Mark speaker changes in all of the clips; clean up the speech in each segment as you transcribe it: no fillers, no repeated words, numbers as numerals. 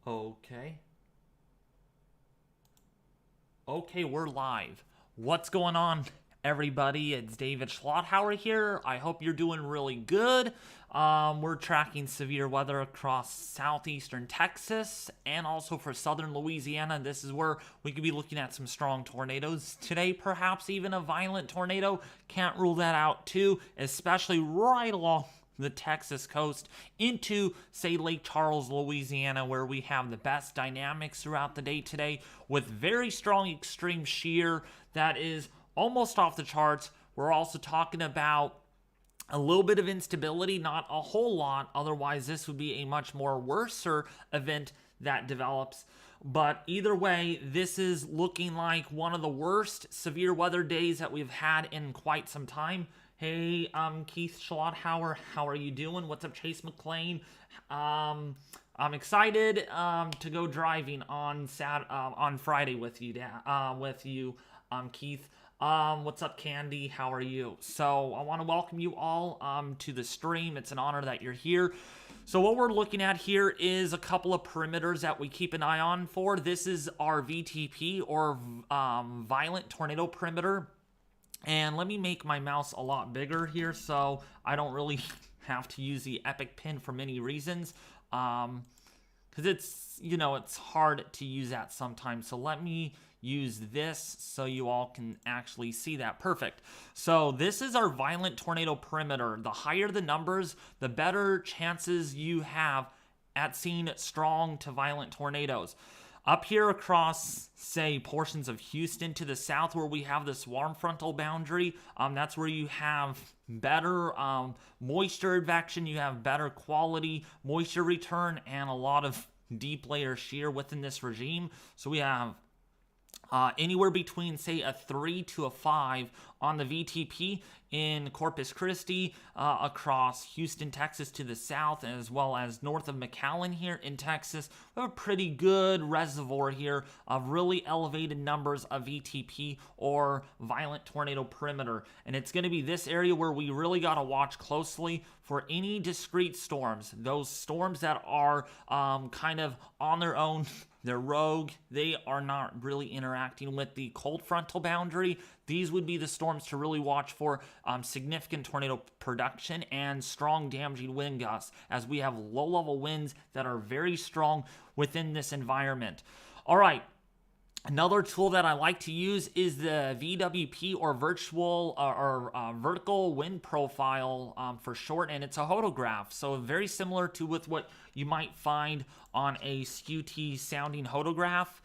Speaker 1: Okay. Okay, we're live. What's going on, everybody? It's David Schlotthauer here. I hope you're doing really good. We're tracking severe weather across southeastern Texas and also for southern Louisiana. This is where we could be looking at some strong tornadoes today, perhaps even a violent tornado. Can't rule that out, too, especially right along the Texas coast into, say, Lake Charles, Louisiana, where we have the best dynamics throughout the day today with very strong extreme shear that is almost off the charts. We're also talking about a little bit of instability, not a whole lot. Otherwise, this would be a much more worser event that develops. But either way, this is looking like one of the worst severe weather days that we've had in quite some time. Hey, Keith Schlotthauer, how are you doing? What's up, Chase McLean? I'm excited to go driving on Friday with you, Keith. What's up, Candy? How are you? So I want to welcome you all to the stream. It's an honor that you're here. So what we're looking at here is a couple of perimeters that we keep an eye on for. This is our VTP, or violent tornado perimeter. And let me make my mouse a lot bigger here so I don't really have to use the Epic Pin for many reasons. Because it's hard to use that sometimes. So let me use this so you all can actually see that. Perfect. So this is our violent tornado perimeter. The higher the numbers, the better chances you have at seeing strong to violent tornadoes. Up here across, say, portions of Houston to the south where we have this warm frontal boundary, that's where you have better moisture advection, you have better quality moisture return, and a lot of deep layer shear within this regime. So we have anywhere between, say, a 3 to a 5 on the VTP in Corpus Christi, across Houston, Texas to the south, as well as north of McAllen here in Texas. We have a pretty good reservoir here of really elevated numbers of VTP, or violent tornado perimeter. And it's going to be this area where we really got to watch closely for any discrete storms. Those storms that are kind of on their own, they're rogue, they are not really interacting with the cold frontal boundary. These would be the storms to really watch for, significant tornado production and strong damaging wind gusts, as we have low-level winds that are very strong within this environment. All right. Another tool that I like to use is the VWP, or vertical wind profile for short, and it's a hodograph. So very similar to with what you might find on a SCUT sounding hodograph.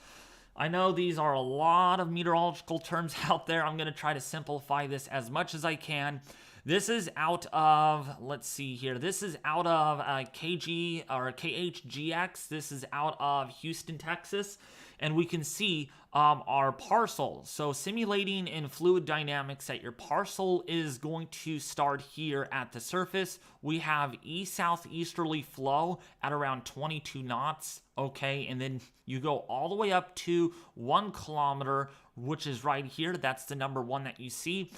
Speaker 1: I know these are a lot of meteorological terms out there. I'm going to try to simplify this as much as I can. This is out of, let's see here, this is out of KG or KHGX. This is out of Houston, Texas. And we can see our parcel. So simulating in fluid dynamics that your parcel is going to start here at the surface. We have east-southeasterly flow at around 22 knots. Okay, and then you go all the way up to 1 kilometer, which is right here. That's the number 1 that you see.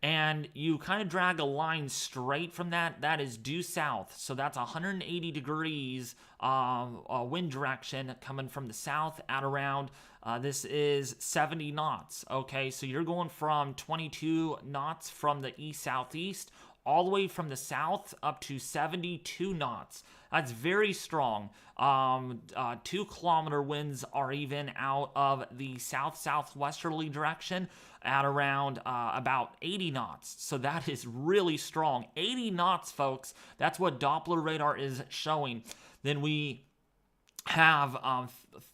Speaker 1: And you kind of drag a line straight from that. That is due south. So that's 180 degrees wind direction coming from the south at around, this is 70 knots. Okay, so you're going from 22 knots from the east-southeast all the way from the south up to 72 knots. That's very strong. 2 kilometer winds are even out of the south-southwesterly direction at around about 80 knots. So that is really strong. 80 knots, folks. That's what Doppler radar is showing. Then we have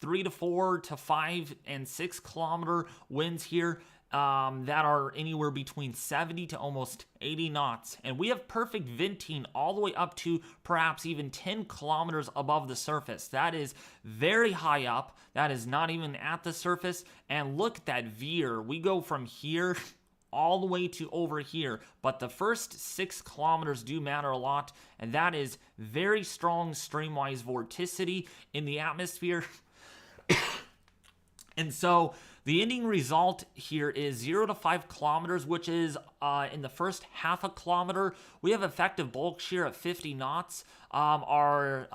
Speaker 1: 3 to 4 to 5 and 6 kilometer winds here that are anywhere between 70 to almost 80 knots. And we have perfect venting all the way up to perhaps even 10 kilometers above the surface. That is very high up. That is not even at the surface. And look at that veer. We go from here all the way to over here. But the first 6 kilometers do matter a lot. And that is very strong streamwise vorticity in the atmosphere. And so the ending result here is 0 to 5 kilometers, which is in the first half a kilometer. We have effective bulk shear at 50 knots. Our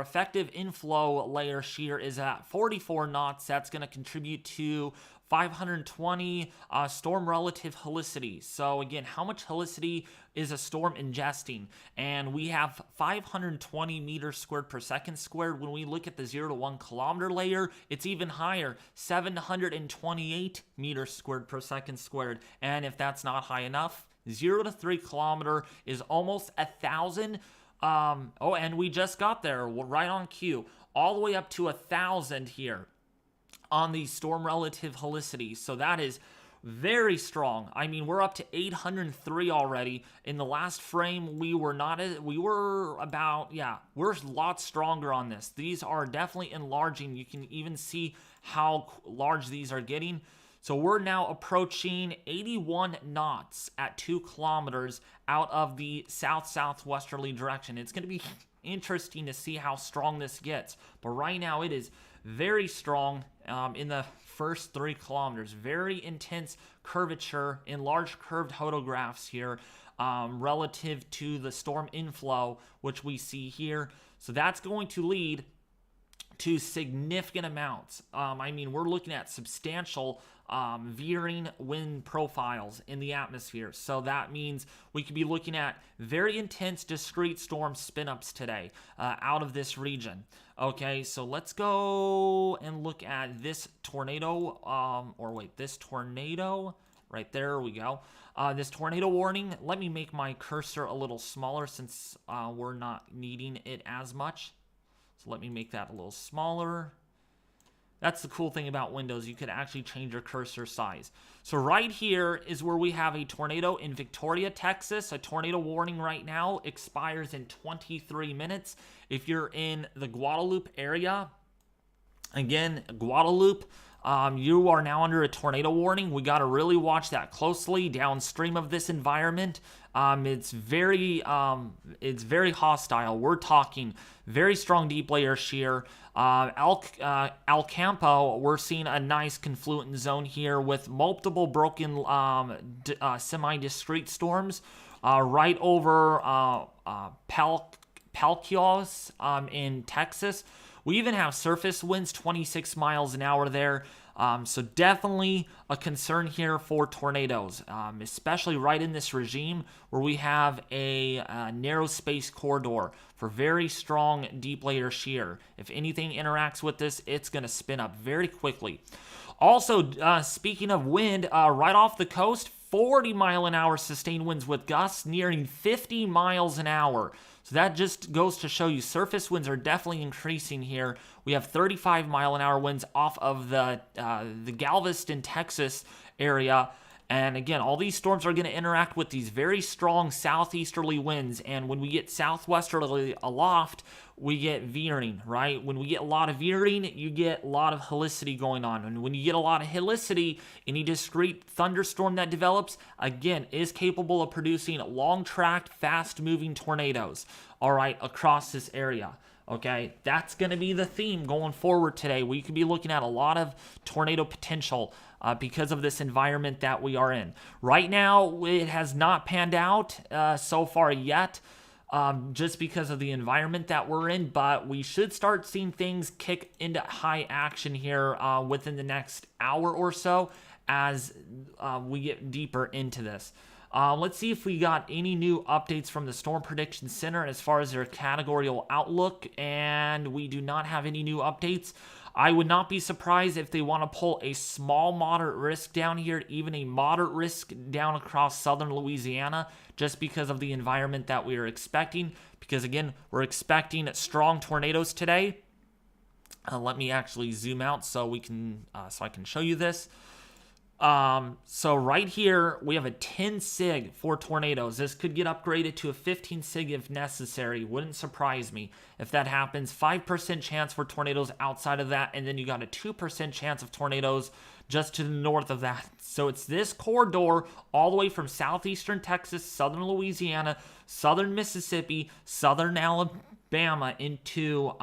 Speaker 1: effective inflow layer shear is at 44 knots. That's going to contribute to 520 storm relative helicity. So again, how much helicity is a storm ingesting? And we have 520 meters squared per second squared. When we look at the 0 to 1 kilometer layer, it's even higher, 728 meters squared per second squared. And if that's not high enough, 0 to 3 kilometer is almost 1,000. And we just got there right on cue, all the way up to 1,000 here on the storm relative helicity. So that is very strong. I mean, we're up to 803 already. In the last frame, we're a lot stronger on this. These are definitely enlarging. You can even see how large these are getting. So we're now approaching 81 knots at 2 kilometers out of the south-southwesterly direction. It's going to be interesting to see how strong this gets. But right now it is very strong in the first 3 kilometers. Very intense curvature in large curved photographs here relative to the storm inflow, which we see here. So that's going to lead to significant amounts. We're looking at substantial veering wind profiles in the atmosphere. So that means we could be looking at very intense discrete storm spin-ups today out of this region. Okay, so let's go and look at this tornado, this tornado. Right there we go. This tornado warning. Let me make my cursor a little smaller since we're not needing it as much. So let me make that a little smaller. That's the cool thing about Windows. You could actually change your cursor size. So right here is where we have a tornado in Victoria, Texas. A tornado warning right now expires in 23 minutes. If you're in the Guadalupe area, again, Guadalupe, you are now under a tornado warning. We got to really watch that closely downstream of this environment. It's very hostile. We're talking very strong deep layer shear. El Campo, we're seeing a nice confluent zone here with multiple broken semi-discrete storms right over Palquios in Texas. We even have surface winds 26 miles an hour there. So definitely a concern here for tornadoes, especially right in this regime where we have a narrow space corridor for very strong deep layer shear. If anything interacts with this, it's going to spin up very quickly. Also, speaking of wind, right off the coast, 40 mile an hour sustained winds with gusts nearing 50 miles an hour. So that just goes to show you surface winds are definitely increasing here. We have 35 mile an hour winds off of the Galveston, Texas area. And again, all these storms are going to interact with these very strong southeasterly winds. And when we get southwesterly aloft, we get veering, right? When we get a lot of veering, you get a lot of helicity going on. And when you get a lot of helicity, any discrete thunderstorm that develops, again, is capable of producing long-tracked, fast-moving tornadoes, all right, across this area. Okay, that's going to be the theme going forward today. We could be looking at a lot of tornado potential because of this environment that we are in. Right now, it has not panned out so far yet, just because of the environment that we're in, but we should start seeing things kick into high action here within the next hour or so as we get deeper into this. Let's see if we got any new updates from the Storm Prediction Center as far as their categorical outlook, and we do not have any new updates. I would not be surprised if they want to pull a small moderate risk down here, even a moderate risk down across southern Louisiana, just because of the environment that we are expecting. Because again, we're expecting strong tornadoes today. Let me actually zoom out so I can show you this. So right here, we have a 10 sig for tornadoes. This could get upgraded to a 15 sig if necessary. Wouldn't surprise me if that happens. 5% chance for tornadoes outside of that, and then you got a 2% chance of tornadoes just to the north of that. So it's this corridor all the way from southeastern Texas, southern Louisiana, southern Mississippi, southern Alabama, Bama into,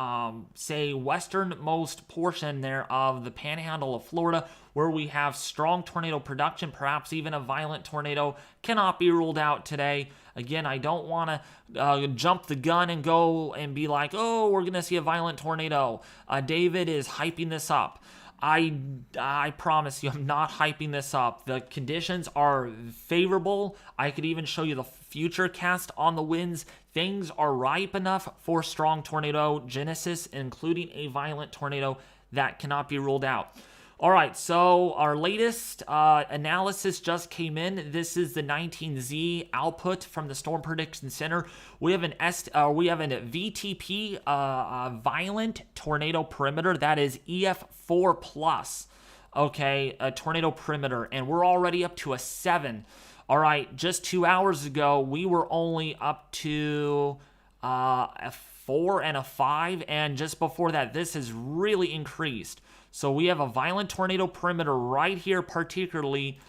Speaker 1: say, westernmost portion there of the panhandle of Florida, where we have strong tornado production, perhaps even a violent tornado, cannot be ruled out today. Again, I don't want to jump the gun and go and be like, oh, we're going to see a violent tornado. David is hyping this up. I promise you, I'm not hyping this up. The conditions are favorable. I could even show you the future cast on the winds. Things are ripe enough for strong tornado genesis, including a violent tornado that cannot be ruled out. All right, so our latest analysis just came in. This is the 19Z output from the Storm Prediction Center. We have an VTP, violent tornado perimeter. That is EF4 plus. Okay, a tornado perimeter, and we're already up to a 7. All right, just 2 hours ago, we were only up to a 4 and a 5, and just before that, this has really increased. So we have a violent tornado perimeter right here particularly.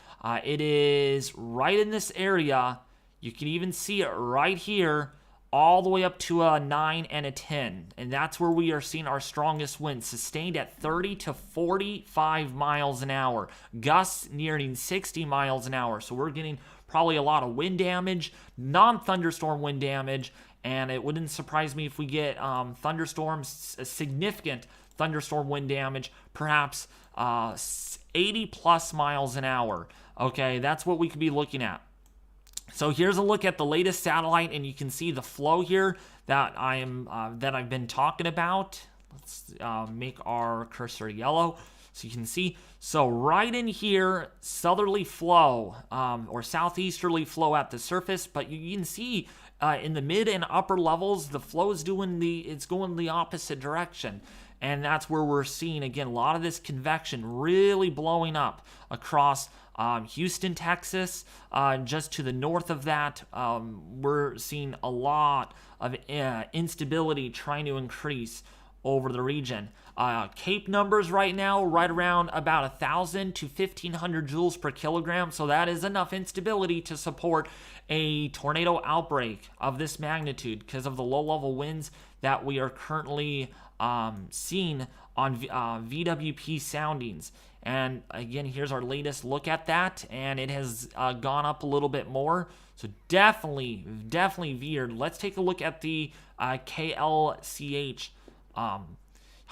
Speaker 1: It is right in this area. You can even see it right here, all the way up to a 9 and a 10. And that's where we are seeing our strongest winds, sustained at 30 to 45 miles an hour. Gusts nearing 60 miles an hour. So we're getting probably a lot of wind damage, non-thunderstorm wind damage. And it wouldn't surprise me if we get thunderstorms, significant thunderstorm wind damage, perhaps 80 plus miles an hour. Okay, that's what we could be looking at. So here's a look at the latest satellite, and you can see the flow here that I've been talking about. Let's make our cursor yellow so you can see. So right in here, southerly flow or southeasterly flow at the surface, but you can see in the mid and upper levels, the flow is going the opposite direction. And that's where we're seeing, again, a lot of this convection really blowing up across Houston, Texas. Just to the north of that, we're seeing a lot of instability trying to increase over the region. Cape numbers right now, right around about 1,000 to 1,500 joules per kilogram. So that is enough instability to support a tornado outbreak of this magnitude because of the low-level winds that we are currently seen on VWP soundings. And again, here's our latest look at that, and it has gone up a little bit more. So definitely veered. Let's take a look at the KLCH.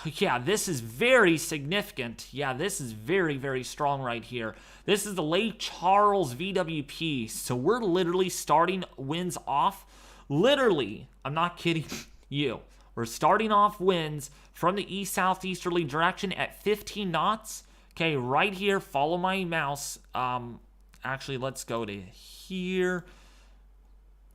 Speaker 1: Yeah, this is very significant. Yeah, this is very, very strong right here. This is the Lake Charles VWP. So we're literally starting winds off. Literally, I'm not kidding you. We're starting off winds from the east-southeasterly direction at 15 knots. Okay, right here, follow my mouse. Actually, let's go to here.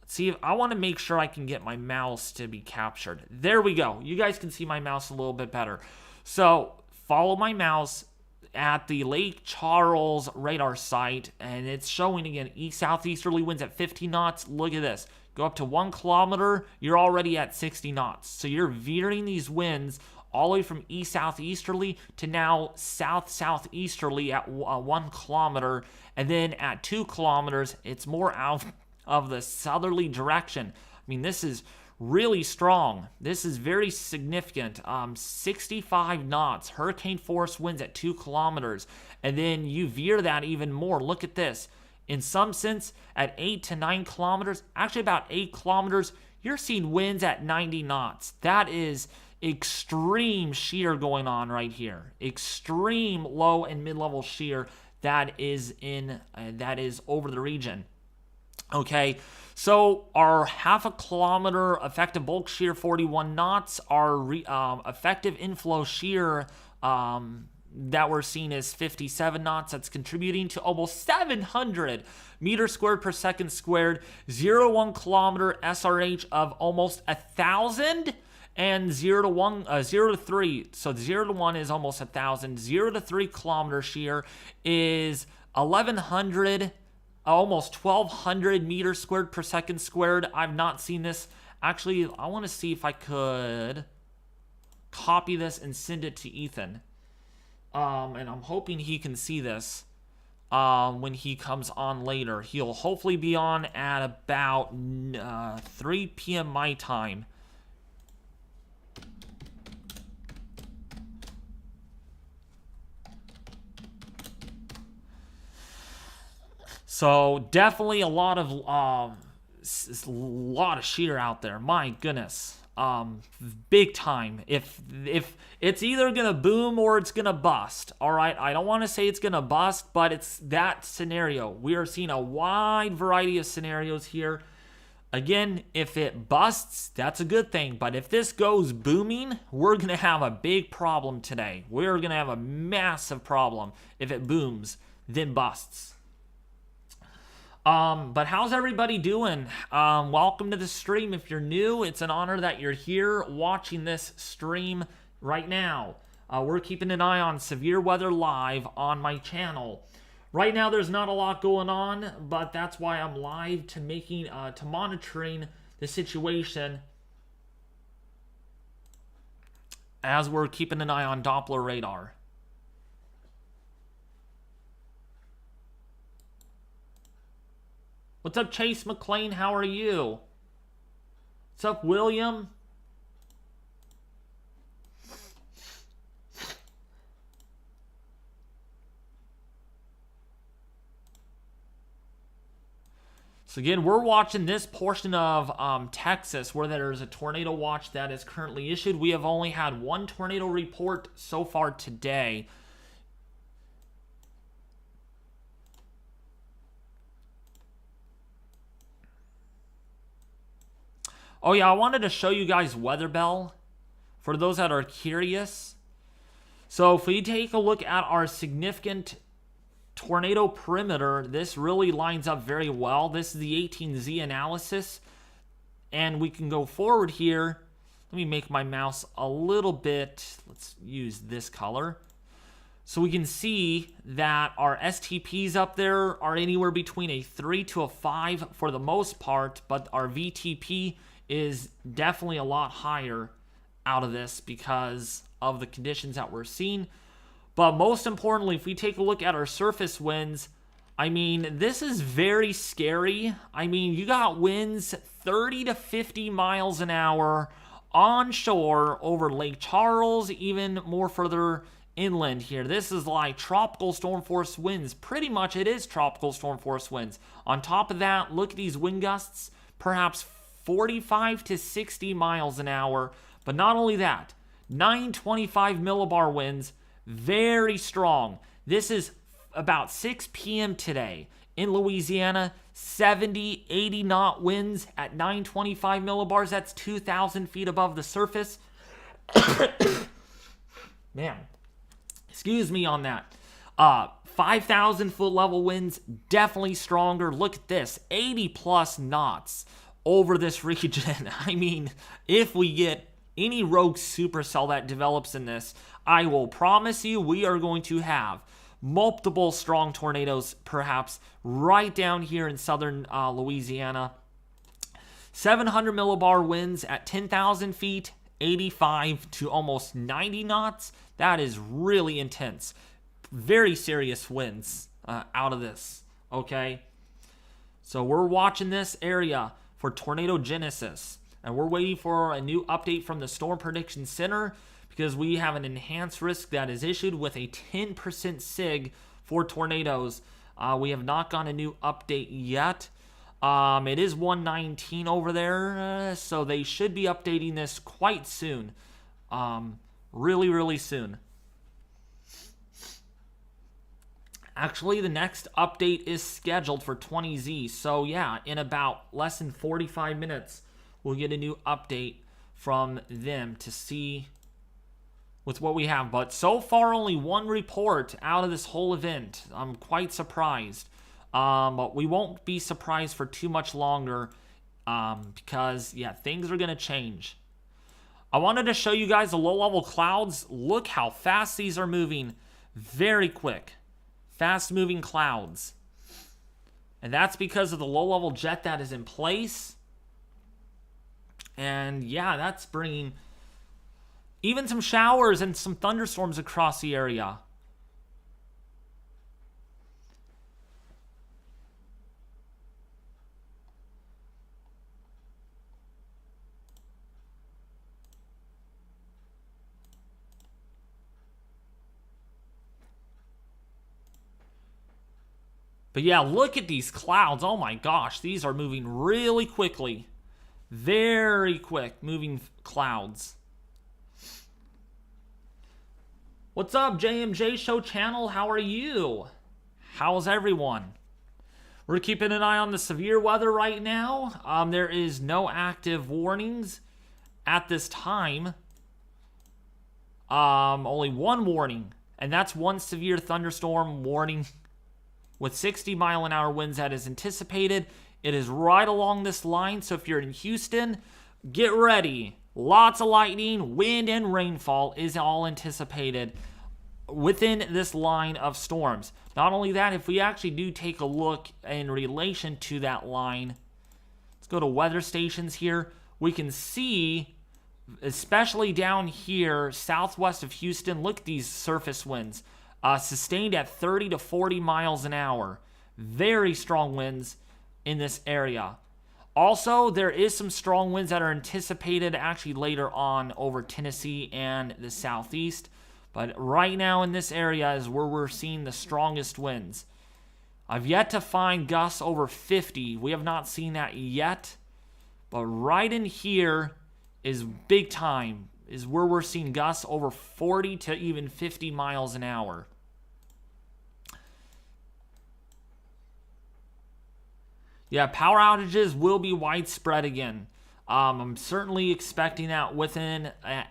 Speaker 1: Let's see, I want to make sure I can get my mouse to be captured. There we go. You guys can see my mouse a little bit better. So, follow my mouse at the Lake Charles radar site, and it's showing, again, east-southeasterly winds at 15 knots. Look at this. Go up to 1 kilometer, you're already at 60 knots. So you're veering these winds all the way from east-southeasterly to now south-southeasterly at 1 kilometer. And then at 2 kilometers, it's more out of the southerly direction. I mean, this is really strong. This is very significant. 65 knots, hurricane force winds at 2 kilometers. And then you veer that even more. Look at this. In some sense, at 8 to 9 kilometers, actually about 8 kilometers, you're seeing winds at 90 knots. That is extreme shear going on right here. Extreme low and mid-level shear that is over the region. Okay, so our half a kilometer effective bulk shear 41 knots, our effective inflow shear that we're seeing is 57 knots. That's contributing to almost 700 meters squared per second squared. 0 to 1 kilometer SRH of almost 1,000, and 0 to 3. So 0 to 1 is almost 1,000. 0 to 3 kilometer shear is 1,100, almost 1,200 meters squared per second squared. I've not seen this. Actually, I want to see if I could copy this and send it to Ethan. And I'm hoping he can see this when he comes on later. He'll hopefully be on at about 3 p.m. my time. So definitely a lot of shear out there. My goodness, big time. If it's either gonna boom or it's gonna bust. All right, I don't want to say it's gonna bust, but it's that scenario. We are seeing a wide variety of scenarios here. Again, if it busts, that's a good thing. But if this goes booming, we're going to have a big problem today. We're going to have a massive problem if it booms, then busts. But how's everybody doing? Welcome to the stream. If you're new, it's an honor that you're here watching this stream right now. We're keeping an eye on severe weather live on my channel. Right now, there's not a lot going on, but that's why I'm live to monitoring the situation as we're keeping an eye on Doppler radar. What's up, Chase McLean? How are you? What's up, William? So again, we're watching this portion of Texas where there's a tornado watch that is currently issued. We have only had one tornado report so far today. Oh yeah, I wanted to show you guys Weather Bell for those that are curious. So if we take a look at our significant tornado perimeter, this really lines up very well. This is the 18Z analysis, and we can go forward here. Let me make my mouse a little bit, let's use this color. So we can see that our STPs up there are anywhere between a 3 to a 5 for the most part, but our VTP is definitely a lot higher out of this because of the conditions that we're seeing. But most importantly, if we take a look at our surface winds, I mean, this is very scary. I mean, you got winds 30 to 50 miles an hour onshore over Lake Charles, even more further inland here. This is like tropical storm force winds. Pretty much it is tropical storm force winds. On top of that, look at these wind gusts, perhaps 45 to 60 miles an hour. But not only that, 925 millibar winds, very strong. This is about 6 p.m. today in Louisiana. 70, 80 knot winds at 925 millibars. That's 2,000 feet above the surface. Man, excuse me on that. 5,000 foot level winds, definitely stronger. Look at this, 80 plus knots over this region. I mean, if we get any rogue supercell that develops in this, I will promise you we are going to have multiple strong tornadoes, perhaps right down here in southern Louisiana. 700 millibar winds at 10,000 feet, 85 to almost 90 knots. That is really intense. Very serious winds out of this, okay? So we're watching this area for tornado genesis, and we're waiting for a new update from the Storm Prediction Center, because we have an enhanced risk that is issued with a 10% SIG for tornadoes. We have not gotten a new update yet. It is 119 over there, so they should be updating this quite soon. Really, really soon. Actually, the next update is scheduled for 20Z. So yeah, in about less than 45 minutes, we'll get a new update from them to see with what we have. But so far, only one report out of this whole event. I'm quite surprised. But we won't be surprised for too much longer because, yeah, things are going to change. I wanted to show you guys the low-level clouds. Look how fast these are moving. Very quick. Fast-moving clouds. And that's because of the low-level jet that is in place. And, yeah, that's bringing even some showers and some thunderstorms across the area. But yeah, look at these clouds. Oh my gosh, these are moving really quickly. Very quick moving clouds. What's up, JMJ Show channel? How are you? How's everyone? We're keeping an eye on the severe weather right now. There is no active warnings at this time. Only one warning, and that's one severe thunderstorm warning with 60-mile-an-hour winds that is anticipated. It is right along this line, so if you're in Houston, get ready. Lots of lightning, wind, and rainfall is all anticipated within this line of storms. Not only that, if we actually do take a look in relation to that line, let's go to weather stations here. We can see, especially down here, southwest of Houston, look at these surface winds. Sustained at 30 to 40 miles an hour. Very strong winds in this area. Also, there is some strong winds that are anticipated actually later on over Tennessee and the southeast. But right now in this area is where we're seeing the strongest winds. I've yet to find gusts over 50. We have not seen that yet. But right in here is big time, is where we're seeing gusts over 40 to even 50 miles an hour. Yeah, power outages will be widespread again. I'm certainly expecting that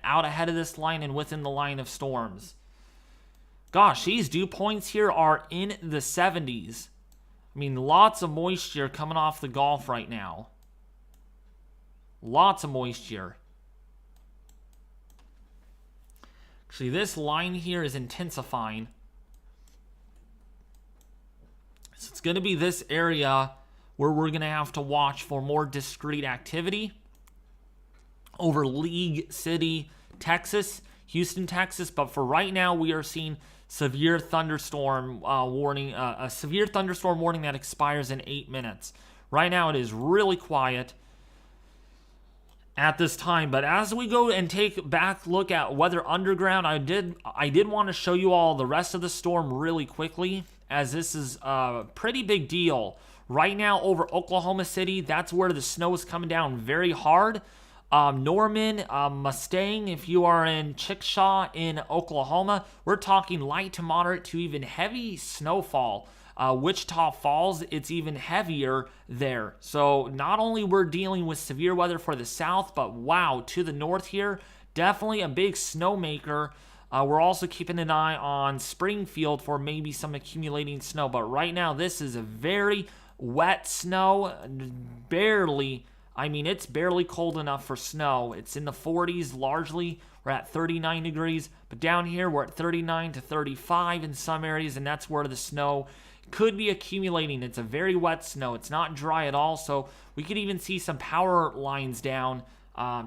Speaker 1: out ahead of this line and within the line of storms. Gosh, these dew points here are in the 70s. I mean, lots of moisture coming off the Gulf right now. Lots of moisture. Actually, this line here is intensifying. So it's going to be this area where we're going to have to watch for more discrete activity over League City, Texas, Houston, Texas. But for right now, we are seeing severe thunderstorm warning, a severe thunderstorm warning that expires in 8 minutes. Right now, it is really quiet at this time. But as we go and take back look at Weather Underground, I did want to show you all the rest of the storm really quickly, as this is a pretty big deal. Right now over Oklahoma City, that's where the snow is coming down very hard. Norman, Mustang, if you are in Chickasha in Oklahoma, we're talking light to moderate to even heavy snowfall. Wichita Falls, it's even heavier there. So not only we're dealing with severe weather for the south, but wow, to the north here, definitely a big snowmaker. We're also keeping an eye on Springfield for maybe some accumulating snow. But right now, this is a very wet snow. It's barely cold enough for snow. It's in the 40s largely. We're at 39 degrees. But down here, we're at 39 to 35 in some areas, and that's where the snow could be accumulating. It's a very wet snow. It's not dry at all, so we could even see some power lines down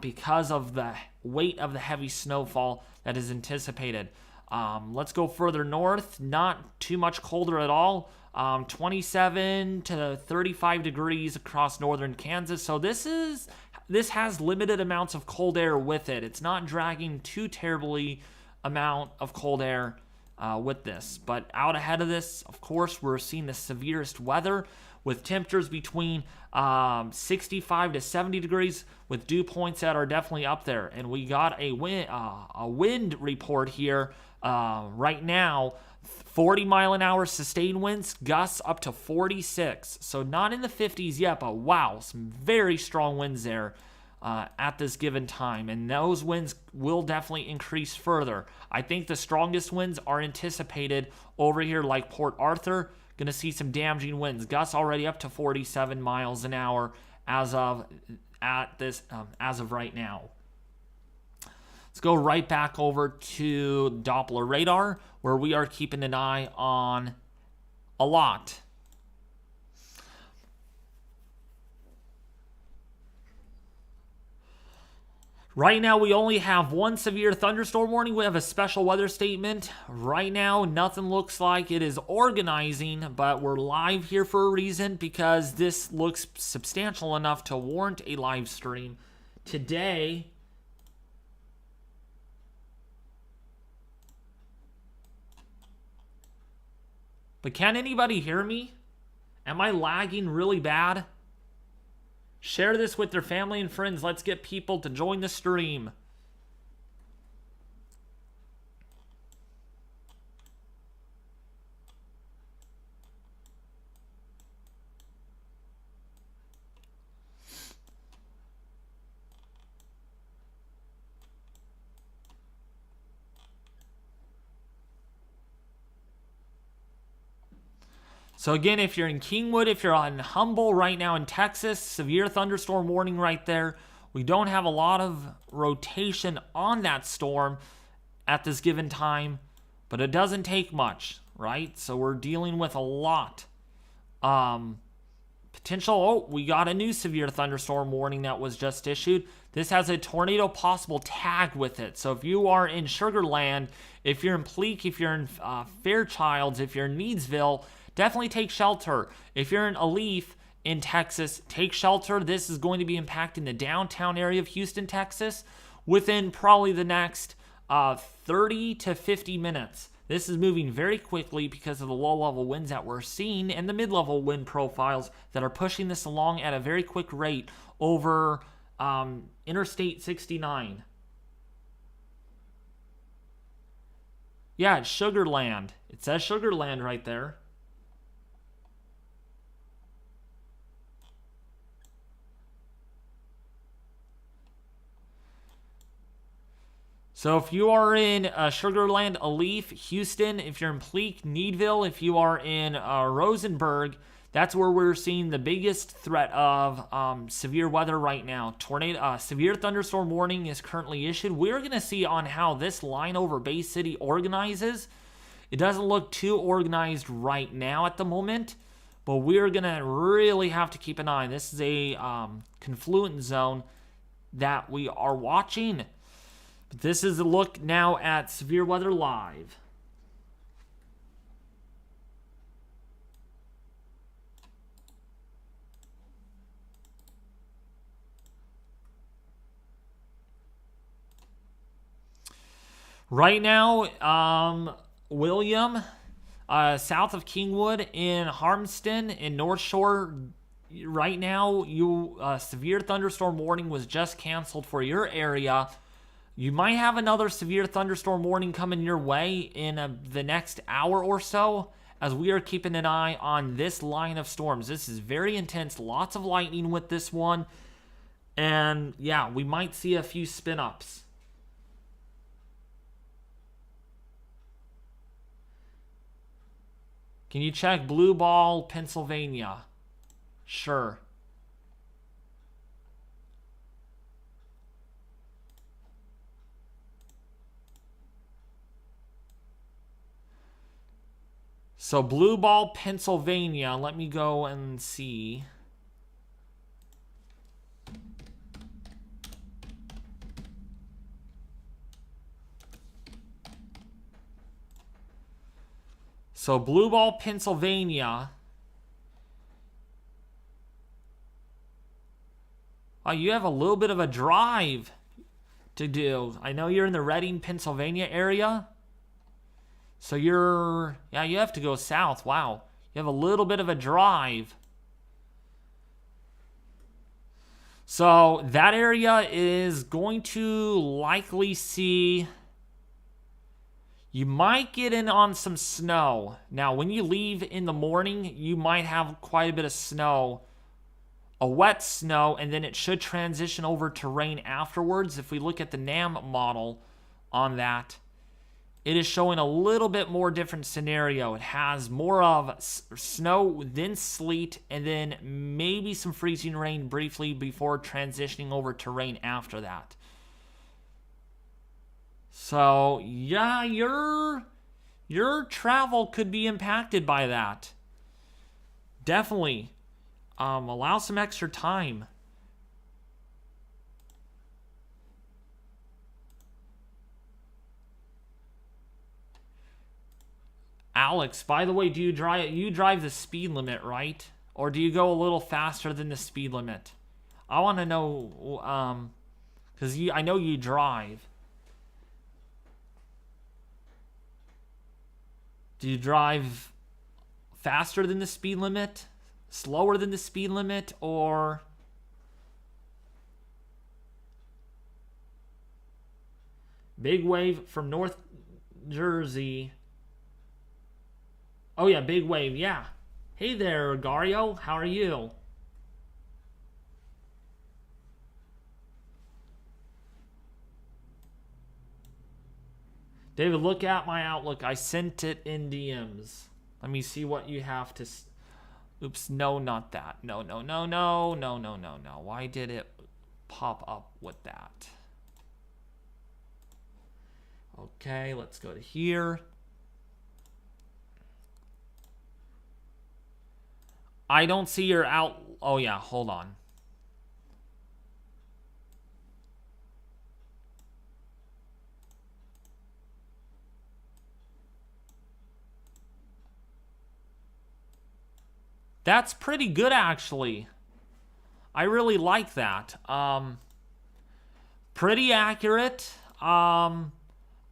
Speaker 1: because of the weight of the heavy snowfall that is anticipated. Let's go further north. Not too much colder at all. 27 to 35 degrees across northern Kansas. So this has limited amounts of cold air with it. It's not dragging too terribly amount of cold air with this. But out ahead of this, of course, we're seeing the severest weather with temperatures between 65 to 70 degrees with dew points that are definitely up there. And we got a wind report here right now. 40-mile-an-hour sustained winds, gusts up to 46. So not in the 50s yet, but wow, some very strong winds there at this given time. And those winds will definitely increase further. I think the strongest winds are anticipated over here like Port Arthur. Going to see some damaging winds. Gusts already up to 47 miles an hour as of right now. Let's go right back over to Doppler radar, where we are keeping an eye on a lot. Right now, we only have one severe thunderstorm warning. We have a special weather statement. Right now, nothing looks like it is organizing, but we're live here for a reason because this looks substantial enough to warrant a live stream. Today, but can anybody hear me? Am I lagging really bad? Share this with your family and friends. Let's get people to join the stream. So again, if you're in Kingwood, if you're on Humble right now in Texas, severe thunderstorm warning right there. We don't have a lot of rotation on that storm at this given time, but it doesn't take much, right? So we're dealing with a lot. Potential, oh, we got a new severe thunderstorm warning that was just issued. This has a tornado possible tag with it. So if you are in Sugar Land, if you're in Pleak, if you're in Fairchilds, if you're in Needsville, definitely take shelter. If you're in Alief in Texas, take shelter. This is going to be impacting the downtown area of Houston, Texas, within probably the next 30 to 50 minutes. This is moving very quickly because of the low-level winds that we're seeing and the mid-level wind profiles that are pushing this along at a very quick rate over Interstate 69. Yeah, it's Sugar Land. It says Sugar Land right there. So if you are in Sugar Land, Alief, Houston, if you're in Pleak, Needville, if you are in Rosenberg, that's where we're seeing the biggest threat of severe weather right now. Severe thunderstorm warning is currently issued. We're going to see on how this line over Bay City organizes. It doesn't look too organized right now at the moment, but we're going to really have to keep an eye. This is a confluent zone that we are watching. But this is a look now at severe weather live. Right now, William, south of Kingwood in Harmston in North Shore, right now, severe thunderstorm warning was just canceled for your area. You might have another severe thunderstorm warning coming your way in the next hour or so, as we are keeping an eye on this line of storms. This is very intense, lots of lightning with this one, and yeah, we might see a few spin-ups. Can you check Blue Ball, Pennsylvania? Sure. So Blue Ball, Pennsylvania. Let me go and see. So Blue Ball, Pennsylvania. Oh, you have a little bit of a drive to do. I know you're in the Reading, Pennsylvania area. So you have to go south. Wow. You have a little bit of a drive. So that area is going to likely see, you might get in on some snow. Now, when you leave in the morning, you might have quite a bit of snow, a wet snow, and then it should transition over to rain afterwards. If we look at the NAM model on that, it is showing a little bit more different scenario. It has more of snow, then sleet, and then maybe some freezing rain briefly before transitioning over to rain after that. So, yeah, your travel could be impacted by that. Definitely. Allow some extra time. Alex, by the way, do you drive the speed limit, right? Or do you go a little faster than the speed limit? I want to know, because I know you drive. Do you drive faster than the speed limit? slower than the speed limit, or... Big wave from North Jersey. Oh yeah, big wave, yeah. Hey there, Gario, how are you? David, look at my Outlook. I sent it in DMs. Let me see what you have to... Oops, no, not that. No. Why did it pop up with that? Okay, let's go to here. I don't see your out... Oh, yeah, hold on. That's pretty good, actually. I really like that. Pretty accurate.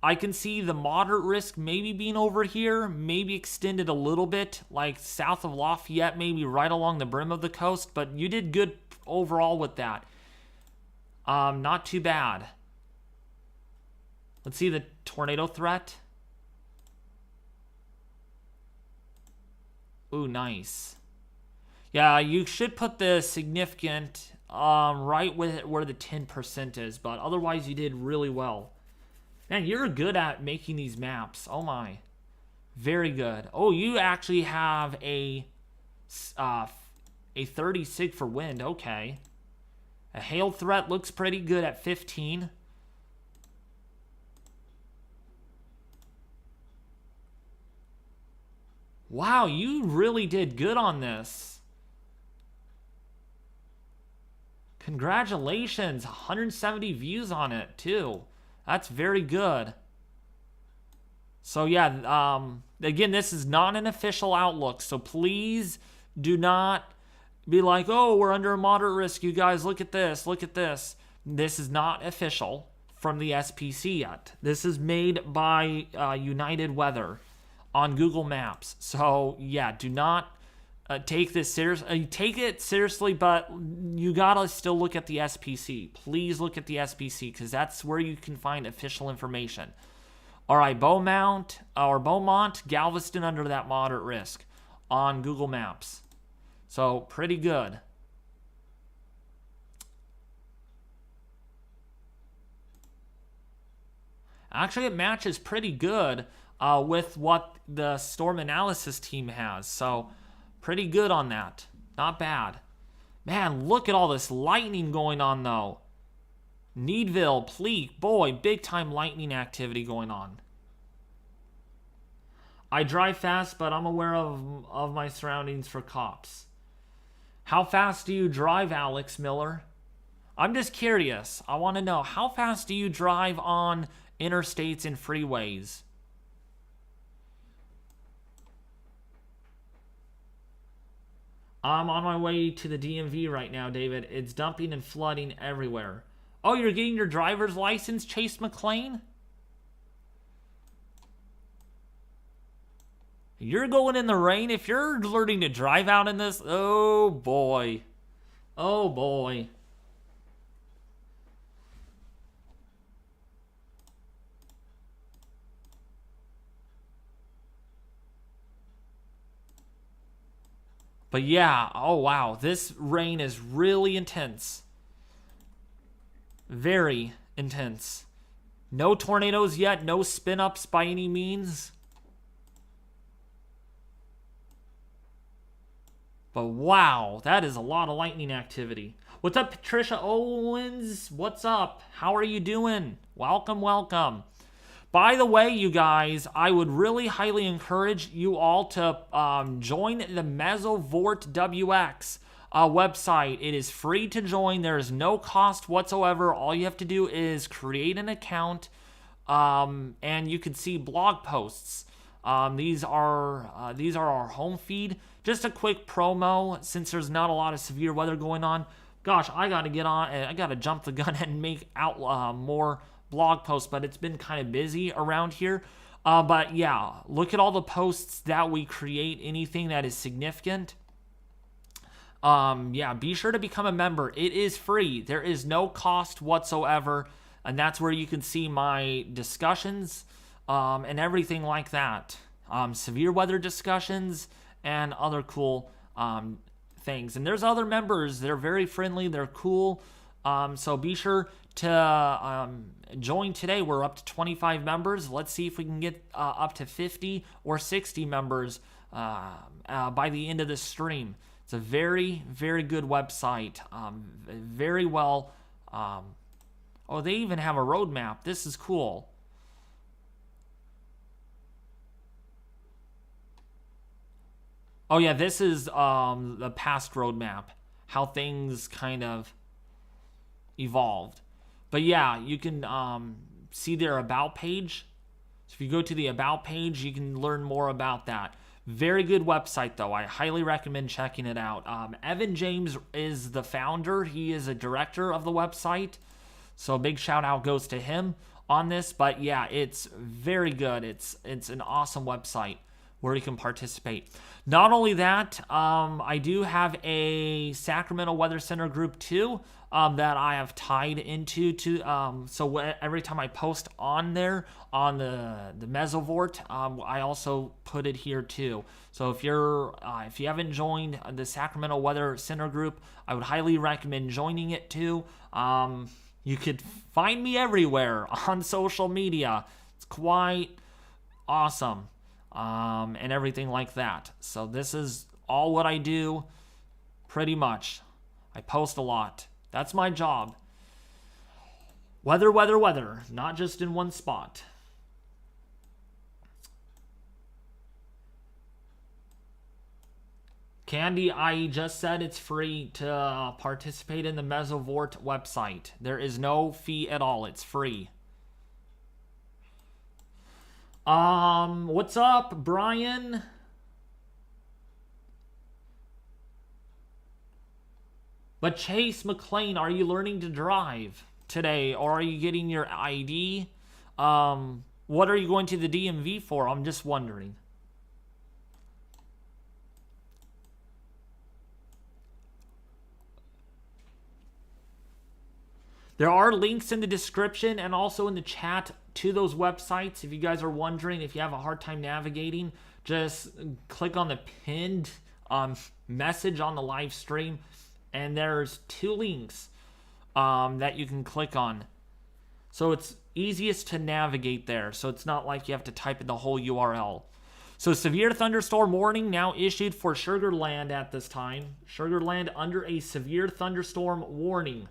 Speaker 1: I can see the moderate risk maybe being over here, maybe extended a little bit, like south of Lafayette, maybe right along the brim of the coast, but you did good overall with that. Not too bad. Let's see the tornado threat. Ooh, nice. Yeah, you should put the significant right where the 10% is, but otherwise you did really well. Man, you're good at making these maps. Oh my. Very good. Oh, you actually have a 30 sig for wind. Okay. A hail threat looks pretty good at 15. Wow, you really did good on this. Congratulations. 170 views on it, too. That's very good. So, yeah, again, this is not an official Outlook, so please do not be like, oh, we're under a moderate risk. You guys, look at this. Look at this. This is not official from the SPC yet. This is made by United Weather on Google Maps. So, yeah, do not take this seriously. Take it seriously, but you gotta still look at the SPC. Please look at the SPC, because that's where you can find official information. All right, Beaumont, Galveston under that moderate risk on Google Maps. So, pretty good. Actually, it matches pretty good with what the storm analysis team has. So, pretty good on that. Not bad. Man, look at all this lightning going on, though. Needville, Pleak, boy, big-time lightning activity going on. I drive fast, but I'm aware of my surroundings for cops. How fast do you drive, Alex Miller? I'm just curious. I want to know, how fast do you drive on interstates and freeways? I'm on my way to the DMV right now, David. It's dumping and flooding everywhere. Oh, you're getting your driver's license, Chase McLean? You're going in the rain? If you're learning to drive out in this, oh boy. Oh boy. But yeah, oh wow, this rain is really intense. Very intense. No tornadoes yet, no spin-ups by any means. But wow, that is a lot of lightning activity. What's up, Patricia Owens? What's up? How are you doing? Welcome, welcome. By the way, you guys, I would really highly encourage you all to join the Mesovort WX website. It is free to join. There is no cost whatsoever. All you have to do is create an account, and you can see blog posts. These are our home feed. Just a quick promo, since there's not a lot of severe weather going on. Gosh, I got to get on, and I got to jump the gun and make out more blog posts, but it's been kind of busy around here. But yeah, look at all the posts that we create, anything that is significant. Yeah, be sure to become a member. It is free. There is no cost whatsoever, and that's where you can see my discussions and everything like that. Severe weather discussions and other cool things. And there's other members. They're very friendly. They're cool. So be sure to join today. We're up to 25 members. Let's see if we can get up to 50 or 60 members by the end of this stream. It's a very, very good website. Very well. Oh, they even have a roadmap. This is cool. Oh yeah, this is the past roadmap. How things kind of evolved. But yeah, you can see their about page. So if you go to the about page, you can learn more about that. Very good website, though. I highly recommend checking it out. Evan James is the founder. He is a director of the website. So a big shout out goes to him on this. But yeah, it's very good. It's an awesome website where you can participate. Not only that, I do have a Sacramento Weather Center group too that I have tied into so every time I post on there on the Mesovort, I also put it here too. So if you haven't joined the Sacramento Weather Center group, I would highly recommend joining it too. You could find me everywhere on social media. It's quite awesome. And everything like that. So this is all what I do, pretty much. I post a lot. That's my job. Weather, weather, weather. Not just in one spot. Candy, I just said it's free to participate in the Mesovort website. There is no fee at all. It's free. What's up, Brian? But Chase McLean, are you learning to drive today, or are you getting your ID? What are you going to the DMV for? I'm just wondering. There are links in the description and also in the chat to those websites. If you guys are wondering, if you have a hard time navigating, just click on the pinned message on the live stream, and there's 2 links that you can click on. So it's easiest to navigate there. So it's not like you have to type in the whole URL. So severe thunderstorm warning now issued for Sugar Land at this time. Sugar Land under a severe thunderstorm warning.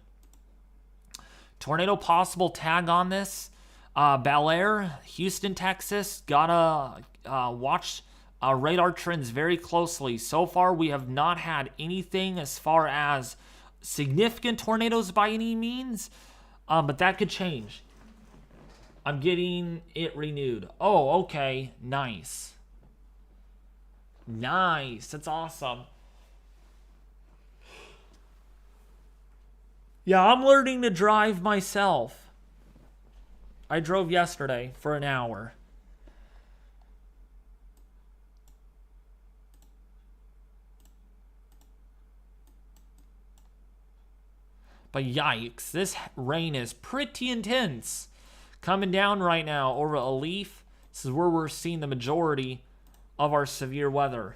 Speaker 1: Tornado possible tag on this. Bel Air, Houston, Texas. Gotta watch radar trends very closely. So far, we have not had anything as far as significant tornadoes by any means. But that could change. I'm getting it renewed. Oh, okay. Nice. Nice. That's awesome. Yeah, I'm learning to drive myself. I drove yesterday for an hour. But yikes, this rain is pretty intense. Coming down right now over a leaf. This is where we're seeing the majority of our severe weather.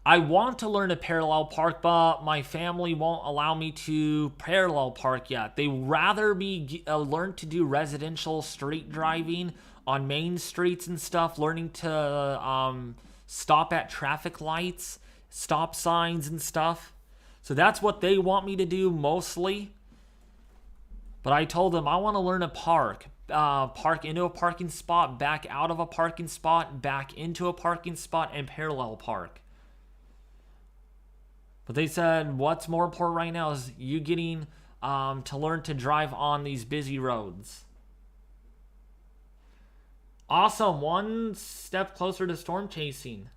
Speaker 1: I want to learn to parallel park, but my family won't allow me to parallel park yet. They rather me learn to do residential street driving on main streets and stuff, learning to stop at traffic lights, stop signs and stuff. So that's what they want me to do mostly. But I told them I want to learn to park. Park into a parking spot, back out of a parking spot, back into a parking spot, and parallel park. But they said what's more important right now is you getting to learn to drive on these busy roads. Awesome. One step closer to storm chasing.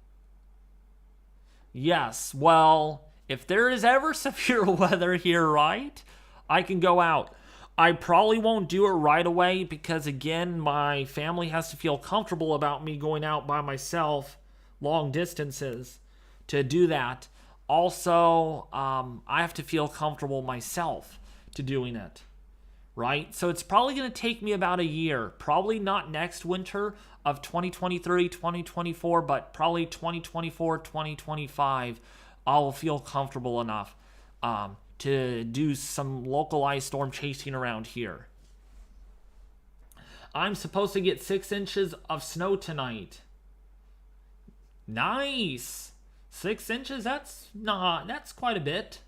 Speaker 1: Yes. Well, if there is ever severe weather here, right, I can go out. I probably won't do it right away because, again, my family has to feel comfortable about me going out by myself long distances to do that. Also, I have to feel comfortable myself to doing it, right? So it's probably going to take me about a year, probably not next winter of 2023, 2024, but probably 2024, 2025. I'll feel comfortable enough to do some localized storm chasing around here. I'm supposed to get 6 inches of snow tonight. Nice. 6 inches, that's quite a bit.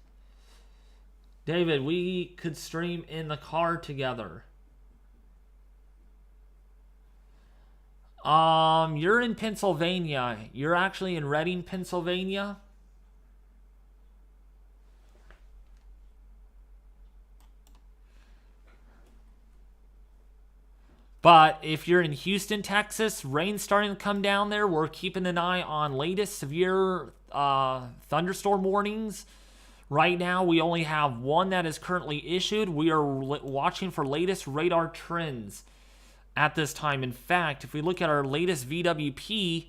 Speaker 1: David, we could stream in the car together. You're in Pennsylvania. You're actually in Reading, Pennsylvania. But if you're in Houston, Texas, rain's starting to come down there. We're keeping an eye on latest severe thunderstorm warnings. Right now, we only have one that is currently issued. We are watching for latest radar trends at this time. In fact, if we look at our latest VWP,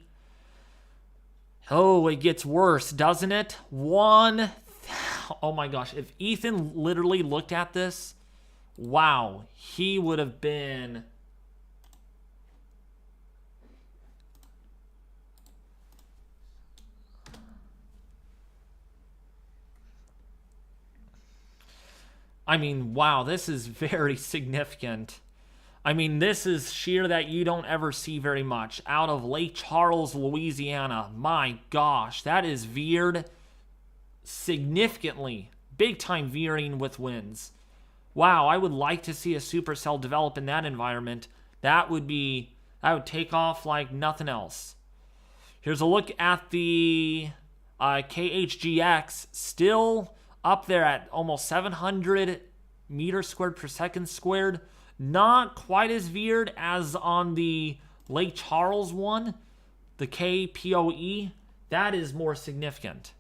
Speaker 1: oh, it gets worse, doesn't it? Oh my gosh, if Ethan literally looked at this, wow, he would have been... I mean, wow, this is very significant. I mean, this is shear that you don't ever see very much. Out of Lake Charles, Louisiana. My gosh, that is veered significantly. Big time veering with winds. Wow, I would like to see a supercell develop in that environment. That would take off like nothing else. Here's a look at the KHGX, still up there at almost 700 meters squared per second squared. Not quite as veered as on the Lake Charles one, the KPOE. That is more significant.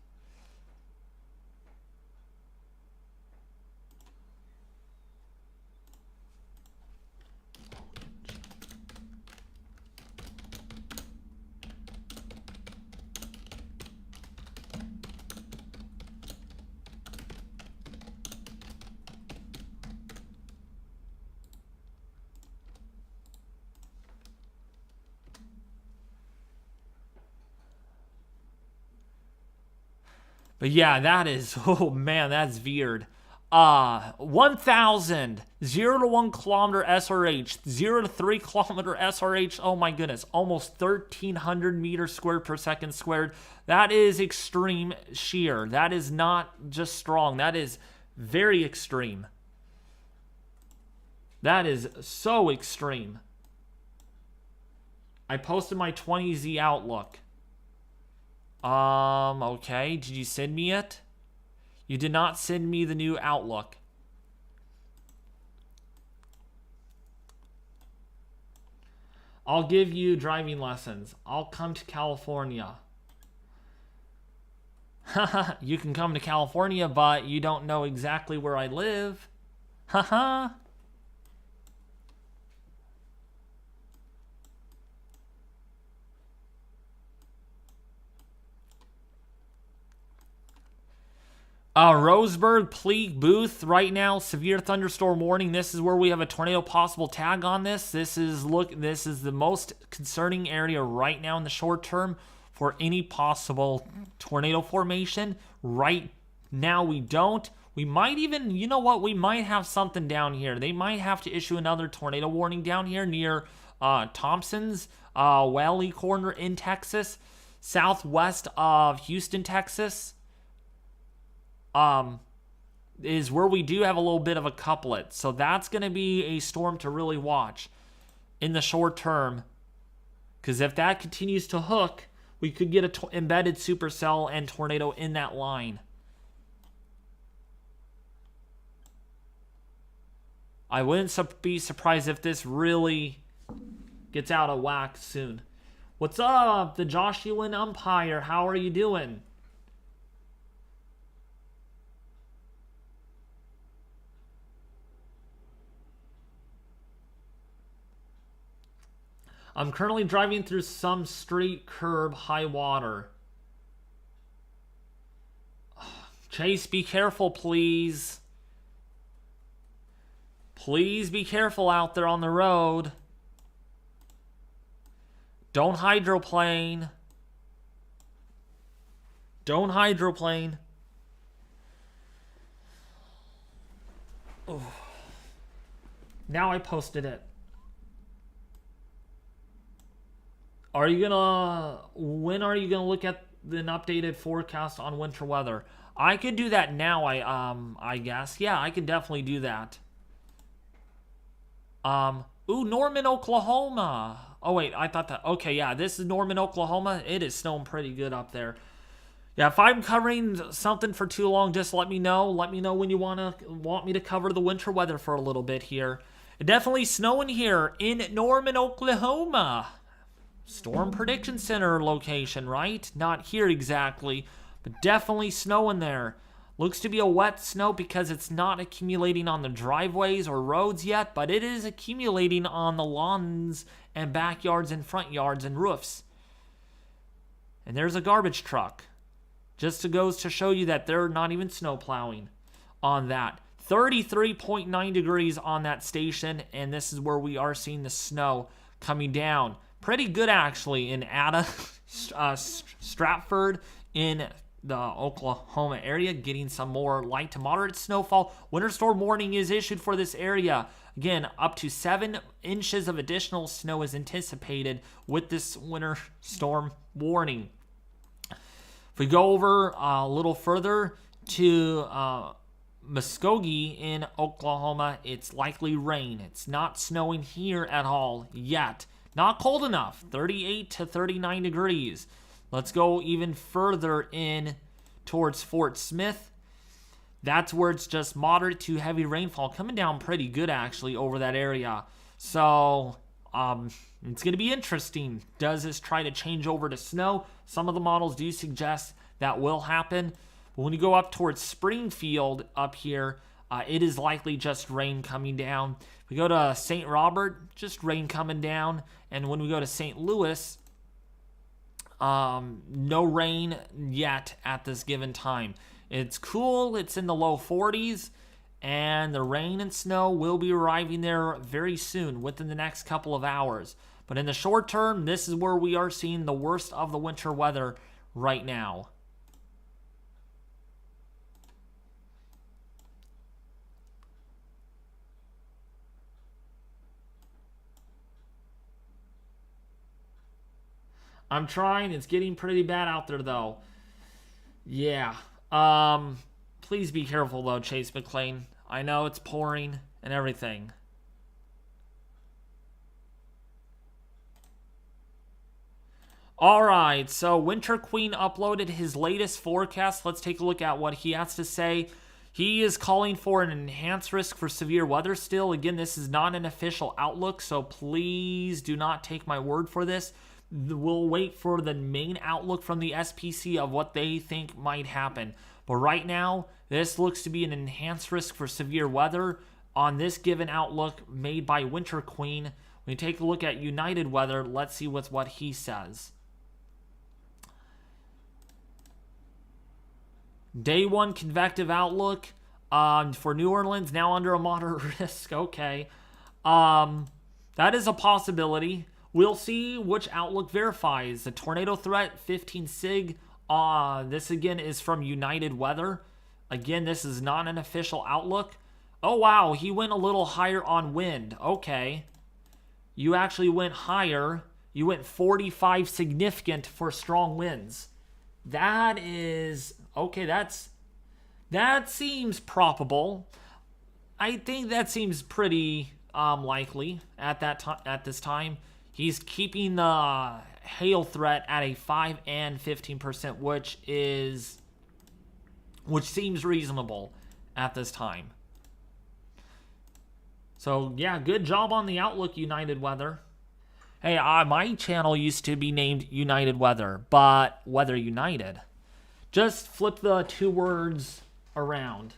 Speaker 1: But yeah, that is, oh man, that's veered. 1,000, 0 to 1 kilometer SRH, 0 to 3 kilometer SRH, oh my goodness, almost 1,300 meters squared per second squared. That is extreme shear. That is not just strong, that is very extreme. That is so extreme. I posted my 20Z outlook. Okay. Did you send me it? You did not send me the new Outlook. I'll give you driving lessons. I'll come to California. Haha, you can come to California, but you don't know exactly where I live. Haha. Roseburg, Pleak, Booth, right now, severe thunderstorm warning. This is where we have a tornado possible tag on this. This is the most concerning area right now in the short term for any possible tornado formation. Right now we don't. We might even, you know what, we might have something down here. They might have to issue another tornado warning down here near Thompson's Valley corner in Texas, southwest of Houston, Texas. Is where we do have a little bit of a couplet. So that's going to be a storm to really watch in the short term. Because if that continues to hook, we could get an embedded supercell and tornado in that line. I wouldn't be surprised if this really gets out of whack soon. What's up, the Joshuan umpire? How are you doing? I'm currently driving through some street curb high water. Chase, be careful, please. Please be careful out there on the road. Don't hydroplane. Don't hydroplane. Oh. Now I posted it. When are you gonna look at an updated forecast on winter weather? I could do that now, I guess. Yeah, I could definitely do that. Norman, Oklahoma. Oh, wait, I thought that. Okay, yeah, this is Norman, Oklahoma. It is snowing pretty good up there. Yeah, if I'm covering something for too long, just let me know. Let me know when you want me to cover the winter weather for a little bit here. Definitely snowing here in Norman, Oklahoma. Storm Prediction Center location, right? Not here exactly, but definitely snowing there. Looks to be a wet snow because it's not accumulating on the driveways or roads yet, but it is accumulating on the lawns and backyards and front yards and roofs. And there's a garbage truck. Just goes to show you that they're not even snow plowing on that. 33.9 degrees on that station, and this is where we are seeing the snow coming down. Pretty good, actually, in Ada, Stratford, in the Oklahoma area, getting some more light to moderate snowfall. Winter storm warning is issued for this area. Again, up to 7 inches of additional snow is anticipated with this winter storm warning. If we go over a little further to Muskogee in Oklahoma, it's likely rain. It's not snowing here at all yet. Not cold enough, 38 to 39 degrees. Let's go even further in towards Fort Smith. That's where it's just moderate to heavy rainfall, coming down pretty good actually over that area. So it's going to be interesting. Does this try to change over to snow? Some of the models do suggest that will happen. But when you go up towards Springfield up here, it is likely just rain coming down. If we go to St. Robert, just rain coming down. And when we go to St. Louis, no rain yet at this given time. It's cool. It's in the low 40s. And the rain and snow will be arriving there very soon, within the next couple of hours. But in the short term, this is where we are seeing the worst of the winter weather right now. I'm trying. It's getting pretty bad out there, though. Yeah. Please be careful, though, Chase McLean. I know it's pouring and everything. All right, so Winter Queen uploaded his latest forecast. Let's take a look at what he has to say. He is calling for an enhanced risk for severe weather still. Again, this is not an official outlook, so please do not take my word for this. We'll wait for the main outlook from the SPC of what they think might happen. But right now, this looks to be an enhanced risk for severe weather on this given outlook made by Winter Queen. When you take a look at United Weather, let's see what he says. Day 1 convective outlook for New Orleans, now under a moderate risk. Okay. That is a possibility. We'll see which outlook verifies. The tornado threat, 15 sig. This again is from United Weather. Again, this is not an official outlook. Oh, wow. He went a little higher on wind. Okay. You actually went higher. You went 45 significant for strong winds. That is... Okay, that seems probable. I think that seems pretty likely at this time. He's keeping the hail threat at a 5 and 15%, which seems reasonable at this time. So yeah, good job on the outlook, United Weather. Hey, my channel used to be named United Weather, but Weather United. Just flip the 2 words around.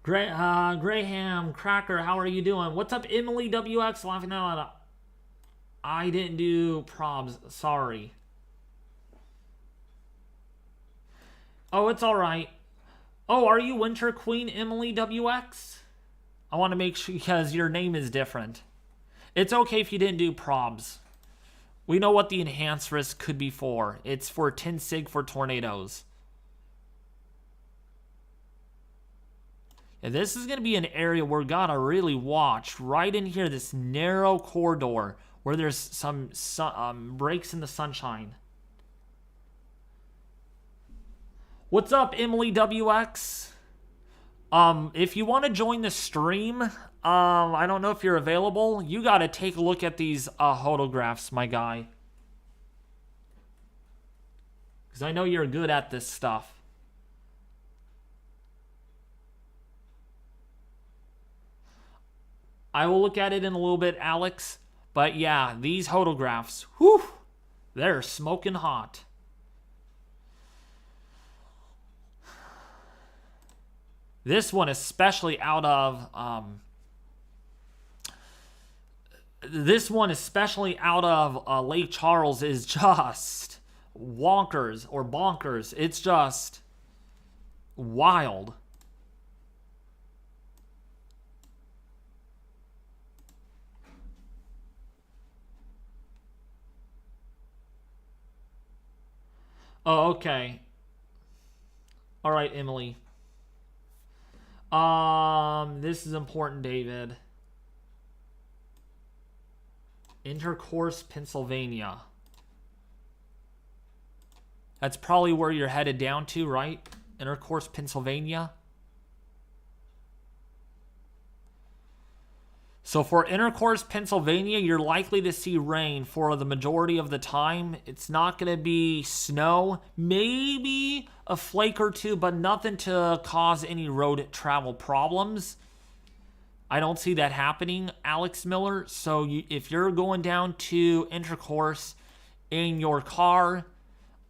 Speaker 1: Graham Cracker, how are you doing? What's up, Emily WX? Laughing out loud. I didn't do probs. Sorry. Oh, it's all right. Oh, are you Winter Queen Emily WX? I want to make sure because your name is different. It's okay if you didn't do probs. We know what the enhanced risk could be for. It's for 10 sig for tornadoes. Yeah, this is going to be an area we're gotta really watch. Right in here, this narrow corridor where there's some breaks in the sunshine. What's up, Emily WX? If you want to join the stream, I don't know if you're available. You got to take a look at these photographs, my guy. Because I know you're good at this stuff. I will look at it in a little bit, Alex. But yeah, these photographs, whew, they're smoking hot. This one especially out of Lake Charles is just wonkers or bonkers. It's just wild. Oh, okay. All right, Emily. This is important, David. Intercourse, Pennsylvania. That's probably where you're headed down to, right? Intercourse, Pennsylvania. So for Intercourse, Pennsylvania, you're likely to see rain for the majority of the time. It's not going to be snow. Maybe a flake or two, but nothing to cause any road travel problems. I don't see that happening, Alex Miller. So if you're going down to Intercourse in your car,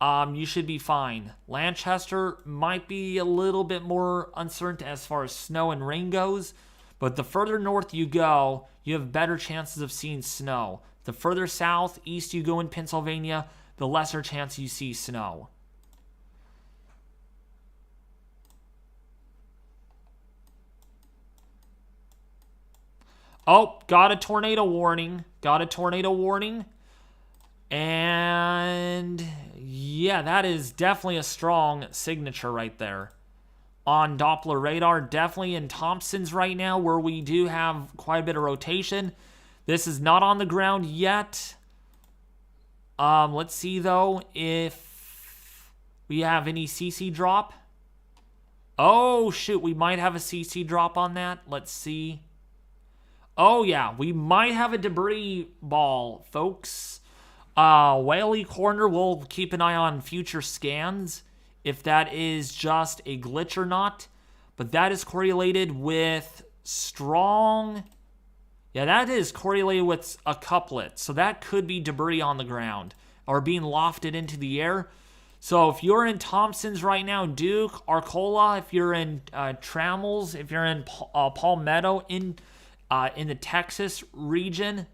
Speaker 1: you should be fine. Lancaster might be a little bit more uncertain as far as snow and rain goes. But the further north you go, you have better chances of seeing snow. The further south, east you go in Pennsylvania, the lesser chance you see snow. Oh, got a tornado warning. And yeah, that is definitely a strong signature right there. On Doppler radar, definitely in Thompson's right now, where we do have quite a bit of rotation. This is not on the ground yet. Let's see, though, if we have any CC drop. Oh, shoot, we might have a CC drop on that. Let's see. Oh, yeah, we might have a debris ball, folks. Whaley Corner, we'll keep an eye on future scans if that is just a glitch or not. But that is correlated with strong... Yeah, that is correlated with a couplet. So that could be debris on the ground or being lofted into the air. So if you're in Thompson's right now, Duke, Arcola, if you're in Trammels, if you're in Palmetto, in the Texas region,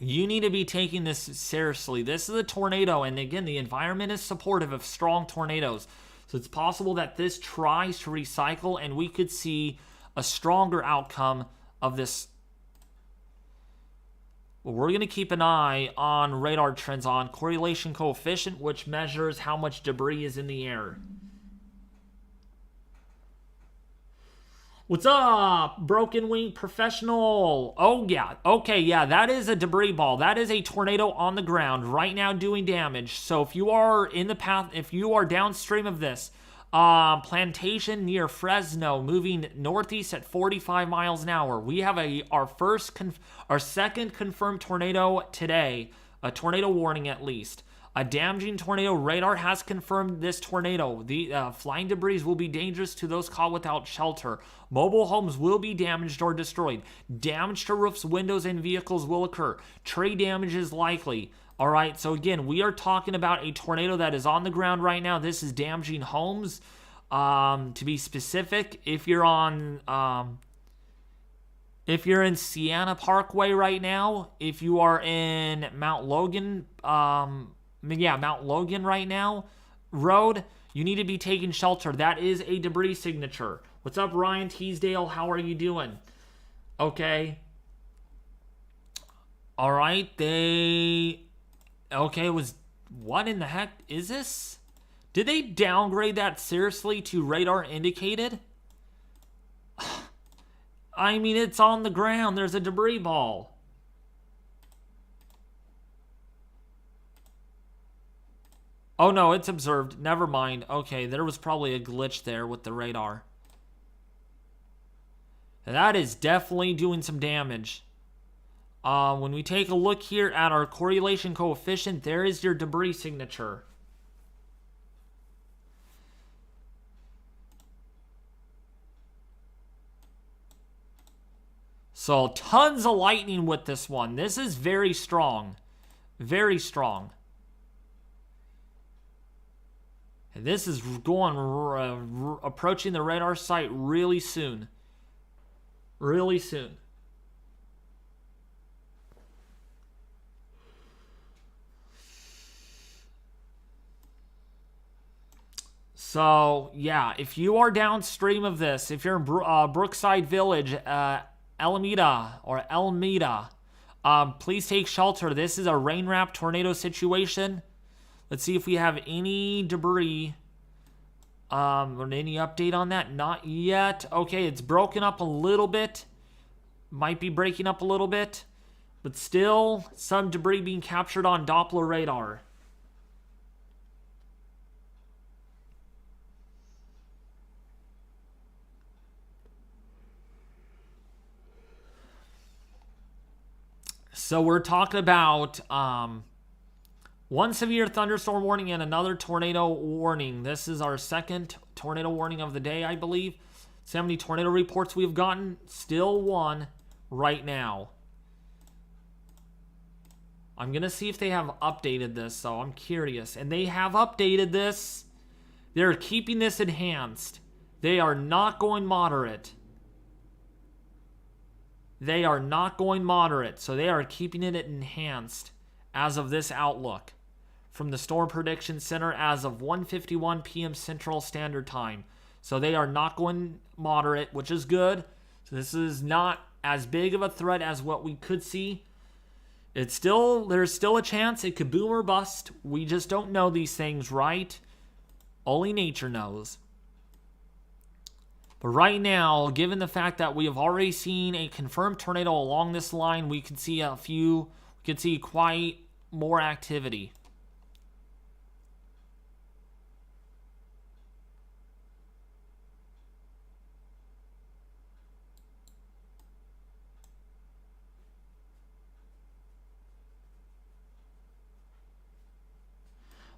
Speaker 1: you need to be taking this seriously. This is a tornado, and again, the environment is supportive of strong tornadoes. So it's possible that this tries to recycle, and we could see a stronger outcome of this. Well, we're going to keep an eye on radar trends on correlation coefficient, which measures how much debris is in the air. What's up, Broken Wing Professional? Oh, yeah. Okay, yeah, that is a debris ball. That is a tornado on the ground right now doing damage. So if you are in the path, if you are downstream of this, plantation near Fresno, moving northeast at 45 miles an hour. We have our second confirmed tornado today, a tornado warning at least. A damaging tornado. Radar has confirmed this tornado. The flying debris will be dangerous to those caught without shelter. Mobile homes will be damaged or destroyed. Damage to roofs, windows, and vehicles will occur. Tree damage is likely. All right, so again, we are talking about a tornado that is on the ground right now. This is damaging homes. To be specific, if you're in Sienna Parkway right now, if you are in Mount Logan, Mount Logan right now, road, you need to be taking shelter. That is a debris signature. What's up, Ryan Teasdale? How are you doing? Okay. All right, what in the heck is this? Did they downgrade that seriously to radar indicated? I mean, it's on the ground. There's a debris ball. Oh, no, it's observed. Never mind. Okay, there was probably a glitch there with the radar. That is definitely doing some damage. When we take a look here at our correlation coefficient, there is your debris signature. So tons of lightning with this one. This is very strong. Very strong. And this is going approaching the radar site really soon. Really soon. So, yeah, if you are downstream of this, if you're in Brookside Village, Elmeda, please take shelter. This is a rain wrap tornado situation. Let's see if we have any debris. Or any update on that? Not yet. Okay, it's broken up a little bit. Might be breaking up a little bit. But still, some debris being captured on Doppler radar. So we're talking about one severe thunderstorm warning and another tornado warning. This is our second tornado warning of the day, I believe. See how many tornado reports we've gotten? Still one right now. I'm going to see if they have updated this, so I'm curious. And they have updated this. They're keeping this enhanced. They are not going moderate. They are not going moderate, so they are keeping it enhanced as of this outlook from the Storm Prediction Center as of 1:51 p.m. Central Standard Time. So they are not going moderate, which is good. So this is not as big of a threat as what we could see. There's still a chance it could boom or bust. We just don't know these things, right? Only nature knows. But right now, given the fact that we have already seen a confirmed tornado along this line, we could see quite more activity.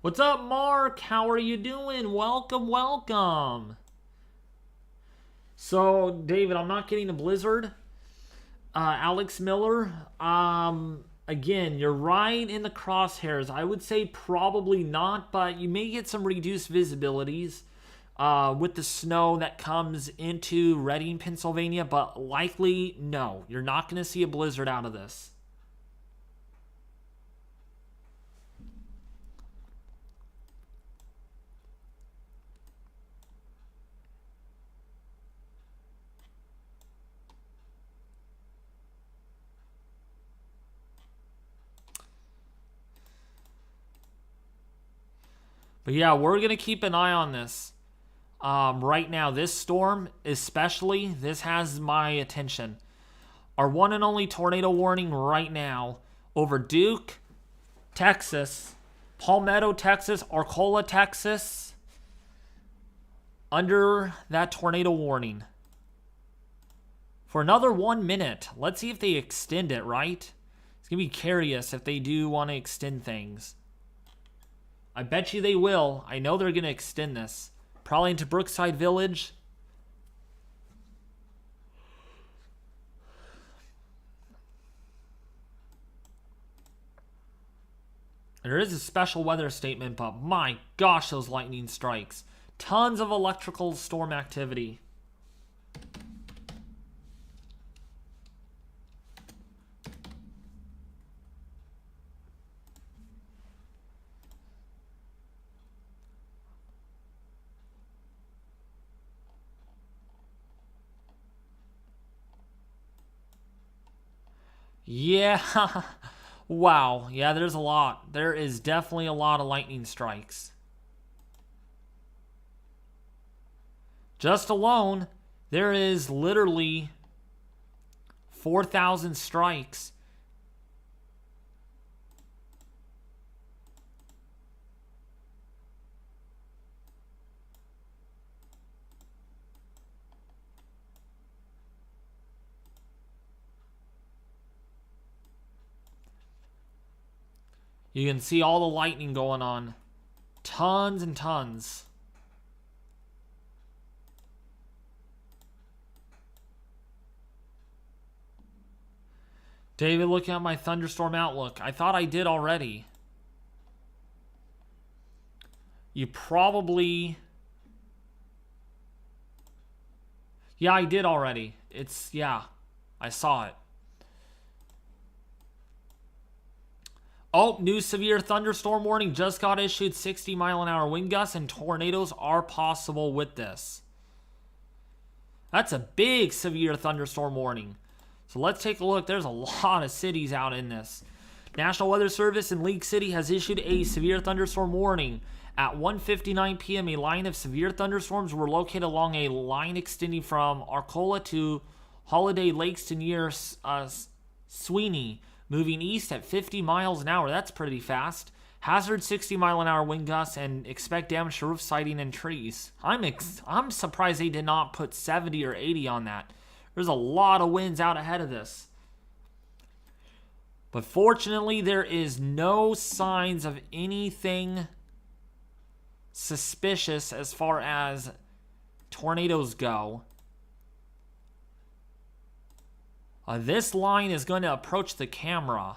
Speaker 1: What's up, Mark? How are you doing? Welcome, welcome. So, David, I'm not getting a blizzard. Alex Miller, again, you're right in the crosshairs. I would say probably not, but you may get some reduced visibilities with the snow that comes into Reading, Pennsylvania, but likely, no. You're not going to see a blizzard out of this. But yeah, we're going to keep an eye on this. Right now, this storm especially, this has my attention. Our one and only tornado warning right now over Duke, Texas, Palmetto, Texas, Arcola, Texas, under that tornado warning. For another 1 minute. Let's see if they extend it, right? It's going to be curious if they do want to extend things. I bet you they will. I know they're going to extend this. Probably into Brookside Village. There is a special weather statement, but my gosh, those lightning strikes. Tons of electrical storm activity. Yeah. Wow. Yeah, there's a lot. There is definitely a lot of lightning strikes. Just alone, there is literally 4,000 strikes. You can see all the lightning going on. Tons and tons. David, looking at my thunderstorm outlook. I thought I did already. You probably... Yeah, I did already. Yeah, I saw it. Oh, new severe thunderstorm warning just got issued. 60-mile-an-hour wind gusts and tornadoes are possible with this. That's a big severe thunderstorm warning. So let's take a look. There's a lot of cities out in this. National Weather Service in League City has issued a severe thunderstorm warning. At 1:59 p.m., a line of severe thunderstorms were located along a line extending from Arcola to Holiday Lakes to near Sweeney, moving east at 50 miles an hour. That's pretty fast. Hazard 60-mile-an-hour wind gusts and expect damage to roof siding and trees. I'm surprised they did not put 70 or 80 on that. There's a lot of winds out ahead of this. But fortunately, there is no signs of anything suspicious as far as tornadoes go. This line is going to approach the camera.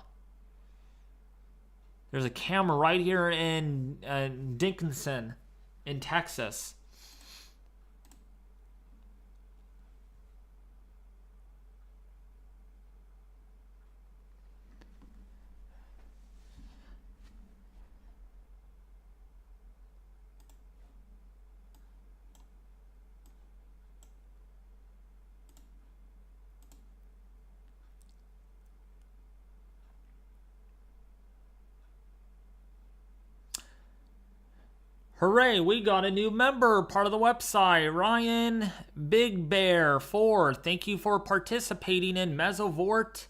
Speaker 1: There's a camera right here in Dickinson, in Texas. Hooray, we got a new member, part of the website. Ryan Big Bear 4. Thank you for participating in Mesovort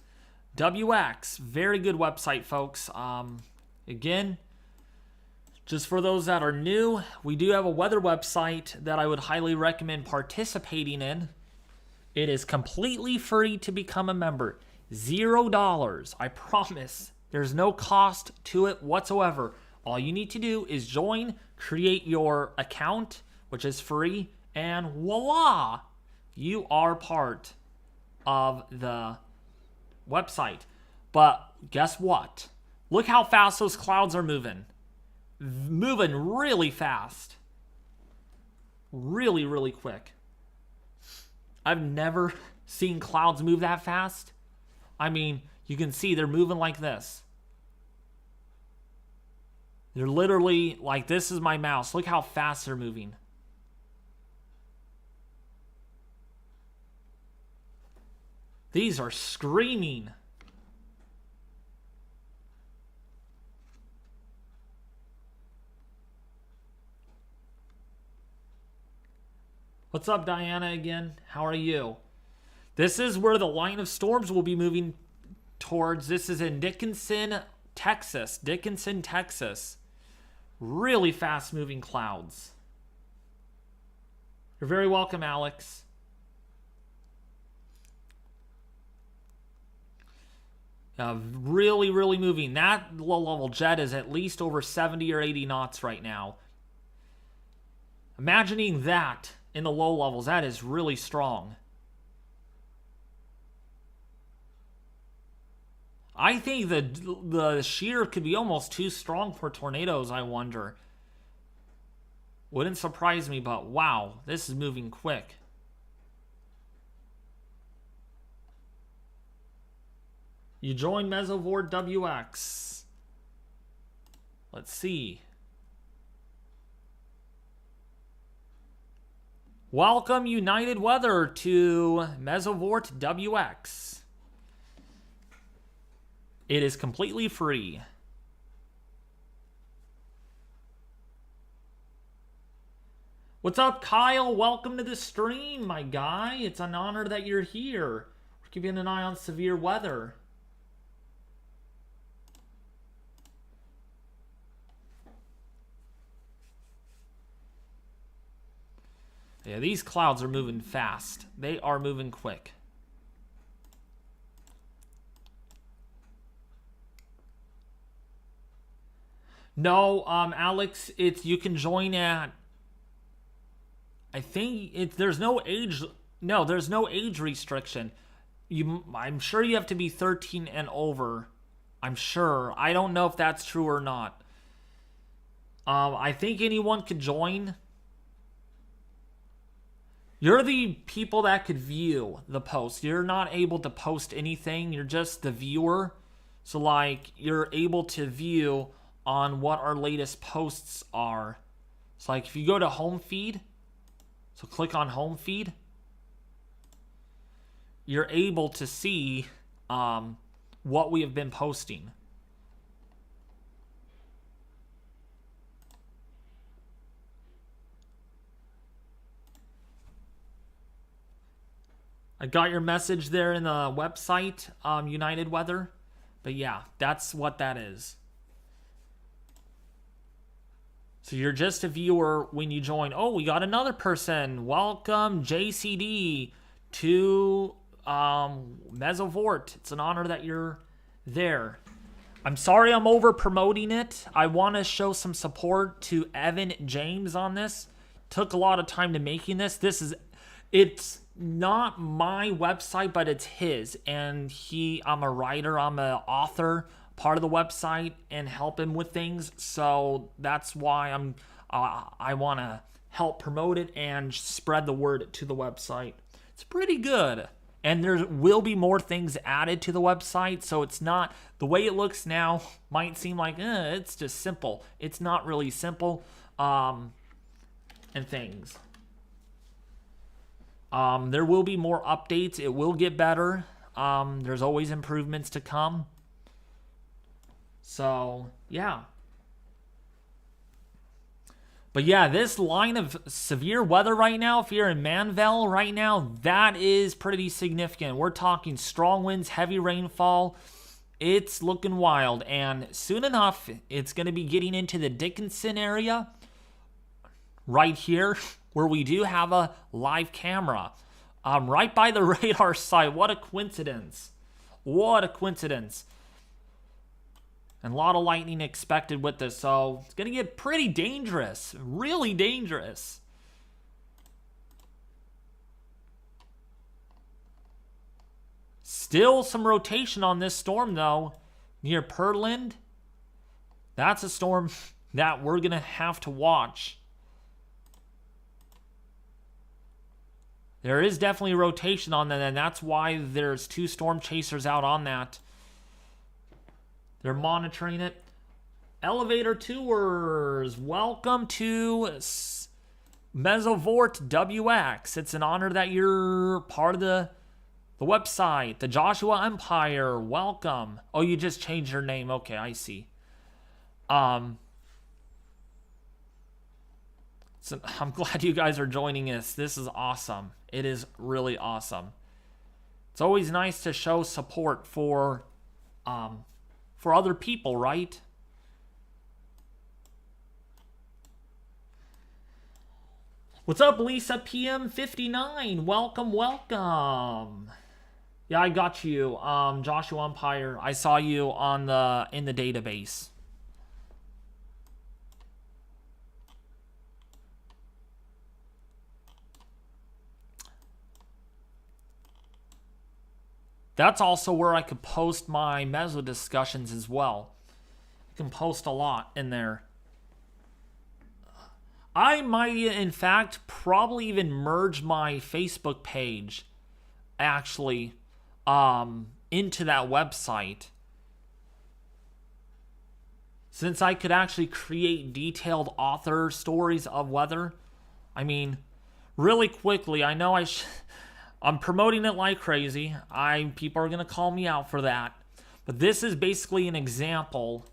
Speaker 1: WX. Very good website, folks. Again, just for those that are new, we do have a weather website that I would highly recommend participating in. It is completely free to become a member. $0. I promise. There's no cost to it whatsoever. All you need to do is join, create your account, which is free, and voila! You are part of the website. But guess what? Look how fast those clouds are moving. Moving really fast. Really, really quick. I've never seen clouds move that fast. I mean, you can see they're moving like this. They're literally, like, this is my mouse. Look how fast they're moving. These are screaming. What's up, Diana, again? How are you? This is where the line of storms will be moving towards. This is in Dickinson, Texas. Dickinson, Texas. Really fast moving clouds. You're very welcome, Alex. Really, really moving. That low-level jet is at least over 70 or 80 knots right now. Imagining that in the low levels, that is really strong. I think the shear could be almost too strong for tornadoes, I wonder. Wouldn't surprise me, but wow, this is moving quick. You join Mesovort WX. Let's see. Welcome, United Weather, to Mesovort WX. It is completely free. What's up, Kyle? Welcome to the stream, my guy. It's an honor that you're here. We're keeping an eye on severe weather. Yeah, these clouds are moving fast. They are moving quick. No, Alex, you can join at, I think there's no age restriction. I'm sure you have to be 13 and over. I'm sure. I don't know if that's true or not. I think anyone could join. You're the people that could view the post. You're not able to post anything. You're just the viewer. So, like, you're able to view on what our latest posts are. So, like, if you go to home feed, so click on home feed, you're able to see what we have been posting. I got your message there in the website, United Weather. But yeah, that's what that is. So you're just a viewer when you join. Oh, we got another person. Welcome, JCD, to Mesovort. It's an honor that you're there. I'm sorry I'm over promoting it. I want to show some support to Evan James on this. Took a lot of time to making this. It's not my website, but it's his. And I'm a writer, I'm an author, part of the website, and help him with things. So that's why I want to help promote it and spread the word to the website. It's pretty good. And there will be more things added to the website. So it's not, the way it looks now might seem like, it's just simple. It's not really simple. And things. There will be more updates. It will get better. There's always improvements to come. So, yeah. But yeah, this line of severe weather right now, if you're in Manvel right now, that is pretty significant. We're talking strong winds, heavy rainfall. It's looking wild. And soon enough, it's going to be getting into the Dickinson area right here, where we do have a live camera. Right by the radar site. What a coincidence. What a coincidence. And a lot of lightning expected with this, so it's going to get pretty dangerous. Really dangerous. Still some rotation on this storm, though. Near Pearland. That's a storm that we're going to have to watch. There is definitely a rotation on that, and that's why there's 2 storm chasers out on that. They're monitoring it. Elevator tours. Welcome to Mesovort WX. It's an honor that you're part of the website. The Joshua Empire. Welcome. Oh, you just changed your name. Okay, I see. So I'm glad you guys are joining us. This is awesome. It is really awesome. It's always nice to show support for other people, right? What's up, Lisa PM59? Welcome, welcome. Yeah, I got you, Joshua Empire. I saw you in the database. That's also where I could post my Meso discussions as well. I can post a lot in there. I might, in fact, probably even merge my Facebook page, actually, into that website. Since I could actually create detailed author stories of weather. I mean, really quickly, I know I'm promoting it like crazy. People are going to call me out for that. But this is basically an example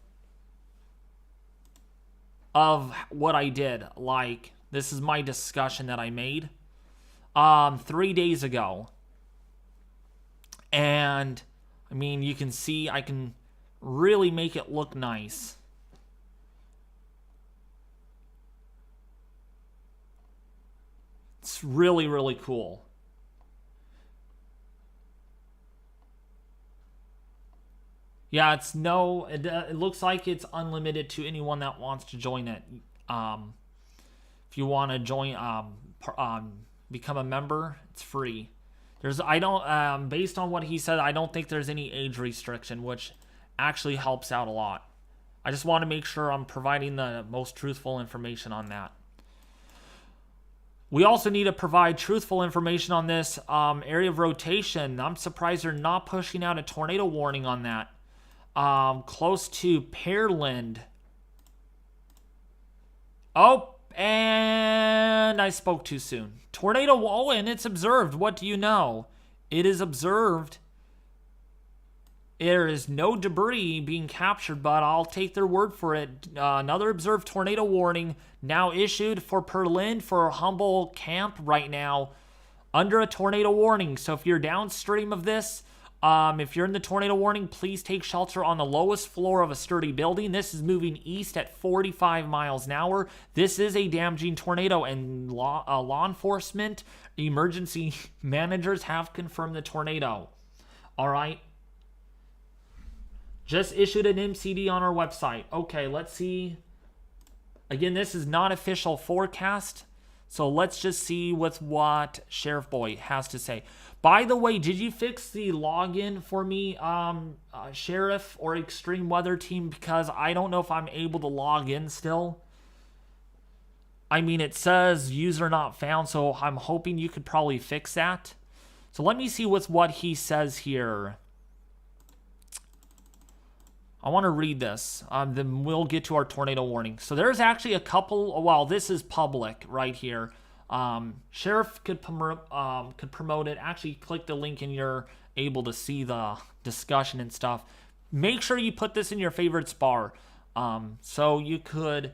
Speaker 1: of what I did. Like, this is my discussion that I made 3 days ago. And, I mean, you can see I can really make it look nice. It's really, really cool. Yeah, it looks like it's unlimited to anyone that wants to join it. If you want to join, become a member, it's free. Based on what he said, I don't think there's any age restriction, which actually helps out a lot. I just want to make sure I'm providing the most truthful information on that. We also need to provide truthful information on this area of rotation. I'm surprised they're not pushing out a tornado warning on that. Close to Pearland. Oh, and I spoke too soon. Tornado, and it's observed. What do you know? It is observed. There is no debris being captured, but I'll take their word for it. Another observed tornado warning now issued for Pearland for Humble Camp right now under a tornado warning. So if you're downstream of this, if you're in the tornado warning, please take shelter on the lowest floor of a sturdy building. This is moving east at 45 miles an hour. This is a damaging tornado, and law enforcement, emergency managers have confirmed the tornado. All right. Just issued an MCD on our website. Okay, let's see. Again, this is not official forecast. So let's just see what Sheriff Boy has to say. By the way, did you fix the login for me, Sheriff or Extreme Weather Team? Because I don't know if I'm able to log in still. I mean, it says user not found, so I'm hoping you could probably fix that. So let me see what he says here. I want to read this. Then we'll get to our tornado warning. So there's actually a couple. Well, this is public right here. Sheriff could promote it. Actually, click the link and you're able to see the discussion and stuff. Make sure you put this in your favorites bar, so you could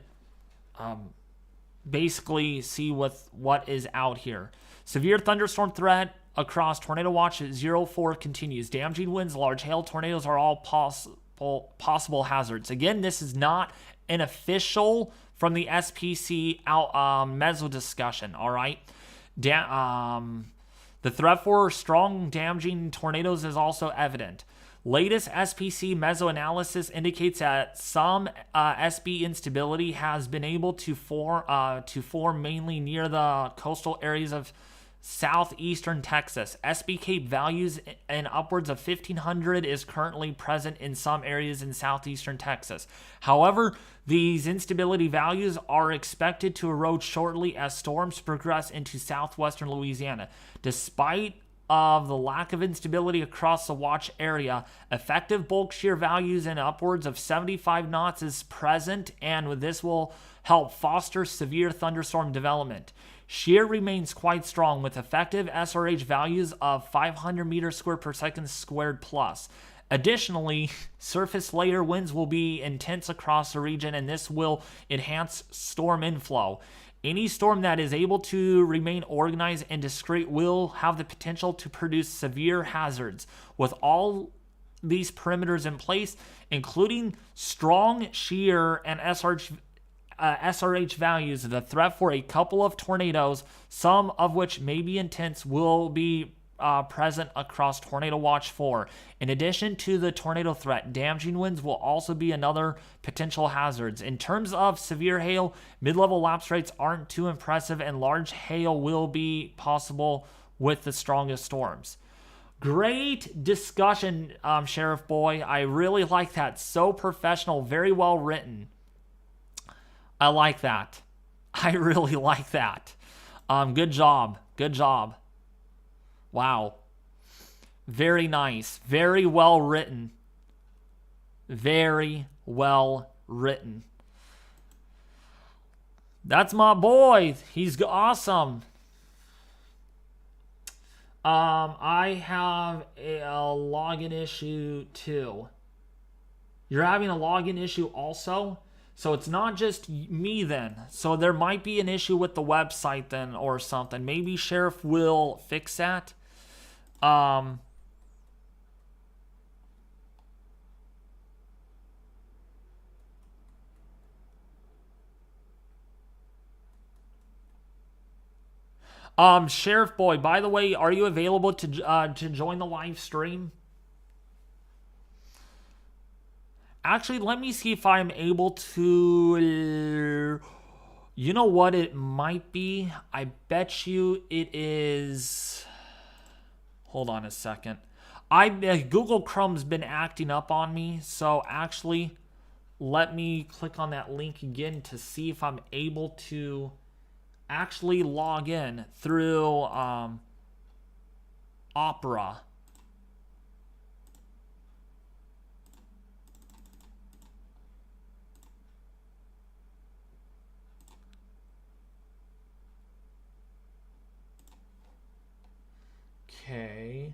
Speaker 1: basically see what is out here. Severe thunderstorm threat across Tornado Watch 04 continues. Damaging winds, large hail, tornadoes are all possible hazards. Again, this is not an official from the SPC meso discussion. All right. The threat for strong damaging tornadoes is also evident. Latest SPC meso analysis indicates that some SB instability has been able to form mainly near the coastal areas of southeastern Texas. SB Cape values in upwards of 1,500 is currently present in some areas in southeastern Texas. However, these instability values are expected to erode shortly as storms progress into southwestern Louisiana. Despite of the lack of instability across the watch area, effective bulk shear values in upwards of 75 knots is present, and this will help foster severe thunderstorm development. Shear remains quite strong with effective SRH values of 500 meters squared per second squared plus. Additionally, surface layer winds will be intense across the region, and this will enhance storm inflow. Any storm that is able to remain organized and discrete will have the potential to produce severe hazards. With all these perimeters in place, including strong shear and SRH values, the threat for a couple of tornadoes, some of which may be intense, will be present across Tornado Watch 4. In addition to the tornado threat, damaging winds will also be another potential hazards. In terms of severe hail, mid-level lapse rates aren't too impressive, and large hail will be possible with the strongest storms. Great discussion, Sheriff Boy. I really like that. So professional, very well written. I like that. I really like that. Good job. Good job. Wow. Very nice. Very well written. Very well written. That's my boy. He's awesome. I have a login issue too. You're having a login issue also? So it's not just me then. So there might be an issue with the website then or something. Maybe Sheriff will fix that. Sheriff Boy, by the way, are you available to join the live stream? Actually, let me see if I'm able to... You know what it might be? I bet you it is... Hold on a second. Google Chrome's been acting up on me, so actually, let me click on that link again to see if I'm able to actually log in through Opera. Okay.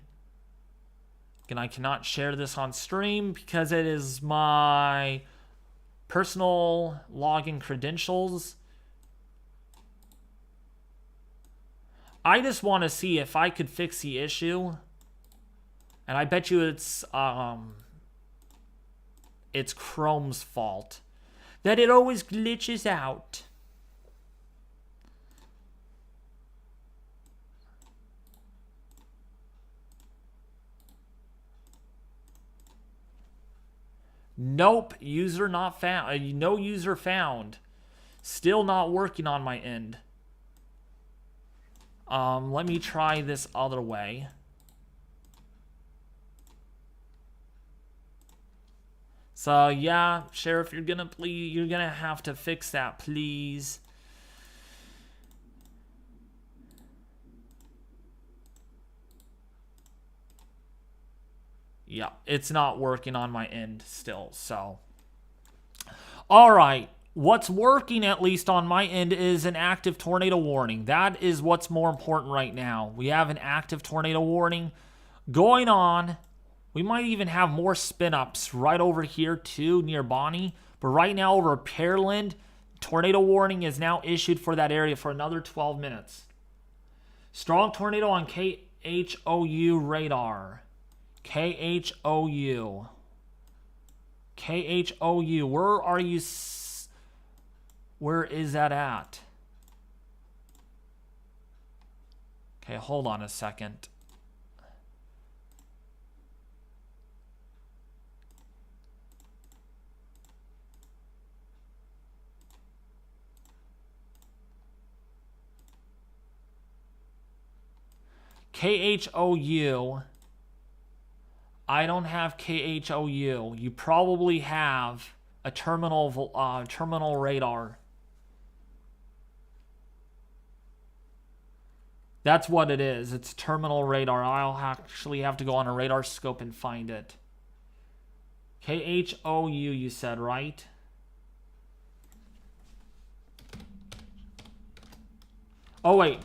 Speaker 1: Again, I cannot share this on stream because it is my personal login credentials. I just want to see if I could fix the issue. And I bet you it's Chrome's fault. That it always glitches out. Nope, user not found. No user found. Still not working on my end. Let me try this other way. So yeah, Sheriff, you're gonna have to fix that, please. Yeah, it's not working on my end still, so. All right. What's working, at least on my end, is an active tornado warning. That is what's more important right now. We have an active tornado warning going on. We might even have more spin-ups right over here, too, near Bonnie. But right now, over Pearland, tornado warning is now issued for that area for another 12 minutes. Strong tornado on KHOU radar. KHOU. KHOU. Where are you... Where is that at? Okay, hold on a second. KHOU. I don't have KHOU. You probably have a terminal radar. That's what it is. It's terminal radar. I'll actually have to go on a radar scope and find it. KHOU, you said, right? Oh, wait.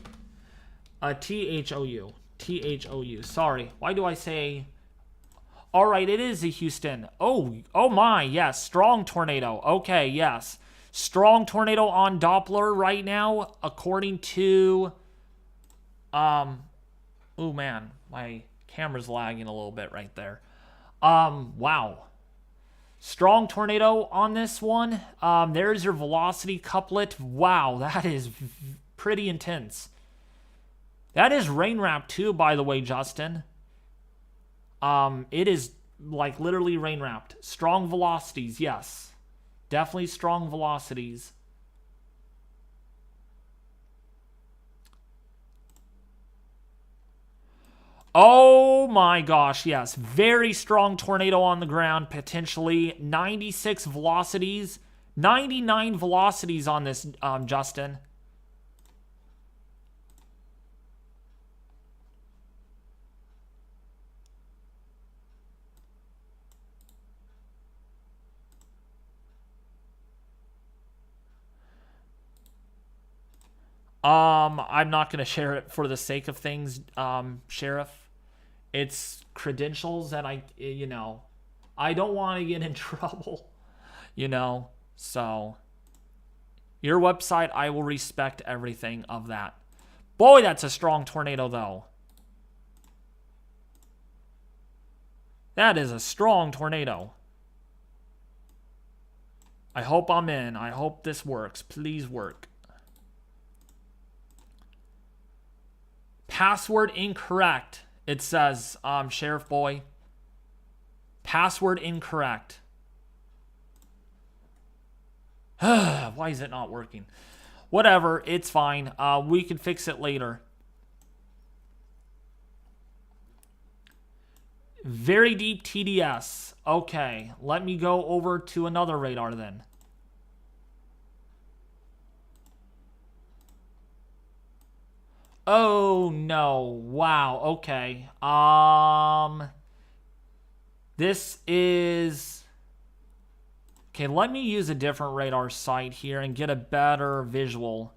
Speaker 1: THOU. THOU. Sorry. Why do I say... All right, it is a Houston. Oh my, yes. Strong tornado. Okay, yes. Strong tornado on Doppler right now, according to... Oh man, my camera's lagging a little bit right there. Wow. Strong tornado on this one. There's your velocity couplet. Wow, that is pretty intense. That is rain wrap too, by the way, Justin. It is like literally rain wrapped. Strong velocities, yes. Definitely strong velocities. Oh my gosh, yes. Very strong tornado on the ground, potentially. 96 velocities. 99 velocities on this, Justin. I'm not going to share it for the sake of things, Sheriff. It's credentials that I don't want to get in trouble, so your website, I will respect everything of that. Boy, that's a strong tornado, though. That is a strong tornado. I hope I'm in. I hope this works. Please work. Password incorrect. It says, Sheriff Boy. Password incorrect. Why is it not working? Whatever, it's fine. We can fix it later. Very deep TDS. Okay, let me go over to another radar then. Oh no. Wow, okay. This is... Okay, let me use a different radar site here and get a better visual.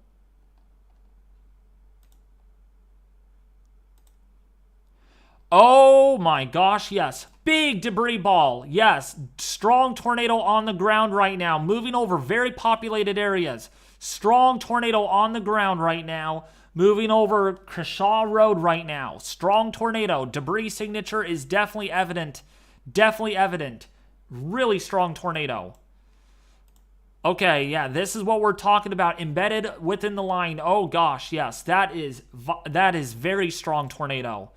Speaker 1: Oh my gosh, yes. Big debris ball. Yes, strong tornado on the ground right now. Moving over very populated areas. Strong tornado on the ground right now. Moving over Kershaw Road right now. Strong tornado. Debris signature is definitely evident. Definitely evident. Really strong tornado. Okay, yeah, this is what we're talking about. Embedded within the line. Oh gosh, yes, that is very strong tornado.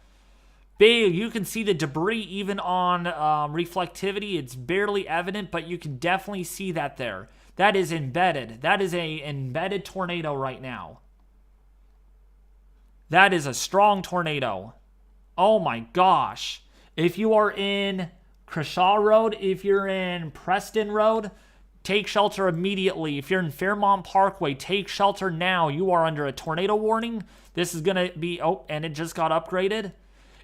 Speaker 1: Big, you can see the debris even on reflectivity. It's barely evident, but you can definitely see that there. That is embedded. That is a embedded tornado right now. That is a strong tornado. Oh my gosh. If you are in Kershaw Road, if you're in Preston Road, take shelter immediately. If you're in Fairmont Parkway, take shelter now. You are under a tornado warning. This is going to be... Oh, and it just got upgraded.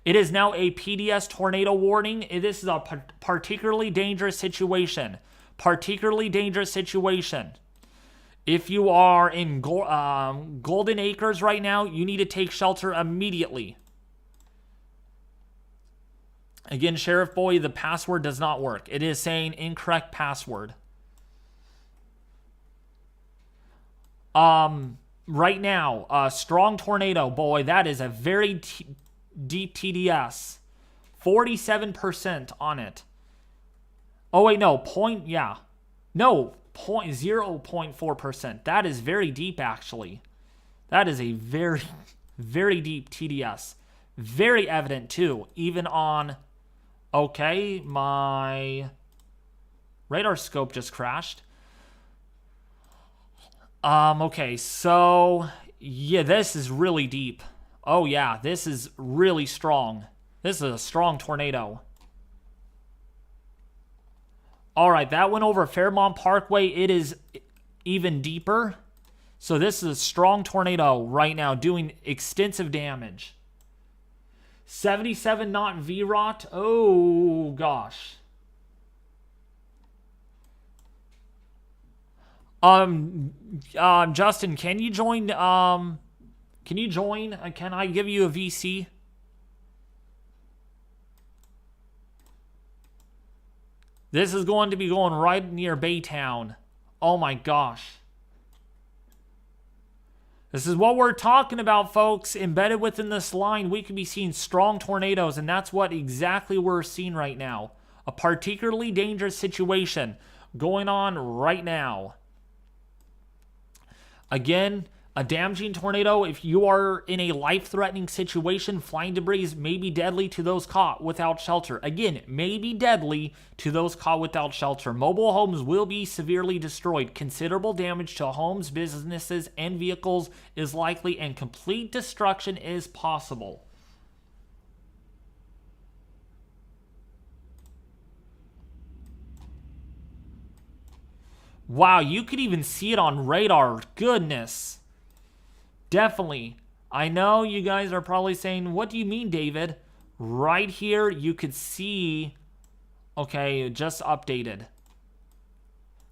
Speaker 1: It is now a PDS tornado warning. This is a particularly dangerous situation. Particularly dangerous situation. If you are in Golden Acres right now, you need to take shelter immediately. Again, Sheriff Boy, the password does not work. It is saying incorrect password. Right now, strong tornado, boy, that is a very deep TDS. 47% on it. Oh wait, no, 0.4%. That is very deep, actually. That is a very, very deep TDS. Very evident, too. Even on... Okay, my radar scope just crashed. Okay, so... Yeah, this is really deep. Oh, yeah, this is really strong. This is a strong tornado. All right, that went over Fairmont Parkway. It is even deeper. So this is a strong tornado right now doing extensive damage. 77 knot VROT. Oh, gosh. Justin, can you join? Can you join? Can I give you a VC? This is going to be going right near Baytown. Oh my gosh. This is what we're talking about, folks. Embedded within this line, we could be seeing strong tornadoes, and that's what exactly we're seeing right now. A particularly dangerous situation going on right now. Again, a damaging tornado, if you are in a life-threatening situation, flying debris may be deadly to those caught without shelter. Again, may be deadly to those caught without shelter. Mobile homes will be severely destroyed. Considerable damage to homes, businesses, and vehicles is likely, and complete destruction is possible. Wow, you could even see it on radar. Goodness. Definitely. I know you guys are probably saying, what do you mean, David? Right here, you could see... Okay, just updated.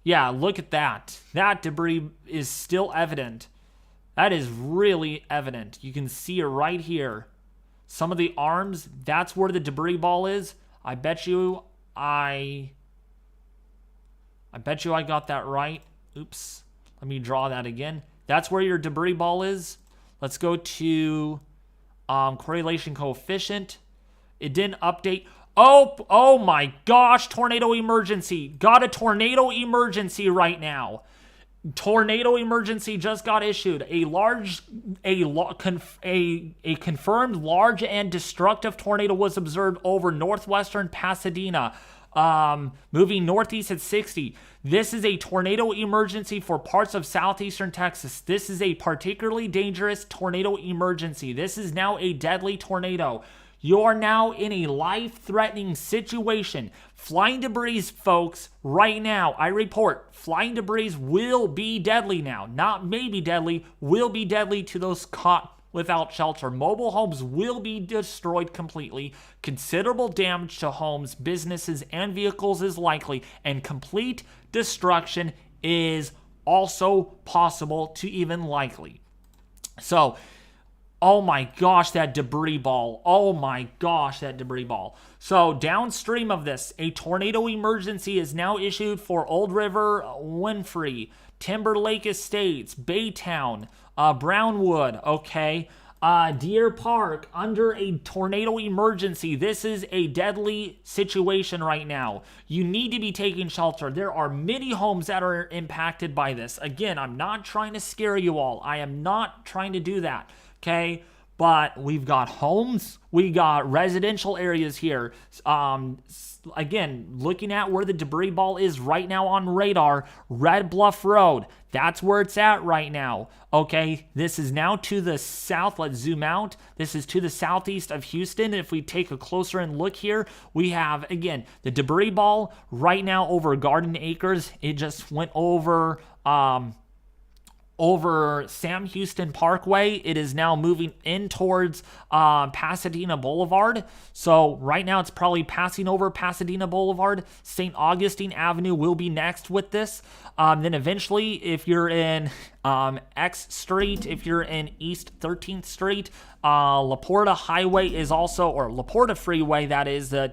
Speaker 1: Yeah, look at that. That debris is still evident. That is really evident. You can see it right here. Some of the arms, that's where the debris ball is. I bet you I got that right. Oops. Let me draw that again. That's where your debris ball is. Let's go to correlation coefficient. It didn't update. Oh my gosh, tornado emergency. Got a tornado emergency right now. Tornado emergency just got issued. A confirmed large and destructive tornado was observed over northwestern Pasadena, moving northeast at 60. This is a tornado emergency for parts of southeastern Texas. This is a particularly dangerous tornado emergency. This is now a deadly tornado. You are now in a life-threatening situation. Flying debris, folks, right now, I report, flying debris will be deadly now. Not maybe deadly, will be deadly to those caught without shelter. Mobile homes will be destroyed completely. Considerable damage to homes, businesses, and vehicles is likely, and complete destruction is also possible to even likely. So, oh my gosh, that debris ball. Oh my gosh, that debris ball. So downstream of this, a tornado emergency is now issued for Old River, Winfrey, Timber Lake Estates, Baytown, Brownwood, okay? Deer Park, under a tornado emergency. This is a deadly situation right now. You need to be taking shelter. There are many homes that are impacted by this. Again, I'm not trying to scare you all. I am not trying to do that. Okay, but we've got homes, we got residential areas here. Again, looking at where the debris ball is right now on radar, Red Bluff Road, that's where it's at right now. Okay, this is now to the south. Let's zoom out. This is to the southeast of Houston. If we take a closer and look here, we have, again, the debris ball right now over Garden Acres. It just went over Sam Houston Parkway. It is now moving in towards Pasadena Boulevard. So right now it's probably passing over Pasadena Boulevard. St. Augustine Avenue will be next with this. Then eventually, if you're in X Street, if you're in East 13th Street, La Porta Highway is also, or La Porta Freeway, that is the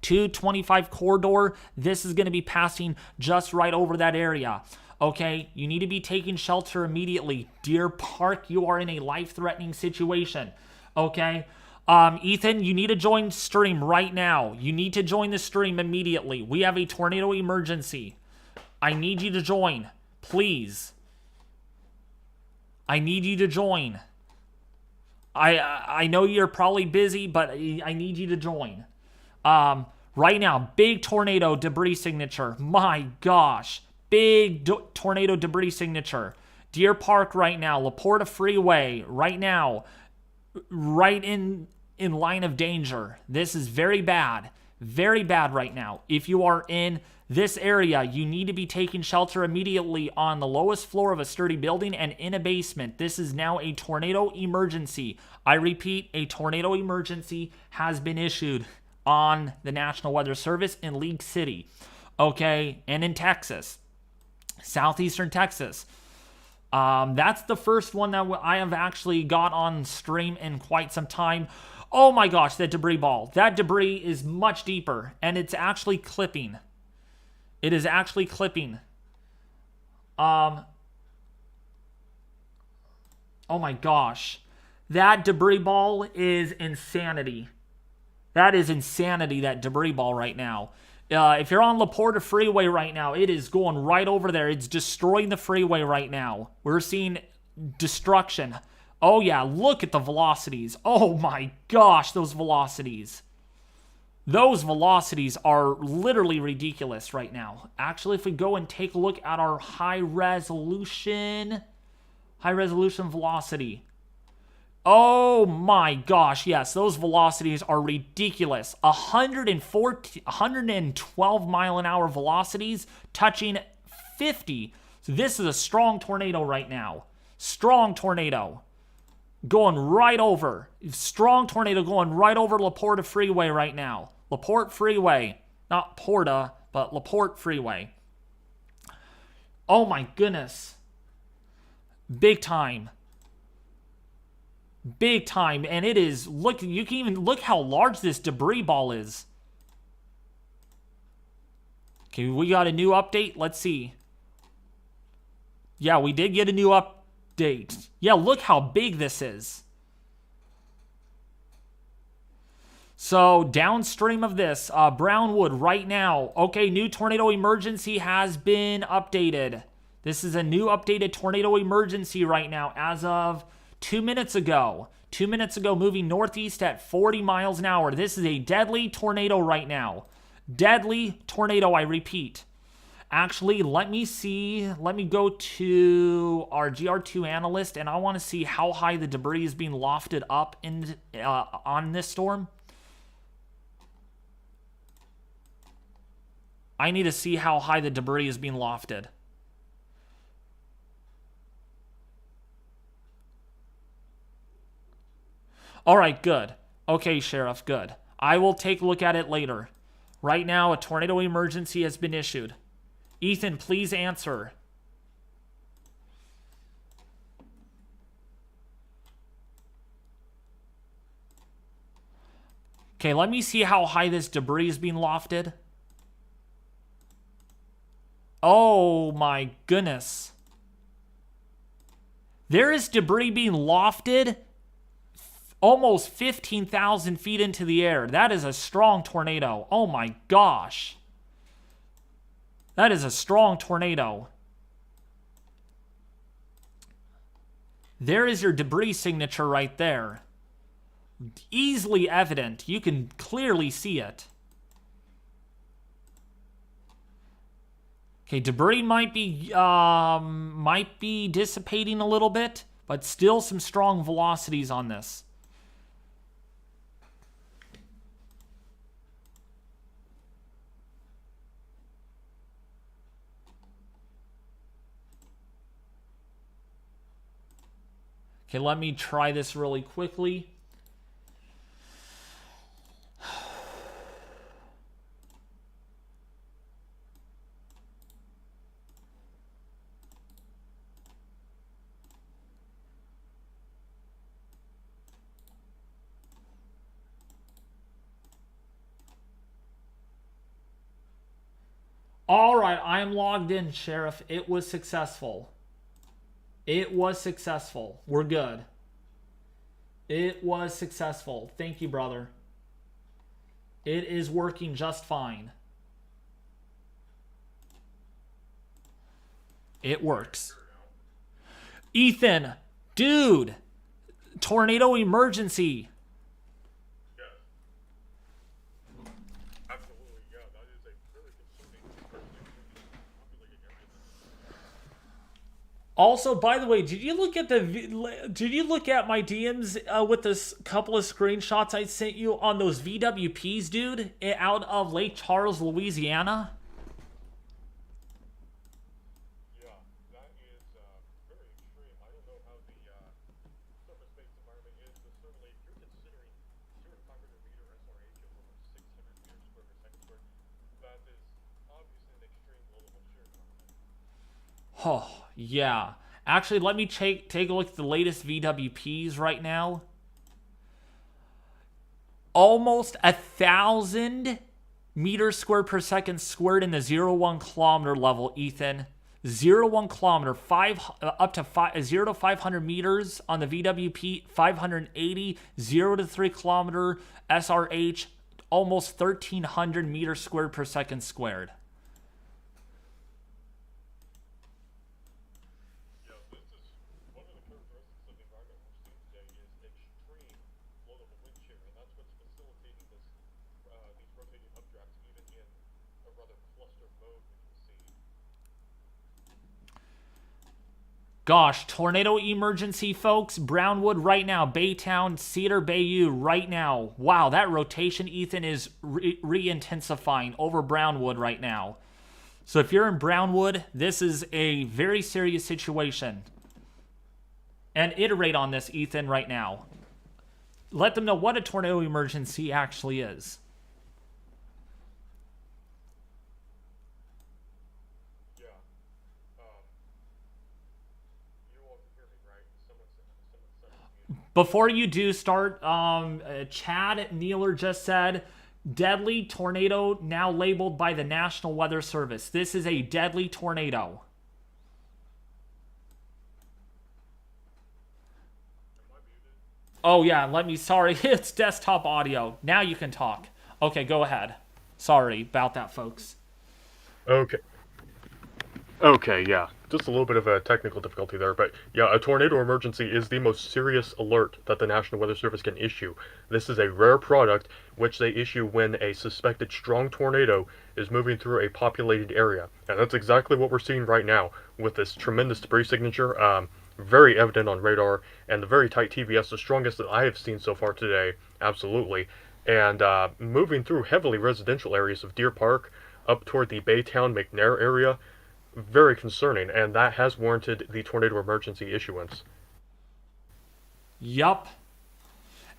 Speaker 1: 225 corridor. This is going to be passing just right over that area. Okay, you need to be taking shelter immediately. Deer Park, you are in a life-threatening situation. Okay, Ethan, you need to join stream right now. You need to join the stream immediately. We have a tornado emergency. I need you to join, please. I need you to join. I know you're probably busy, but I need you to join. Right now, big tornado debris signature. My gosh. Big tornado debris signature. Deer Park right now. La Porta Freeway right now. Right in line of danger. This is very bad. Very bad right now. If you are in this area, you need to be taking shelter immediately on the lowest floor of a sturdy building and in a basement. This is now a tornado emergency. I repeat, a tornado emergency has been issued on the National Weather Service in League City. Okay, and in Texas. Southeastern Texas. That's the first one that I have actually got on stream in quite some time. Oh my gosh, that debris ball. That debris is much deeper, and it's actually clipping. It is actually clipping. Oh my gosh. That debris ball is insanity. That is insanity, that debris ball right now. If you're on La Porta Freeway right now, it is going right over there. It's destroying the freeway right now. We're seeing destruction. Oh yeah, look at the velocities. Oh my gosh, those velocities. Those velocities are literally ridiculous right now. Actually, if we go and take a look at our high resolution velocity. Oh my gosh, yes, those velocities are ridiculous. 112 mile an hour velocities touching 50. So this is a strong tornado right now. Strong tornado. Going right over. Strong tornado going right over La Porta Freeway right now. La Porte Freeway. Not Porta, but La Porte Freeway. Oh my goodness. Big time. Big time. And it is, look, you can even look how large this debris ball is. Okay, we got a new update. Let's see. Yeah, we did get a new update. Yeah, look how big this is. So, downstream of this, Brownwood right now. Okay, new tornado emergency has been updated. This is a new updated tornado emergency right now as of 2 minutes ago. 2 minutes ago, moving northeast at 40 miles an hour. This is a deadly tornado right now. Deadly tornado, I repeat. Actually, let me see. Let me go to our GR2 analyst, and I want to see how high the debris is being lofted up in on this storm. I need to see how high the debris is being lofted. All right, good. Okay, Sheriff, good. I will take a look at it later. Right now, a tornado emergency has been issued. Ethan, please answer. Okay, let me see how high this debris is being lofted. Oh my goodness. There is debris being lofted almost 15,000 feet into the air. That is a strong tornado. Oh my gosh. That is a strong tornado. There is your debris signature right there. Easily evident. You can clearly see it. Okay, debris might be dissipating a little bit, but still some strong velocities on this. Okay, let me try this really quickly. All right, I am logged in, Sheriff. It was successful. It was successful. We're good. It was successful. Thank you, brother. It is working just fine. It works. Ethan, dude, tornado emergency. Also, by the way, did you look at my DMs with this couple of screenshots I sent you on those VWPs, dude, out of Lake Charles, Louisiana?
Speaker 2: Yeah, that is very extreme. I don't know how the surface-based environment is, but certainly if you're considering 0 to 500 meter SRH of over 600 meters squared per second squared, that is obviously an extreme low-level shear environment.
Speaker 1: Oh, yeah. Actually, let me take a look at the latest VWPs right now. Almost 1,000 meters squared per second squared in the 0-1 kilometer level, Ethan. 0-1 kilometer, up to 0 to 500 meters on the VWP, 580, 0 to 3 kilometer SRH, almost 1,300 meters squared per second squared. Gosh, tornado emergency, folks. Brownwood right now. Baytown, Cedar Bayou right now. Wow, that rotation, Ethan, is re-intensifying over Brownwood right now. So if you're in Brownwood, this is a very serious situation. And iterate on this, Ethan, right now. Let them know what a tornado emergency actually is.
Speaker 2: Yeah. You all can hear
Speaker 1: Before you do start, Chad Neeler just said, deadly tornado now labeled by the National Weather Service. This is a deadly tornado. Oh, yeah, sorry, it's desktop audio. Now you can talk. Okay, go ahead. Sorry about that, folks.
Speaker 2: Okay. Okay, yeah. Just a little bit of a technical difficulty there, but yeah, a tornado emergency is the most serious alert that the National Weather Service can issue. This is a rare product which they issue when a suspected strong tornado is moving through a populated area. And that's exactly what we're seeing right now with this tremendous debris signature. Very evident on radar, and the very tight TVS, the strongest that I have seen so far today, absolutely. And moving through heavily residential areas of Deer Park up toward the Baytown McNair area, very concerning, and that has warranted the tornado emergency issuance.
Speaker 1: Yup.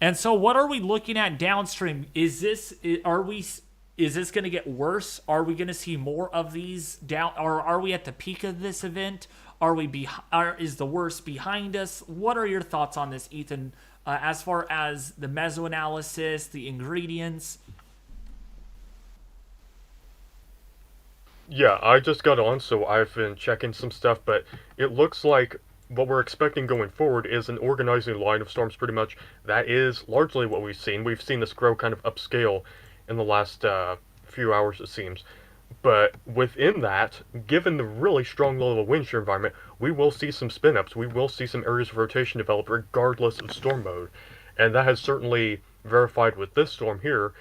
Speaker 1: And so what are we looking at downstream? Is this going to get worse? Are we going to see more of these down, or are we at the peak of this event? Is the worst behind us? What are your thoughts on this, Ethan, as far as the mesoanalysis, the ingredients?
Speaker 2: Yeah, I just got on, so I've been checking some stuff, but it looks like what we're expecting going forward is an organizing line of storms, pretty much. That is largely what we've seen. We've seen this grow kind of upscale in the last few hours, it seems. But within that, given the really strong low wind shear environment, we will see some spin-ups. We will see some areas of rotation develop regardless of storm mode. And that has certainly verified with this storm here.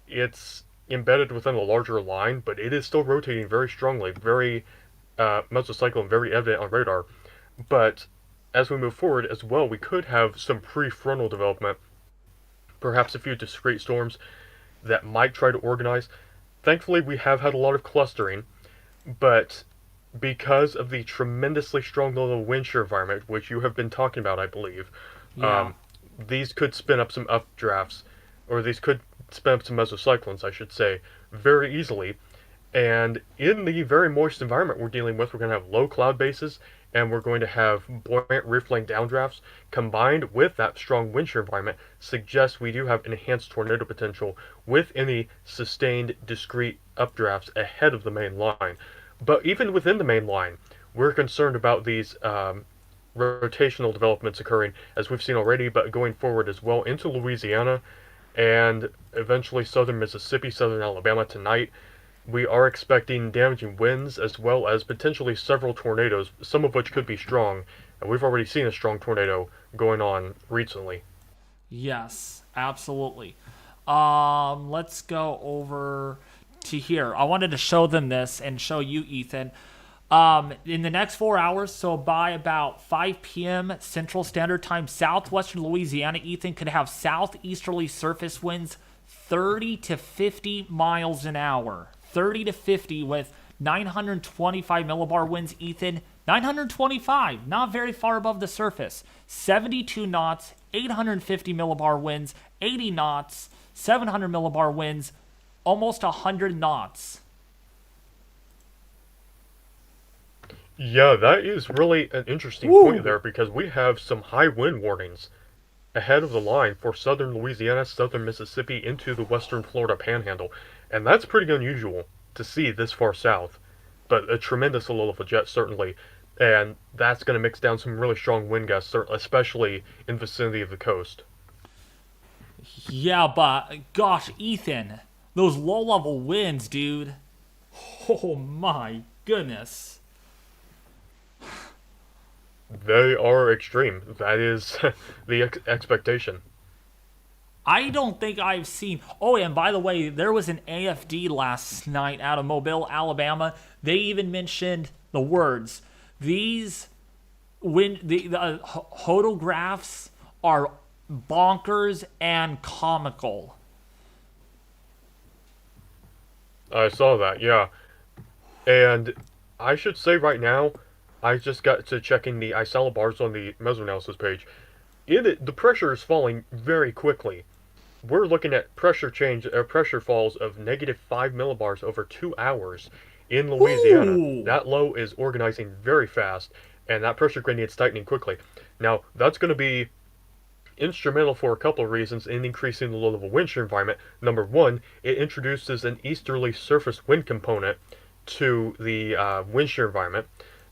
Speaker 2: It's embedded within a larger line, but it is still rotating very strongly, very mesocyclone, very evident on radar. But as we move forward as well, we could have some prefrontal development, perhaps a few discrete storms that might try to organize. Thankfully, we have had a lot of clustering, but because of the tremendously strong low wind shear environment, which you have been talking about, I believe,
Speaker 1: Yeah.
Speaker 2: these could spin up some updrafts, or these could spin up some mesocyclones, I should say, very easily. And in the very moist environment we're dealing with, we're going to have low cloud bases, and we're going to have buoyant reef-lane downdrafts, combined with that strong wind shear environment, suggests we do have enhanced tornado potential with any sustained discrete updrafts ahead of the main line. But even within the main line, we're concerned about these rotational developments occurring, as we've seen already, but going forward as well into Louisiana and eventually southern Mississippi, southern Alabama tonight. We are expecting damaging winds as well as potentially several tornadoes, some of which could be strong. And we've already seen a strong tornado going on recently.
Speaker 1: Yes, absolutely. Let's go over to here. I wanted to show them this and show you, Ethan. In the next 4 hours, so by about 5 p.m. Central Standard Time, southwestern Louisiana, Ethan, could have southeasterly surface winds 30 to 50 miles an hour. 30 to 50 with 925 millibar winds, Ethan. 925, not very far above the surface. 72 knots, 850 millibar winds, 80 knots, 700 millibar winds, almost 100 knots.
Speaker 2: Yeah, that is really an interesting point there, because we have some high wind warnings ahead of the line for southern Louisiana, southern Mississippi, into the western Florida panhandle. And that's pretty unusual to see this far south, but a tremendous low-level jet, certainly. And that's going to mix down some really strong wind gusts, especially in the vicinity of the coast.
Speaker 1: Yeah, but gosh, Ethan, those low-level winds, dude. Oh my goodness.
Speaker 2: They are extreme. That is the expectation.
Speaker 1: I don't think I've seen. Oh, and by the way, there was an AFD last night out of Mobile, Alabama. They even mentioned the words. These the photographs are bonkers and comical.
Speaker 2: I saw that, yeah. And I should say right now, I just got to checking the isolabars on the mesoanalysis page. The pressure is falling very quickly. We're looking at pressure falls of -5 millibars over 2 hours in Louisiana.
Speaker 1: Ooh.
Speaker 2: That low is organizing very fast, and that pressure gradient's tightening quickly. Now, that's going to be
Speaker 3: instrumental for a couple of reasons in increasing the low-level wind shear environment. Number one, it introduces an easterly surface wind component to the wind shear environment.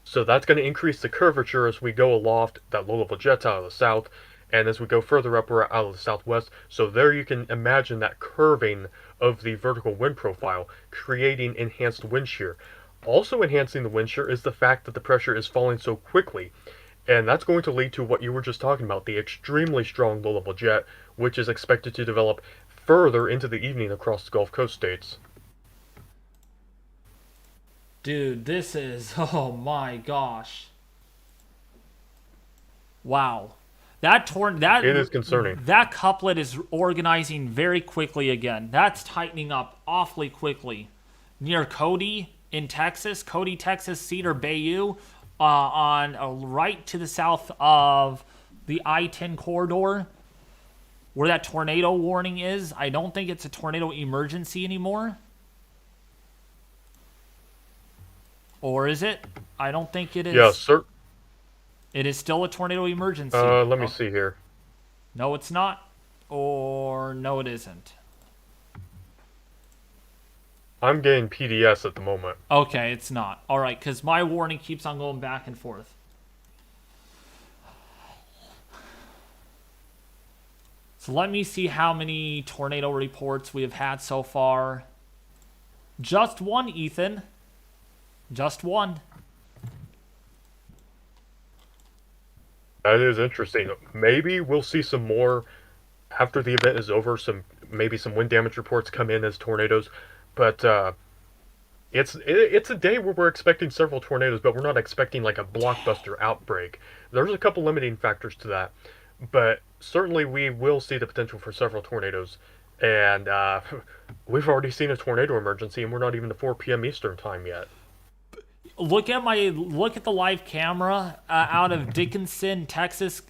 Speaker 3: So that's going to increase the curvature as we go aloft that low-level jets out of the south, and as we go further up, we're out of the southwest. So there you can imagine that curving of the vertical wind profile, creating enhanced wind shear. Also enhancing the wind shear is the fact that the pressure is falling so quickly. And that's going to lead to what you were just talking about, the extremely strong low-level jet, which is expected to develop further into the evening across the Gulf Coast states.
Speaker 1: Dude, this is, oh my gosh. Wow.
Speaker 3: It is concerning.
Speaker 1: That couplet is organizing very quickly again. That's tightening up awfully quickly. Near Cody in Texas, Texas, Cedar Bayou, on right to the south of the I-10 corridor, where that tornado warning is. I don't think it's a tornado emergency anymore. Or is it? I don't think it is.
Speaker 3: Yeah, sir.
Speaker 1: It is still a tornado emergency.
Speaker 3: Let me see here.
Speaker 1: No, it's not. Or no, it isn't.
Speaker 3: I'm getting PDS at the moment.
Speaker 1: Okay, it's not. All right, because my warning keeps on going back and forth. So let me see how many tornado reports we have had so far. Just one, Ethan. Just one.
Speaker 3: That is interesting. Maybe we'll see some more after the event is over. Maybe some wind damage reports come in as tornadoes, but it's a day where we're expecting several tornadoes, but we're not expecting like a blockbuster outbreak. There's a couple limiting factors to that, but certainly we will see the potential for several tornadoes. And we've already seen a tornado emergency, and we're not even to 4 p.m. Eastern time yet.
Speaker 1: Look at the live camera out of Dickinson, Texas.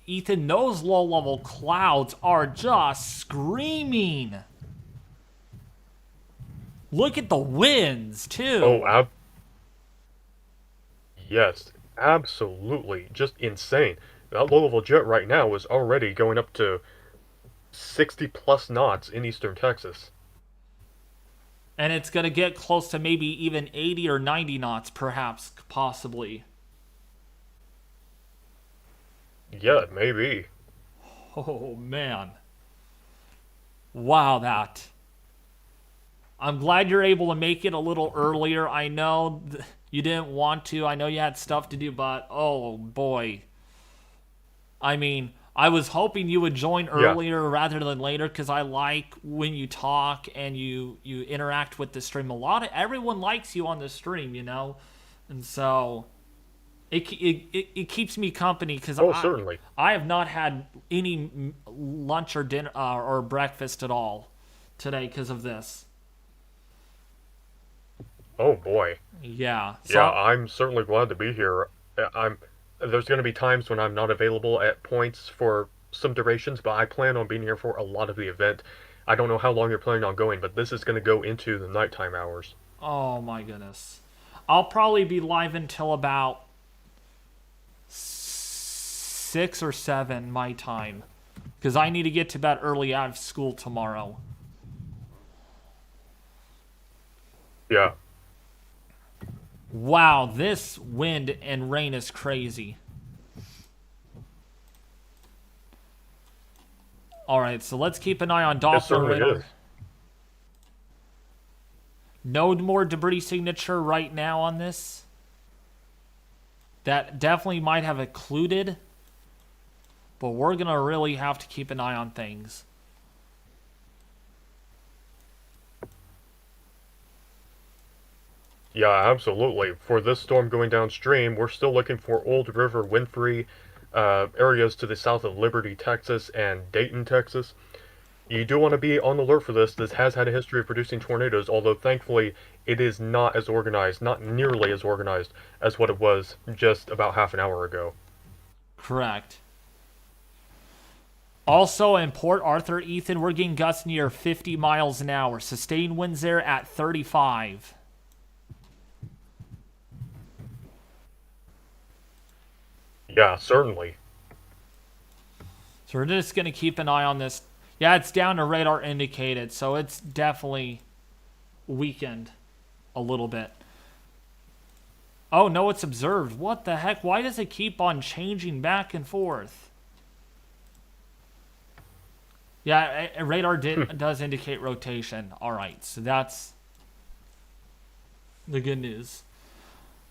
Speaker 1: Ethan, those low-level clouds are just screaming. Look at the winds too.
Speaker 3: Oh, yes, absolutely, just insane. That low-level jet right now is already going up to 60 plus knots in eastern Texas.
Speaker 1: And it's going to get close to maybe even 80 or 90 knots, perhaps, possibly.
Speaker 3: Yeah, maybe.
Speaker 1: Oh, man. Wow, that. I'm glad you're able to make it a little earlier. I know you didn't want to. I know you had stuff to do, but oh, boy. I mean, I was hoping you would join earlier rather than later, because I like when you talk and you interact with the stream. Everyone likes you on the stream, you know, and so it keeps me company, because
Speaker 3: certainly
Speaker 1: I have not had any lunch or dinner or breakfast at all today because of this.
Speaker 3: Oh boy.
Speaker 1: Yeah.
Speaker 3: So yeah, I'm certainly glad to be here. There's going to be times when I'm not available at points for some durations, but I plan on being here for a lot of the event. I don't know how long you're planning on going, but this is going to go into the nighttime hours.
Speaker 1: Oh my goodness. I'll probably be live until about 6 or 7 my time, because I need to get to bed early. I have school tomorrow.
Speaker 3: Yeah.
Speaker 1: Wow, this wind and rain is crazy. All right, so let's keep an eye on Doppler radar. No more debris signature right now on this. That definitely might have occluded, but we're going to really have to keep an eye on things.
Speaker 3: Yeah, absolutely. For this storm going downstream, we're still looking for Old River wind-free areas to the south of Liberty, Texas, and Dayton, Texas. You do want to be on the alert for this. This has had a history of producing tornadoes, although thankfully it is not as organized, not nearly as organized as what it was just about half an hour ago.
Speaker 1: Correct. Also in Port Arthur, Ethan, we're getting gusts near 50 miles an hour. Sustained winds there at 35.
Speaker 3: Yeah, certainly.
Speaker 1: So we're just going to keep an eye on this. Yeah, it's down to radar indicated, so it's definitely weakened a little bit. Oh, no, it's observed. What the heck? Why does it keep on changing back and forth? Yeah, radar does indicate rotation. All right, so that's the good news.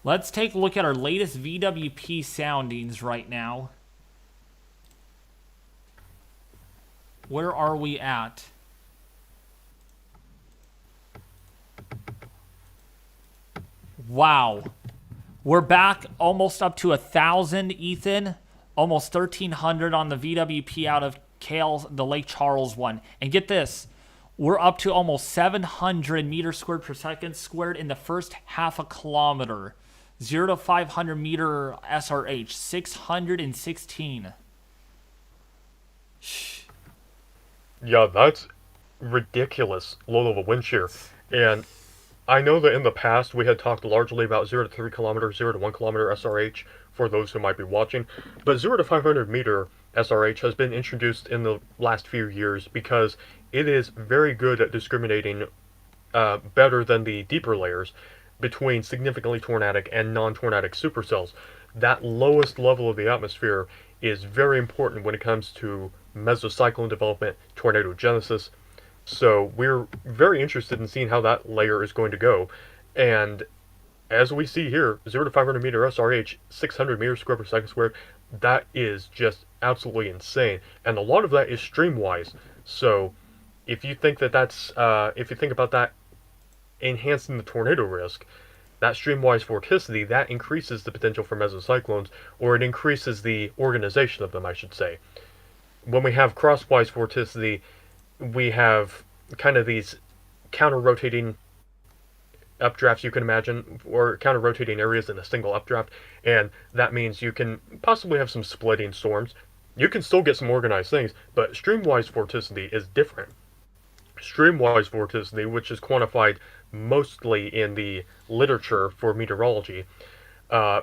Speaker 1: Let's take a look at our latest VWP soundings right now. Where are we at? Wow. We're back almost up to 1,000, Ethan. Almost 1,300 on the VWP out of Kale, the Lake Charles one. And get this. We're up to almost 700 meters squared per second squared in the first half a kilometer. 0 to 500 meter SRH. 616.
Speaker 3: Yeah, that's ridiculous low-level wind shear. And I know that in the past we had talked largely about 0 to 3 kilometers, 0 to 1 kilometer SRH for those who might be watching, but 0 to 500 meter SRH has been introduced in the last few years because it is very good at discriminating better than the deeper layers between significantly tornadic and non-tornadic supercells. That lowest level of the atmosphere is very important when it comes to mesocyclone development, tornado genesis. So we're very interested in seeing how that layer is going to go. And as we see here, 0 to 500 meter SRH, 600 meters squared per second squared, that is just absolutely insane. And a lot of that is streamwise. So if you think that if you think about that enhancing the tornado risk, that streamwise vorticity, that increases the potential for mesocyclones, or it increases the organization of them, I should say. When we have crosswise vorticity, we have kind of these counter-rotating updrafts, you can imagine, or counter-rotating areas in a single updraft, and that means you can possibly have some splitting storms. You can still get some organized things, but streamwise vorticity is different. Streamwise vorticity, which is quantified mostly in the literature for meteorology,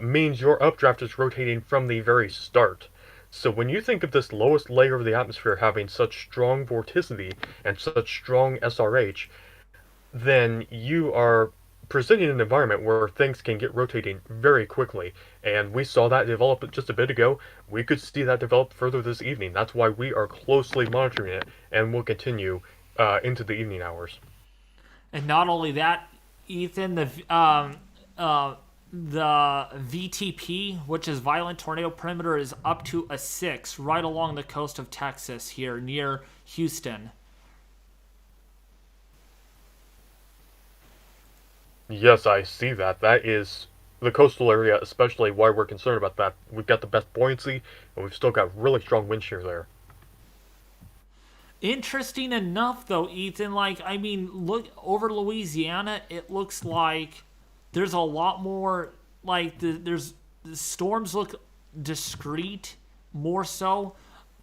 Speaker 3: means your updraft is rotating from the very start. So when you think of this lowest layer of the atmosphere having such strong vorticity and such strong SRH, then you are presenting an environment where things can get rotating very quickly. And we saw that develop just a bit ago. We could see that develop further this evening. That's why we are closely monitoring it and will continue into the evening hours.
Speaker 1: And not only that, Ethan, the VTP, which is Violent Tornado Perimeter, is up to a 6 right along the coast of Texas here near Houston.
Speaker 3: Yes, I see that. That is the coastal area, especially why we're concerned about that. We've got the best buoyancy, and we've still got really strong wind shear there.
Speaker 1: Interesting enough, though, Ethan, I mean, look over Louisiana, it looks like there's a lot more, the storms look discrete more so,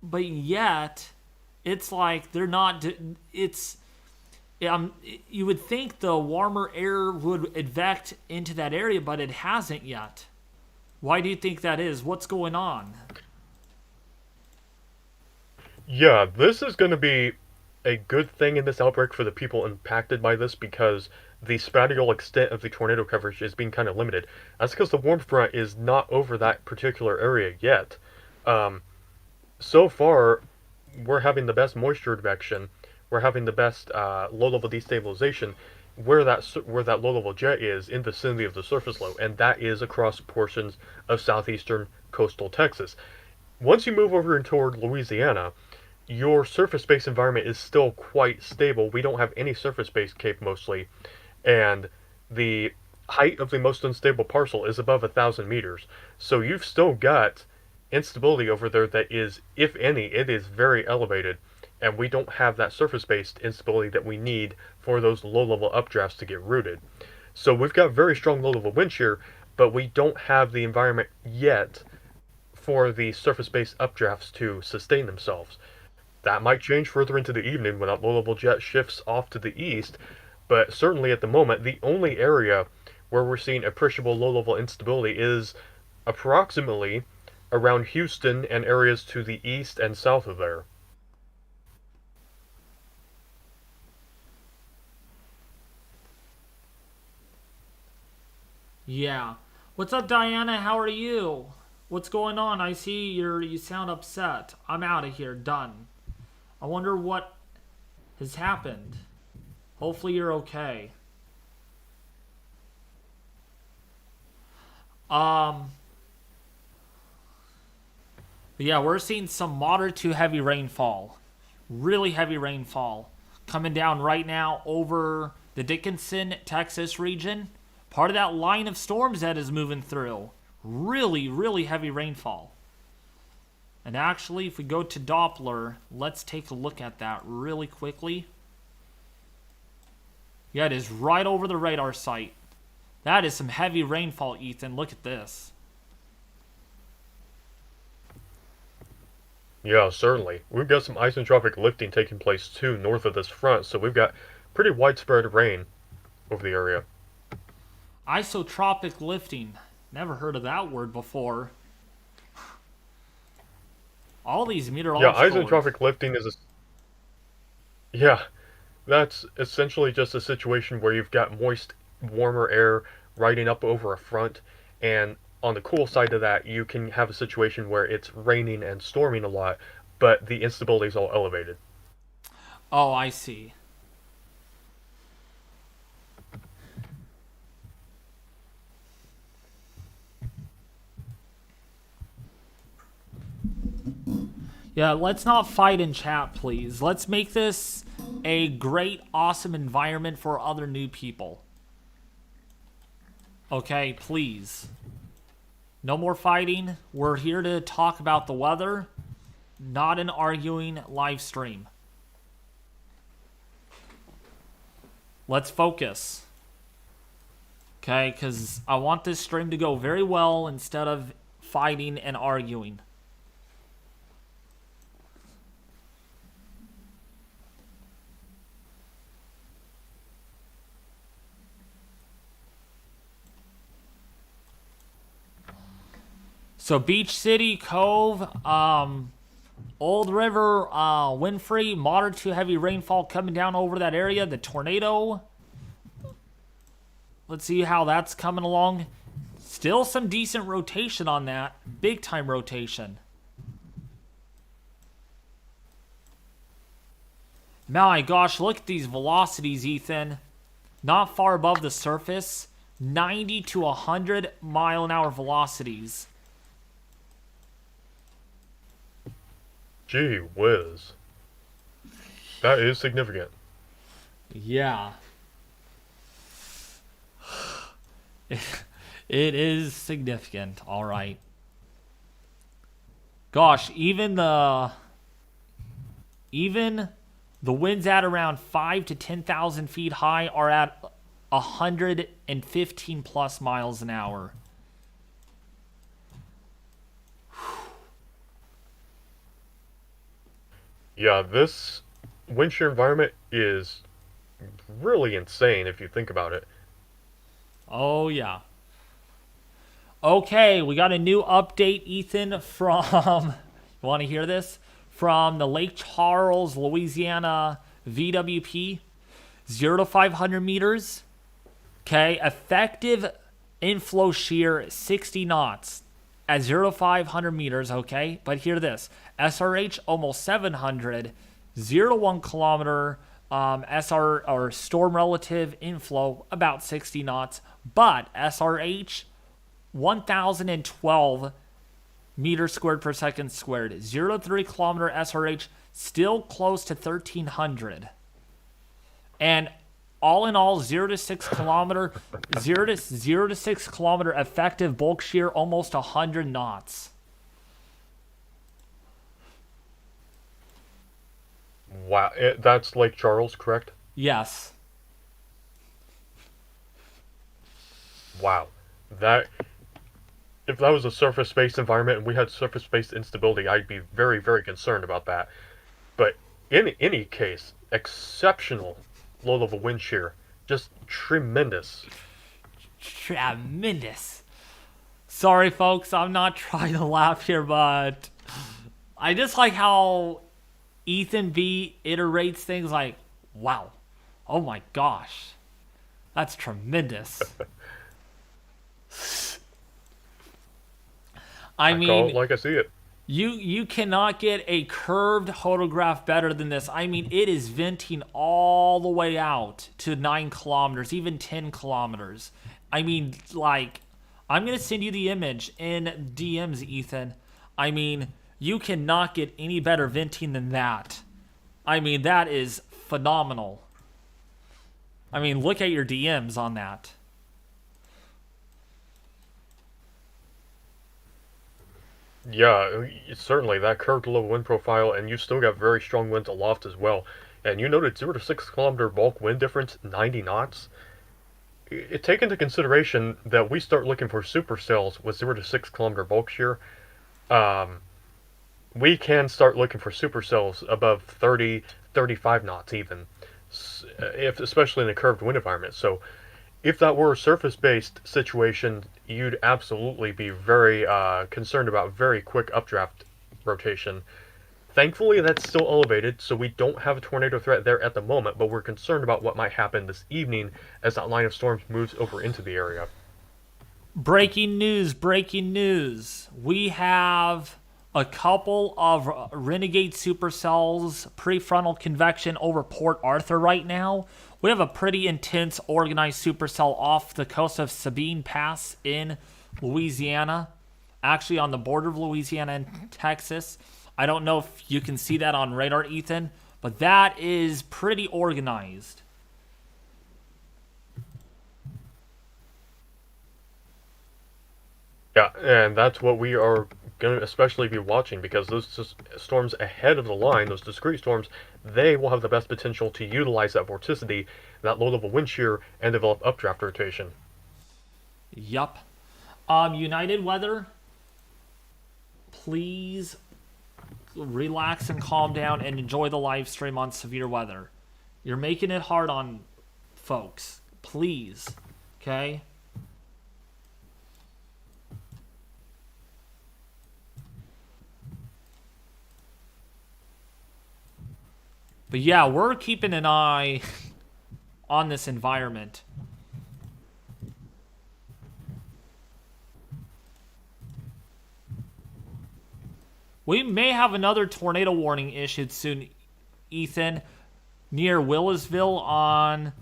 Speaker 1: but yet it's like they're not, you would think the warmer air would advect into that area, but it hasn't yet. Why do you think that is? What's going on?
Speaker 3: Yeah, this is going to be a good thing in this outbreak for the people impacted by this because the spatial extent of the tornado coverage is being kind of limited. That's because the warm front is not over that particular area yet. So far, we're having the best moisture advection. We're having the best low-level destabilization where that low-level jet is in the vicinity of the surface low, and that is across portions of southeastern coastal Texas. Once you move over toward Louisiana, your surface-based environment is still quite stable. We don't have any surface-based cape mostly, and the height of the most unstable parcel is above 1,000 meters. So you've still got instability over there that is, if any, it is very elevated, and we don't have that surface-based instability that we need for those low-level updrafts to get rooted. So we've got very strong low-level wind shear, but we don't have the environment yet for the surface-based updrafts to sustain themselves. That might change further into the evening when that low-level jet shifts off to the east, but certainly at the moment, the only area where we're seeing appreciable low-level instability is approximately around Houston and areas to the east and south of there.
Speaker 1: Yeah. What's up, Diana? How are you? What's going on? I see you sound upset. I'm out of here. Done. I wonder what has happened. Hopefully you're okay. Um but yeah, we're seeing some moderate to heavy rainfall. Really heavy rainfall coming down right now over the Dickinson, Texas region. Part of that line of storms that is moving through. Really, really heavy rainfall. And actually, if we go to Doppler, let's take a look at that really quickly. Yeah, it is right over the radar site. That is some heavy rainfall, Ethan. Look at this.
Speaker 3: Yeah, certainly. We've got some isotropic lifting taking place too north of this front, so we've got pretty widespread rain over the area.
Speaker 1: Isotropic lifting. Never heard of that word before. All these meteorological
Speaker 3: Yeah, isotropic lifting is yeah, that's essentially just a situation where you've got moist, warmer air riding up over a front, and on the cool side of that, you can have a situation where it's raining and storming a lot, but the instability is all elevated.
Speaker 1: Oh, I see. Yeah, let's not fight in chat, please. Let's make this a great, awesome environment for other new people. Okay, please. No more fighting. We're here to talk about the weather, not an arguing live stream. Let's focus. Okay, because I want this stream to go very well instead of fighting and arguing. So Beach City, Cove, Old River, Winfrey, moderate to heavy rainfall coming down over that area. The tornado. Let's see how that's coming along. Still some decent rotation on that. Big time rotation. My gosh, look at these velocities, Ethan. Not far above the surface. 90 to 100 mile an hour velocities.
Speaker 3: Gee whiz. That is significant.
Speaker 1: Yeah. It is significant, all right. Gosh, even the winds at around 5 to 10,000 feet high are at 115 plus miles an hour.
Speaker 3: Yeah, this wind shear environment is really insane if you think about it.
Speaker 1: Oh, yeah. Okay, we got a new update, Ethan, from... You want to hear this? From the Lake Charles, Louisiana VWP. 0 to 500 meters. Okay, effective inflow shear 60 knots at 0 to 500 meters, okay? But hear this. SRH almost 700. 0 to 1 kilometer SR or storm relative inflow about 60 knots. But SRH 1012 meters squared per second squared. 0 to 3 kilometer SRH still close to 1300. And all in all, 0 to 6 kilometer, 0 to 6 kilometer effective bulk shear, almost 100 knots.
Speaker 3: Wow, that's Lake Charles, correct?
Speaker 1: Yes.
Speaker 3: Wow, that if that was a surface-based environment and we had surface-based instability, I'd be very, very concerned about that. But in any case, exceptional low-level wind shear, just tremendous.
Speaker 1: Tremendous. Sorry, folks, I'm not trying to laugh here, but I just like how Ethan V iterates things like, wow, oh my gosh, that's tremendous. I
Speaker 3: I call it
Speaker 1: mean,
Speaker 3: like I see it.
Speaker 1: you cannot get a curved photograph better than this. I mean, it is venting all the way out to 9 kilometers, even 10 kilometers. I mean, like, I'm going to send you the image in DMs, Ethan. I mean, you cannot get any better venting than that. I mean, that is phenomenal. I mean, look at your DMs on that.
Speaker 3: Yeah, certainly that curved low wind profile, and you still got very strong winds aloft as well. And you noted 0 to 6 kilometer bulk wind difference, 90 knots. Take into consideration that we start looking for supercells with 0 to 6 kilometer bulk shear. Um, we can start looking for supercells above 30, 35 knots even, if especially in a curved wind environment. So if that were a surface-based situation, you'd absolutely be very concerned about very quick updraft rotation. Thankfully, that's still elevated, so we don't have a tornado threat there at the moment, but we're concerned about what might happen this evening as that line of storms moves over into the area.
Speaker 1: Breaking news, breaking news. We have a couple of renegade supercells prefrontal convection over Port Arthur right now. We have a pretty intense organized supercell off the coast of Sabine Pass in Louisiana, actually on the border of Louisiana and Texas. I don't know if you can see that on radar, Ethan, but that is pretty organized.
Speaker 3: Yeah, and that's what we are going to especially be watching because those storms ahead of the line, those discrete storms, they will have the best potential to utilize that vorticity, that low level wind shear, and develop updraft rotation.
Speaker 1: Yup. United Weather, please relax and calm down and enjoy the live stream on severe weather. You're making it hard on folks. Please. Okay? But yeah, we're keeping an eye on this environment. We may have another tornado warning issued soon, Ethan, near Willisville on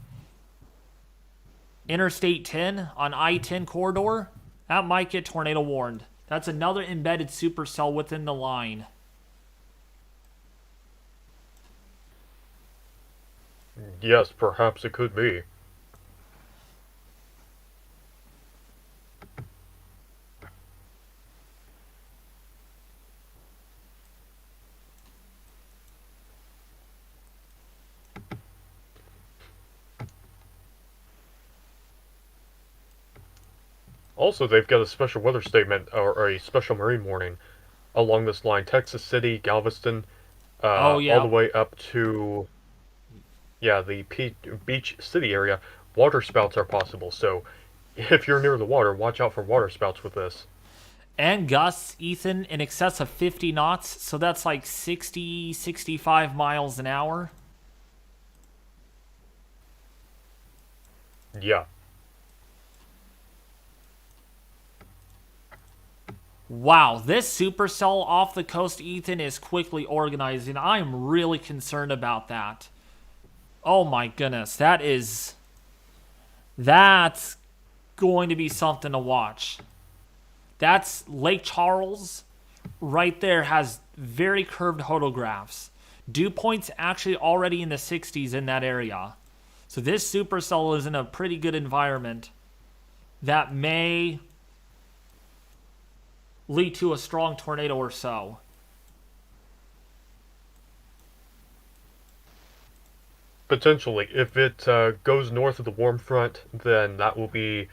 Speaker 1: Interstate 10, on I-10 corridor. That might get tornado warned. That's another embedded supercell within the line.
Speaker 3: Yes, perhaps it could be. Also, they've got a special weather statement or a special marine warning along this line. Texas City, Galveston,
Speaker 1: Oh,
Speaker 3: all the
Speaker 1: yeah.
Speaker 3: way up to, yeah, the beach city area. Water spouts are possible, so if you're near the water, watch out for water spouts with this.
Speaker 1: And gusts, Ethan, in excess of 50 knots. So that's like 60, 65 miles an hour.
Speaker 3: Yeah.
Speaker 1: Wow, this supercell off the coast, Ethan, is quickly organizing. I'm really concerned about that. Oh my goodness, that's going to be something to watch. That's Lake Charles right there has very curved photographs. Dew points actually already in the 60s in that area. So this supercell is in a pretty good environment that may lead to a strong tornado or so.
Speaker 3: Potentially. If it goes north of the warm front, then that will be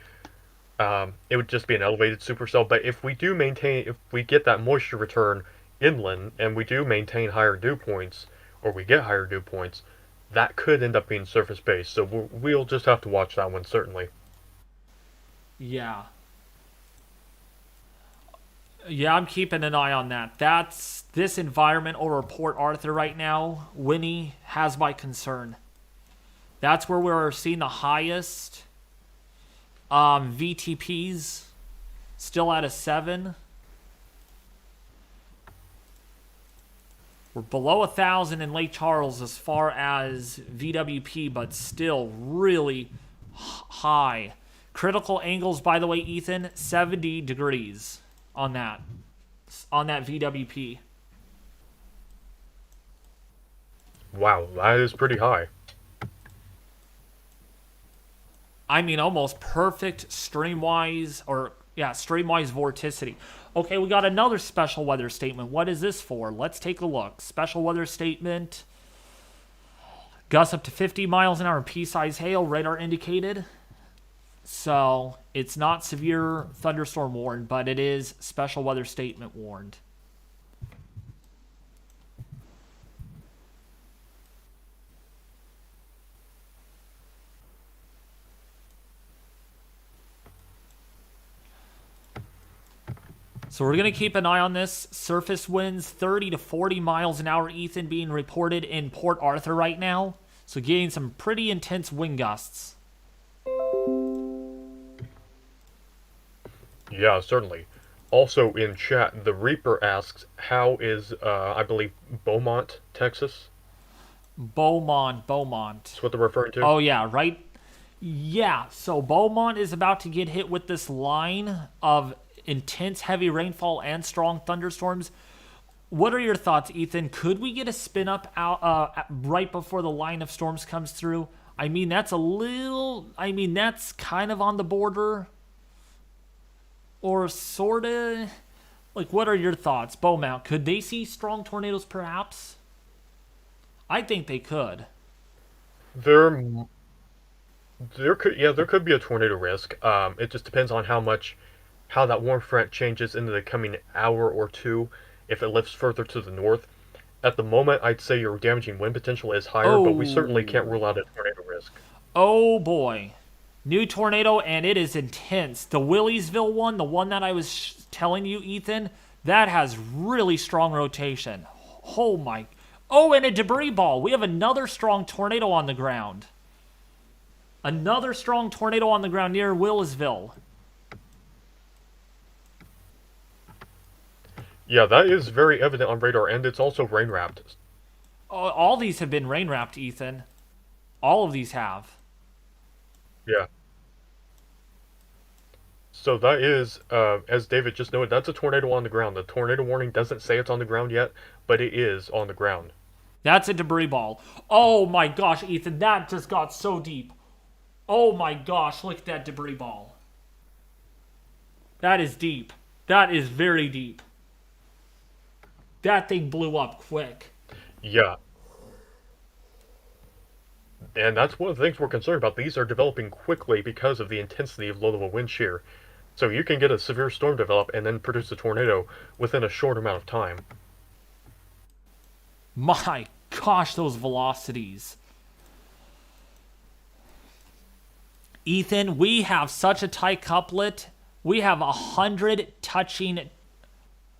Speaker 3: it would just be an elevated supercell. But if we get that moisture return inland, and we do maintain higher dew points, or we get higher dew points, that could end up being surface based. So we'll just have to watch that one certainly.
Speaker 1: Yeah. Yeah, I'm keeping an eye on that. This environment over Port Arthur right now, Winnie, has my concern. That's where we're seeing the highest VTPs, still at a 7. We're below 1,000 in Lake Charles as far as VWP, but still really high. Critical angles, by the way, Ethan, 70 degrees on that VWP.
Speaker 3: Wow, that is pretty high.
Speaker 1: I mean, almost perfect streamwise vorticity. Okay, we got another special weather statement. What is this for? Let's take a look. Special weather statement. Gusts up to 50 miles an hour, pea-sized hail, radar indicated. So, it's not severe thunderstorm warned, but it is special weather statement warned. So we're going to keep an eye on this. Surface winds 30 to 40 miles an hour, Ethan, being reported in Port Arthur right now. So getting some pretty intense wind gusts.
Speaker 3: Yeah, certainly. Also in chat, the Reaper asks, how is, I believe, Beaumont, Texas?
Speaker 1: Beaumont.
Speaker 3: That's what they're referring to?
Speaker 1: Oh, yeah, right? Yeah, so Beaumont is about to get hit with this line of intense heavy rainfall and strong thunderstorms. What are your thoughts, Ethan? Could we get a spin up out right before the line of storms comes through? I mean, that's kind of on the border. Or sort of. Like, what are your thoughts? Beaumont, could they see strong tornadoes perhaps? I think they could.
Speaker 3: There could be a tornado risk. It just depends on how that warm front changes into the coming hour or two if it lifts further to the north. At the moment, I'd say your damaging wind potential is higher, but we certainly can't rule out a tornado risk.
Speaker 1: Oh boy. New tornado, and it is intense. The Williesville one, the one that I was telling you, Ethan, that has really strong rotation. Oh my. Oh, and a debris ball. We have another strong tornado on the ground. Another strong tornado on the ground near Williesville.
Speaker 3: Yeah, that is very evident on radar, and it's also rain-wrapped.
Speaker 1: All these have been rain-wrapped, Ethan. All of these have.
Speaker 3: Yeah. So that is, as David just noted, that's a tornado on the ground. The tornado warning doesn't say it's on the ground yet, but it is on the ground.
Speaker 1: That's a debris ball. Oh my gosh, Ethan, that just got so deep. Oh my gosh, look at that debris ball. That is deep. That is very deep. That thing blew up quick.
Speaker 3: Yeah. And that's one of the things we're concerned about. These are developing quickly because of the intensity of low-level wind shear. So you can get a severe storm develop and then produce a tornado within a short amount of time.
Speaker 1: My gosh, those velocities. Ethan, we have such a tight couplet. We have 100 touching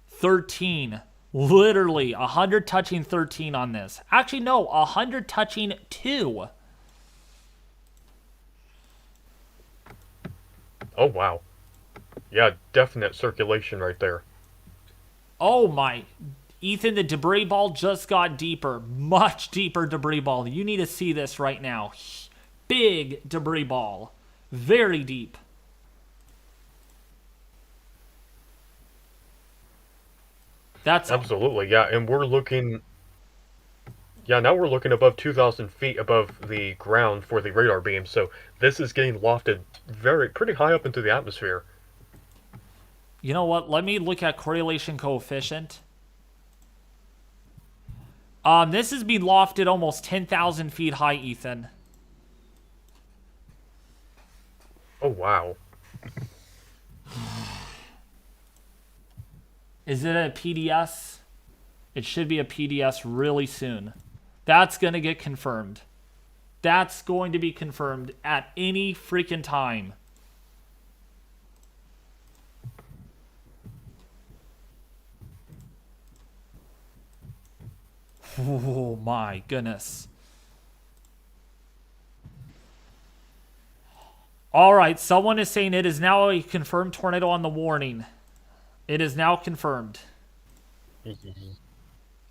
Speaker 1: 13. Literally, 100 touching 13 on this. Actually, no, 100 touching 2.
Speaker 3: Oh, wow. Yeah, definite circulation right there.
Speaker 1: Oh my. Ethan, the debris ball just got deeper. Much deeper debris ball. You need to see this right now. Big debris ball. Very deep. That's
Speaker 3: absolutely, yeah, and we're looking. Yeah, now we're looking above 2,000 feet above the ground for the radar beam, so this is getting lofted pretty high up into the atmosphere.
Speaker 1: You know what? Let me look at correlation coefficient. This is being lofted almost 10,000 feet high, Ethan.
Speaker 3: Oh, wow.
Speaker 1: Is it a PDS? It should be a PDS really soon. That's going to get confirmed. That's going to be confirmed at any freaking time. Oh my goodness. All right, someone is saying it is now a confirmed tornado on the warning. It is now confirmed.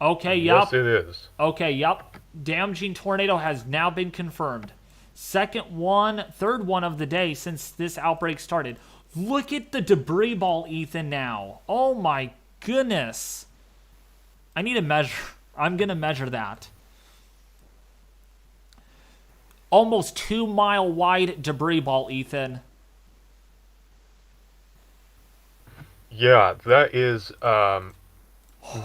Speaker 1: Okay,
Speaker 3: Yes,
Speaker 1: yep.
Speaker 3: it is.
Speaker 1: Okay, yep. Damaging tornado has now been confirmed. Third one of the day since this outbreak started. Look at the debris ball, Ethan, now. Oh my goodness. I need to measure. I'm going to measure that. Almost 2 mile wide debris ball, Ethan.
Speaker 3: Yeah, that is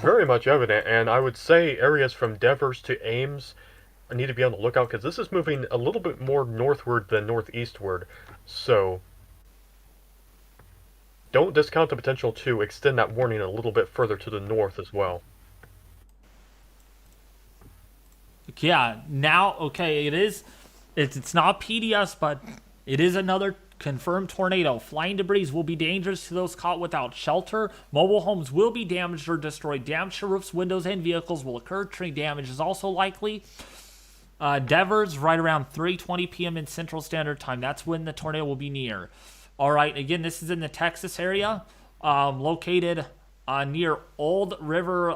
Speaker 3: very much evident, and I would say areas from Devers to Ames need to be on the lookout because this is moving a little bit more northward than northeastward. So don't discount the potential to extend that warning a little bit further to the north as well.
Speaker 1: Yeah, now, okay, it's not PDS, but it is another confirmed tornado. Flying debris will be dangerous to those caught without shelter. Mobile homes will be damaged or destroyed. Damage to roofs, windows, and vehicles will occur. Tree damage is also likely. Devers, right around 3:20 p.m. in Central Standard Time. That's when the tornado will be near. All right, again, this is in the Texas area, located near Old River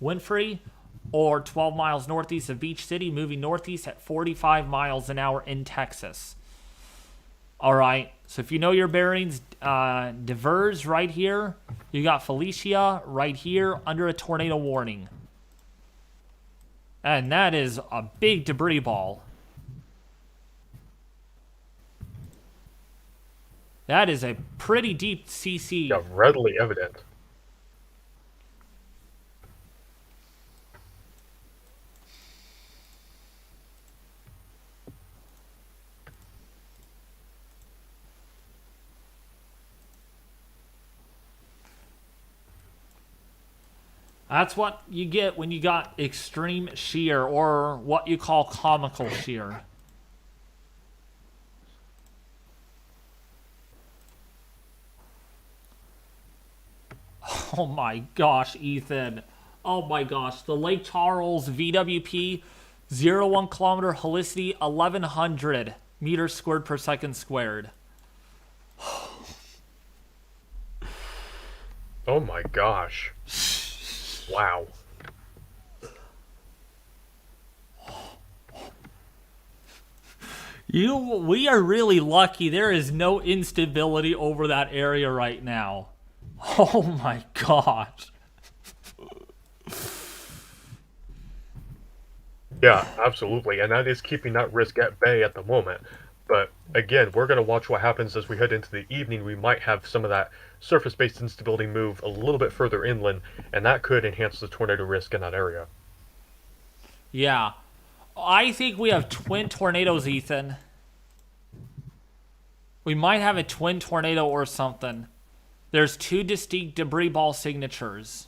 Speaker 1: Winfrey, or 12 miles northeast of Beach City, moving northeast at 45 miles an hour in Texas. All right, so if you know your bearings, Devers right here. You got Felicia right here under a tornado warning. And that is a big debris ball. That is a pretty deep CC.
Speaker 3: Yeah, readily evident.
Speaker 1: That's what you get when you got extreme shear, or what you call comical shear. Oh my gosh, Ethan. Oh my gosh. The Lake Charles VWP 0 1 kilometer helicity 1100 meters squared per second squared.
Speaker 3: Oh my gosh. Wow.
Speaker 1: We are really lucky. There is no instability over that area right now. Oh my gosh.
Speaker 3: Yeah, absolutely, and that is keeping that risk at bay at the moment. But again, we're going to watch what happens as we head into the evening. We might have some of that surface-based instability move a little bit further inland, and that could enhance the tornado risk in that area.
Speaker 1: Yeah. I think we have twin tornadoes, Ethan. We might have a twin tornado or something. There's 2 distinct debris ball signatures.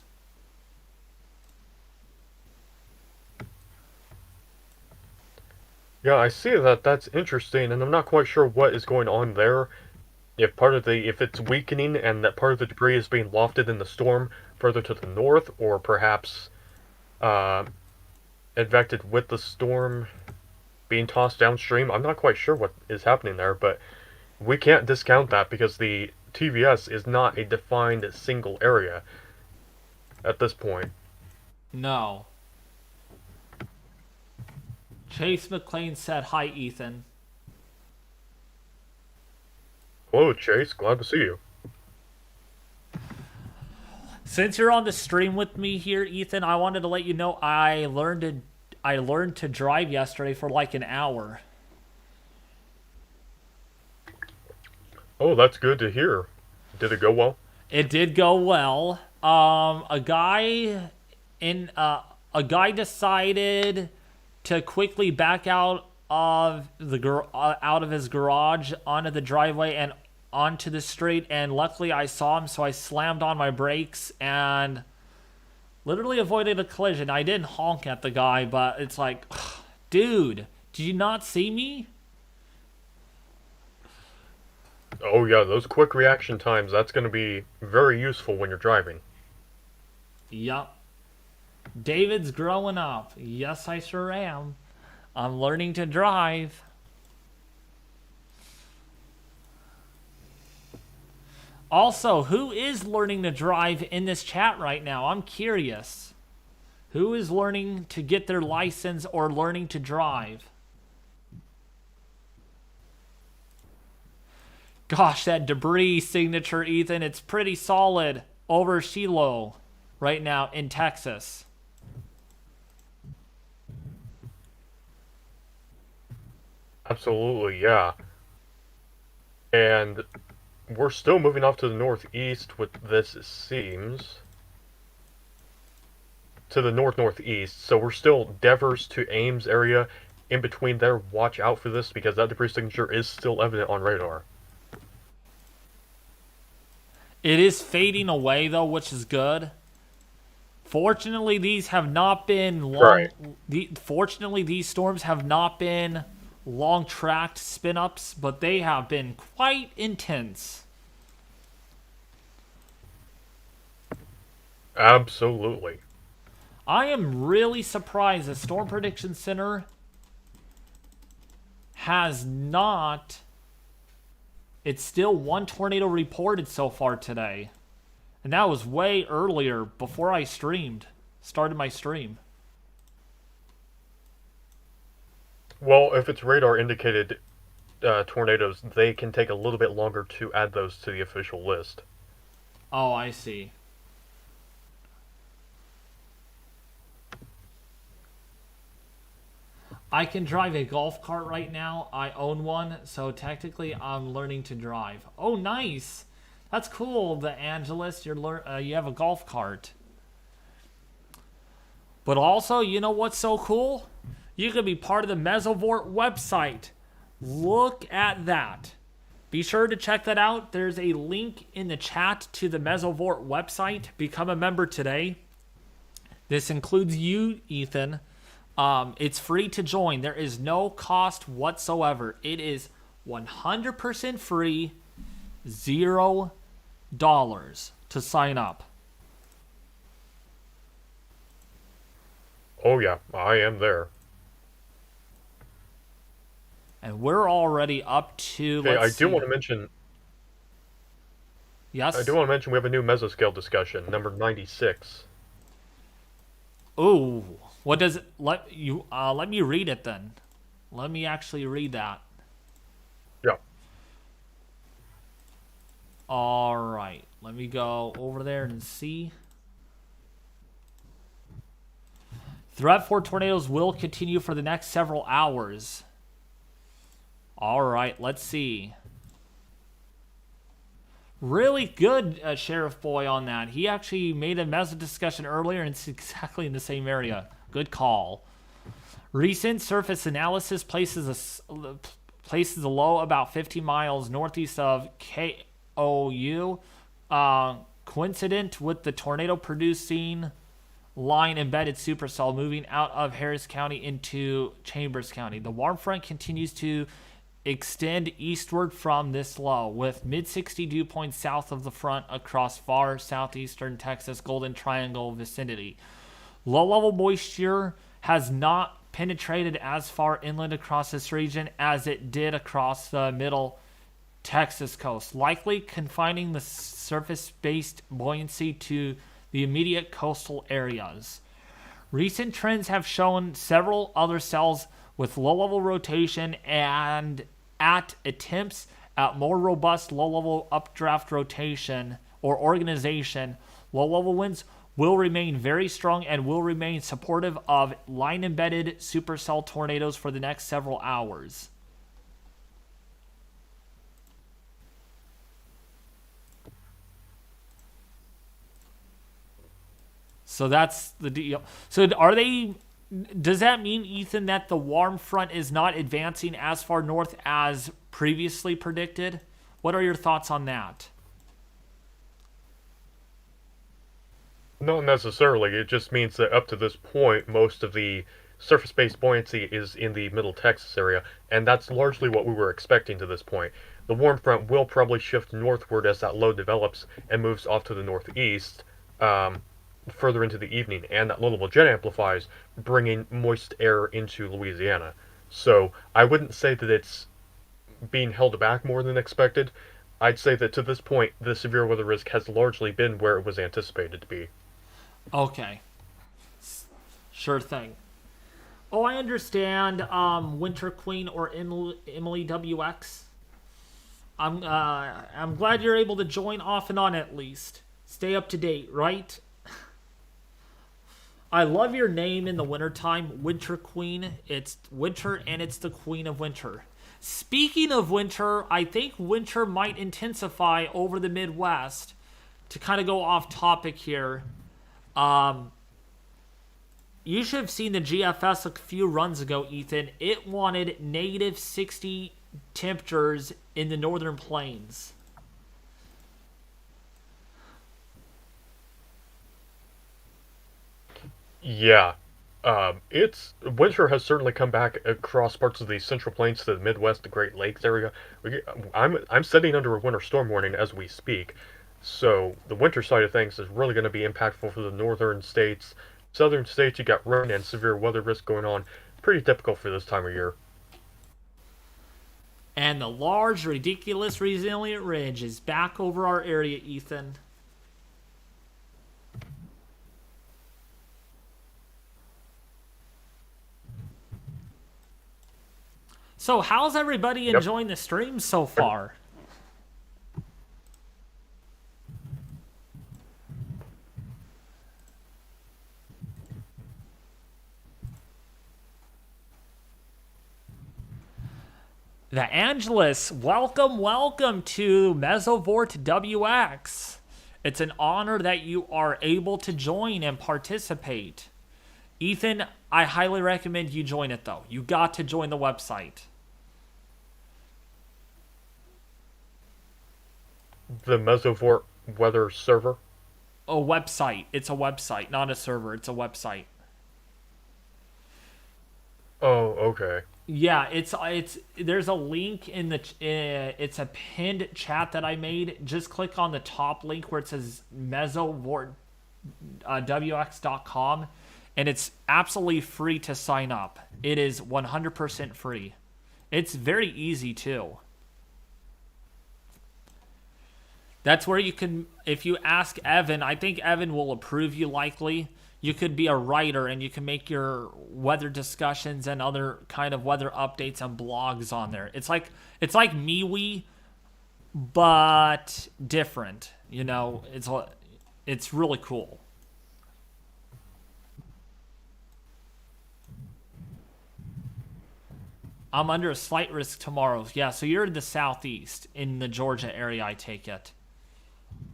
Speaker 3: Yeah, I see that. That's interesting, and I'm not quite sure what is going on there. If it's weakening and that part of the debris is being lofted in the storm further to the north, or perhaps advected with the storm being tossed downstream. I'm not quite sure what is happening there, but we can't discount that because the TVS is not a defined single area at this point.
Speaker 1: No. Chase McLean said, "Hi, Ethan."
Speaker 3: Hello, Chase. Glad to see you.
Speaker 1: Since you're on the stream with me here, Ethan, I wanted to let you know I learned to drive yesterday for like an hour.
Speaker 3: Oh, that's good to hear. Did it go well?
Speaker 1: It did go well. A guy decided to quickly back out of his garage onto the driveway and onto the street, and luckily I saw him, so I slammed on my brakes and literally avoided a collision. I didn't honk at the guy, but it's like, dude, did you not see me?
Speaker 3: Oh yeah, those quick reaction times, that's going to be very useful when you're driving.
Speaker 1: Yup. David's growing up. Yes, I sure am. I'm learning to drive. Also, who is learning to drive in this chat right now? I'm curious. Who is learning to get their license or learning to drive? Gosh, that debris signature, Ethan, it's pretty solid over Shiloh right now in Texas.
Speaker 3: Absolutely, yeah. And we're still moving off to the northeast with this, it seems. To the northeast, so we're still Devers to Ames area in between there. Watch out for this because that debris signature is still evident on radar.
Speaker 1: It is fading away though, which is good. Fortunately, these have not been long.
Speaker 3: Right.
Speaker 1: Fortunately, these storms have not been long tracked spin ups, but they have been quite intense.
Speaker 3: Absolutely.
Speaker 1: I am really surprised the Storm Prediction Center has not. It's still one tornado reported so far today. And that was way earlier before I started my stream.
Speaker 3: Well, if it's radar indicated tornadoes, they can take a little bit longer to add those to the official list.
Speaker 1: Oh, I see. I can drive a golf cart right now. I own one, so technically I'm learning to drive. Oh, nice. That's cool, the Angelus. You have a golf cart. But also, you know what's so cool? You can be part of the Mesovort website. Look at that. Be sure to check that out. There's a link in the chat to the Mesovort website. Become a member today. This includes you, Ethan. It's free to join. There is no cost whatsoever. It is 100% free, $0 to sign up.
Speaker 3: Oh yeah, I am there.
Speaker 1: And we're already up to.
Speaker 3: Okay, I do want to mention.
Speaker 1: Yes.
Speaker 3: I do want to mention we have a new mesoscale discussion, number 96.
Speaker 1: Ooh, what does it let me read it then. Let me actually read that.
Speaker 3: Yeah.
Speaker 1: All right, let me go over there and see. Threat for tornadoes will continue for the next several hours. All right, let's see. Really good, Sheriff Boy, on that. He actually made a meso discussion earlier, and it's exactly in the same area. Good call. Recent surface analysis places a low about 50 miles northeast of KOU, coincident with the tornado-producing line embedded supercell moving out of Harris County into Chambers County. The warm front continues to extend eastward from this low, with mid-60 dew points south of the front across far southeastern Texas Golden Triangle vicinity. Low-level moisture has not penetrated as far inland across this region as it did across the middle Texas coast, likely confining the surface-based buoyancy to the immediate coastal areas. Recent trends have shown several other cells with low-level rotation and at attempts at more robust low-level updraft rotation or organization. Low-level winds will remain very strong and will remain supportive of line-embedded supercell tornadoes for the next several hours. So that's the deal. So does that mean, Ethan, that the warm front is not advancing as far north as previously predicted? What are your thoughts on that?
Speaker 3: Not necessarily. It just means that up to this point, most of the surface-based buoyancy is in the middle Texas area, and that's largely what we were expecting to this point. The warm front will probably shift northward as that low develops and moves off to the northeast, further into the evening, and that low level jet amplifies, bringing moist air into Louisiana. So I wouldn't say that it's being held back more than expected. I'd say that to this point, the severe weather risk has largely been where it was anticipated to be.
Speaker 1: Okay. Sure thing. Oh, I understand. Winter Queen or Emily WX. I'm glad you're able to join off and on at least. Stay up to date, right? I love your name in the wintertime, Winter Queen. It's winter and it's the Queen of Winter. Speaking of winter, I think winter might intensify over the Midwest. To kind of go off topic here, you should have seen the GFS a few runs ago, Ethan. It wanted negative 60 temperatures in the northern plains.
Speaker 3: Yeah, it's winter has certainly come back across parts of the Central Plains to the Midwest, the Great Lakes area. I'm sitting under a winter storm warning as we speak, so the winter side of things is really going to be impactful for the northern states. Southern states, you got rain and severe weather risk going on. Pretty typical for this time of year.
Speaker 1: And the large, ridiculous, resilient ridge is back over our area, Ethan. So, how's everybody enjoying the stream so far? The Angelus, welcome to Mesovort WX. It's an honor that you are able to join and participate. Ethan, I highly recommend you join it though. You got to join the website.
Speaker 3: The Mesovort weather server.
Speaker 1: A website. It's a website, not a server. It's a website.
Speaker 3: Oh, okay.
Speaker 1: Yeah, it's there's a link in the it's a pinned chat that I made. Just click on the top link where it says mesovort.wx.com and it's absolutely free to sign up. It is 100% free. It's very easy too. That's where you can, if you ask Evan, I think Evan will approve you likely. You could be a writer and you can make your weather discussions and other kind of weather updates and blogs on there. It's like MeWe, but different. You know, it's really cool. I'm under a slight risk tomorrow. Yeah, so you're in the southeast, in the Georgia area, I take it.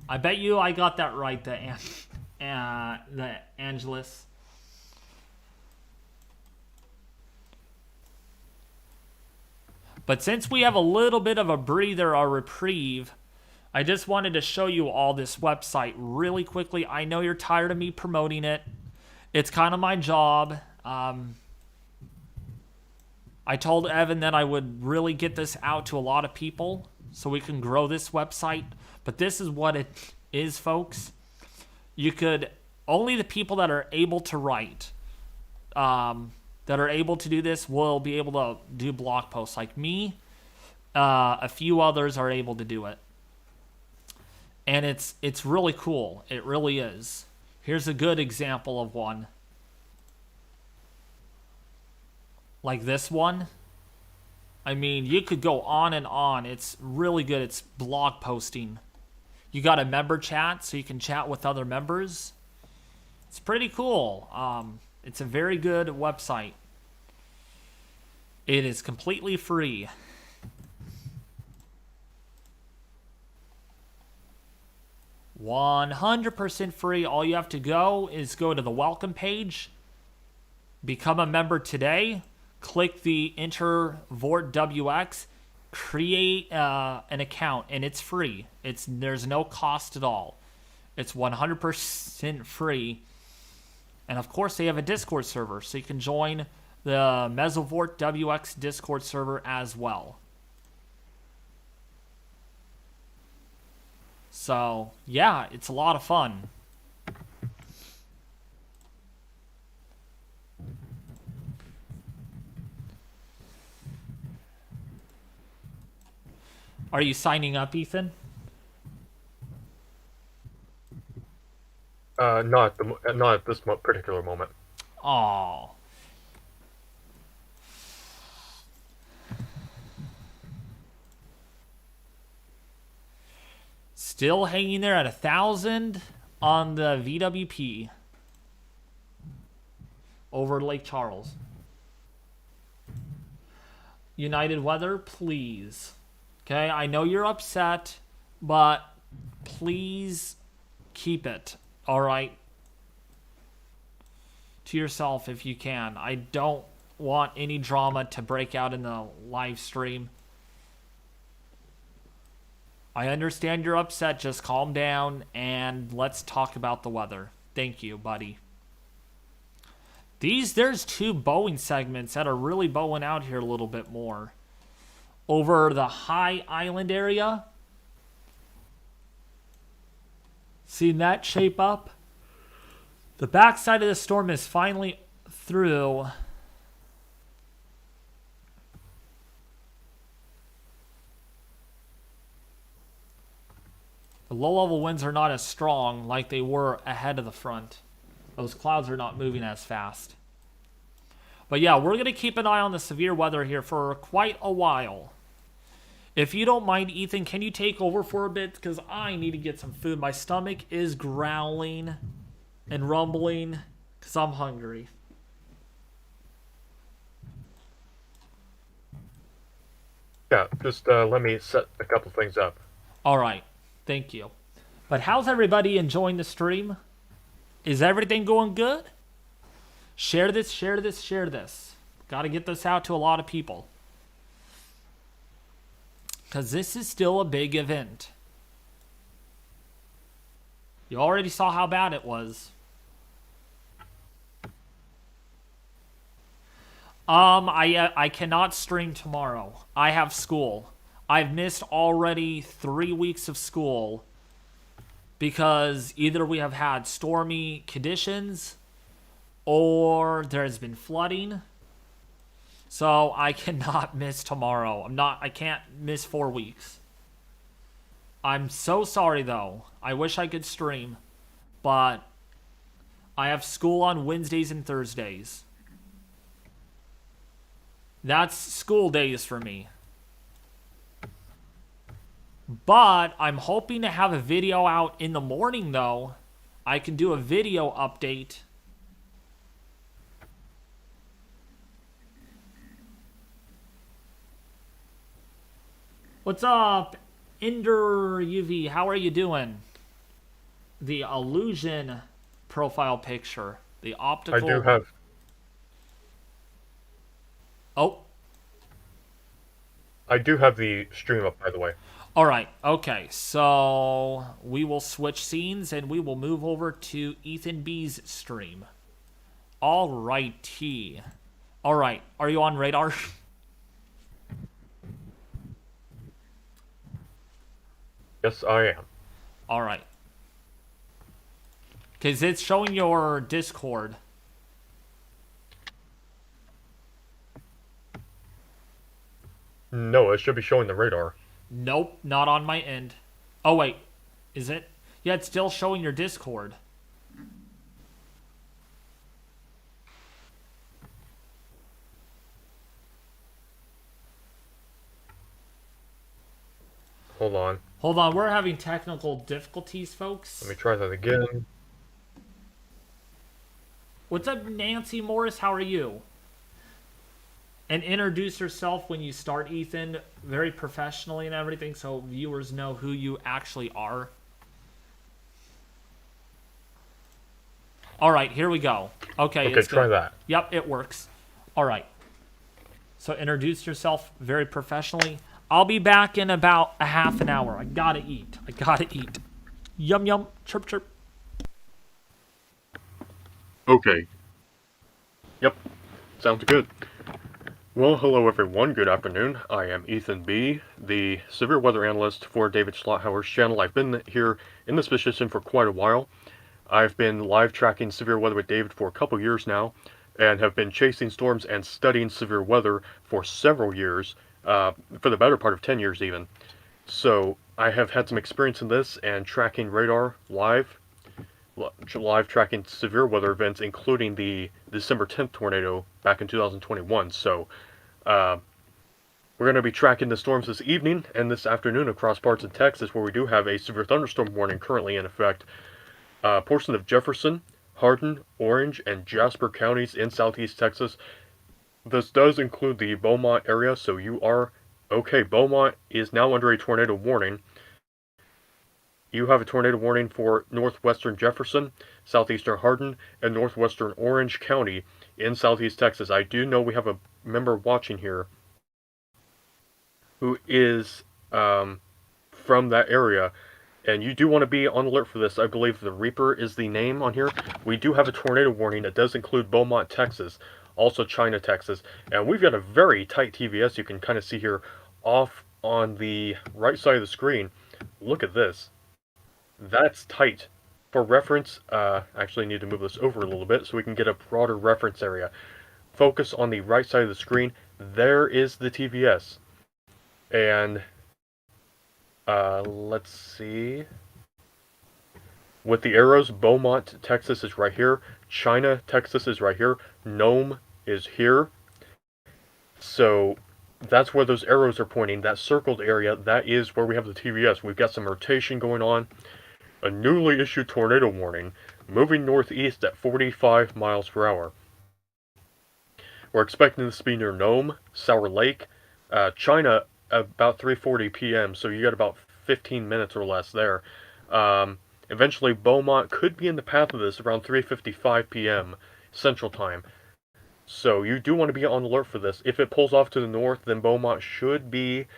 Speaker 1: I bet you I got that right, the Angelus. But since we have a little bit of a breather or reprieve, I just wanted to show you all this website really quickly. I know you're tired of me promoting it. It's kind of my job. I told Evan that I would really get this out to a lot of people so we can grow this website. But this is what it is, folks. You could, only the people that are able to write, that are able to do this will be able to do blog posts like me. A few others are able to do it. And it's really cool. It really is. Here's a good example of one. Like this one. I mean, you could go on and on. It's really good. It's blog posting. You got a member chat, so you can chat with other members. It's pretty cool. It's a very good website. It is completely free. $100% free. All you have to go is go to the welcome page, become a member today, click the Enter Vort WX, create an account, and it's free. There's no cost at all. It's 100% free. And of course, they have a Discord server, so you can join the Mesovort WX Discord server as well. So, yeah, it's a lot of fun. Are you signing up, Ethan?
Speaker 3: Not at this particular moment.
Speaker 1: Oh. Still hanging there at 1,000 on the VWP over Lake Charles. United Weather, please. Okay, I know you're upset, but please keep it. All right. To yourself if you can. I don't want any drama to break out in the live stream. I understand you're upset. Just calm down and let's talk about the weather. Thank you, buddy. There's two bowing segments that are really bowing out here a little bit more. Over the high island area. Seen that shape up? The backside of the storm is finally through. The low-level winds are not as strong like they were ahead of the front. Those clouds are not moving as fast. But yeah, we're going to keep an eye on the severe weather here for quite a while. If you don't mind, Ethan, can you take over for a bit? Because I need to get some food. My stomach is growling and rumbling because I'm hungry.
Speaker 3: Yeah, just let me set a couple things up.
Speaker 1: All right. Thank you. But how's everybody enjoying the stream? Is everything going good? Share this, share this, share this. Got to get this out to a lot of people. Because this is still a big event. You already saw how bad it was. I cannot stream tomorrow. I have school. I've missed already 3 weeks of school because either we have had stormy conditions or there has been flooding. So I cannot miss tomorrow. I can't miss 4 weeks. I'm so sorry though. I wish I could stream, but I have school on Wednesdays and Thursdays. That's school days for me. But I'm hoping to have a video out in the morning though. I can do a video update. What's up, Ender UV? How are you doing? The illusion profile picture. The optical.
Speaker 3: I do have.
Speaker 1: Oh.
Speaker 3: I do have the stream up, by the way.
Speaker 1: All right. Okay. So we will switch scenes and we will move over to Ethan B's stream. All righty. All right. Are you on radar?
Speaker 3: Yes, I am.
Speaker 1: All right. Because it's showing your Discord.
Speaker 3: No, it should be showing the radar.
Speaker 1: Nope, not on my end. Oh, wait. Is it? Yeah, it's still showing your Discord.
Speaker 3: Hold on.
Speaker 1: Hold on, we're having technical difficulties, folks.
Speaker 3: Let me try that again.
Speaker 1: What's up, Nancy Morris? How are you? And introduce yourself when you start, Ethan, very professionally and everything, so viewers know who you actually are. All right, here we go. Okay,
Speaker 3: Okay, try that.
Speaker 1: Yep, it works. All right. So introduce yourself very professionally. I'll be back in about a half an hour. I gotta eat. I gotta eat. Yum, yum. Chirp, chirp.
Speaker 3: Okay. Yep. Sounds good. Well, hello everyone. Good afternoon. I am Ethan B., the severe weather analyst for David Schlotthauer's channel. I've been here in this position for quite a while. I've been live tracking severe weather with David for a couple years now, and have been chasing storms and studying severe weather for several years, for the better part of 10 years even. So I have had some experience in this and tracking radar live tracking severe weather events, including the December 10th tornado back in 2021. So uh, we're going to be tracking the storms this evening and this afternoon across parts of Texas where we do have a severe thunderstorm warning currently in effect. Portions of Jefferson, Hardin, Orange, and Jasper counties in southeast Texas. This does include the Beaumont area, so you are okay. Beaumont is now under a tornado warning. You have a tornado warning for northwestern Jefferson, southeastern Hardin, and northwestern Orange County in southeast Texas. I do know we have a member watching here who is from that area, and you do want to be on alert for this. I believe the Reaper is the name on here. We do have a tornado warning that does include Beaumont, Texas, also China, Texas, and we've got a very tight TVS you can kind of see here off on the right side of the screen. Look at this. That's tight. For reference, actually need to move this over a little bit so we can get a broader reference area. Focus on the right side of the screen. There is the TVS. And let's see. With the arrows, Beaumont, Texas is right here. China, Texas is right here. Nome is here. So that's where those arrows are pointing. That circled area, that is where we have the TVS. We've got some rotation going on. A newly issued tornado warning, moving northeast at 45 miles per hour. We're expecting this to be near Nome, Sour Lake, China about 3:40 p.m., so you got about 15 minutes or less there. Eventually, Beaumont could be in the path of this around 3:55 p.m. Central Time. So you do want to be on alert for this. If it pulls off to the north, then Beaumont should be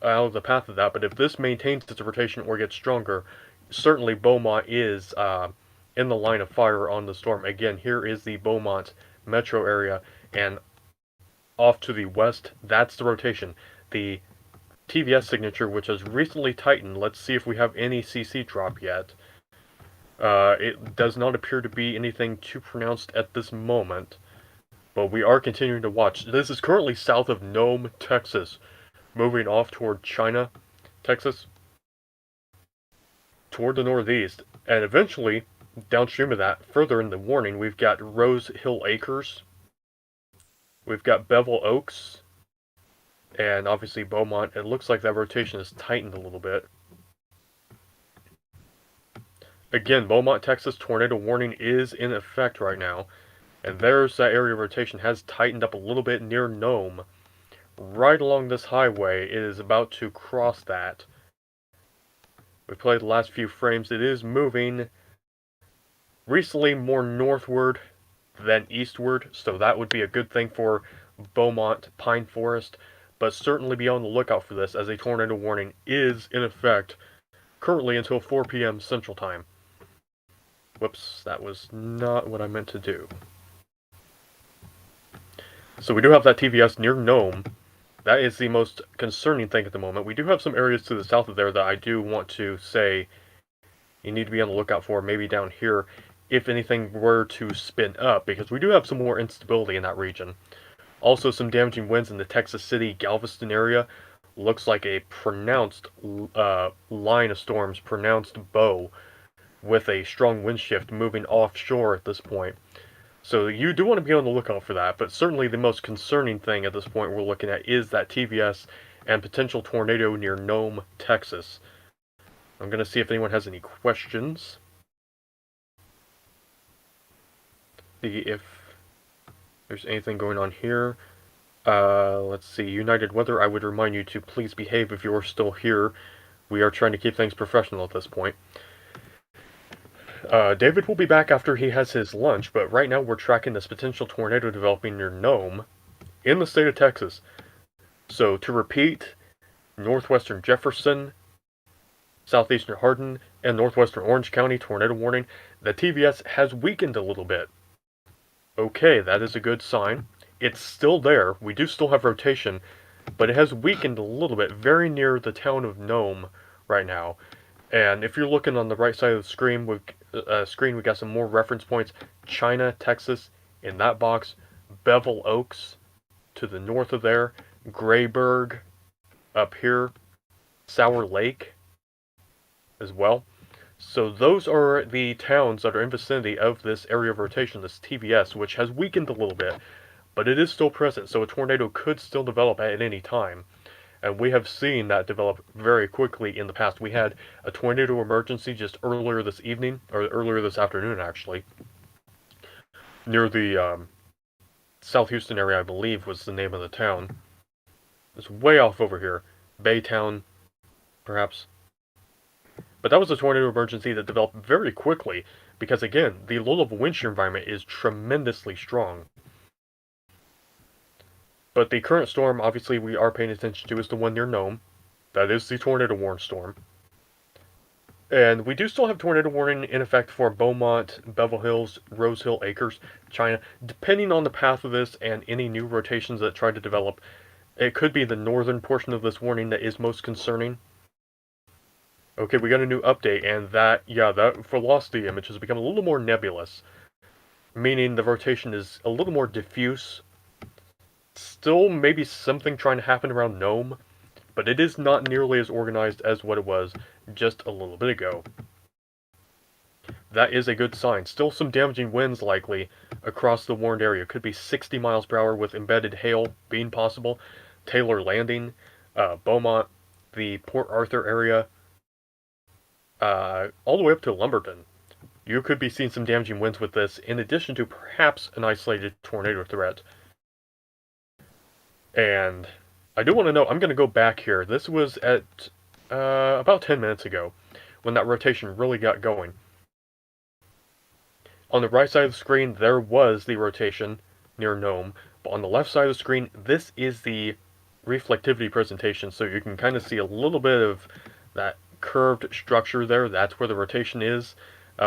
Speaker 3: out of the path of that, but if this maintains its rotation or gets stronger, certainly Beaumont is in the line of fire on the storm. Again, here is the Beaumont metro area, and off to the west, that's the rotation. The TVS signature, which has recently tightened, let's see if we have any CC drop yet. It does not appear to be anything too pronounced at this moment, but we are continuing to watch. This is currently south of Nome, Texas, moving off toward China, Texas, toward the northeast, and eventually, downstream of that, further in the warning, we've got Rose Hill Acres, we've got Bevel Oaks, and obviously Beaumont. It looks like that rotation is tightened a little bit. Again, Beaumont, Texas tornado warning is in effect right now, and there's that area of rotation has tightened up a little bit near Nome. Right along this highway, it is about to cross that. We played the last few frames. It is moving recently more northward than eastward, so that would be a good thing for Beaumont Pine Forest, but certainly be on the lookout for this as a tornado warning is in effect currently until 4 p.m. Central Time. Whoops, that was not what I meant to do. So we do have that TVS near Nome. That is the most concerning thing at the moment. We do have some areas to the south of there that I do want to say you need to be on the lookout for, maybe down here, if anything were to spin up, because we do have some more instability in that region. Also, some damaging winds in the Texas City, Galveston area. Looks like a pronounced line of storms, pronounced bow, with a strong wind shift moving offshore at this point. So you do want to be on the lookout for that, but certainly the most concerning thing at this point we're looking at is that TVS and potential tornado near Nome, Texas. I'm going to see if anyone has any questions. See if there's anything going on here. Let's see, United Weather, I would remind you to please behave if you're still here. We are trying to keep things professional at this point. David will be back after he has his lunch, but right now we're tracking this potential tornado developing near Nome in the state of Texas. So to repeat, northwestern Jefferson, southeastern Hardin, and northwestern Orange County tornado warning. The TVS has weakened a little bit. Okay, that is a good sign. It's still there. We do still have rotation, but it has weakened a little bit, very near the town of Nome right now. And if you're looking on the right side of the screen, we've got some more reference points. China, Texas, in that box. Bevel Oaks, to the north of there. Grayburg, up here. Sour Lake as well. So those are the towns that are in vicinity of this area of rotation, this TVS, which has weakened a little bit, but it is still present, so a tornado could still develop at any time. And we have seen that develop very quickly in the past. We had a tornado emergency just earlier this evening, or earlier this afternoon actually, near the South Houston area, I believe was the name of the town. It's way off over here. Baytown, perhaps. But that was a tornado emergency that developed very quickly because, again, the low-level wind shear environment is tremendously strong. But the current storm, obviously, we are paying attention to is the one near Nome. That is the tornado warning storm. And we do still have tornado warning in effect for Beaumont, Bevel Hills, Rose Hill Acres, China. Depending on the path of this and any new rotations that try to develop, it could be the northern portion of this warning that is most concerning. Okay, we got a new update, and that velocity image has become a little more nebulous, meaning the rotation is a little more diffuse. Still maybe something trying to happen around Nome, but it is not nearly as organized as what it was just a little bit ago. That is a good sign. Still some damaging winds likely across the warned area. Could be 60 miles per hour with embedded hail being possible. Taylor Landing, Beaumont, the Port Arthur area, all the way up to Lumberton. You could be seeing some damaging winds with this, in addition to perhaps an isolated tornado threat. And I do want to know, I'm going to go back here. This was at about 10 minutes ago, when that rotation really got going. On the right side of the screen, there was the rotation near Nome, but on the left side of the screen, this is the reflectivity presentation, so you can kind of see a little bit of that curved structure there. That's where the rotation is.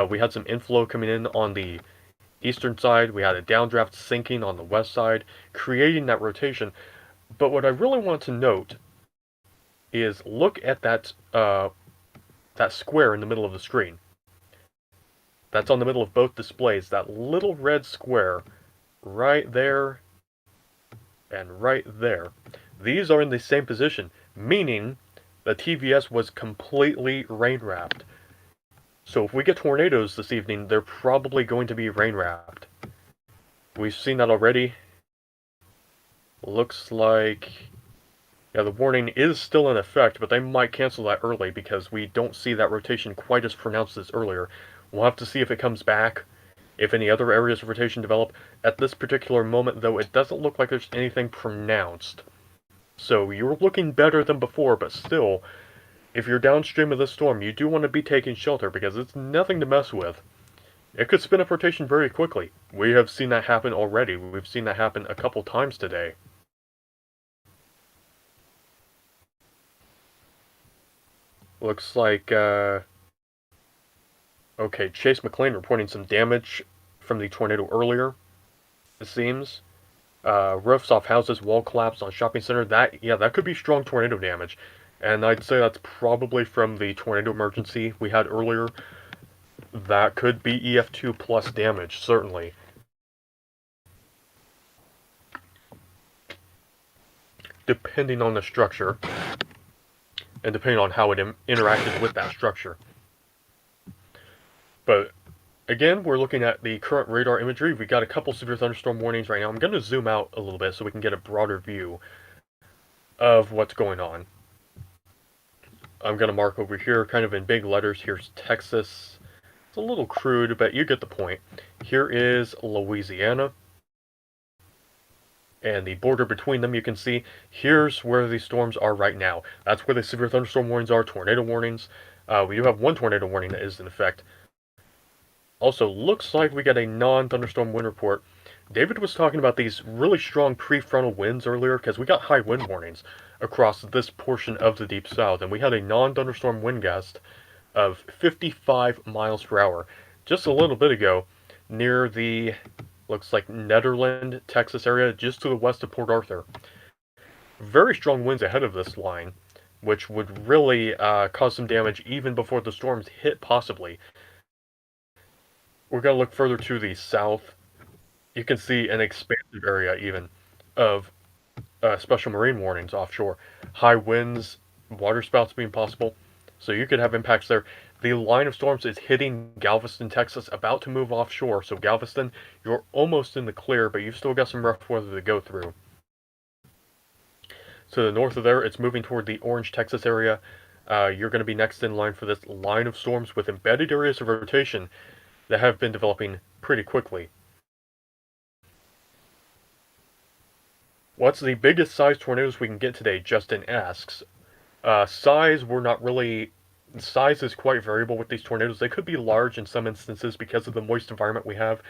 Speaker 3: We had some inflow coming in on the eastern side. We had a downdraft sinking on the west side, creating that rotation. But what I really want to note is look at that that square in the middle of the screen. That's on the middle of both displays. That little red square right there and right there. These are in the same position, meaning the TVS was completely rain-wrapped. So if we get tornadoes this evening, they're probably going to be rain-wrapped. We've seen that already. Looks like... yeah, the warning is still in effect, but they might cancel that early because we don't see that rotation quite as pronounced as earlier. We'll have to see if it comes back, if any other areas of rotation develop. At this particular moment, though, it doesn't look like there's anything pronounced. So you're looking better than before, but still, if you're downstream of this storm, you do want to be taking shelter because it's nothing to mess with. It could spin up rotation very quickly. We have seen that happen already. We've seen that happen a couple times today. Looks like, okay, Chase McLean reporting some damage from the tornado earlier, it seems. Roofs off houses, wall collapse on shopping center. That could be strong tornado damage. And I'd say that's probably from the tornado emergency we had earlier. That could be EF2 plus damage, certainly. Depending on the structure. And depending on how it interacted with that structure. But again, we're looking at the current radar imagery. We got a couple severe thunderstorm warnings right now. I'm going to zoom out a little bit so we can get a broader view of what's going on. I'm going to mark over here, kind of in big letters. Here's Texas. It's a little crude, but you get the point. Here is Louisiana. And the border between them, you can see, here's where the storms are right now. That's where the severe thunderstorm warnings are, tornado warnings. We do have one tornado warning that is in effect. Also, looks like we got a non-thunderstorm wind report. David was talking about these really strong prefrontal winds earlier, because we got high wind warnings across this portion of the Deep South, and we had a non-thunderstorm wind gust of 55 miles per hour just a little bit ago near the... looks like Nederland, Texas area, just to the west of Port Arthur. Very strong winds ahead of this line, which would really cause some damage even before the storms hit, possibly. We're going to look further to the south. You can see an expansive area, even, of special marine warnings offshore. High winds water spouts being possible. So you could have impacts there. The line of storms is hitting Galveston, Texas, about to move offshore. So Galveston, you're almost in the clear, but you've still got some rough weather to go through. To the north of there, it's moving toward the Orange, Texas area. You're going to be next in line for this line of storms with embedded areas of rotation that have been developing pretty quickly. What's the biggest size tornadoes we can get today? Justin asks. Size, we're not really. Size is quite variable with these tornadoes. They could be large in some instances because of the moist environment we have.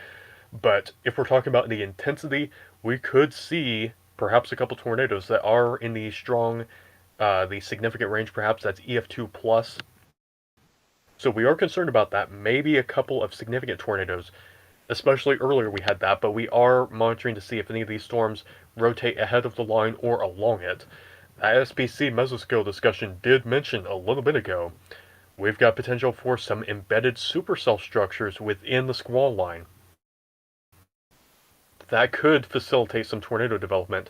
Speaker 3: But if we're talking about the intensity, we could see perhaps a couple tornadoes that are in the strong, the significant range. Perhaps that's EF2 plus. So we are concerned about that. Maybe a couple of significant tornadoes. Especially earlier we had that, but we are monitoring to see if any of these storms rotate ahead of the line or along it. The SPC mesoscale discussion did mention a little bit ago, we've got potential for some embedded supercell structures within the squall line. That could facilitate some tornado development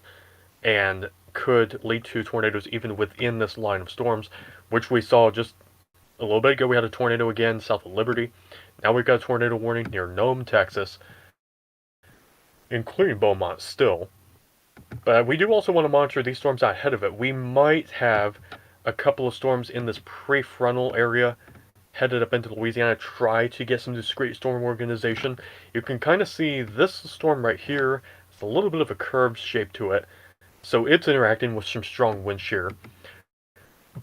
Speaker 3: and could lead to tornadoes even within this line of storms, which we saw just a little bit ago. We had a tornado again south of Liberty. Now we've got a tornado warning near Nome, Texas, including Beaumont still. But we do also want to monitor these storms ahead of it. We might have a couple of storms in this prefrontal area headed up into Louisiana, try to get some discrete storm organization. You can kind of see this storm right here. It's a little bit of a curved shape to it. So it's interacting with some strong wind shear.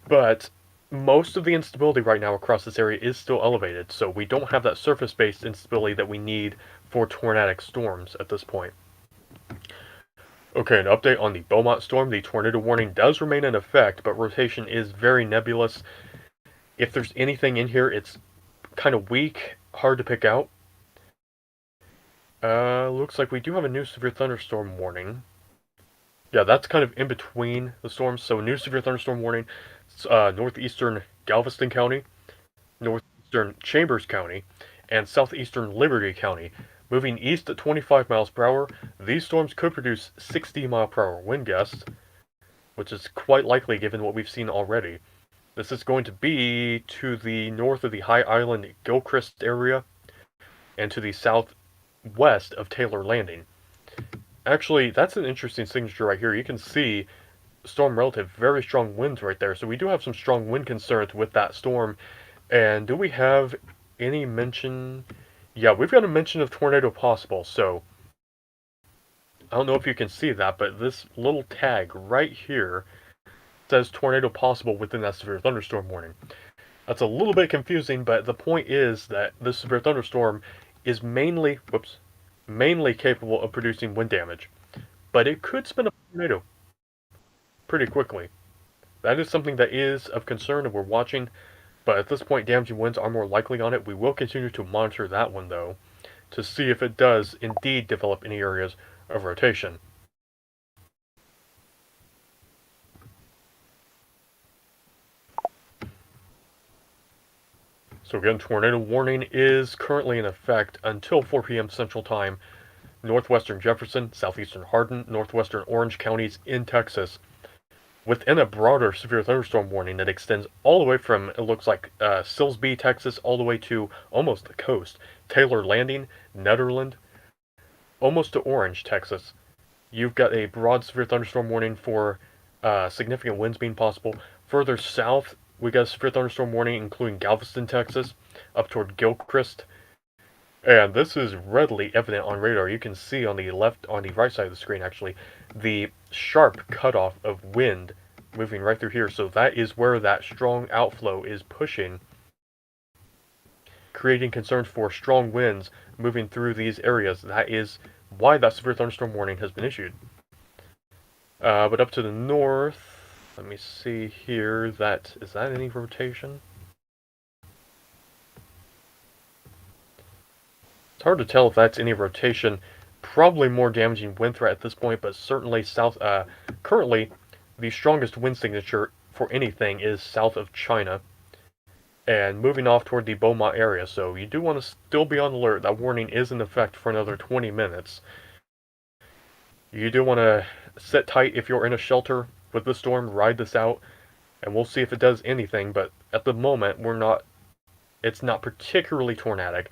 Speaker 3: But most of the instability right now across this area is still elevated, so we don't have that surface-based instability that we need for tornadic storms at this point. Okay, an update on the Beaumont storm. The tornado warning does remain in effect, but rotation is very nebulous. If there's anything in here, it's kind of weak, hard to pick out. Looks like we do have a new severe thunderstorm warning. Yeah, that's kind of in between the storms. So, new severe thunderstorm warning, northeastern Galveston County, northeastern Chambers County, and southeastern Liberty County. Moving east at 25 miles per hour, these storms could produce 60-mile-per-hour wind gusts, which is quite likely given what we've seen already. This is going to be to the north of the High Island Gilchrist area and to the southwest of Taylor Landing. Actually, that's an interesting signature right here. You can see storm relative, very strong winds right there. So we do have some strong wind concerns with that storm. And do we have any mention? Yeah, we've got a mention of tornado possible. So I don't know if you can see that, but this little tag right here says tornado possible within that severe thunderstorm warning. That's a little bit confusing, but the point is that this severe thunderstorm is mainly capable of producing wind damage, but it could spin up a tornado pretty quickly. That is something that is of concern and we're watching, but at this point damaging winds are more likely on it. We will continue to monitor that one though, to see if it does indeed develop any areas of rotation. So again, tornado warning is currently in effect until 4 p.m. Central Time. Northwestern Jefferson, southeastern Hardin, northwestern Orange counties in Texas, within a broader severe thunderstorm warning that extends all the way from, it looks like, Silsbee, Texas, all the way to almost the coast. Taylor Landing, Nederland, almost to Orange, Texas. You've got a broad severe thunderstorm warning for significant winds being possible. Further south, we got a severe thunderstorm warning including Galveston, Texas, up toward Gilchrist. And this is readily evident on radar. You can see on the right side of the screen actually, the sharp cutoff of wind moving right through here. So that is where that strong outflow is pushing, creating concerns for strong winds moving through these areas. That is why that severe thunderstorm warning has been issued. But up to the north, let me see here, is that any rotation? It's hard to tell if that's any rotation. Probably more damaging wind threat at this point, but certainly currently, the strongest wind signature for anything is south of China. And moving off toward the Beaumont area, so you do want to still be on alert. That warning is in effect for another 20 minutes. You do want to sit tight if you're in a shelter with the storm, ride this out. and we'll see if it does anything, but at the moment, it's not particularly tornadic.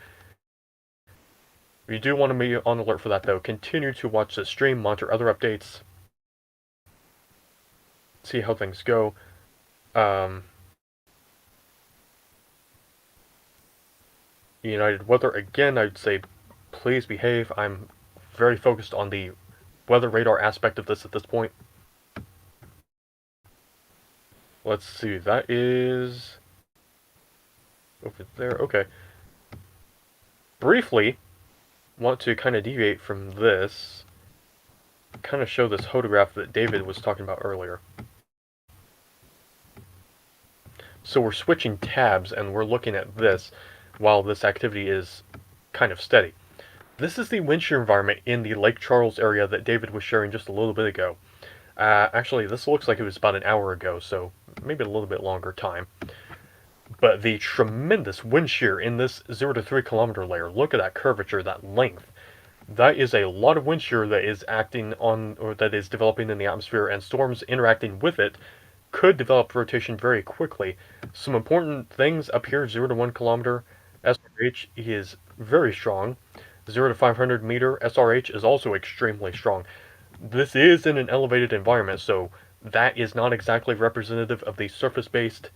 Speaker 3: You do want to be on alert for that, though. Continue to watch the stream, monitor other updates, see how things go. United Weather, again, I'd say please behave. I'm very focused on the weather radar aspect of this at this point. Let's see, that is over there. Okay. Briefly, want to kind of deviate from this, kind of show this photograph that David was talking about earlier. So we're switching tabs and we're looking at this while this activity is kind of steady. This is the wind shear environment in the Lake Charles area that David was sharing just a little bit ago. Actually, this looks like it was about an hour ago, so maybe a little bit longer time. But the tremendous wind shear in this 0 to 3 kilometer layer, look at that curvature, that length. That is a lot of wind shear that is acting on, or that is developing in the atmosphere, and storms interacting with it could develop rotation very quickly. Some important things up here, 0 to 1 kilometer, SRH is very strong. 0 to 500 meter, SRH is also extremely strong. This is in an elevated environment, so that is not exactly representative of the surface-based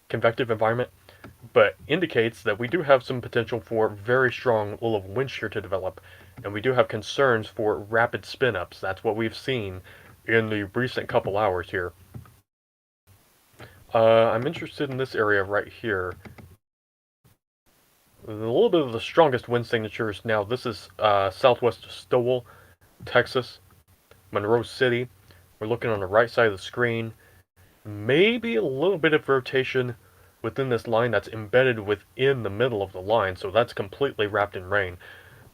Speaker 3: convective environment, but indicates that we do have some potential for very strong level of wind shear to develop, and we do have concerns for rapid spin-ups. That's what we've seen in the recent couple hours here. I'm interested in this area right here. A little bit of the strongest wind signatures. Now, this is southwest of Stowell, Texas, Monroe City. We're looking on the right side of the screen. Maybe a little bit of rotation within this line that's embedded within the middle of the line, so that's completely wrapped in rain.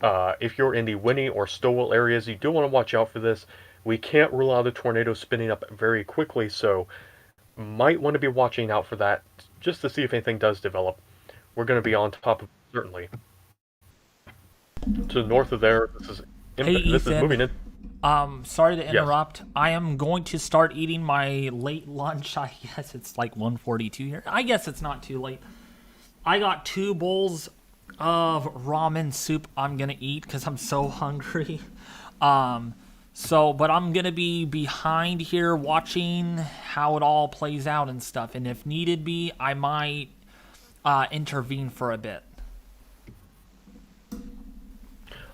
Speaker 3: If you're in the Winnie or Stowell areas, you do want to watch out for this. We can't rule out a tornado spinning up very quickly, so might want to be watching out for that just to see if anything does develop. We're going to be on top of it, certainly. To the north of there, this is moving in.
Speaker 1: Sorry to interrupt. Yes. I am going to start eating my late lunch. I guess it's like 1:42 here. I guess it's not too late. I got 2 bowls of ramen soup I'm going to eat because I'm so hungry. But I'm going to be behind here watching how it all plays out and stuff. And if needed be, I might intervene for a bit.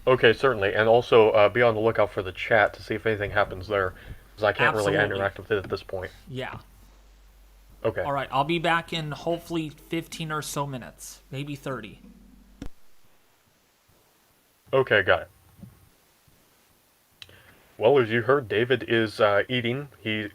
Speaker 3: Okay, certainly. And also be on the lookout for the chat to see if anything happens there. Because I can't really interact with it at this point.
Speaker 1: Yeah.
Speaker 3: Okay.
Speaker 1: All right, I'll be back in hopefully 15 or so minutes. Maybe 30.
Speaker 3: Okay, got it. Well, as you heard, David is eating. He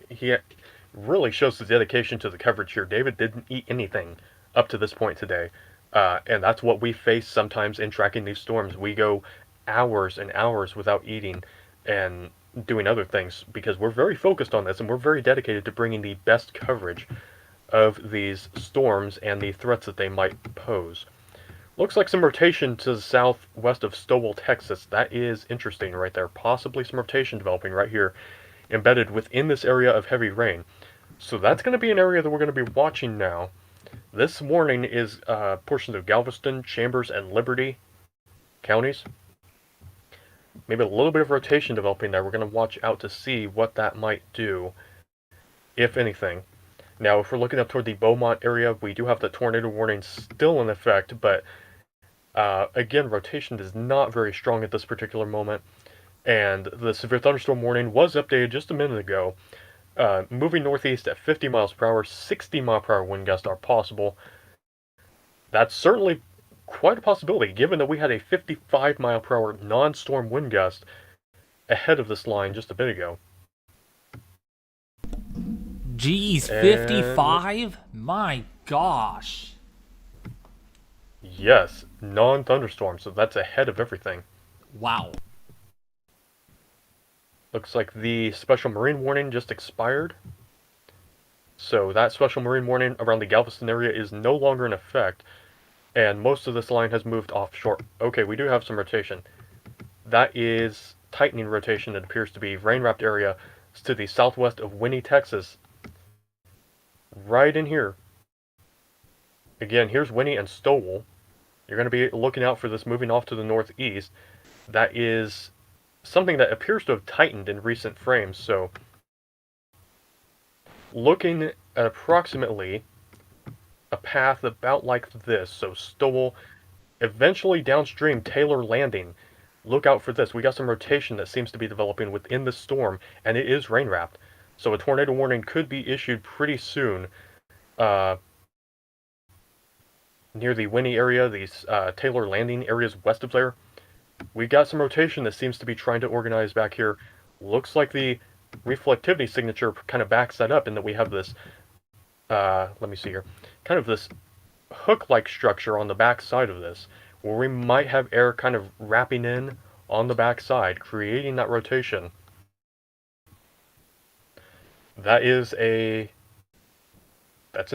Speaker 3: really shows his dedication to the coverage here. David didn't eat anything up to this point today. And that's what we face sometimes in tracking these storms. We go hours and hours without eating and doing other things because we're very focused on this and we're very dedicated to bringing the best coverage of these storms and the threats that they might pose. Looks like some rotation to the southwest of Stowell, Texas. That is interesting right there. Possibly some rotation developing right here, embedded within this area of heavy rain. So that's going to be an area that we're going to be watching now. This warning is portions of Galveston, Chambers, and Liberty counties. Maybe a little bit of rotation developing there. We're going to watch out to see what that might do, if anything. Now, if we're looking up toward the Beaumont area, we do have the tornado warning still in effect, but again, rotation is not very strong at this particular moment. And the severe thunderstorm warning was updated just a minute ago. Moving northeast at 50 miles per hour, 60 mile per hour wind gusts are possible. That's certainly quite a possibility, given that we had a 55 mile per hour non-storm wind gust ahead of this line just a bit ago.
Speaker 1: Geez, 55? My gosh.
Speaker 3: Yes, non-thunderstorm, so that's ahead of everything.
Speaker 1: Wow.
Speaker 3: Looks like the special marine warning just expired. So that special marine warning around the Galveston area is no longer in effect, and most of this line has moved offshore. Okay, we do have some rotation. That is tightening rotation. It appears to be rain-wrapped area to the southwest of Winnie, Texas. right in here. Again, here's Winnie and Stowell. You're going to be looking out for this moving off to the northeast. That is something that appears to have tightened in recent frames, so looking at approximately a path about like this. So Stowell, eventually downstream, Taylor Landing. Look out for this. We got some rotation that seems to be developing within the storm, and it is rain wrapped. So a tornado warning could be issued pretty soon. Near the Winnie area, these Taylor Landing areas west of there. We got some rotation that seems to be trying to organize back here. Looks like the reflectivity signature kind of backs that up in that we have this, let me see here, kind of this hook-like structure on the back side of this, where we might have air kind of wrapping in on the back side, creating that rotation. That's an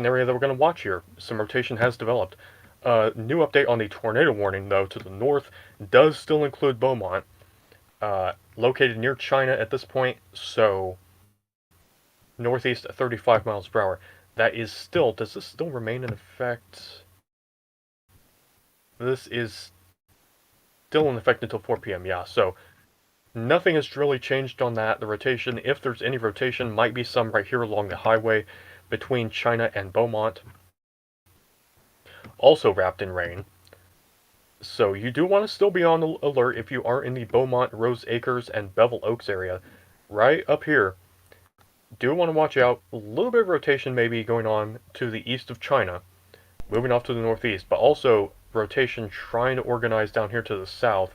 Speaker 3: area that we're going to watch here. Some rotation has developed. New update on the tornado warning, though, to the north does still include Beaumont, located near China at this point, so northeast at 35 miles per hour. That is still, does this still remain in effect? This is still in effect until 4 p.m., yeah, so nothing has really changed on that. The rotation, if there's any rotation, might be some right here along the highway between China and Beaumont. Also wrapped in rain. So you do want to still be on alert if you are in the Beaumont, Rose Acres, and Bevel Oaks area. Right up here. Do want to watch out. A little bit of rotation maybe going on to the east of China. Moving off to the northeast. But also rotation trying to organize down here to the south.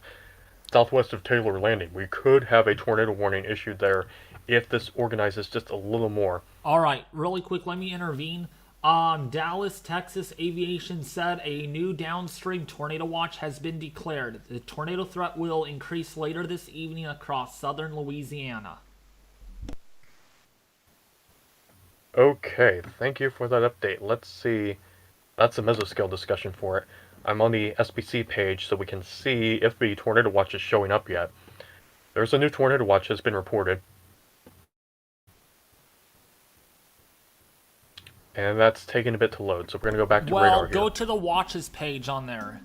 Speaker 3: Southwest of Taylor Landing. We could have a tornado warning issued there if this organizes just a little more.
Speaker 1: All right, really quick, let me intervene. Dallas, Texas Aviation said a new downstream tornado watch has been declared. The tornado threat will increase later this evening across southern Louisiana.
Speaker 3: Okay, thank you for that update. Let's see. That's a mesoscale discussion for it. I'm on the SPC page so we can see if the tornado watch is showing up yet. There's a new tornado watch that's been reported. And that's taking a bit to load, so we're going to go back to radar here.
Speaker 1: Go to the watches page on there.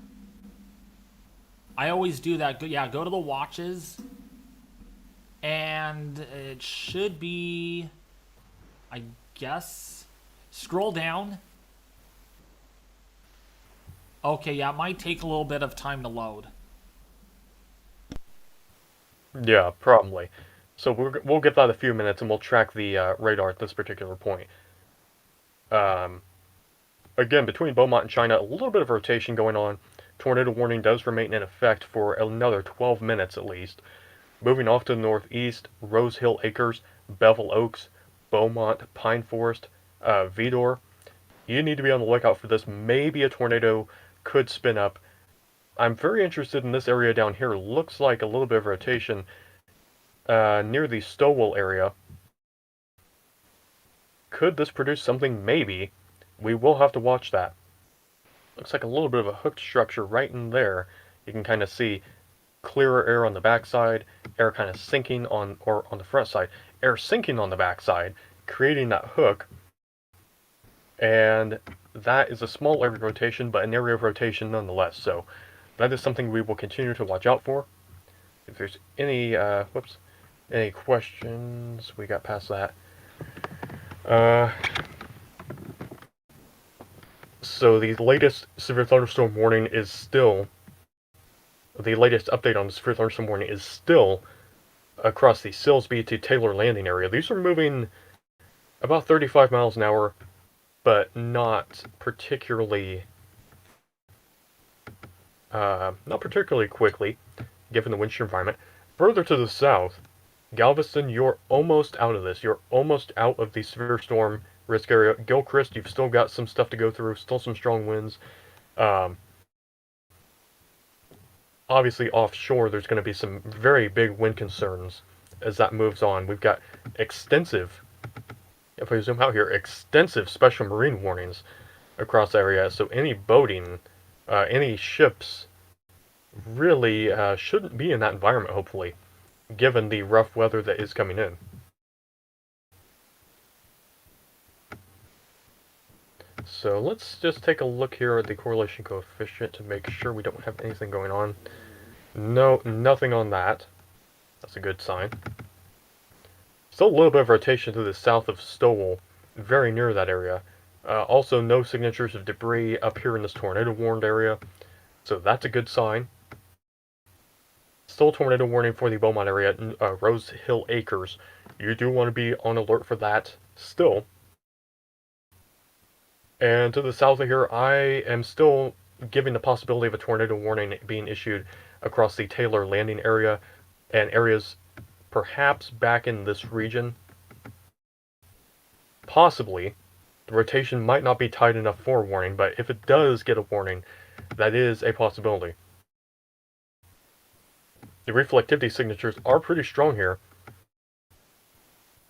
Speaker 1: I always do that. Go to the watches. And it should be, I guess, scroll down. Okay, yeah, it might take a little bit of time to load.
Speaker 3: Yeah, probably. So we'll give that a few minutes and we'll track the radar at this particular point. Again, between Beaumont and China, a little bit of rotation going on. Tornado warning does remain in effect for another 12 minutes at least. Moving off to the northeast, Rose Hill Acres, Bevel Oaks, Beaumont, Pine Forest, Vidor. You need to be on the lookout for this. Maybe a tornado could spin up. I'm very interested in this area down here. Looks like a little bit of rotation near the Stowell area. Could this produce something? Maybe. We will have to watch that. Looks like a little bit of a hooked structure right in there. You can kind of see clearer air on the backside, air kind of sinking on the front side, air sinking on the backside, creating that hook. And that is a small area of rotation, but an area of rotation nonetheless. So that is something we will continue to watch out for. If there's any any questions, we got past that. So the latest severe thunderstorm warning is still, the latest update on the severe thunderstorm warning is still across the Silsbee to Taylor Landing area. These are moving about 35 miles an hour, but not particularly quickly, given the wind shear environment. Further to the south, Galveston, you're almost out of this. You're almost out of the severe storm risk area. Gilchrist, you've still got some stuff to go through, still some strong winds. Obviously, offshore, there's going to be some very big wind concerns as that moves on. We've got extensive, if we zoom out here, extensive special marine warnings across the area. So any boating, any ships really shouldn't be in that environment, hopefully, given the rough weather that is coming in. So let's just take a look here at the correlation coefficient to make sure we don't have anything going on. No, nothing on that. That's a good sign. Still a little bit of rotation to the south of Stowell, very near that area. Also, no signatures of debris up here in this tornado-warned area, so that's a good sign. Still tornado warning for the Beaumont area, Rose Hill Acres. You do want to be on alert for that still. And to the south of here, I am still giving the possibility of a tornado warning being issued across the Taylor Landing area and areas perhaps back in this region. Possibly. The rotation might not be tight enough for a warning, but if it does get a warning, that is a possibility. The reflectivity signatures are pretty strong here.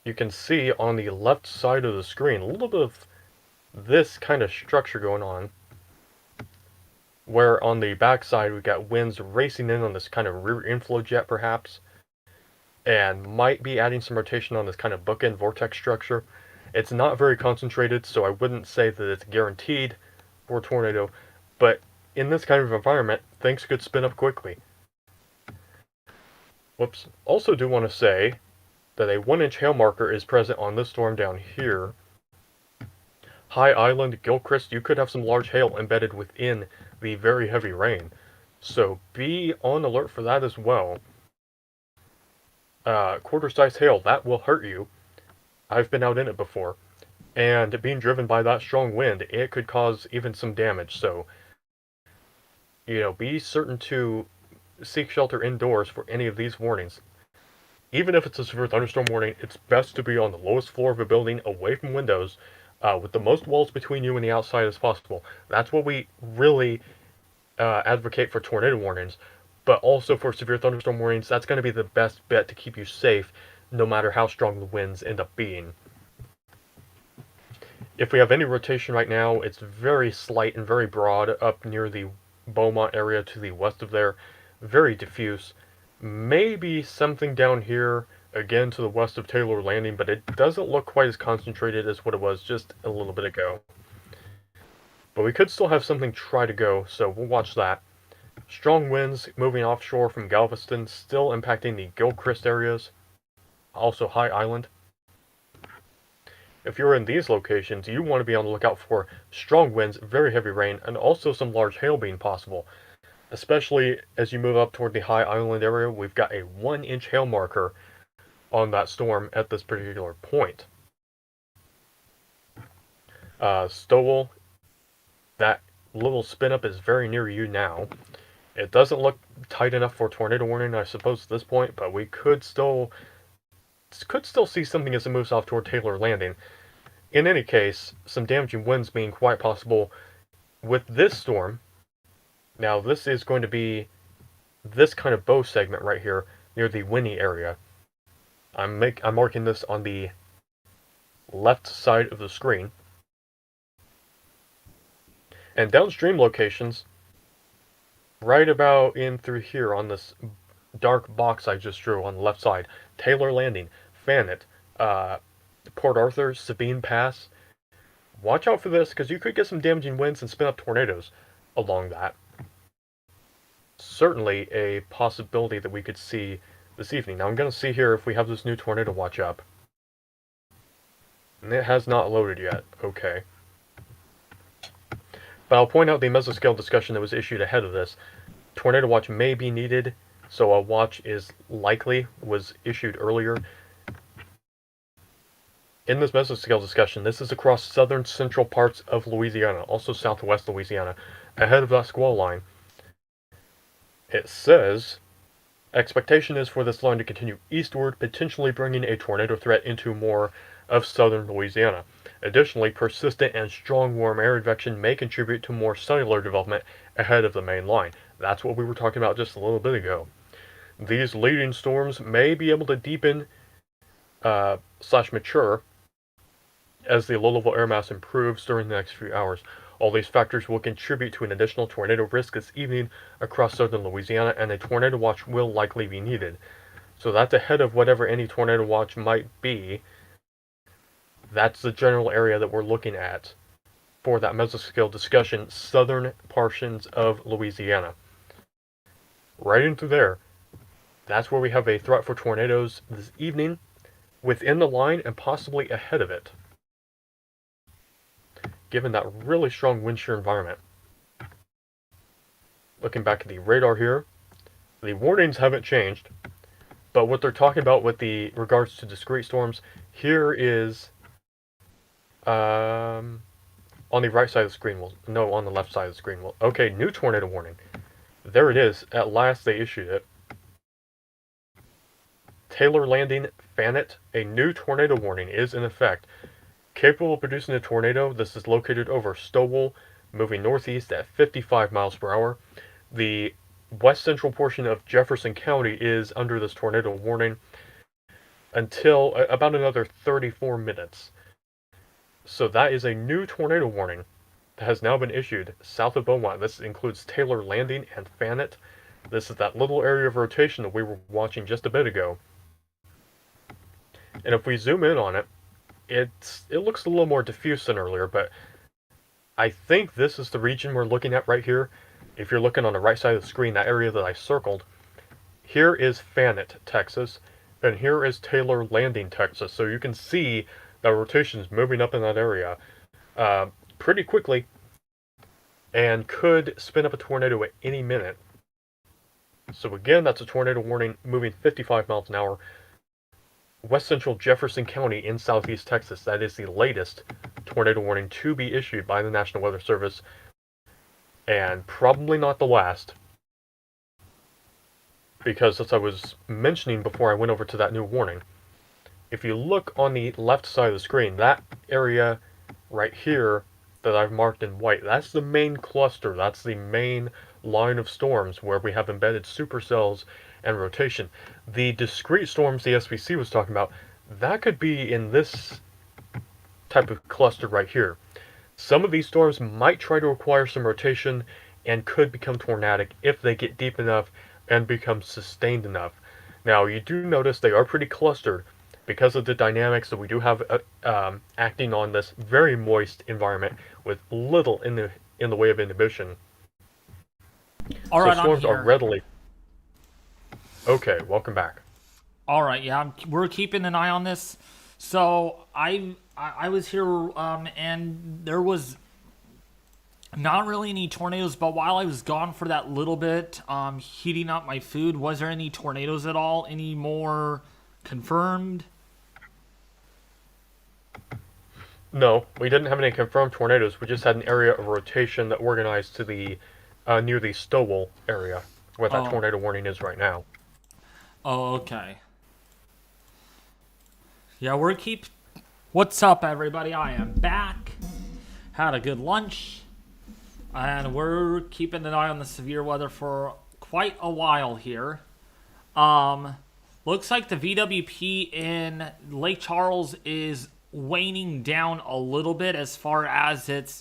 Speaker 3: You can see on the left side of the screen a little bit of this kind of structure going on, where on the back side we've got winds racing in on this kind of rear inflow jet perhaps, and might be adding some rotation on this kind of bookend vortex structure. It's not very concentrated, so I wouldn't say that it's guaranteed for a tornado, but in this kind of environment, things could spin up quickly. Whoops. Also do want to say that a 1-inch hail marker is present on this storm down here. High Island, Gilchrist, you could have some large hail embedded within the very heavy rain. So be on alert for that as well. Quarter-size hail, that will hurt you. I've been out in it before. And being driven by that strong wind, it could cause even some damage. So, be certain to seek shelter indoors for any of these warnings. Even if it's a severe thunderstorm warning, it's best to be on the lowest floor of a building, away from windows, with the most walls between you and the outside as possible. That's what we really advocate for tornado warnings, but also for severe thunderstorm warnings, that's going to be the best bet to keep you safe, no matter how strong the winds end up being. If we have any rotation right now, it's very slight and very broad up near the Beaumont area to the west of there. Very diffuse. Maybe something down here, again to the west of Taylor Landing, but it doesn't look quite as concentrated as what it was just a little bit ago. But we could still have something try to go, so we'll watch that. Strong winds moving offshore from Galveston, still impacting the Gilchrist areas. Also High Island. If you're in these locations, you want to be on the lookout for strong winds, very heavy rain, and also some large hail being possible. Especially as you move up toward the High Island area, we've got a 1-inch hail marker on that storm at this particular point. Stowell, that little spin up is very near you now. It doesn't look tight enough for tornado warning, I suppose, at this point, but we could still see something as it moves off toward Taylor Landing. In any case, some damaging winds being quite possible with this storm. Now, this is going to be this kind of bow segment right here near the Winnie area. I'm marking this on the left side of the screen. And downstream locations, right about in through here on this dark box I just drew on the left side, Taylor Landing, Fannet, Port Arthur, Sabine Pass. Watch out for this, because you could get some damaging winds and spin up tornadoes along that. Certainly a possibility that we could see this evening. Now I'm going to see here if we have this new tornado watch up. And it has not loaded yet. Okay. But I'll point out the mesoscale discussion that was issued ahead of this. Tornado watch may be needed, so a watch is likely was issued earlier. In this mesoscale discussion, this is across southern central parts of Louisiana, also southwest Louisiana, ahead of that squall line. It says, expectation is for this line to continue eastward, potentially bringing a tornado threat into more of southern Louisiana. Additionally, persistent and strong warm air advection may contribute to more cellular development ahead of the main line. That's what we were talking about just a little bit ago. These leading storms may be able to deepen / mature as the low-level air mass improves during the next few hours. All these factors will contribute to an additional tornado risk this evening across southern Louisiana, and a tornado watch will likely be needed. So that's ahead of whatever any tornado watch might be. That's the general area that we're looking at for that mesoscale discussion, southern portions of Louisiana. Right into there. That's where we have a threat for tornadoes this evening, within the line and possibly ahead of it, given that really strong wind shear environment. Looking back at the radar here, the warnings haven't changed, but what they're talking about with the regards to discrete storms, here is on the right side of the screen. Well, no, on the left side of the screen. Well, okay, new tornado warning. There it is. At last they issued it. Taylor Landing, Fanet, a new tornado warning is in effect. Capable of producing a tornado, this is located over Stowell, moving northeast at 55 miles per hour. The west central portion of Jefferson County is under this tornado warning until about another 34 minutes. So that is a new tornado warning that has now been issued south of Beaumont. This includes Taylor Landing and Fanet. This is that little area of rotation that we were watching just a bit ago. And if we zoom in on it, it looks a little more diffuse than earlier, but I think this is the region we're looking at right here. If you're looking on the right side of the screen, that area that I circled, here is Fanet, Texas, and here is Taylor Landing, Texas. So you can see that rotation is moving up in that area pretty quickly and could spin up a tornado at any minute. So again, that's a tornado warning moving 55 miles an hour. West central Jefferson County in southeast Texas. That is the latest tornado warning to be issued by the National Weather Service, and probably not the last, because as I was mentioning before I went over to that new warning, if you look on the left side of the screen, that area right here that I've marked in white, that's the main cluster, that's the main line of storms where we have embedded supercells and rotation. The discrete storms the SPC was talking about, that could be in this type of cluster right here. Some of these storms might try to acquire some rotation and could become tornadic if they get deep enough and become sustained enough. Now, you do notice they are pretty clustered because of the dynamics that we do have acting on this very moist environment with little in the way of inhibition.
Speaker 1: All right,
Speaker 3: so storms
Speaker 1: I'm here.
Speaker 3: are readily. Okay, welcome back.
Speaker 1: All right, yeah, we're keeping an eye on this. So I was here, and there was not really any tornadoes. But while I was gone for that little bit, heating up my food, was there any tornadoes at all? Any more confirmed?
Speaker 3: No, we didn't have any confirmed tornadoes. We just had an area of rotation that organized to the near the Stowell area, where that tornado warning is right now.
Speaker 1: Oh, okay. Yeah, What's up, everybody? I am back. Had a good lunch. And we're keeping an eye on the severe weather for quite a while here. Looks like the VWP in Lake Charles is waning down a little bit as far as the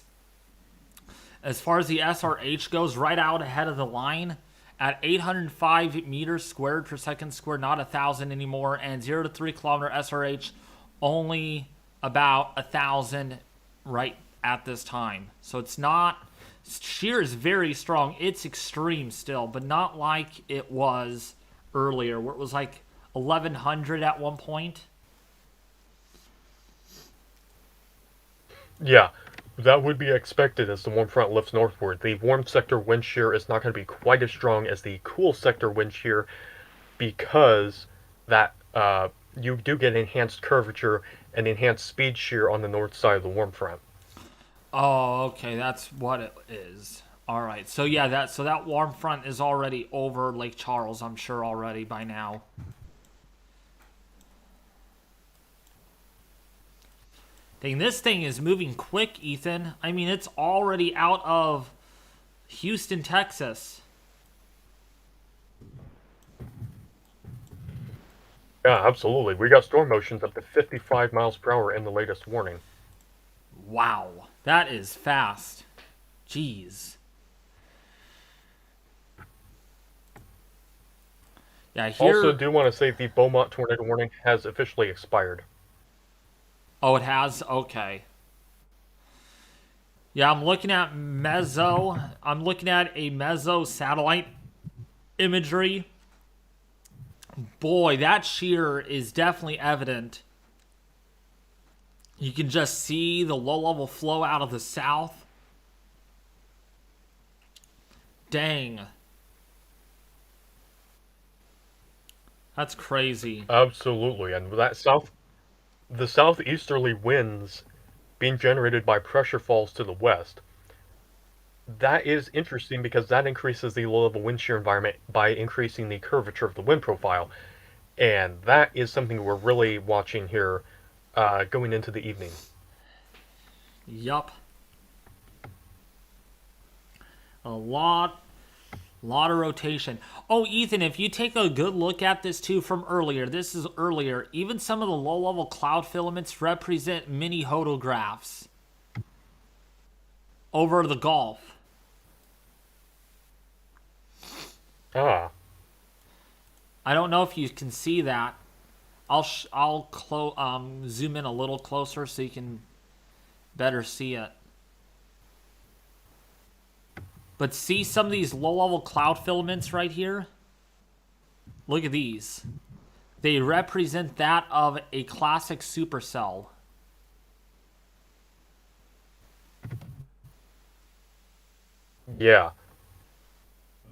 Speaker 1: SRH goes, right out ahead of the line at 805 meters squared per second squared, not 1,000 anymore, and 0 to 3 kilometer SRH only about 1,000 right at this time. So it's not, shear is very strong. It's extreme still, but not like it was earlier where it was like 1,100 at one point.
Speaker 3: Yeah, that would be expected as the warm front lifts northward. The warm sector wind shear is not going to be quite as strong as the cool sector wind shear because that you do get enhanced curvature and enhanced speed shear on the north side of the warm front.
Speaker 1: Oh, okay, that's what it is. All right, so yeah, that warm front is already over Lake Charles, I'm sure already by now. Dang, this thing is moving quick, Ethan. I mean, it's already out of Houston, Texas.
Speaker 3: Yeah, absolutely. We got storm motions up to 55 miles per hour in the latest warning.
Speaker 1: Wow, that is fast. Jeez. Yeah, here...
Speaker 3: Also, do want to say the Beaumont tornado warning has officially expired.
Speaker 1: Oh, it has? Okay. Yeah, I'm looking at meso. I'm looking at a meso satellite imagery. Boy, that shear is definitely evident. You can just see the low level flow out of the south. Dang. That's crazy.
Speaker 3: Absolutely, and the southeasterly winds being generated by pressure falls to the west. That is interesting because that increases the low-level wind shear environment by increasing the curvature of the wind profile, and that is something we're really watching here going into the evening.
Speaker 1: Yup. A lot of rotation. Oh, Ethan, if you take a good look at this too from earlier, this is earlier, even some of the low level cloud filaments represent mini hodographs over the Gulf.
Speaker 3: Ah,
Speaker 1: I don't know if you can see that. I'll zoom in a little closer so you can better see it. But see some of these low level cloud filaments right here? Look at these. They represent that of a classic supercell.
Speaker 3: yeah.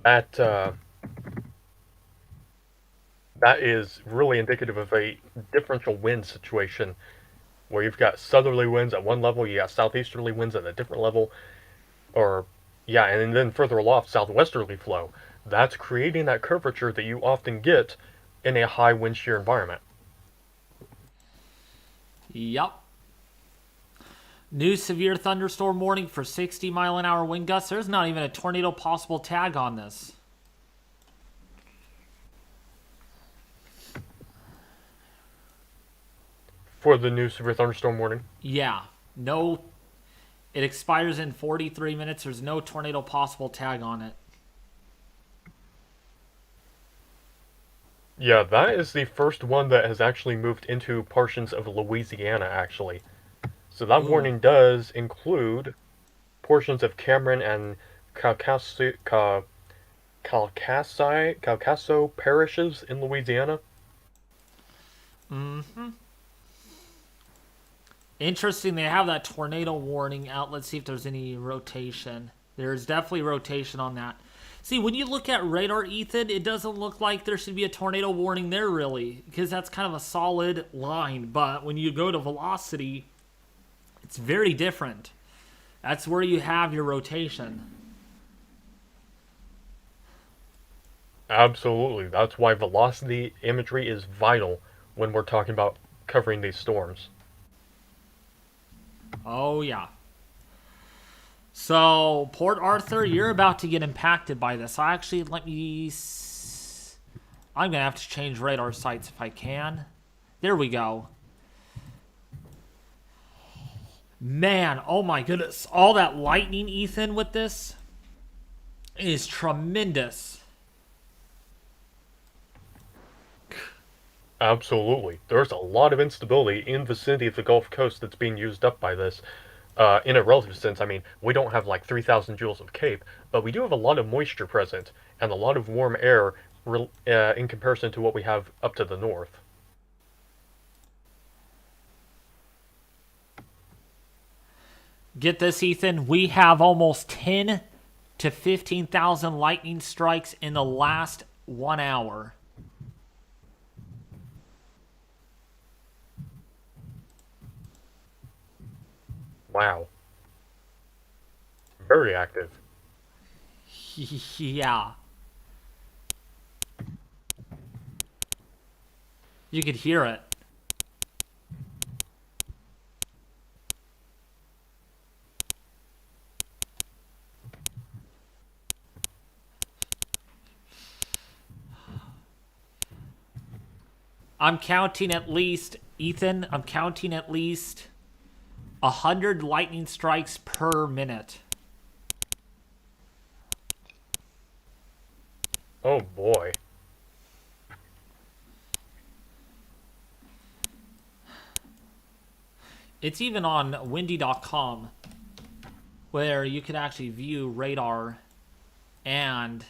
Speaker 3: That that is really indicative of a differential wind situation where you've got southerly winds at one level, you got southeasterly winds at a different level, or yeah, and then further aloft, southwesterly flow. That's creating that curvature that you often get in a high wind shear environment.
Speaker 1: Yup. New severe thunderstorm warning for 60-mile-an-hour wind gusts. There's not even a tornado possible tag on this.
Speaker 3: For the new severe thunderstorm warning.
Speaker 1: Yeah. No. It expires in 43 minutes. There's no tornado possible tag on it.
Speaker 3: Yeah, that is the first one that has actually moved into portions of Louisiana, actually. So that
Speaker 1: Ooh.
Speaker 3: warning does include portions of Cameron and Calcasso parishes in Louisiana.
Speaker 1: Mm-hmm. Interesting, they have that tornado warning out. Let's see if there's any rotation. There's definitely rotation on that. See, when you look at radar, Ethan, it doesn't look like there should be a tornado warning there, really, because that's kind of a solid line. But when you go to velocity, it's very different. That's where you have your rotation.
Speaker 3: Absolutely. That's why velocity imagery is vital when we're talking about covering these storms.
Speaker 1: Oh, yeah. So, Port Arthur, you're about to get impacted by this. I'm going to have to change radar sites if I can. There we go. Man, oh my goodness. All that lightning, Ethan, with this is tremendous.
Speaker 3: Absolutely. There's a lot of instability in the vicinity of the Gulf Coast that's being used up by this. In a relative sense, I mean, we don't have like 3,000 joules of Cape, but we do have a lot of moisture present and a lot of warm air in comparison to what we have up to the north.
Speaker 1: Get this, Ethan. We have almost 10 to 15,000 lightning strikes in the last 1 hour.
Speaker 3: Wow. Very active.
Speaker 1: Yeah. You could hear it. I'm counting at least, Ethan, I'm counting at least 100 lightning strikes per minute.
Speaker 3: Oh boy.
Speaker 1: It's even on windy.com. where you could actually view radar and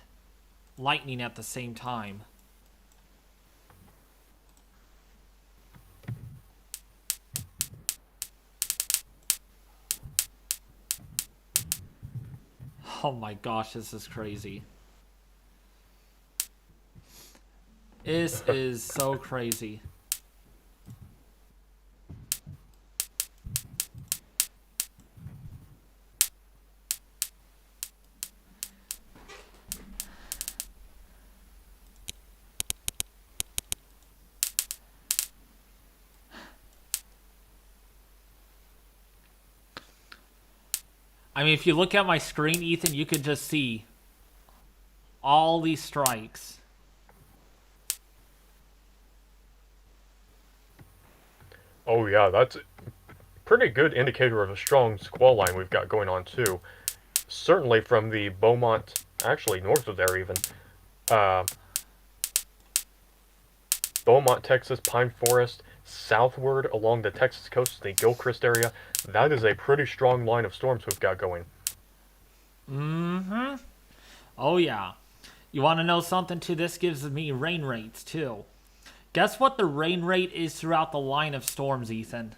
Speaker 1: lightning at the same time. Oh my gosh, this is crazy. This is so crazy. I mean, if you look at my screen, Ethan, you could just see all these strikes.
Speaker 3: Oh yeah, that's a pretty good indicator of a strong squall line we've got going on too. Certainly from the Beaumont, actually north of there even, Beaumont, Texas, Pine Forest, southward along the Texas coast, the Gilchrist area. That is a pretty strong line of storms we've got going.
Speaker 1: Mm-hmm. Oh, yeah. You want to know something, too? This gives me rain rates, too. Guess what the rain rate is throughout the line of storms, Ethan?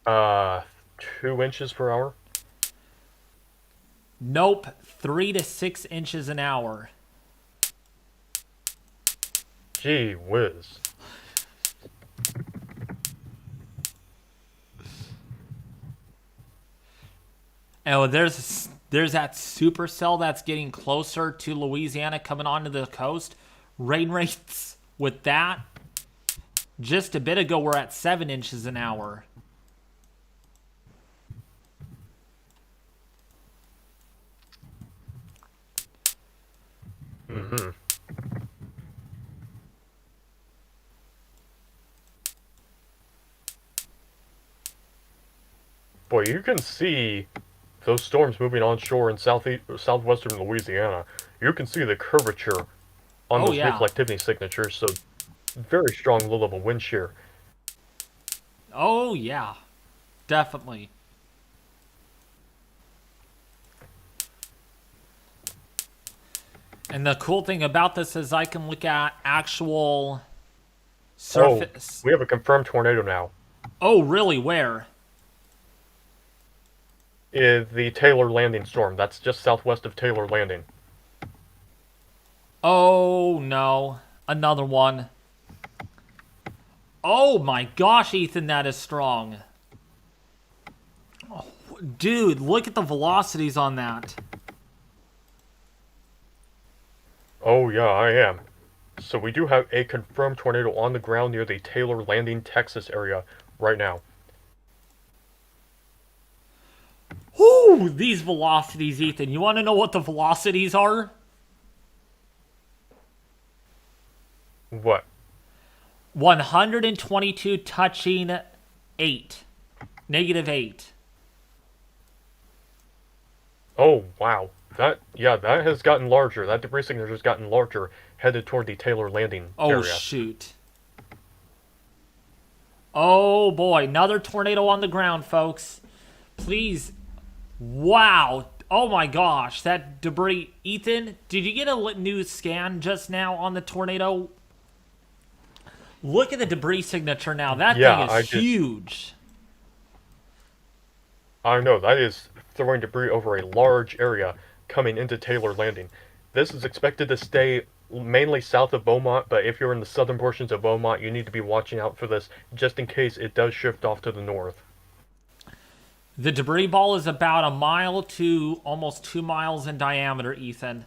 Speaker 3: 2 inches per hour?
Speaker 1: Nope. 3 to 6 inches an hour.
Speaker 3: Gee whiz.
Speaker 1: Oh, there's that supercell that's getting closer to Louisiana coming onto the coast. Rain rates with that, just a bit ago, we're at 7 inches an hour.
Speaker 3: Mm-hmm. Boy, you can see those storms moving onshore in southwestern Louisiana. You can see the curvature on those reflectivity signatures, so very strong low-level wind shear.
Speaker 1: Oh, yeah. Definitely. And the cool thing about this is I can look at actual surface.
Speaker 3: Oh, we have a confirmed tornado now.
Speaker 1: Oh, really? Where?
Speaker 3: The Taylor Landing storm. That's just southwest of Taylor Landing.
Speaker 1: Oh, no. Another one. Oh, my gosh, Ethan, that is strong. Oh, dude, look at the velocities on that.
Speaker 3: Oh, yeah, I am. So we do have a confirmed tornado on the ground near the Taylor Landing, Texas area right now.
Speaker 1: Whoo! These velocities, Ethan. You want to know what the velocities are?
Speaker 3: What?
Speaker 1: 122 touching 8. -8.
Speaker 3: Oh, wow. That has gotten larger. That debris signature has gotten larger, headed toward the Taylor Landing area.
Speaker 1: Oh, shoot. Oh, boy. Another tornado on the ground, folks. Please. Wow. Oh, my gosh. That debris. Ethan, did you get a new scan just now on the tornado? Look at the debris signature now. That thing is huge.
Speaker 3: I know. That is throwing debris over a large area coming into Taylor Landing. This is expected to stay mainly south of Beaumont, but if you're in the southern portions of Beaumont, you need to be watching out for this just in case it does shift off to the north.
Speaker 1: The debris ball is about 1 mile to almost 2 miles in diameter, Ethan.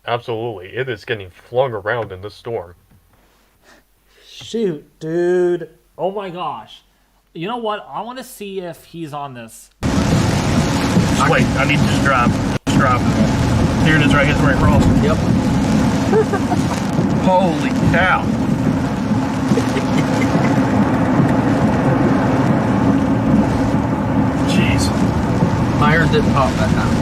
Speaker 3: Absolutely. It is getting flung around in this storm.
Speaker 1: Shoot, dude. Oh my gosh. You know what? I want to see if he's on this.
Speaker 4: Wait, I need to just drive. Just drive. Here it is right here, it's right across.
Speaker 5: Yep.
Speaker 4: Holy cow. Jeez.
Speaker 5: My ears didn't pop that time.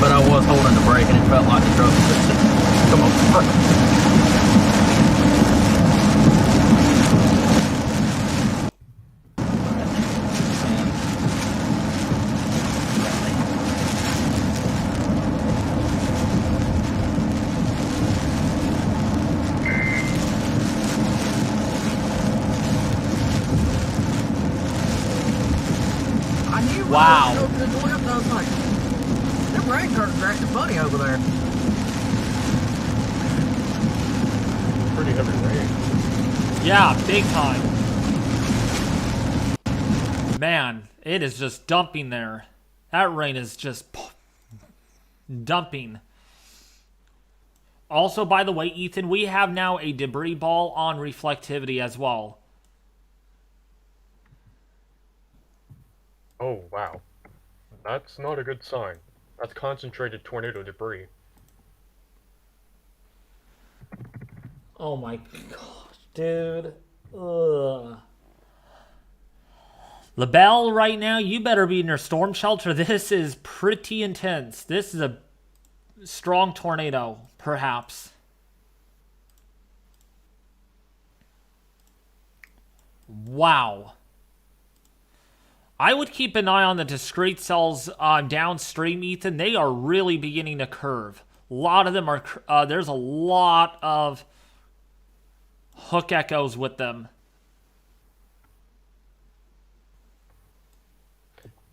Speaker 5: But I was holding the brake and it felt like the truck was
Speaker 4: Come on, perfect.
Speaker 5: I knew
Speaker 1: Wow.
Speaker 5: I was going to I was like, them rain curtains are acting funny over there.
Speaker 3: Pretty heavy rain.
Speaker 1: Yeah, big time. Man, it is just dumping there. That rain is just dumping. Also, by the way, Ethan, we have now a debris ball on reflectivity as well.
Speaker 3: Oh, wow. That's not a good sign. That's concentrated tornado debris.
Speaker 1: Oh my gosh, dude. Ugh. LaBelle, right now, you better be in your storm shelter. This is pretty intense. This is a strong tornado, perhaps. Wow. I would keep an eye on the discrete cells downstream, Ethan. They are really beginning to curve. A lot of them are, there's a lot of hook echoes with them.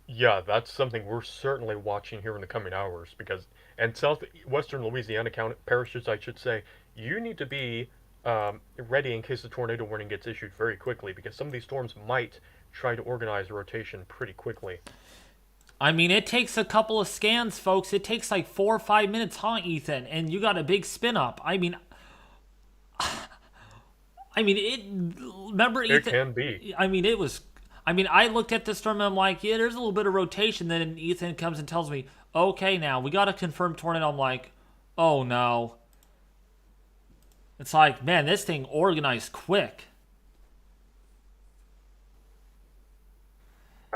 Speaker 3: Yeah, that's something we're certainly watching here in the coming hours because, and southwestern Louisiana parishes, I should say, you need to be ready in case the tornado warning gets issued very quickly because some of these storms might try to organize a rotation pretty quickly.
Speaker 1: I mean, it takes a couple of scans, folks. It takes like 4 or 5 minutes, huh, Ethan? And you got a big spin up. I mean, remember, Ethan?
Speaker 3: It can be.
Speaker 1: I mean, it was. I mean, I looked at this storm and I'm like, yeah, there's a little bit of rotation. Then Ethan comes and tells me, okay, now we got a confirmed tornado. I'm like, oh no. It's like, man, this thing organized quick.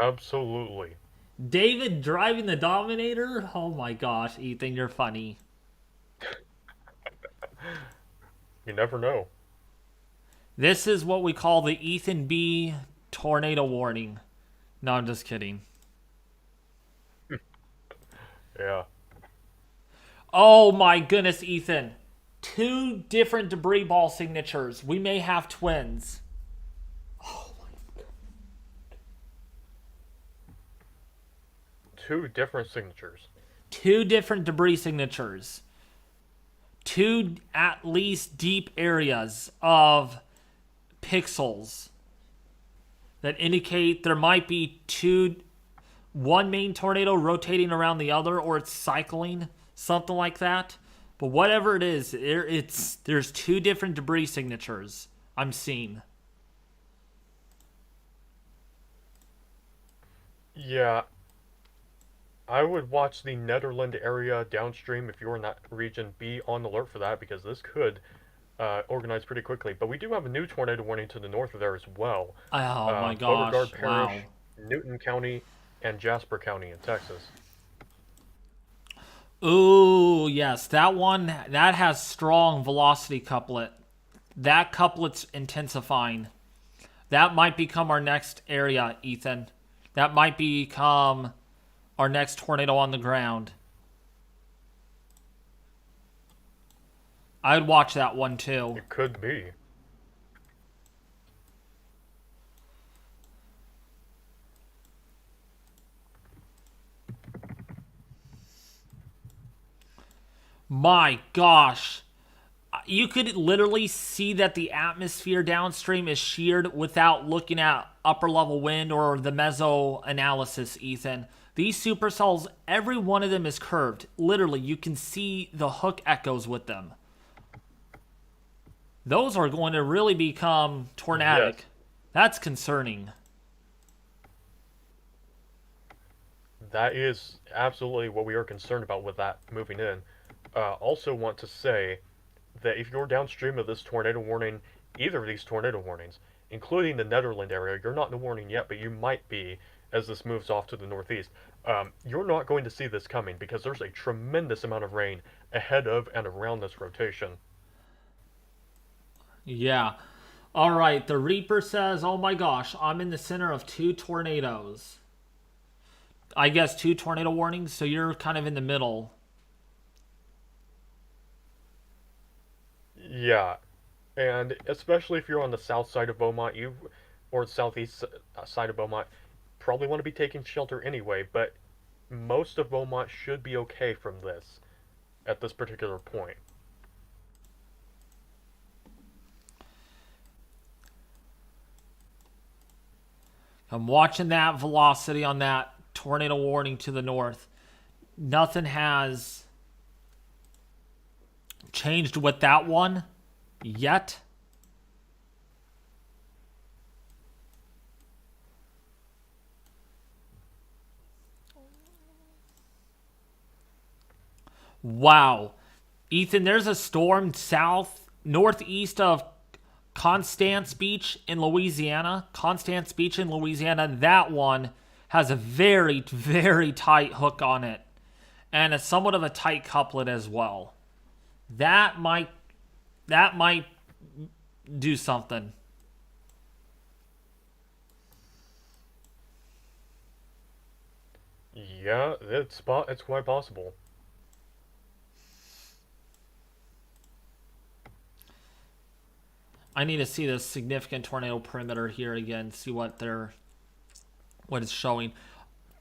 Speaker 3: Absolutely.
Speaker 1: David driving the Dominator? Oh my gosh, Ethan, you're funny.
Speaker 3: You never know.
Speaker 1: This is what we call the Ethan B tornado warning. No, I'm just kidding.
Speaker 3: Yeah.
Speaker 1: Oh my goodness, Ethan. 2 different debris ball signatures. We may have twins. Oh my God.
Speaker 3: 2 different signatures.
Speaker 1: 2 different debris signatures. 2 at least deep areas of pixels that indicate there might be one main tornado rotating around the other, or it's cycling, something like that. But whatever it is, there's 2 different debris signatures I'm seeing.
Speaker 3: Yeah. I would watch the Netherland area downstream if you're in that region. Be on alert for that because this could organize pretty quickly. But we do have a new tornado warning to the north of there as well.
Speaker 1: Oh my gosh,
Speaker 3: Beauregard Parish,
Speaker 1: wow.
Speaker 3: Newton County, and Jasper County in Texas.
Speaker 1: Ooh, yes, that one, that has strong velocity couplet. That couplet's intensifying. That might become our next area, Ethan. That might become our next tornado on the ground. I'd watch that one too.
Speaker 3: It could be.
Speaker 1: My gosh. You could literally see that the atmosphere downstream is sheared without looking at upper level wind or the meso analysis, Ethan. These supercells, every one of them is curved. Literally, you can see the hook echoes with them. Those are going to really become tornadic.
Speaker 3: Yes.
Speaker 1: That's concerning.
Speaker 3: That is absolutely what we are concerned about with that moving in. Also want to say that if you're downstream of this tornado warning, either of these tornado warnings, including the Netherland area, you're not in the warning yet, but you might be as this moves off to the northeast. You're not going to see this coming because there's a tremendous amount of rain ahead of and around this rotation.
Speaker 1: Yeah. All right. The Reaper says, "Oh my gosh, I'm in the center of 2 tornadoes." I guess 2 tornado warnings, so you're kind of in the middle.
Speaker 3: Yeah, and especially if you're on the south side of Beaumont, or the southeast side of Beaumont, probably want to be taking shelter anyway. But most of Beaumont should be okay from this at this particular point.
Speaker 1: I'm watching that velocity on that tornado warning to the north. Nothing has changed with that one yet. Wow. Ethan, there's a storm northeast of Constance Beach in Louisiana. Constance Beach in Louisiana. That one has a very, very tight hook on it. And a somewhat of a tight couplet as well. That might do something.
Speaker 3: Yeah, it's quite possible.
Speaker 1: I need to see this significant tornado perimeter here again, see what it's showing.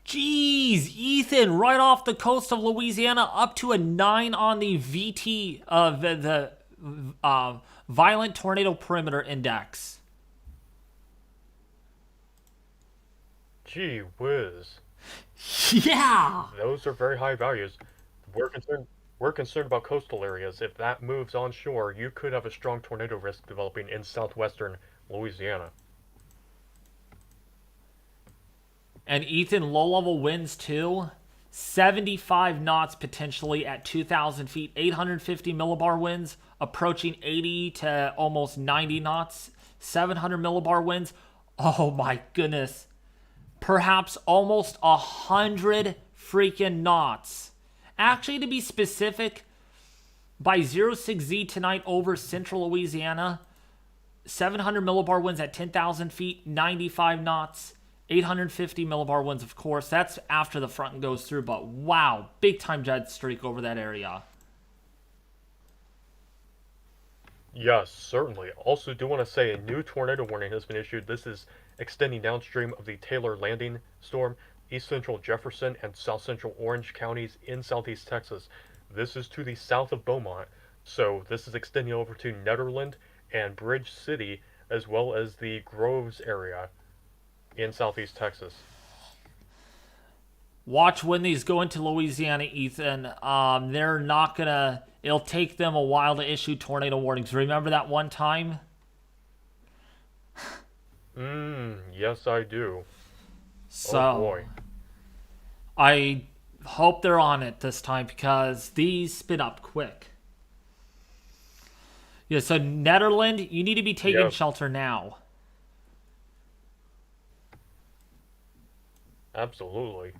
Speaker 1: Jeez, Ethan, right off the coast of Louisiana, up to a 9 on the VT of the Violent Tornado Perimeter Index.
Speaker 3: Gee whiz.
Speaker 1: Yeah.
Speaker 3: Those are very high values. We're concerned about coastal areas. If that moves onshore, you could have a strong tornado risk developing in southwestern Louisiana.
Speaker 1: And Ethan, low-level winds too. 75 knots potentially at 2,000 feet. 850 millibar winds approaching 80 to almost 90 knots. 700 millibar winds. Oh my goodness. Perhaps almost 100 freaking knots. Actually, to be specific, by 06Z tonight over central Louisiana, 700 millibar winds at 10,000 feet, 95 knots, 850 millibar winds, of course. That's after the front goes through, but wow, big time jet streak over that area.
Speaker 3: Yes, certainly. Also, do want to say a new tornado warning has been issued. This is extending downstream of the Taylor Landing storm, east central Jefferson and south central Orange counties in southeast Texas. This is to the south of Beaumont, so this is extending over to Nederland and Bridge City, as well as the Groves area in southeast Texas.
Speaker 1: Watch when these go into Louisiana, Ethan. They're not gonna. It'll take them a while to issue tornado warnings. Remember that one time?
Speaker 3: Yes, I do.
Speaker 1: So,
Speaker 3: oh boy.
Speaker 1: I hope they're on it this time because these spin up quick. Yeah, so Nederland, you need to be taking shelter now.
Speaker 3: Absolutely.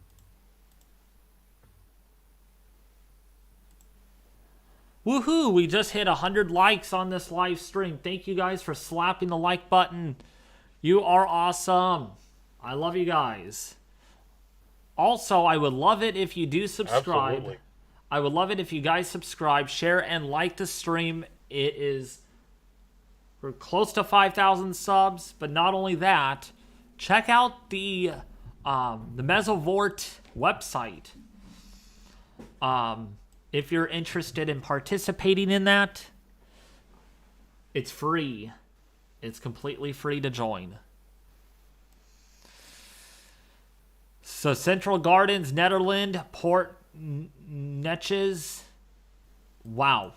Speaker 1: Woohoo! We just hit 100 likes on this live stream. Thank you guys for slapping the like button. You are awesome. I love you guys. Also, I would love it if you do subscribe.
Speaker 3: Absolutely.
Speaker 1: I would love it if you guys subscribe, share, and like the stream. We're close to 5,000 subs, but not only that, check out the Mesovort website. If you're interested in participating in that, it's free. It's completely free to join. So Central Gardens, Nederland, Port Neches. Wow.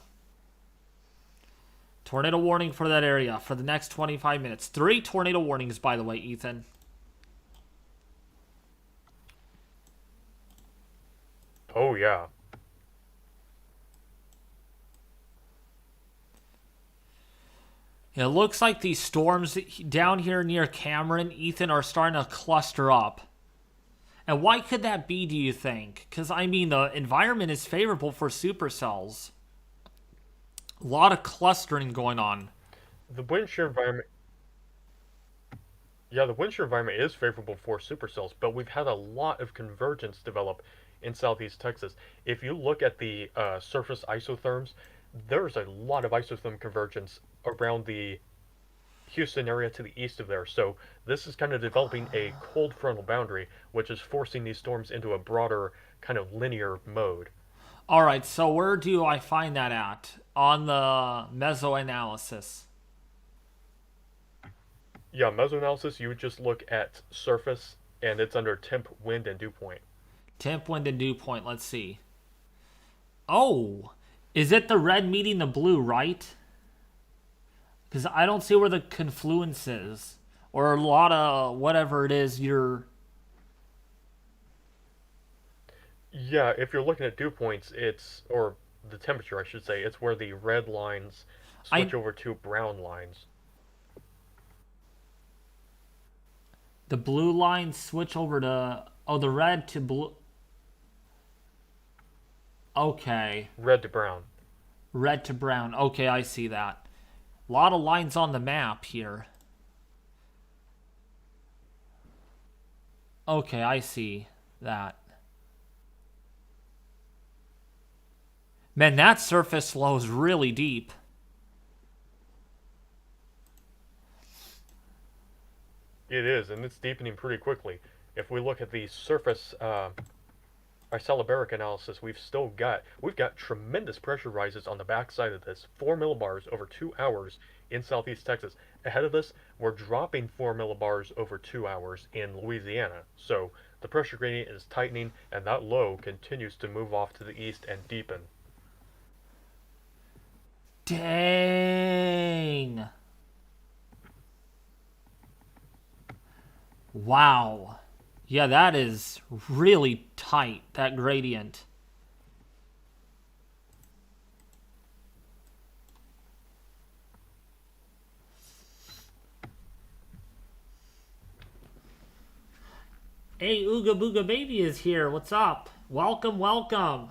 Speaker 1: Tornado warning for that area for the next 25 minutes. 3 tornado warnings, by the way, Ethan.
Speaker 3: Oh, yeah.
Speaker 1: It looks like these storms down here near Cameron, Ethan, are starting to cluster up. And why could that be, do you think? Because, I mean, the environment is favorable for supercells. A lot of clustering going on.
Speaker 3: The wind shear environment. Yeah, the wind shear environment is favorable for supercells, but we've had a lot of convergence develop in southeast Texas. If you look at the surface isotherms, there's a lot of isotherm convergence around the Houston area to the east of there. So this is kind of developing a cold frontal boundary, which is forcing these storms into a broader kind of linear mode.
Speaker 1: All right, so where do I find that at? On the mesoanalysis.
Speaker 3: Yeah, mesoanalysis, you would just look at surface, and it's under temp, wind, and dew point.
Speaker 1: Temp, wind, and dew point. Let's see. Oh, is it the red meeting the blue, right? Because I don't see where the confluence is. Or a lot of whatever it is you're...
Speaker 3: Yeah, if you're looking at dew points, or the temperature, I should say, it's where the red lines switch over to brown lines.
Speaker 1: The blue lines switch over to... Oh, the red to blue... Okay.
Speaker 3: Red to brown.
Speaker 1: Red to brown. Okay, I see that. A lot of lines on the map here. Okay, I see that. Man, that surface flow is really deep.
Speaker 3: It is, and it's deepening pretty quickly. If we look at the surface isobaric analysis, we've got tremendous pressure rises on the backside of this, 4 millibars over 2 hours in southeast Texas. Ahead of this, we're dropping 4 millibars over 2 hours in Louisiana. So the pressure gradient is tightening, and that low continues to move off to the east and deepen.
Speaker 1: Dang. Wow. Yeah, that is really tight, that gradient. Hey, Ooga Booga Baby is here. What's up? Welcome, welcome.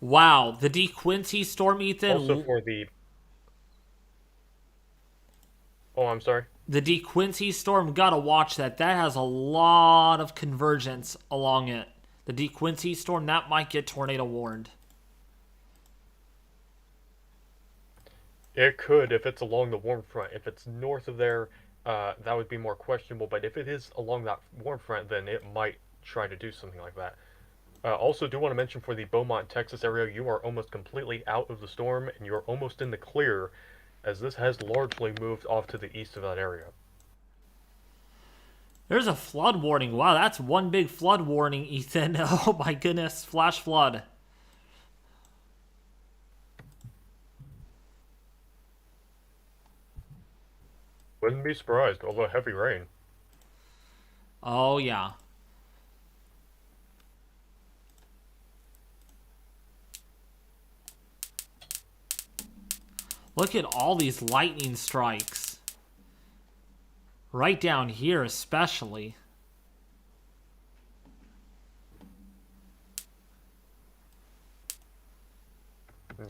Speaker 1: Wow, the DeQuincy storm, Ethan.
Speaker 3: Also for the... Oh, I'm sorry.
Speaker 1: The DeQuincy storm, gotta watch that. That has a lot of convergence along it. The DeQuincy storm, that might get tornado warned.
Speaker 3: It could if it's along the warm front. If it's north of there, that would be more questionable. But if it is along that warm front, then it might try to do something like that. Also, do want to mention for the Beaumont, Texas area, you are almost completely out of the storm, and you're almost in the clear, as this has largely moved off to the east of that area.
Speaker 1: There's a flood warning. Wow, that's one big flood warning, Ethan. Oh my goodness, flash flood.
Speaker 3: Wouldn't be surprised, although heavy rain.
Speaker 1: Oh yeah. Look at all these lightning strikes. Right down here especially.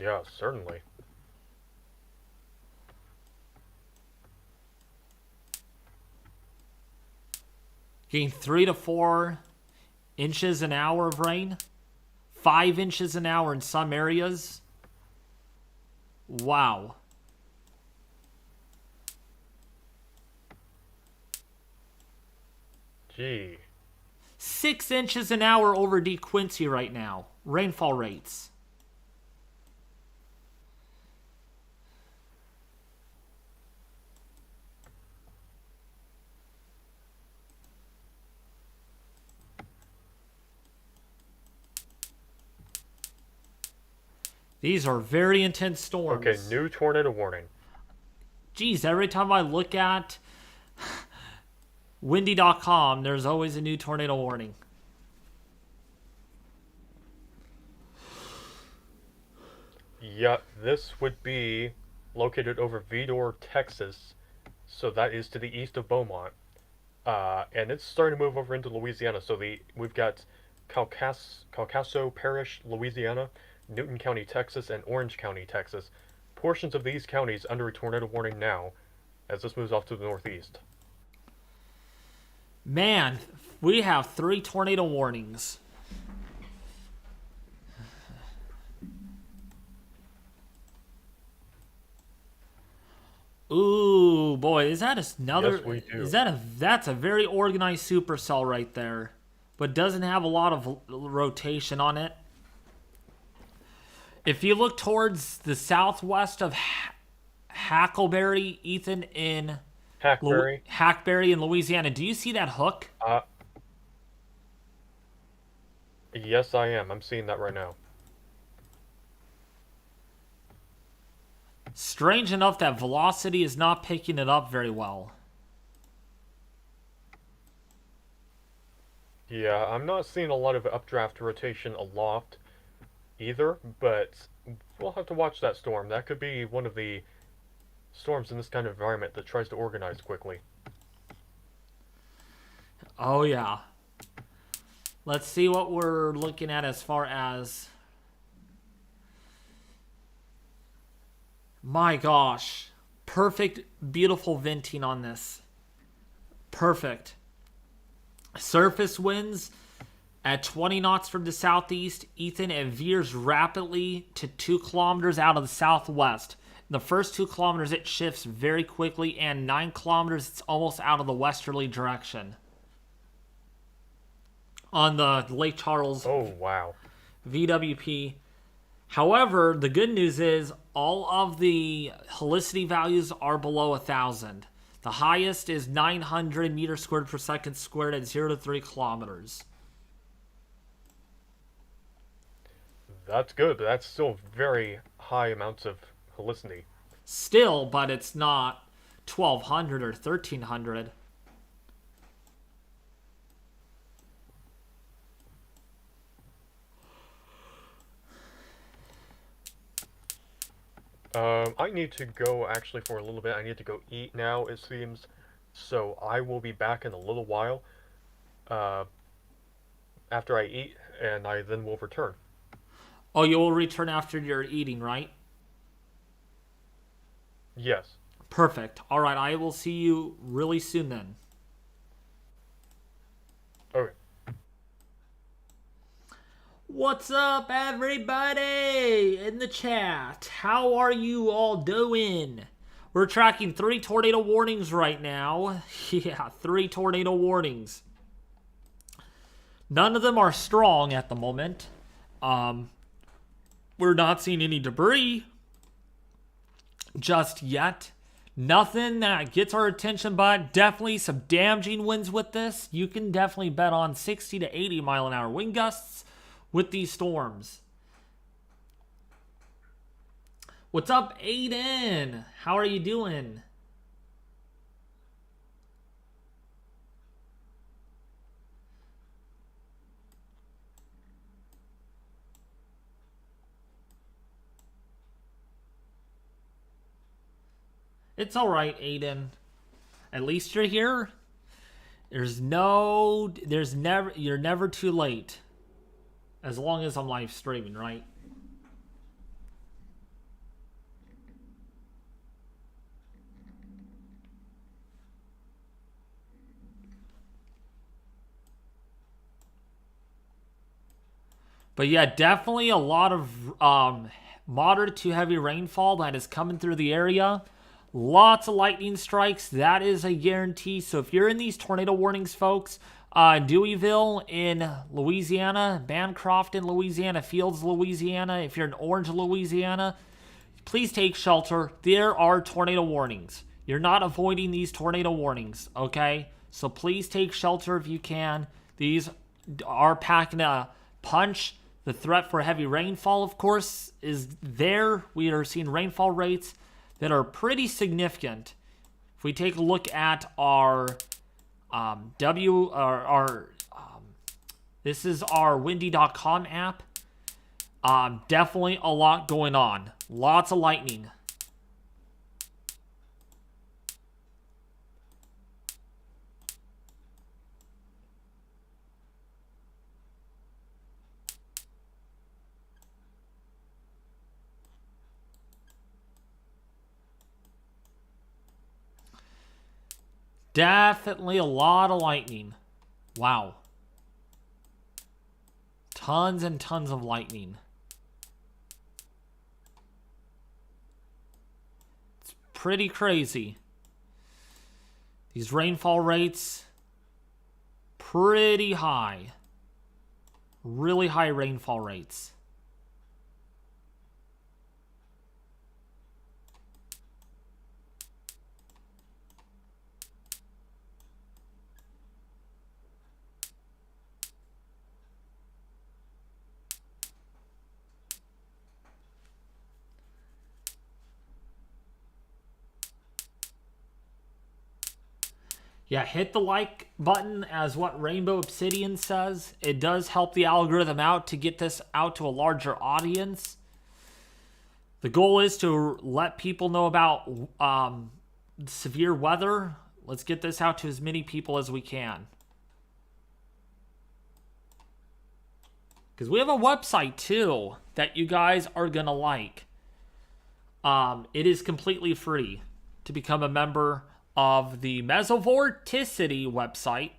Speaker 3: Yeah, certainly.
Speaker 1: Getting 3 to 4 inches an hour of rain. 5 inches an hour in some areas. Wow.
Speaker 3: Gee.
Speaker 1: 6 inches an hour over DeQuincy right now. Rainfall rates. These are very intense storms.
Speaker 3: Okay, new tornado warning.
Speaker 1: Geez, every time I look at windy.com, there's always a new tornado warning.
Speaker 3: Yeah, this would be located over Vidor, Texas. So that is to the east of Beaumont. And it's starting to move over into Louisiana. So we've got Calcaso Parish, Louisiana, Newton County, Texas, and Orange County, Texas. Portions of these counties under a tornado warning now, as this moves off to the northeast.
Speaker 1: Man, we have 3 tornado warnings. Ooh, boy, is that another?
Speaker 3: Yes, we do.
Speaker 1: That's a very organized supercell right there, but doesn't have a lot of rotation on it. If you look towards the southwest of Hackleberry, Ethan, in Hackberry in Louisiana, do you see that hook?
Speaker 3: Yes, I am. I'm seeing that right now.
Speaker 1: Strange enough that velocity is not picking it up very well.
Speaker 3: Yeah, I'm not seeing a lot of updraft rotation aloft either, but we'll have to watch that storm. That could be one of the storms in this kind of environment that tries to organize quickly.
Speaker 1: Oh, yeah. Let's see what we're looking at as far as... My gosh. Perfect, beautiful venting on this. Perfect. Surface winds at 20 knots from the southeast. Ethan, it veers rapidly to 2 kilometers out of the southwest. In the first 2 kilometers, it shifts very quickly, and 9 kilometers, it's almost out of the westerly direction. On the Lake Charles
Speaker 3: Oh, wow.
Speaker 1: VWP. However, the good news is all of the helicity values are below 1,000. The highest is 900 meters squared per second squared at 0 to 3 kilometers.
Speaker 3: That's good, but that's still very high amounts of helicity.
Speaker 1: Still, but it's not 1,200 or 1,300.
Speaker 3: I need to go actually for a little bit. I need to go eat now, it seems. So I will be back in a little while. After I eat, and I then will return.
Speaker 1: Oh, you will return after you're eating, right?
Speaker 3: Yes.
Speaker 1: Perfect. All right, I will see you really soon then.
Speaker 3: Okay.
Speaker 1: What's up, everybody in the chat? How are you all doing? We're tracking 3 tornado warnings right now. Yeah, 3 tornado warnings. None of them are strong at the moment. We're not seeing any debris just yet. Nothing that gets our attention, but definitely some damaging winds with this. You can definitely bet on 60 to 80 mile an hour wind gusts with these storms. What's up, Aiden? How are you doing? It's all right, Aiden. At least you're here. You're never too late. As long as I'm live streaming, right? But yeah, definitely a lot of moderate to heavy rainfall that is coming through the area. Lots of lightning strikes. That is a guarantee. So if you're in these tornado warnings, folks, Deweyville in Louisiana, Bancroft in Louisiana, Fields, Louisiana, if you're in Orange, Louisiana, please take shelter. There are tornado warnings. You're not avoiding these tornado warnings, okay? So please take shelter if you can. These are packing a punch. The threat for heavy rainfall, of course, is there. We are seeing rainfall rates that are pretty significant. If we take a look at our this is our windy.com app. Definitely a lot going on Lots of lightning. Definitely a lot of lightning. Wow. Tons and tons of lightning. It's pretty crazy. These rainfall rates, pretty high. Really high rainfall rates. Yeah, hit the like button as what Rainbow Obsidian says. It does help the algorithm out to get this out to a larger audience. The goal is to let people know about severe weather. Let's get this out to as many people as we can. Because we have a website too that you guys are going to like. It is completely free to become a member of the Mesovorticity website.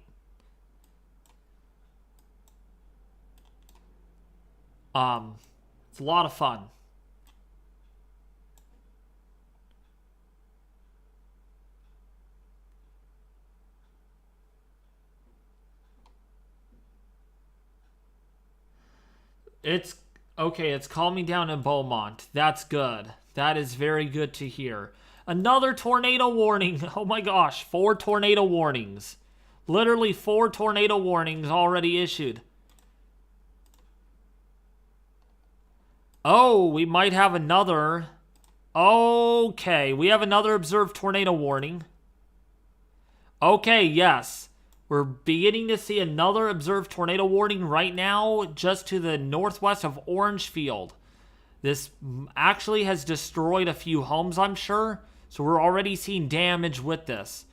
Speaker 1: It's a lot of fun. It's okay, it's calming down in Beaumont. That's good. That is very good to hear. Another tornado warning. Oh my gosh, 4 tornado warnings. Literally 4 tornado warnings already issued. Oh, we might have another. Okay, we have another observed tornado warning. Okay, yes. We're beginning to see another observed tornado warning right now just to the northwest of Orangefield. This actually has destroyed a few homes, I'm sure. So we're already seeing damage with this.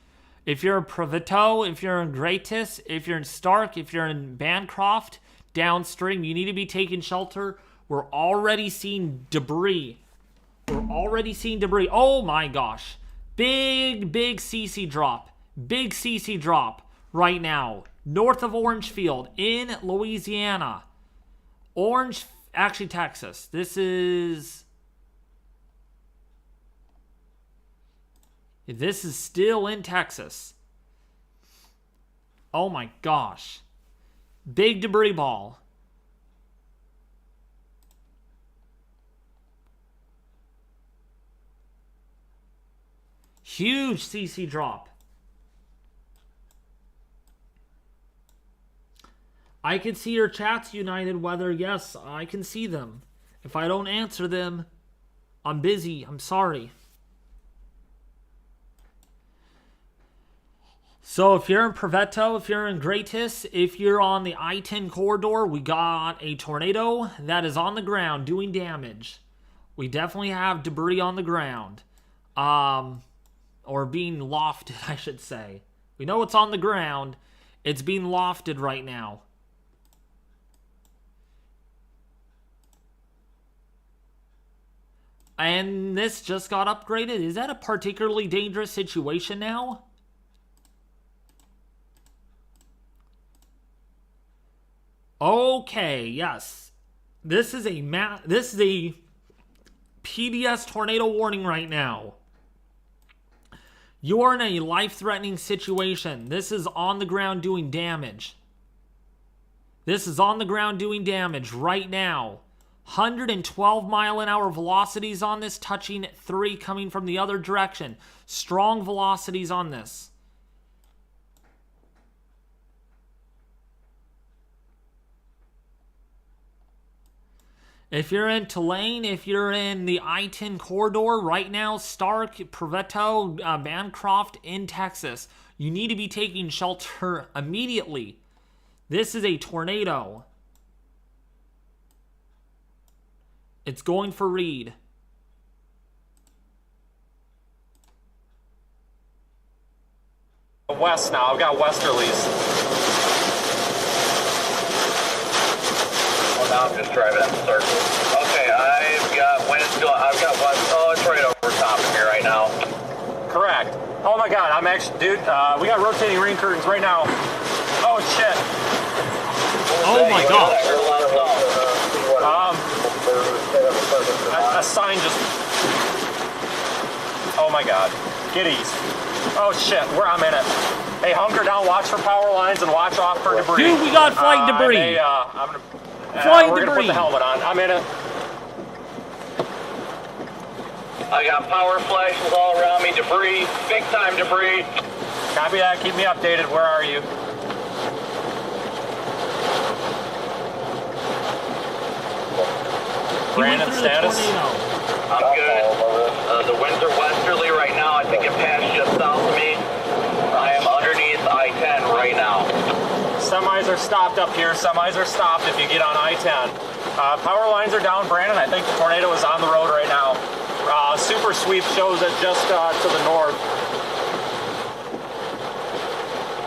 Speaker 1: If you're in Previto, if you're in Gratis, if you're in Stark, if you're in Bancroft, downstream, you need to be taking shelter. We're already seeing debris. Oh my gosh. Big CC drop. Big CC drop right now. North of Orangefield in Louisiana. Actually Texas. This is still in Texas. Oh my gosh. Big debris ball. Huge CC drop. I can see your chats, United Weather. Yes, I can see them. If I don't answer them, I'm busy. I'm sorry. So if you're in Previto, if you're in Gratis, if you're on the I-10 corridor, we got a tornado that is on the ground doing damage. We definitely have debris on the ground. Or being lofted, I should say. We know it's on the ground. It's being lofted right now. And this just got upgraded. Is that a particularly dangerous situation now? Okay, yes. This is a PBS tornado warning right now. You are in a life-threatening situation. This is on the ground doing damage. This is on the ground doing damage right now. 112-mile-an-hour velocities on this, touching 3 coming from the other direction. Strong velocities on this. If you're in Tulane, if you're in the I-10 corridor right now, Stark, Previto, Bancroft in Texas, you need to be taking shelter immediately. This is a tornado. It's going for Reed.
Speaker 6: west now. I've got westerlies.
Speaker 7: Well, now I'm just driving in circles. Okay, I've got west. Oh, it's right over top of me right now.
Speaker 6: Correct. Oh my God, I'm actually, dude, we got rotating rain curtains right now. Oh shit.
Speaker 1: Oh my gosh.
Speaker 6: A sign just, oh my God, get east. Oh shit, I'm in it. Hey, hunker down, watch for power lines and watch off for debris.
Speaker 1: Dude, we got flying debris.
Speaker 6: We're gonna put the helmet on. I'm in it.
Speaker 7: I got power flashes all around me, debris, big time debris.
Speaker 6: Copy that, keep me updated. Where are you? Brandon, status?
Speaker 7: I'm good. The winds are westerly right now. I think it passed just south of me. I am underneath I-10 right now.
Speaker 6: Semis are stopped up here. Semis are stopped if you get on I-10. Power lines are down, Brandon. I think the tornado is on the road right now. Super sweep shows it just to the north.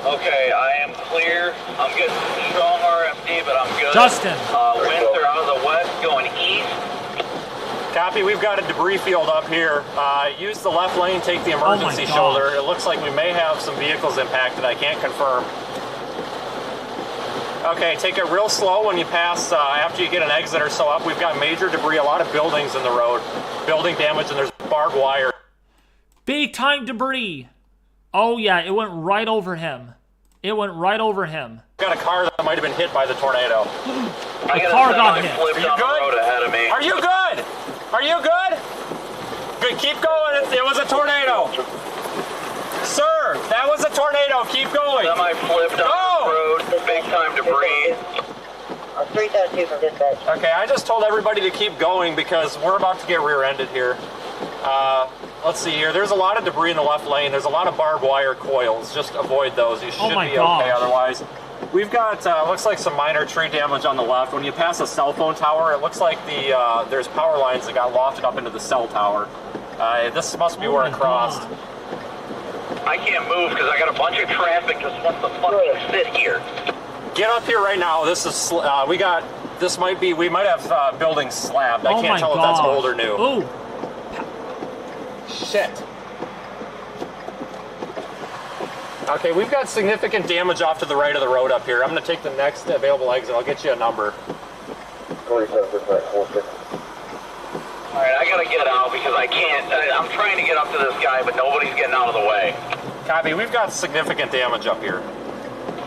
Speaker 7: Okay, I am clear. I'm getting strong RFD, but I'm good.
Speaker 1: Justin.
Speaker 7: Winds are out of the west going east.
Speaker 6: Copy, we've got a debris field up here. Use the left lane, take the emergency shoulder. It looks like we may have some vehicles impacted. I can't confirm. Okay, take it real slow when you pass, after you get an exit or so up. We've got major debris, a lot of buildings in the road. Building damage, and there's barbed wire.
Speaker 1: Big time debris. Oh yeah, it went right over him. It went right over him.
Speaker 6: Got a car that might have been hit by the tornado.
Speaker 1: The car got hit.
Speaker 7: Are you good? Ahead of me.
Speaker 6: Are you good? Are you good? Good, keep going. It was a tornado. Sir, that was a tornado. Keep going.
Speaker 7: Semi flipped on the road. Big time debris.
Speaker 8: 332 from dispatch.
Speaker 6: Okay, I just told everybody to keep going because we're about to get rear-ended here. Let's see here. There's a lot of debris in the left lane. There's a lot of barbed wire coils. Just avoid those. You should be okay otherwise. We've got, looks like some minor tree damage on the left. When you pass a cell phone tower, it looks like there's power lines that got lofted up into the cell tower. This must be where it crossed.
Speaker 7: I can't move because I got a bunch of traffic just wants to fucking sit here.
Speaker 6: Get up here right now. This is, we might have buildings slabbed. I can't tell if that's old or new.
Speaker 1: Ooh.
Speaker 6: Shit. Okay, we've got significant damage off to the right of the road up here. I'm going to take the next available exit. I'll get you a number.
Speaker 7: Alright, I gotta get out because I can't. I'm trying to get up to this guy, but nobody's getting out of the way.
Speaker 6: Copy, we've got significant damage up here.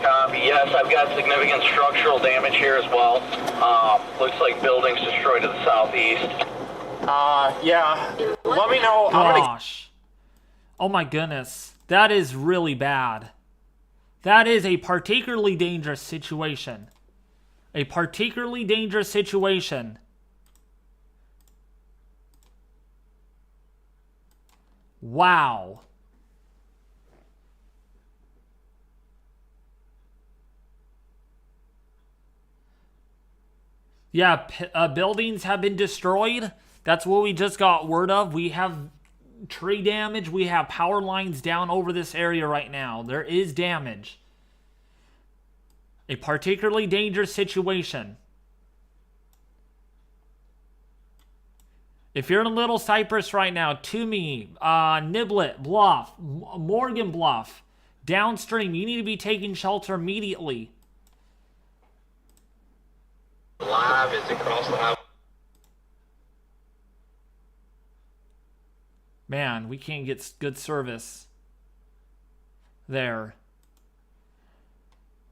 Speaker 7: Copy, yes, I've got significant structural damage here as well. Looks like buildings destroyed to the southeast.
Speaker 6: Yeah. Let me know.
Speaker 1: Gosh. Oh my goodness. That is really bad. That is a particularly dangerous situation. A particularly dangerous situation. Wow. Yeah, buildings have been destroyed. That's what we just got word of. We have tree damage. We have power lines down over this area right now. There is damage. A particularly dangerous situation. If you're in Little Cypress right now, Toomey, Niblet, Bluff, Morgan Bluff, downstream, you need to be taking shelter immediately.
Speaker 7: Live is across the highway.
Speaker 1: Man, we can't get good service there.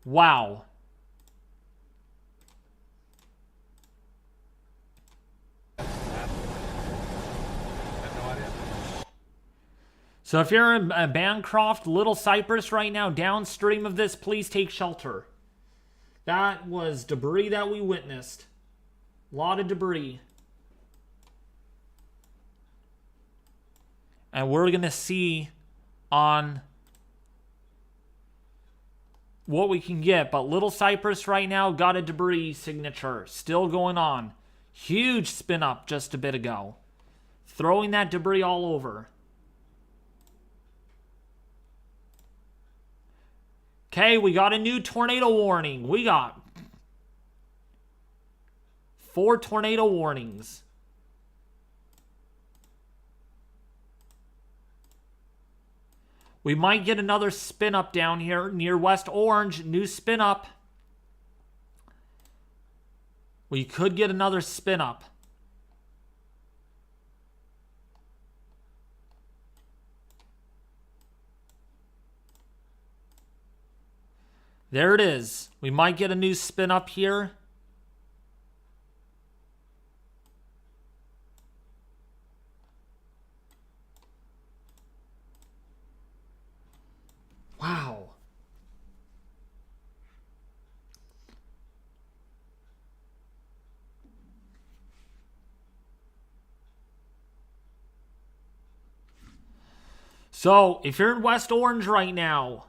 Speaker 1: Wow. So if you're in Bancroft, Little Cypress right now, downstream of this, please take shelter. That was debris that we witnessed. A lot of debris. And we're going to see on what we can get. But Little Cypress right now got a debris signature. Still going on. Huge spin up just a bit ago. Throwing that debris all over. Okay, we got a new tornado warning. We got 4 tornado warnings. We might get another spin up down here near West Orange. New spin up. We could get another spin up. There it is. We might get a new spin up here. Wow. So, if you're in West Orange right now,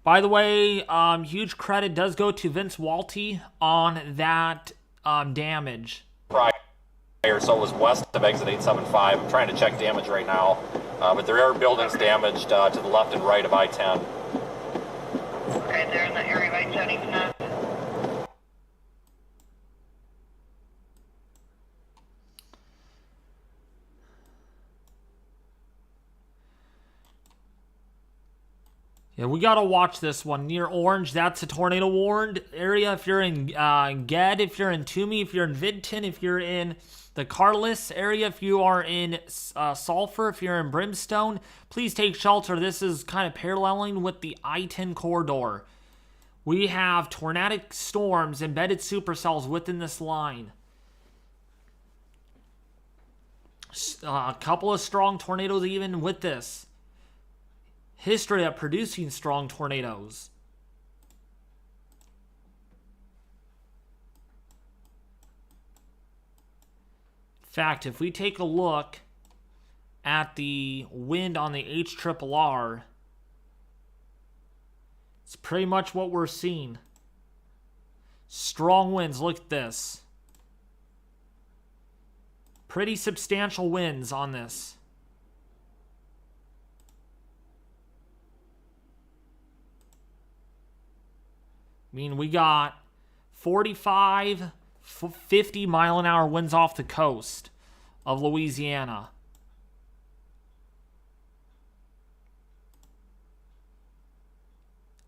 Speaker 1: by the way, huge credit does go to Vince Walty on that damage.
Speaker 6: Prior, so it was west of exit 875. I'm trying to check damage right now, but there are buildings damaged to the left and right of I-10.
Speaker 8: Okay, they're in the area of 875.
Speaker 1: Yeah, we got to watch this one. Near Orange, that's a tornado warned area. If you're in Ged, if you're in Toomey, if you're in Vinton, if you're in the Carlis area, if you are in Sulphur, if you're in Brimstone, please take shelter. This is kind of paralleling with the I-10 corridor. We have tornadic storms, embedded supercells within this line. A couple of strong tornadoes even with this. History of producing strong tornadoes. In fact, if we take a look at the wind on the HRRR, it's pretty much what we're seeing. Strong winds, look at this. Pretty substantial winds on this. I mean, we got 45, 50 mile an hour winds off the coast of Louisiana.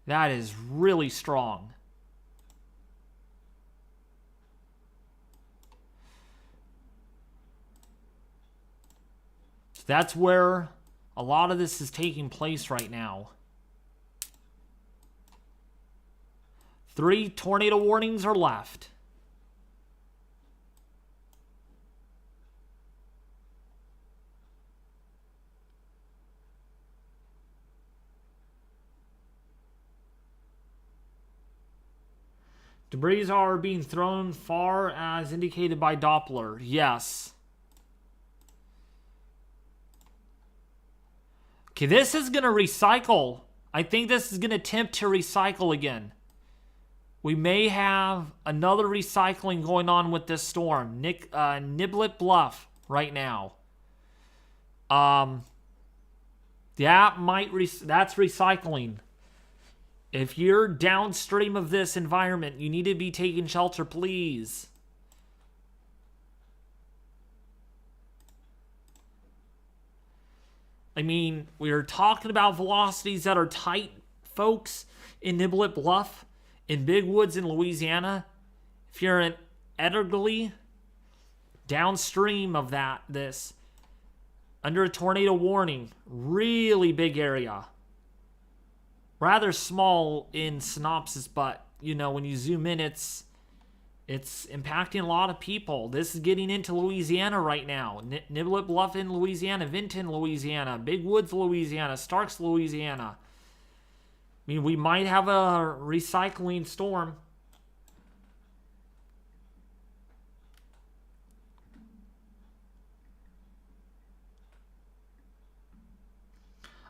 Speaker 1: That is really strong. So that's where a lot of this is taking place right now. 3 tornado warnings are left. Debris are being thrown far as indicated by Doppler. Yes. Okay, this is going to recycle. I think this is going to attempt to recycle again. We may have another recycling going on with this storm. Niblet Bluff right now. That's recycling. If you're downstream of this environment, you need to be taking shelter, please. I mean, we are talking about velocities that are tight, folks, in Niblet Bluff. In Big Woods in Louisiana, if you're in Edergly, downstream of this, under a tornado warning, really big area. Rather small in synopsis, but, you know, when you zoom in, it's impacting a lot of people. This is getting into Louisiana right now. Niblet Bluff in Louisiana, Vinton, Louisiana, Big Woods, Louisiana, Starks, Louisiana. I mean, we might have a recycling storm.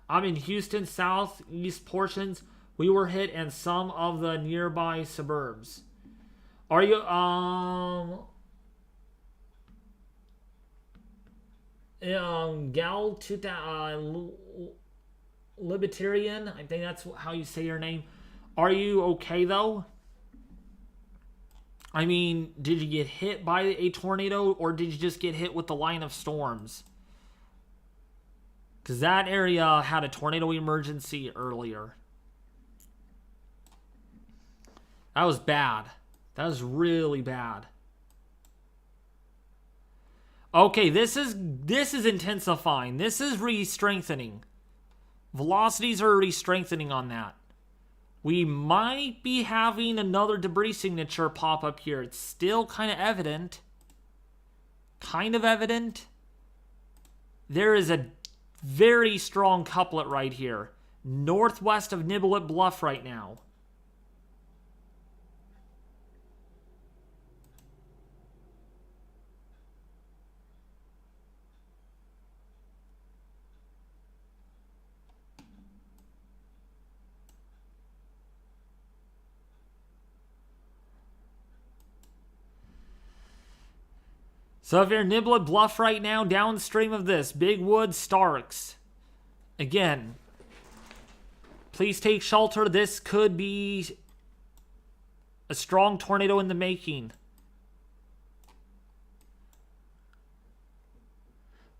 Speaker 1: I'm in Houston, southeast portions. We were hit and some of the nearby suburbs. Are you, Gal 2000, Libertarian, I think that's how you say your name. Are you okay, though? I mean, did you get hit by a tornado, or did you just get hit with the line of storms? Because that area had a tornado emergency earlier. That was bad. That was really bad. Okay, this is intensifying. This is re-strengthening. Velocities are re-strengthening on that. We might be having another debris signature pop up here. It's still kind of evident. Kind of evident. There is a very strong couplet right here. Northwest of Niblett Bluff right now. So if you're Niblett Bluff right now, downstream of this, Big Wood, Starks. Again, please take shelter. This could be a strong tornado in the making.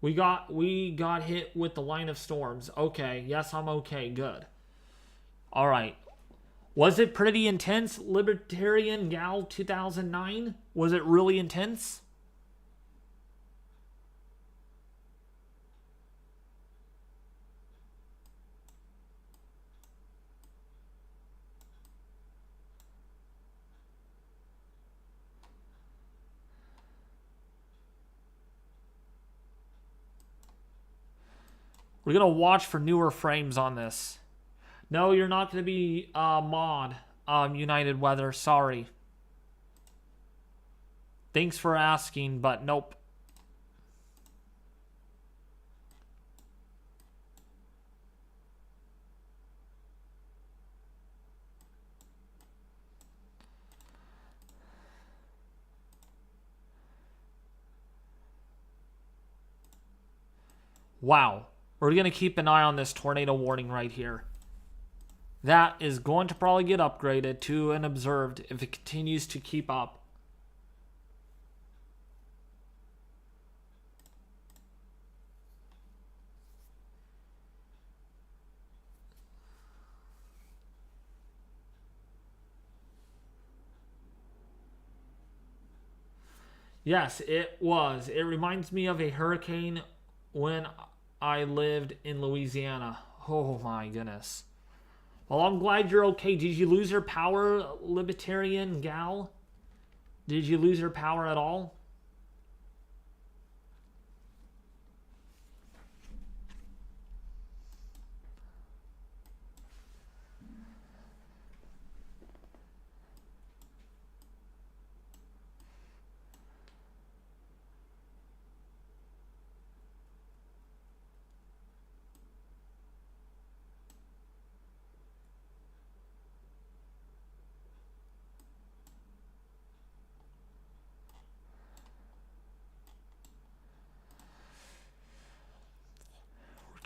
Speaker 1: We got hit with the line of storms. Okay, yes, I'm okay. Good. All right. Was it pretty intense, Libertarian Gal 2009? Was it really intense? We're going to watch for newer frames on this. No, you're not going to be mod, United Weather. Sorry. Thanks for asking, but nope. Wow. We're going to keep an eye on this tornado warning right here. That is going to probably get upgraded to an observed if it continues to keep up. Yes, it was. It reminds me of a hurricane when I lived in Louisiana. Oh my goodness. Well, I'm glad you're okay. Did you lose your power, Libertarian Gal? Did you lose your power at all?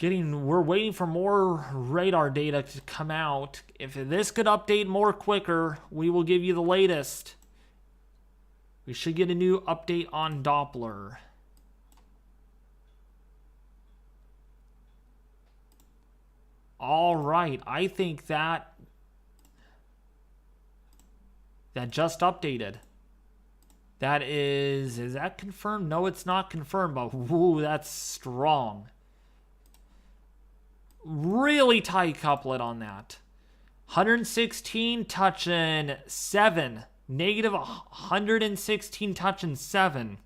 Speaker 1: We're waiting for more radar data to come out. If this could update more quicker, we will give you the latest. We should get a new update on Doppler. All right, I think that just updated. That is that confirmed? No, it's not confirmed, but whoo, that's strong. Really tight couplet on that. 116 touching 7. Negative 116 touching 7.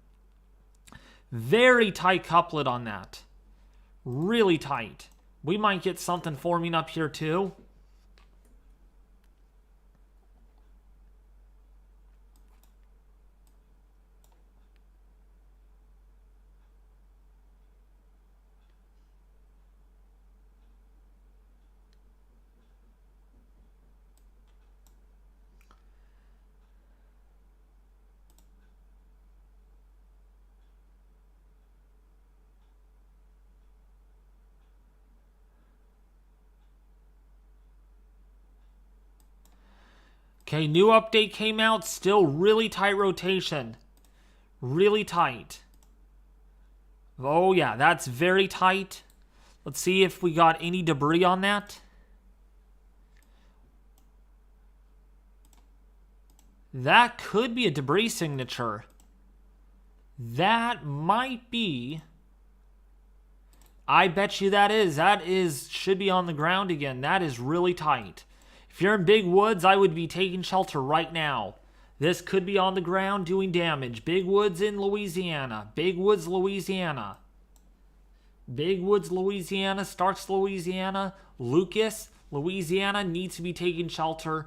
Speaker 1: Very tight couplet on that. Really tight. We might get something forming up here too. Okay, new update came out. Still really tight rotation. Really tight. Oh, yeah, that's very tight. Let's see if we got any debris on that. That could be a debris signature. That might be. I bet you that is. Should be on the ground again. That is really tight. If you're in Big Woods, I would be taking shelter right now. This could be on the ground doing damage. Big Woods in Louisiana. Big Woods, Louisiana. Big Woods, Louisiana. Starks, Louisiana. Lucas, Louisiana needs to be taking shelter.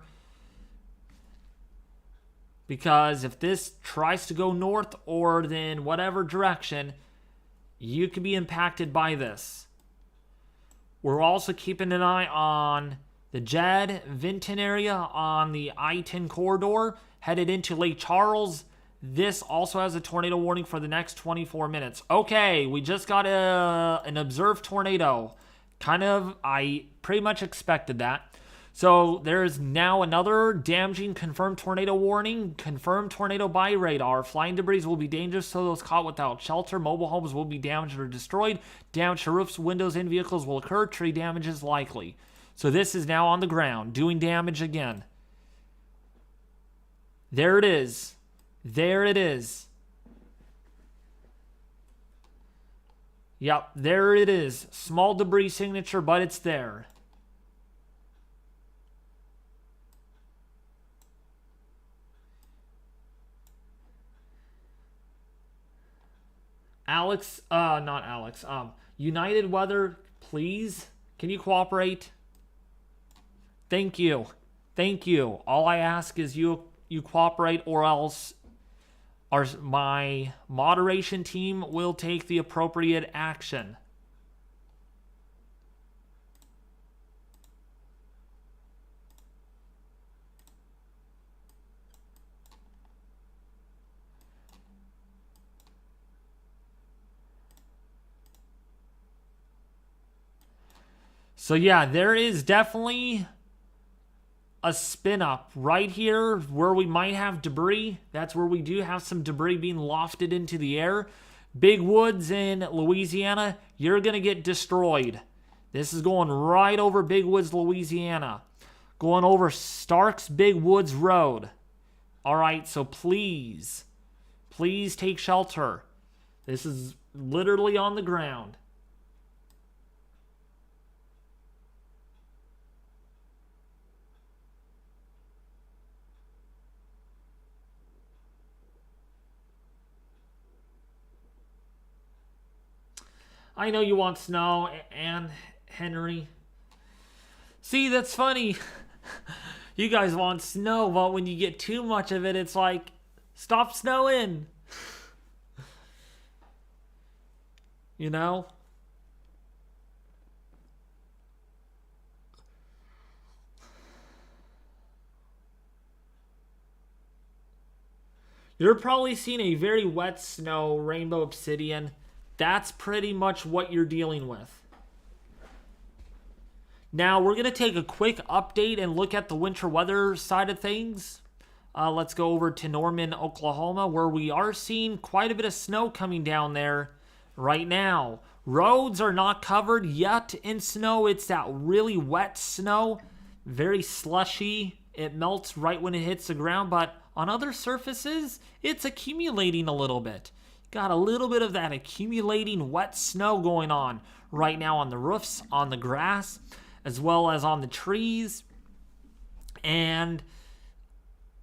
Speaker 1: Because if this tries to go north or then whatever direction, you could be impacted by this. We're also keeping an eye on the Jed, Vinton area on the I-10 corridor headed into Lake Charles. This also has a tornado warning for the next 24 minutes. Okay, we just got an observed tornado. I pretty much expected that. So there's now another damaging confirmed tornado warning. Confirmed tornado by radar. Flying debris will be dangerous to those caught without shelter. Mobile homes will be damaged or destroyed. Damage to roofs, windows, and vehicles will occur. Tree damage is likely. So this is now on the ground, doing damage again. There it is. There it is. Yep, there it is. Small debris signature, but it's there. Not Alex. United Weather, please. Can you cooperate? Thank you. Thank you. All I ask is you cooperate, or else my moderation team will take the appropriate action. So yeah, there is definitely a spin up right here where we might have debris. That's where we do have some debris being lofted into the air. Big Woods in Louisiana, you're going to get destroyed. This is going right over Big Woods, Louisiana. Going over Starks Big Woods Road. All right, so please take shelter. This is literally on the ground. I know you want snow, and Henry. See, that's funny. You guys want snow, but when you get too much of it, it's like, stop snowing. You know? You're probably seeing a very wet snow, rainbow obsidian. That's pretty much what you're dealing with. Now, we're going to take a quick update and look at the winter weather side of things. Let's go over to Norman, Oklahoma, where we are seeing quite a bit of snow coming down there right now. Roads are not covered yet in snow. It's that really wet snow, very slushy. It melts right when it hits the ground, but on other surfaces, it's accumulating a little bit. Got a little bit of that accumulating wet snow going on right now on the roofs, on the grass, as well as on the trees. And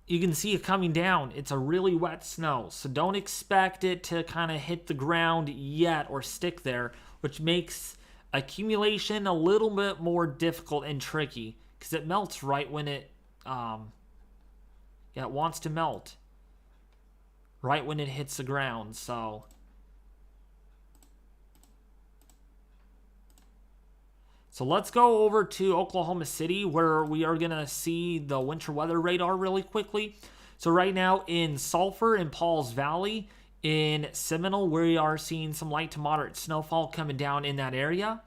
Speaker 1: you can see it coming down. It's a really wet snow, so don't expect it to kind of hit the ground yet or stick there, which makes accumulation a little bit more difficult and tricky because it melts right when it wants to melt. Right when it hits the ground, so. So let's go over to Oklahoma City where we are going to see the winter weather radar really quickly. So right now in Sulphur and Pauls Valley, in Seminole, we are seeing some light to moderate snowfall coming down in that area.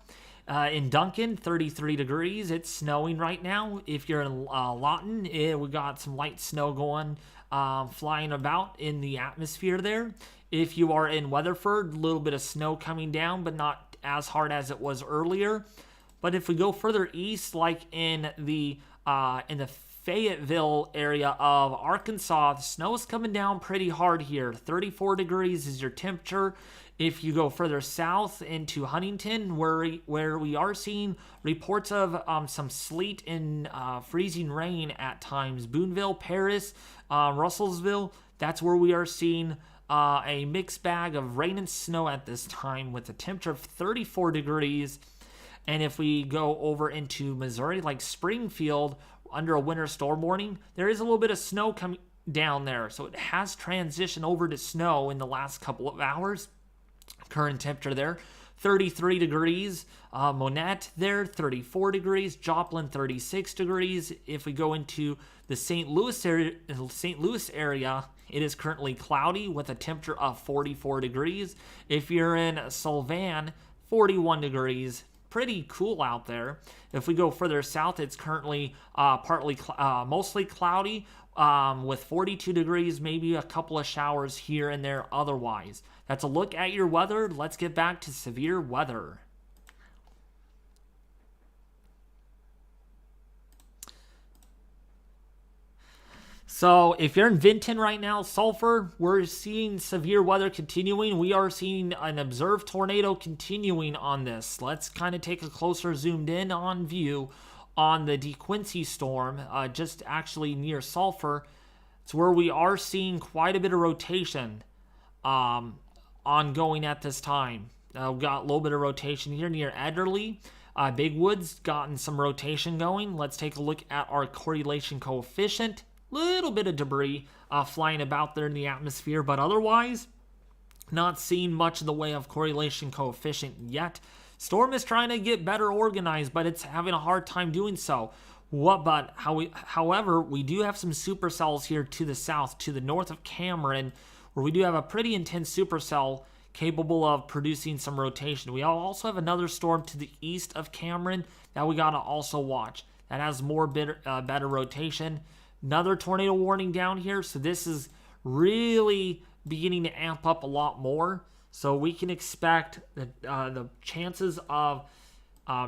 Speaker 1: In Duncan, 33 degrees. It's snowing right now. If you're in Lawton, we got some light snow going, flying about in the atmosphere there. If you are in Weatherford, a little bit of snow coming down, but not as hard as it was earlier. But if we go further east, like in the Fayetteville area of Arkansas, the snow is coming down pretty hard here. 34 degrees is your temperature. If you go further south into Huntington, where we are seeing reports of some sleet and freezing rain at times, Boonville, Paris, Russellsville, that's where we are seeing a mixed bag of rain and snow at this time with a temperature of 34 degrees. And if we go over into Missouri, like Springfield, under a winter storm warning, there is a little bit of snow coming down there. So it has transitioned over to snow in the last couple of hours. Current temperature there, 33 degrees. Monette there, 34 degrees. Joplin, 36 degrees. If we go into the St. Louis area, it is currently cloudy with a temperature of 44 degrees. If you're in Sylvan, 41 degrees. Pretty cool out there. If we go further south, it's currently mostly cloudy with 42 degrees, maybe a couple of showers here and there otherwise. That's a look at your weather. Let's get back to severe weather. So if you're in Vinton right now, Sulphur, we're seeing severe weather continuing. We are seeing an observed tornado continuing on this. Let's kind of take a closer zoomed in on view on the DeQuincy storm, just actually near Sulphur. It's where we are seeing quite a bit of rotation ongoing at this time. We've got a little bit of rotation here near Ederly. Big Woods gotten some rotation going. Let's take a look at our correlation coefficient. Little bit of debris flying about there in the atmosphere, but otherwise not seeing much in the way of correlation coefficient yet. Storm is trying to get better organized, but it's having a hard time doing so. However, we do have some supercells here to the south, to the north of Cameron, where we do have a pretty intense supercell capable of producing some rotation. We also have another storm to the east of Cameron that we gotta also watch. That has more better rotation. Another tornado warning down here, so this is really beginning to amp up a lot more. So we can expect the chances of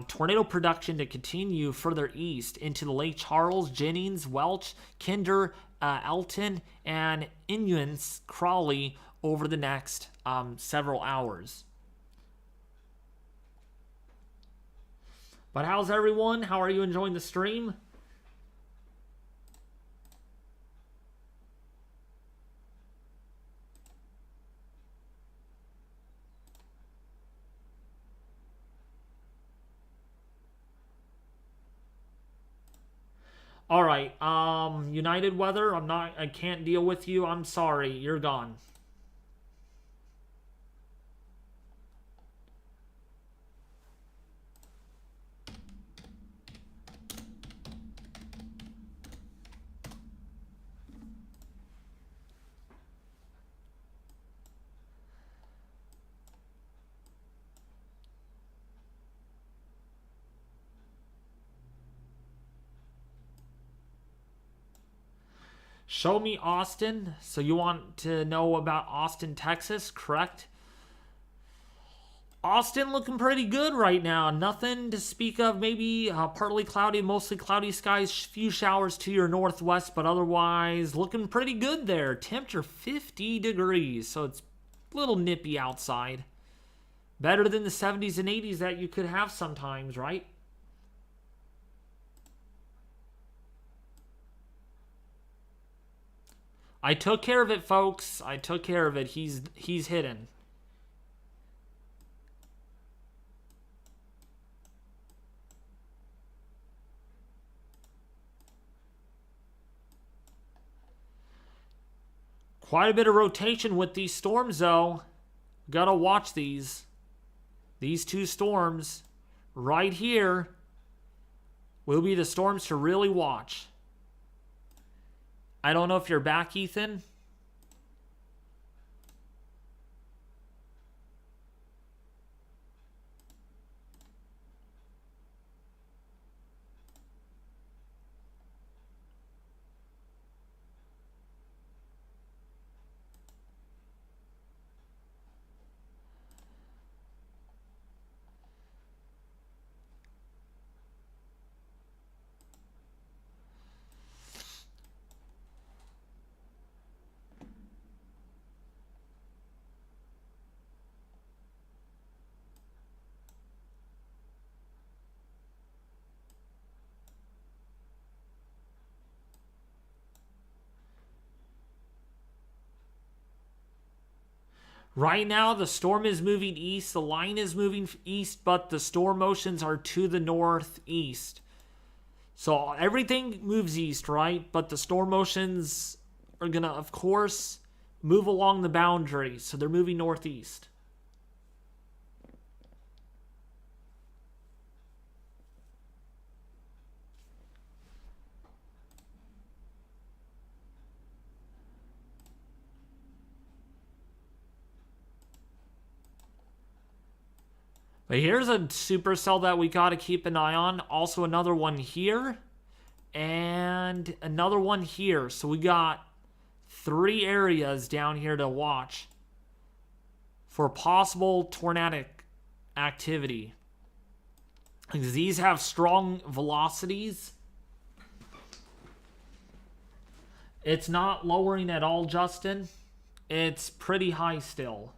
Speaker 1: tornado production to continue further east into the Lake Charles, Jennings, Welch, Kinder, Elton, and Inuins, Crawley over the next several hours. But how's everyone? How are you enjoying the stream? All right, United Weather, I can't deal with you. I'm sorry, you're gone. Show me Austin. So you want to know about Austin, Texas, correct? Austin looking pretty good right now. Nothing to speak of. Maybe partly cloudy, mostly cloudy skies. Few showers to your northwest, but otherwise looking pretty good there. Temperature 50 degrees, so it's a little nippy outside. Better than the 70s and 80s that you could have sometimes, right? I took care of it, folks. I took care of it. He's hidden. Quite a bit of rotation with these storms, though. Gotta watch these. These two storms right here will be the storms to really watch. I don't know if you're back, Ethan. Right now, the storm is moving east. The line is moving east, but the storm motions are to the northeast. So everything moves east, right? But the storm motions are going to, of course, move along the boundary. So they're moving northeast. But here's a supercell that we got to keep an eye on. Also another one here. And another one here. So we got 3 areas down here to watch for possible tornadic activity. Because these have strong velocities. It's not lowering at all, Justin. It's pretty high still.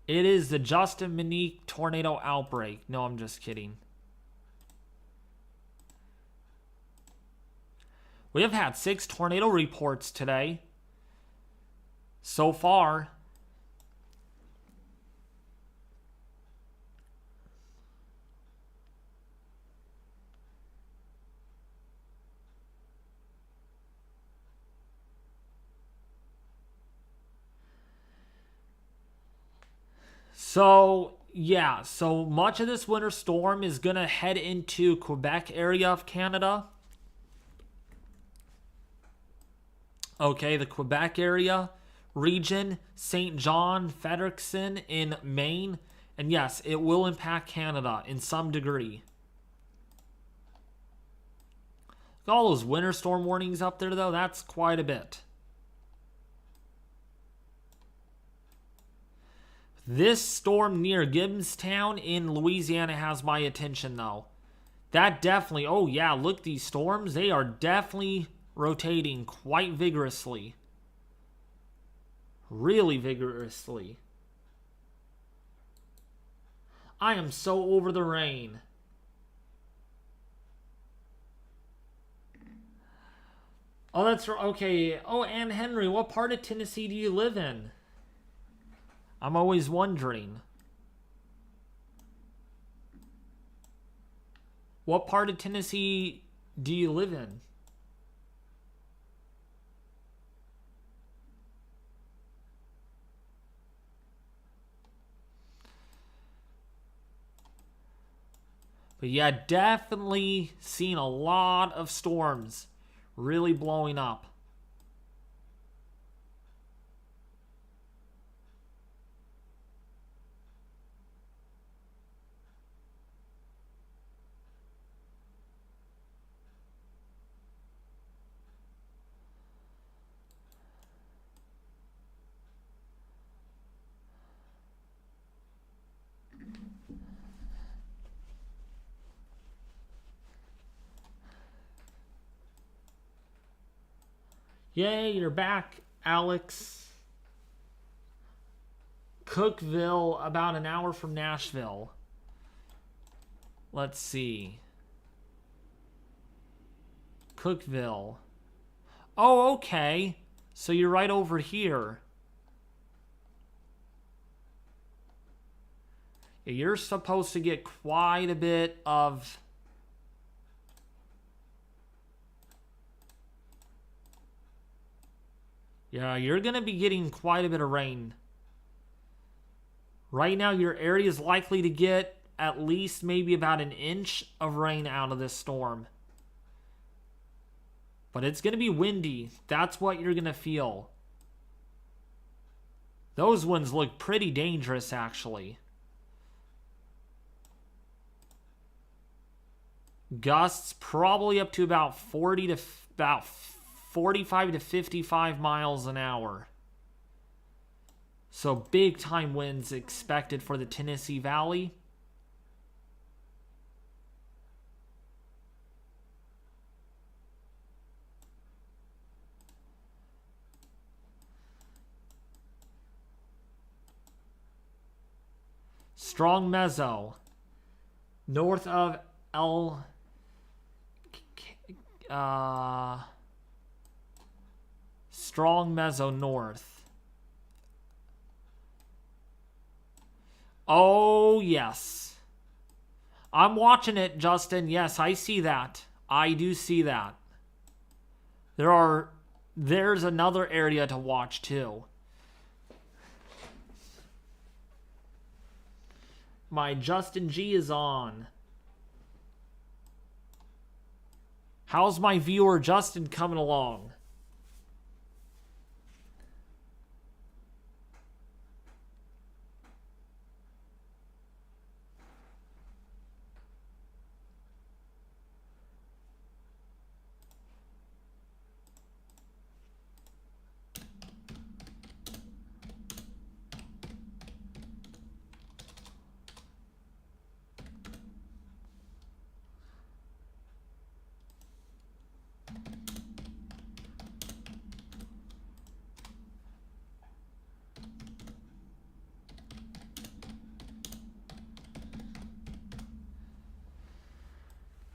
Speaker 1: It is the Justin Monique tornado outbreak. No, I'm just kidding. We have had 6 tornado reports today. So far. So, yeah, so much of this winter storm is going to head into Quebec area of Canada. Okay, the Quebec area, region, St. John, Fredericton in Maine. And yes, it will impact Canada in some degree. Look at all those winter storm warnings up there, though. That's quite a bit. This storm near Gibbstown in Louisiana has my attention, though. That definitely... Oh, yeah, look, these storms. They are definitely rotating quite vigorously. Really vigorously. I am so over the rain. Oh, that's... Okay. Oh, Ann Henry, what part of Tennessee do you live in? I'm always wondering. What part of Tennessee do you live in? But yeah, definitely seen a lot of storms really blowing up. Yay, you're back, Alex. Cookeville, about an hour from Nashville. Let's see. Cookeville. Oh, okay. So you're right over here. Yeah, you're supposed to get quite a bit of... Yeah, you're going to be getting quite a bit of rain. Right now, your area is likely to get at least maybe about an inch of rain out of this storm. But it's going to be windy. That's what you're going to feel. Those winds look pretty dangerous, actually. Gusts probably up to about 45 to 55 miles an hour. So big time winds expected for the Tennessee Valley. Strong mezzo. North of Strong Mezzo North. Oh, yes. I'm watching it, Justin. Yes, I see that. I do see that. There's another area to watch, too. My Justin G is on. How's my viewer Justin coming along?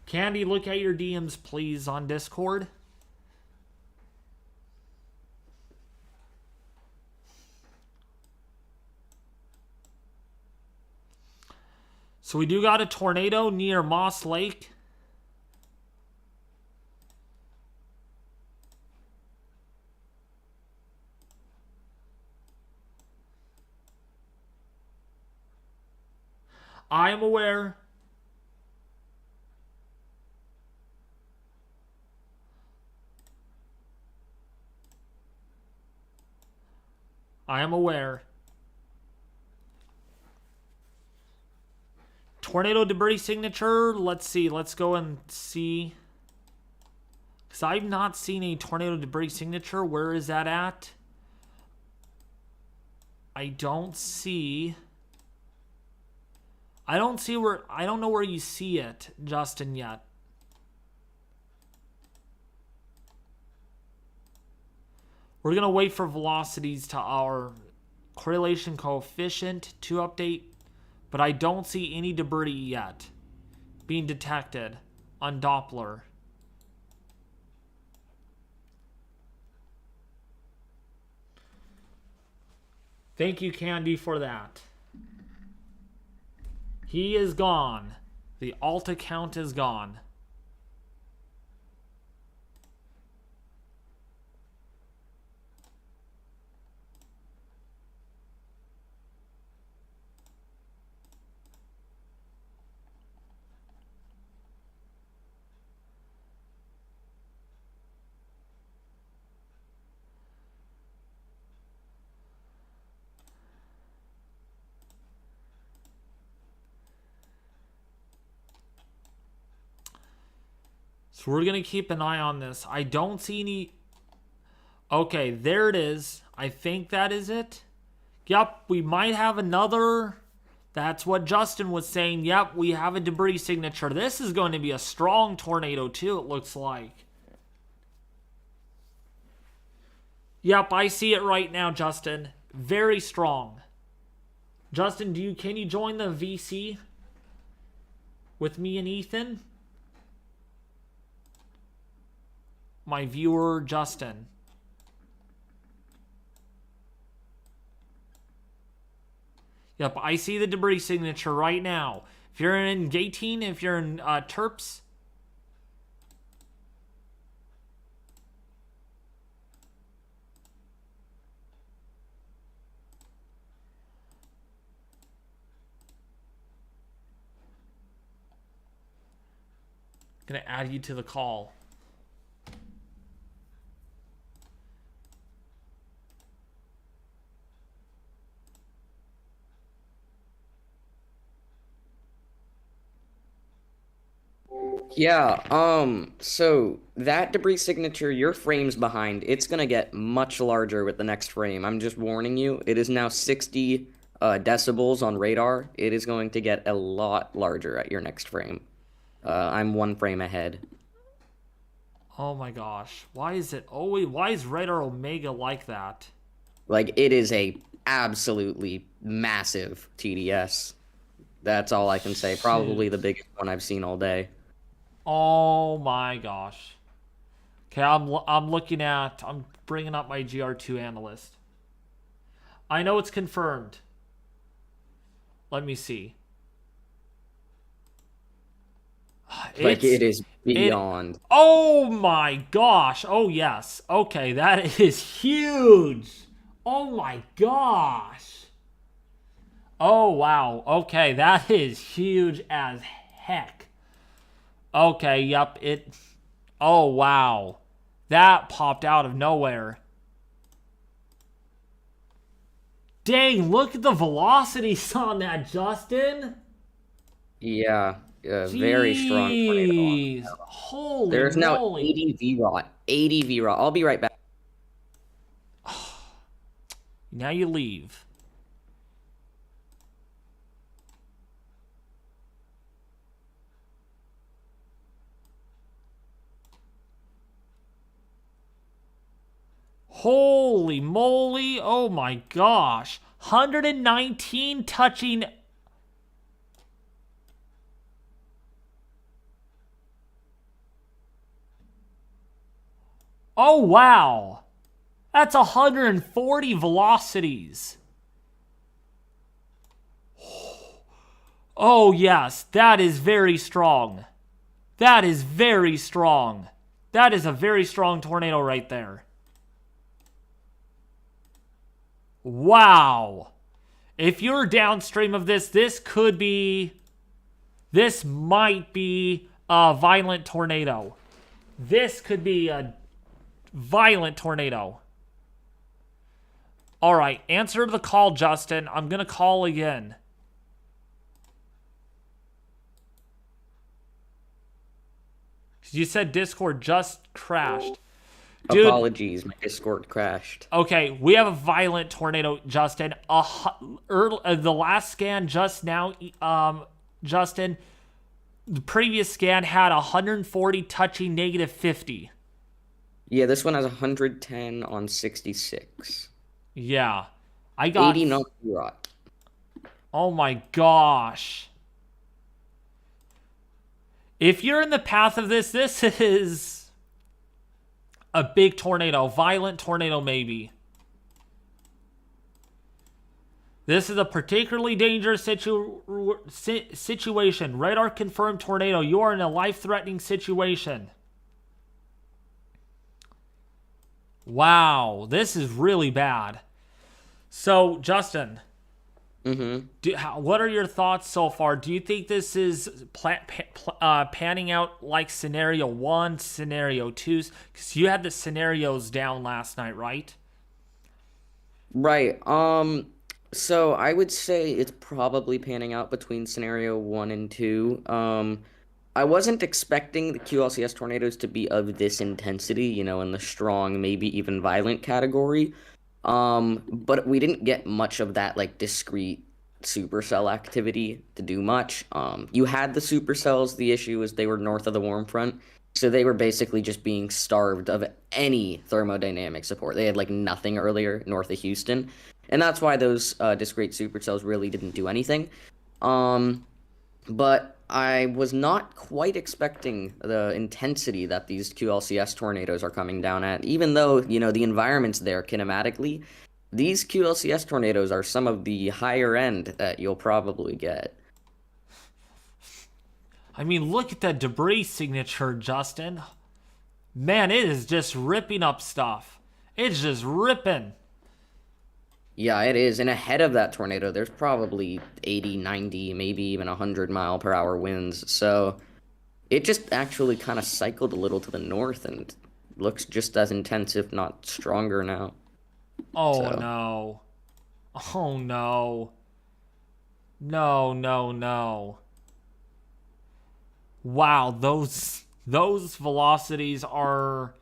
Speaker 1: Candy, look at your DMs, please, on Discord. So we do got a tornado near Moss Lake. I am aware. I am aware. Tornado debris signature. Let's see. Let's go and see. Because I've not seen a tornado debris signature. Where is that at? I don't see. I don't know where you see it, Justin, yet. We're going to wait for velocities to our correlation coefficient to update, but I don't see any debris yet being detected on Doppler. Thank you, Candy, for that. He is gone. The alt account is gone. So we're going to keep an eye on this. I don't see any... Okay, there it is. I think that is it. Yep, we might have another... That's what Justin was saying. Yep, we have a debris signature. This is going to be a strong tornado too, it looks like. Yep, I see it right now, Justin. Very strong. Justin, can you join the VC with me and Ethan? My viewer, Justin. Yep, I see the debris signature right now. If you're in Gateen, if you're in Terps. Gonna add you to the call.
Speaker 9: Yeah, so that debris signature, your frame's behind. It's gonna get much larger with the next frame. I'm just warning you. It is now 60 decibels on radar. It is going to get a lot larger at your next frame. I'm one frame ahead.
Speaker 1: Oh my gosh. Why is radar Omega like that?
Speaker 9: Like, it is a absolutely massive TDS. That's all I can say. Probably the biggest one I've seen all day.
Speaker 1: Oh my gosh. Okay, I'm bringing up my GR2 analyst. I know it's confirmed. Let me see.
Speaker 9: Like, it is beyond.
Speaker 1: Oh my gosh. Oh yes. Okay, that is huge. Oh my gosh. Oh wow. Okay, that is huge as heck. Okay, yep, oh wow. That popped out of nowhere. Dang, look at the velocities on that, Justin.
Speaker 9: Yeah, very strong tornado.
Speaker 1: Jeez. Holy
Speaker 9: There's now
Speaker 1: moly.
Speaker 9: 80 VROT. 80 VROT. I'll be right back.
Speaker 1: Now you leave. Holy moly. Oh my gosh. 119 touching. Oh wow. That's 140 velocities. Oh yes, that is very strong. That is very strong. That is a very strong tornado right there. Wow. If you're downstream of this, this might be a violent tornado. This could be a violent tornado. All right, answer the call, Justin. I'm going to call again. You said Discord just crashed. Dude,
Speaker 9: Apologies, my Discord crashed.
Speaker 1: okay, we have a violent tornado, Justin. The last scan just now, Justin, the previous scan had 140 touching -50.
Speaker 9: Yeah, this one has 110 on 66.
Speaker 1: Yeah. I got
Speaker 9: 80 knots VROT.
Speaker 1: Oh my gosh. If you're in the path of this is a big tornado. Violent tornado, maybe. This is a particularly dangerous situation. Radar confirmed tornado. You are in a life-threatening situation. Wow, this is really bad. So, Justin, what are your thoughts so far? Do you think this is panning out like scenario 1, scenario 2? Because you had the scenarios down last night, right?
Speaker 9: Right. So I would say it's probably panning out between scenario 1 and 2. I wasn't expecting the QLCS tornadoes to be of this intensity, you know, in the strong, maybe even violent category. But we didn't get much of that, like, discrete supercell activity to do much. You had the supercells. The issue is they were north of the warm front, so they were basically just being starved of any thermodynamic support. They had, like, nothing earlier north of Houston, and that's why those discrete supercells really didn't do anything. But I was not quite expecting the intensity that these QLCS tornadoes are coming down at, even though, you know, the environment's there kinematically. These QLCS tornadoes are some of the higher end that you'll probably get.
Speaker 1: I mean, look at that debris signature, Justin. Man, it is just ripping up stuff. It's just ripping.
Speaker 9: Yeah, it is. And ahead of that tornado, there's probably 80, 90, maybe even 100-mile-per-hour winds. So it just actually kind of cycled a little to the north and looks just as intense, if not stronger now.
Speaker 1: Oh,
Speaker 9: So.
Speaker 1: no. Oh, no. No, no, no. Wow, those velocities are...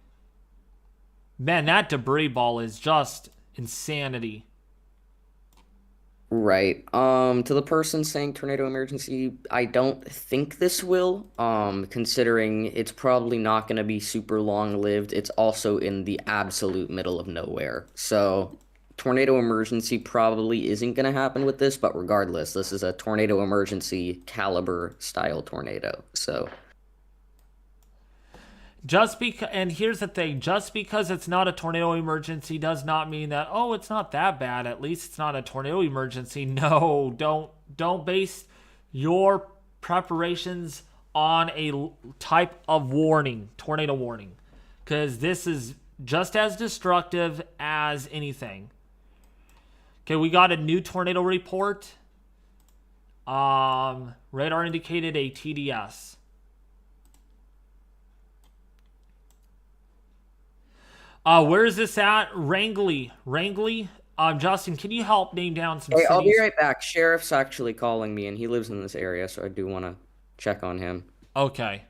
Speaker 1: Man, that debris ball is just insanity.
Speaker 9: Right. To the person saying tornado emergency, I don't think this will, considering it's probably not going to be super long-lived. It's also in the absolute middle of nowhere. So, tornado emergency probably isn't going to happen with this, but regardless, this is a tornado emergency caliber style tornado. So,
Speaker 1: And here's the thing, just because it's not a tornado emergency does not mean that, oh, it's not that bad. At least it's not a tornado emergency. No, don't base your preparations on a type of warning, tornado warning, because this is just as destructive as anything. Okay, we got a new tornado report. Radar indicated a TDS. Where is this at? Rangley. Justin, can you help name down some cities?
Speaker 9: I'll be right back. Sheriff's actually calling me, and he lives in this area, so I do want to check on him.
Speaker 1: Okay.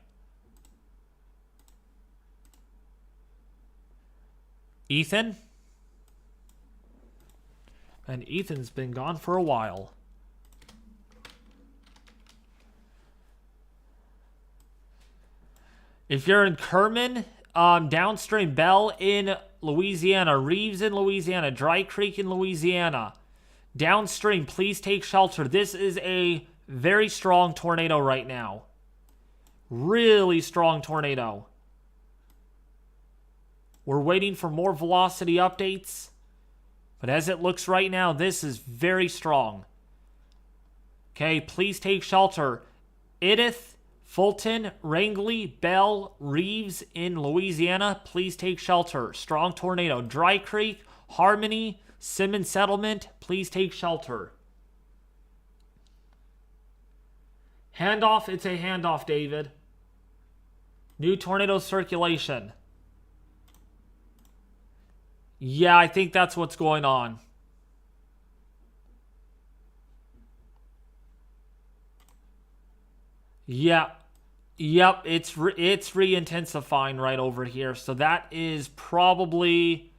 Speaker 1: Ethan? And Ethan's been gone for a while. If you're in Kerman, downstream, Bell in Louisiana, Reeves in Louisiana, Dry Creek in Louisiana. Downstream, please take shelter. This is a very strong tornado right now. Really strong tornado. We're waiting for more velocity updates. But as it looks right now, this is very strong. Okay, please take shelter. Edith, Fulton, Rangley, Bell, Reeves in Louisiana, please take shelter. Strong tornado. Dry Creek, Harmony, Simmons Settlement, please take shelter. Handoff, it's a handoff, David. New tornado circulation. Yeah, I think that's what's going on. Yeah. Yep, it's re-intensifying right over here. So that is probably...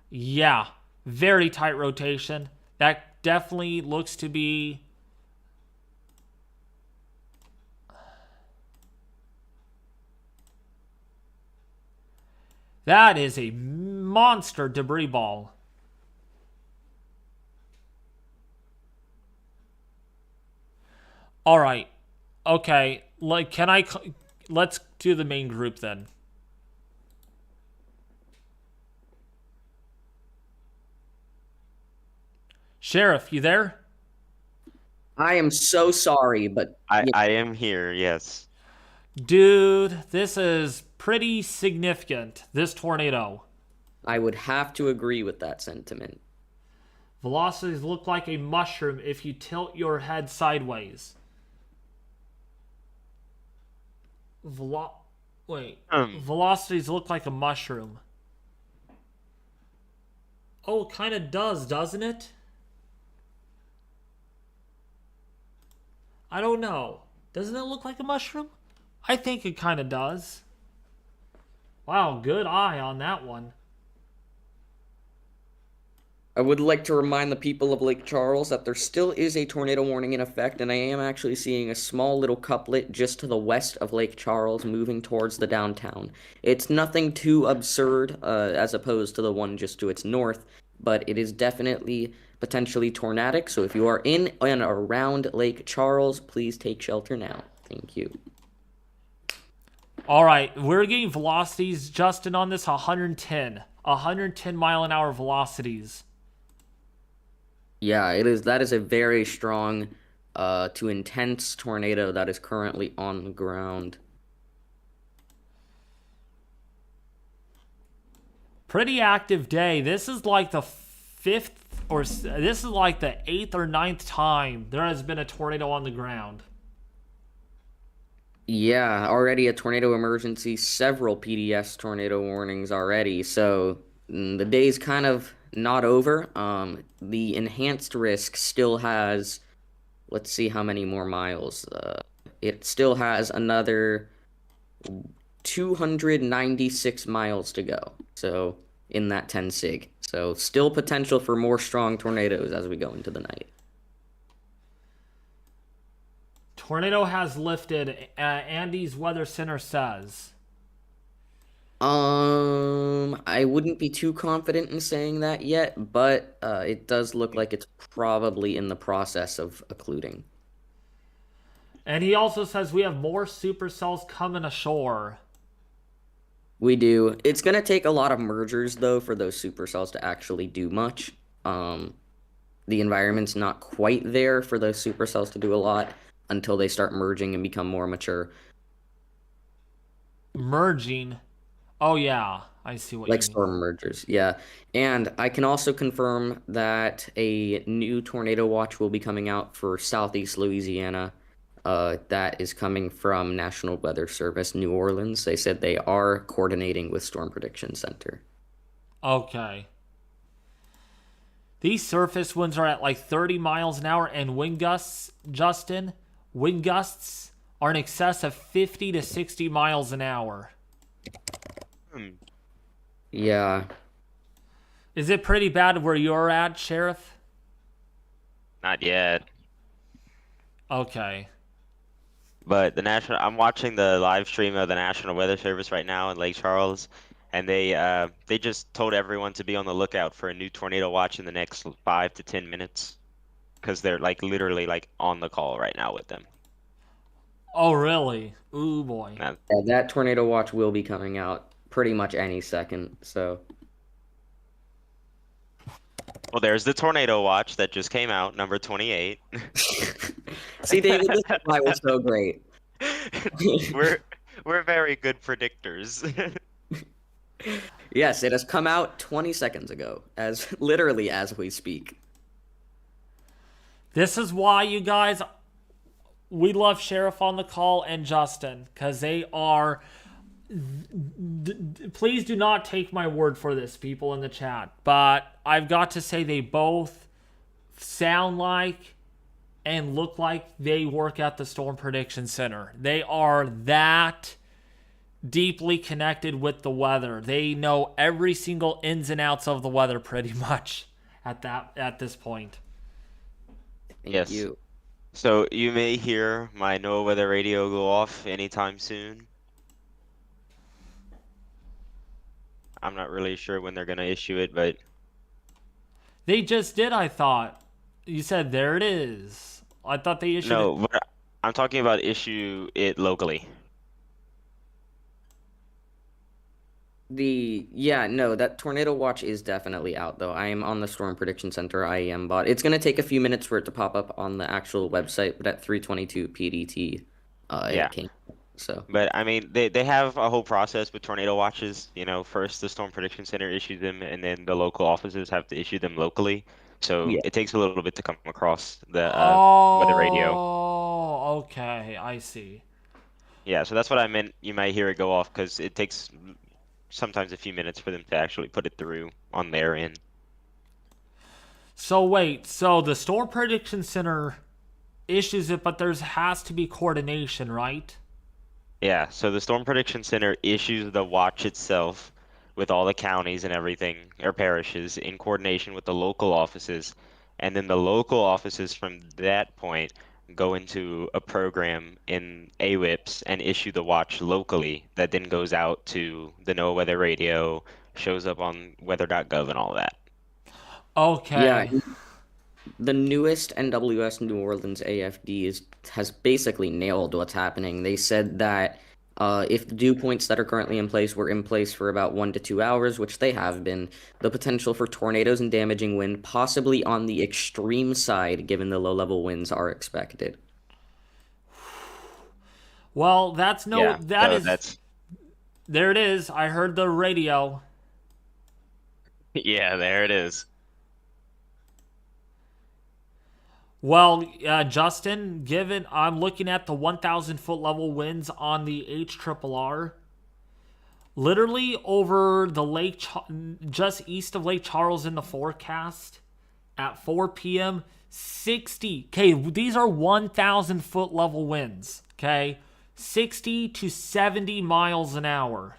Speaker 1: Yeah, very tight rotation. That definitely looks to be... That is a monster debris ball. All right. Okay. Let's do the main group then. Sheriff, you there?
Speaker 9: I am so sorry, but...
Speaker 10: I am here, yes.
Speaker 1: Dude, this is pretty significant, this tornado.
Speaker 9: I would have to agree with that sentiment.
Speaker 1: Velocities look like a mushroom if you tilt your head sideways. Velocities look like a mushroom. Oh, it kind of does, doesn't it? I don't know. Doesn't it look like a mushroom? I think it kind of does. Wow, good eye on that one.
Speaker 9: I would like to remind the people of Lake Charles that there still is a tornado warning in effect, and I am actually seeing a small little couplet just to the west of Lake Charles moving towards the downtown. It's nothing too absurd as opposed to the one just to its north, but it is definitely potentially tornadic, so if you are in and around Lake Charles, please take shelter now. Thank you.
Speaker 1: All right, we're getting velocities, Justin, on this 110 mile an hour velocities.
Speaker 9: Yeah, it is. That is a very strong to intense tornado that is currently on the ground.
Speaker 1: Pretty active day. This is like the this is like the 8th or 9th time there has been a tornado on the ground.
Speaker 9: Yeah, already a tornado emergency, several PDS tornado warnings already, so the day's kind of not over. The enhanced risk still has, let's see how many more miles. It still has another 296 miles to go, so in that 10 sig. So still potential for more strong tornadoes as we go into the night.
Speaker 1: Tornado has lifted, Andy's Weather Center says.
Speaker 9: I I wouldn't be too confident in saying that yet, but it does look like it's probably in the process of occluding.
Speaker 1: And he also says we have more supercells coming ashore.
Speaker 9: We do. It's going to take a lot of mergers, though, for those supercells to actually do much. The environment's not quite there for those supercells to do a lot until they start merging and become more mature.
Speaker 1: Merging? Oh, yeah. I see what you mean.
Speaker 9: Like storm mergers, yeah. And I can also confirm that a new tornado watch will be coming out for Southeast Louisiana. That is coming from National Weather Service, New Orleans. They said they are coordinating with Storm Prediction Center.
Speaker 1: Okay. These surface winds are at like 30 miles an hour, and wind gusts, Justin, wind gusts are in excess of 50 to 60 miles an hour.
Speaker 9: Yeah.
Speaker 1: Is it pretty bad where you're at, Sheriff?
Speaker 10: Not yet.
Speaker 1: Okay.
Speaker 10: But I'm watching the live stream of the National Weather Service right now in Lake Charles, and they just told everyone to be on the lookout for a new tornado watch in the next 5 to 10 minutes, because they're like literally like on the call right now with them.
Speaker 1: Oh, really? Ooh, boy.
Speaker 9: Yeah, that tornado watch will be coming out pretty much any second, so.
Speaker 10: Well, there's the tornado watch that just came out, number 28.
Speaker 9: See, David, this is why we're so great.
Speaker 10: we're very good predictors.
Speaker 9: Yes, it has come out 20 seconds ago, literally as we speak.
Speaker 1: This is why, you guys, we love Sheriff on the call and Justin, because they are... Please do not take my word for this, people in the chat, but I've got to say they both sound like and look like they work at the Storm Prediction Center. They are that deeply connected with the weather. They know every single ins and outs of the weather pretty much at this point.
Speaker 10: Yes.
Speaker 9: Thank you.
Speaker 10: So you may hear my NOAA weather radio go off anytime soon. I'm not really sure when they're going to issue it, but...
Speaker 1: They just did, I thought. You said, there it is. I thought they issued it.
Speaker 10: No, but I'm talking about issue it locally.
Speaker 9: That tornado watch is definitely out, though. I am on the Storm Prediction Center IEM bot. It's going to take a few minutes for it to pop up on the actual website, but at 3:22 PDT, it came. So.
Speaker 10: But I mean, they have a whole process with tornado watches. You know, first the Storm Prediction Center issues them, and then the local offices have to issue them locally. So it takes a little bit to come across the weather radio.
Speaker 1: Oh, okay, I see.
Speaker 10: Yeah, so that's what I meant. You might hear it go off because it takes sometimes a few minutes for them to actually put it through on their end.
Speaker 1: So wait, so the Storm Prediction Center issues it, but there has to be coordination, right?
Speaker 10: Yeah, so the Storm Prediction Center issues the watch itself with all the counties and everything, or parishes, in coordination with the local offices. And then the local offices from that point go into a program in AWIPS and issue the watch locally that then goes out to the NOAA Weather Radio, shows up on weather.gov and all that.
Speaker 1: Okay.
Speaker 9: Yeah. The newest NWS New Orleans AFD has basically nailed what's happening. They said that if the dew points that are currently in place were in place for about 1 to 2 hours, which they have been, the potential for tornadoes and damaging wind, possibly on the extreme side, given the low-level winds, are expected.
Speaker 1: Well, that's
Speaker 10: that's...
Speaker 1: There it is. I heard the radio.
Speaker 10: Yeah, there it is.
Speaker 1: Well, Justin, given I'm looking at the 1,000 foot level winds on the HRRR, literally over the lake, just east of Lake Charles in the forecast at 4 p.m., 60. Okay, these are 1,000 foot level winds. Okay, 60 to 70 miles an hour.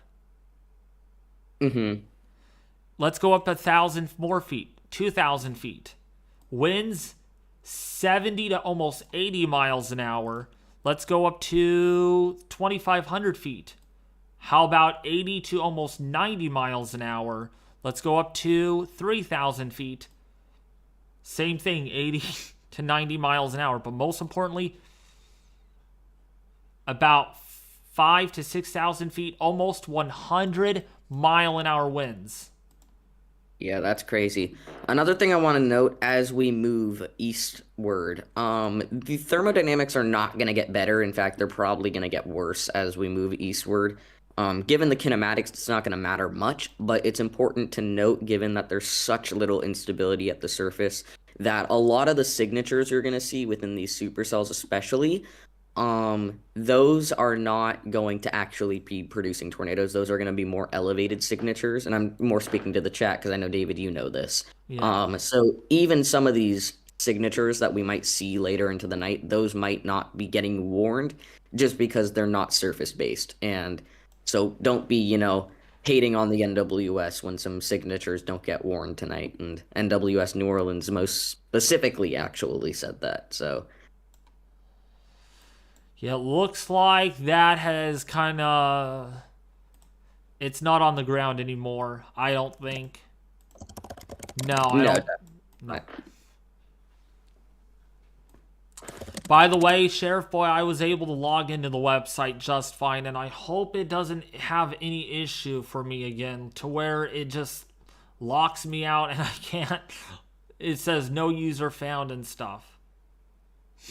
Speaker 1: Let's go up 1,000 more feet, 2,000 feet. Winds 70 to almost 80 miles an hour. Let's go up to 2,500 feet. How about 80 to almost 90 miles an hour? Let's go up to 3,000 feet. Same thing, 80 to 90 miles an hour. But most importantly, about 5 to 6,000 feet, almost 100 mile an hour winds.
Speaker 9: Yeah, that's crazy. Another thing I want to note as we move eastward, the thermodynamics are not going to get better. In fact, they're probably going to get worse as we move eastward. Given the kinematics, it's not going to matter much, but it's important to note, given that there's such little instability at the surface, that a lot of the signatures you're going to see within these supercells especially, those are not going to actually be producing tornadoes. Those are going to be more elevated signatures, and I'm more speaking to the chat because I know, David, you know this.
Speaker 1: Yeah.
Speaker 9: So even some of these signatures that we might see later into the night, those might not be getting warned just because they're not surface-based. And so don't be, hating on the NWS when some signatures don't get warned tonight. And NWS New Orleans most specifically actually said that, so...
Speaker 1: Yeah, it looks like that has kind of... It's not on the ground anymore, I don't think. No, I don't. No. By the way, Sheriff Boy, I was able to log into the website just fine, and I hope it doesn't have any issue for me again, to where it just locks me out and I can't... It says no user found and stuff.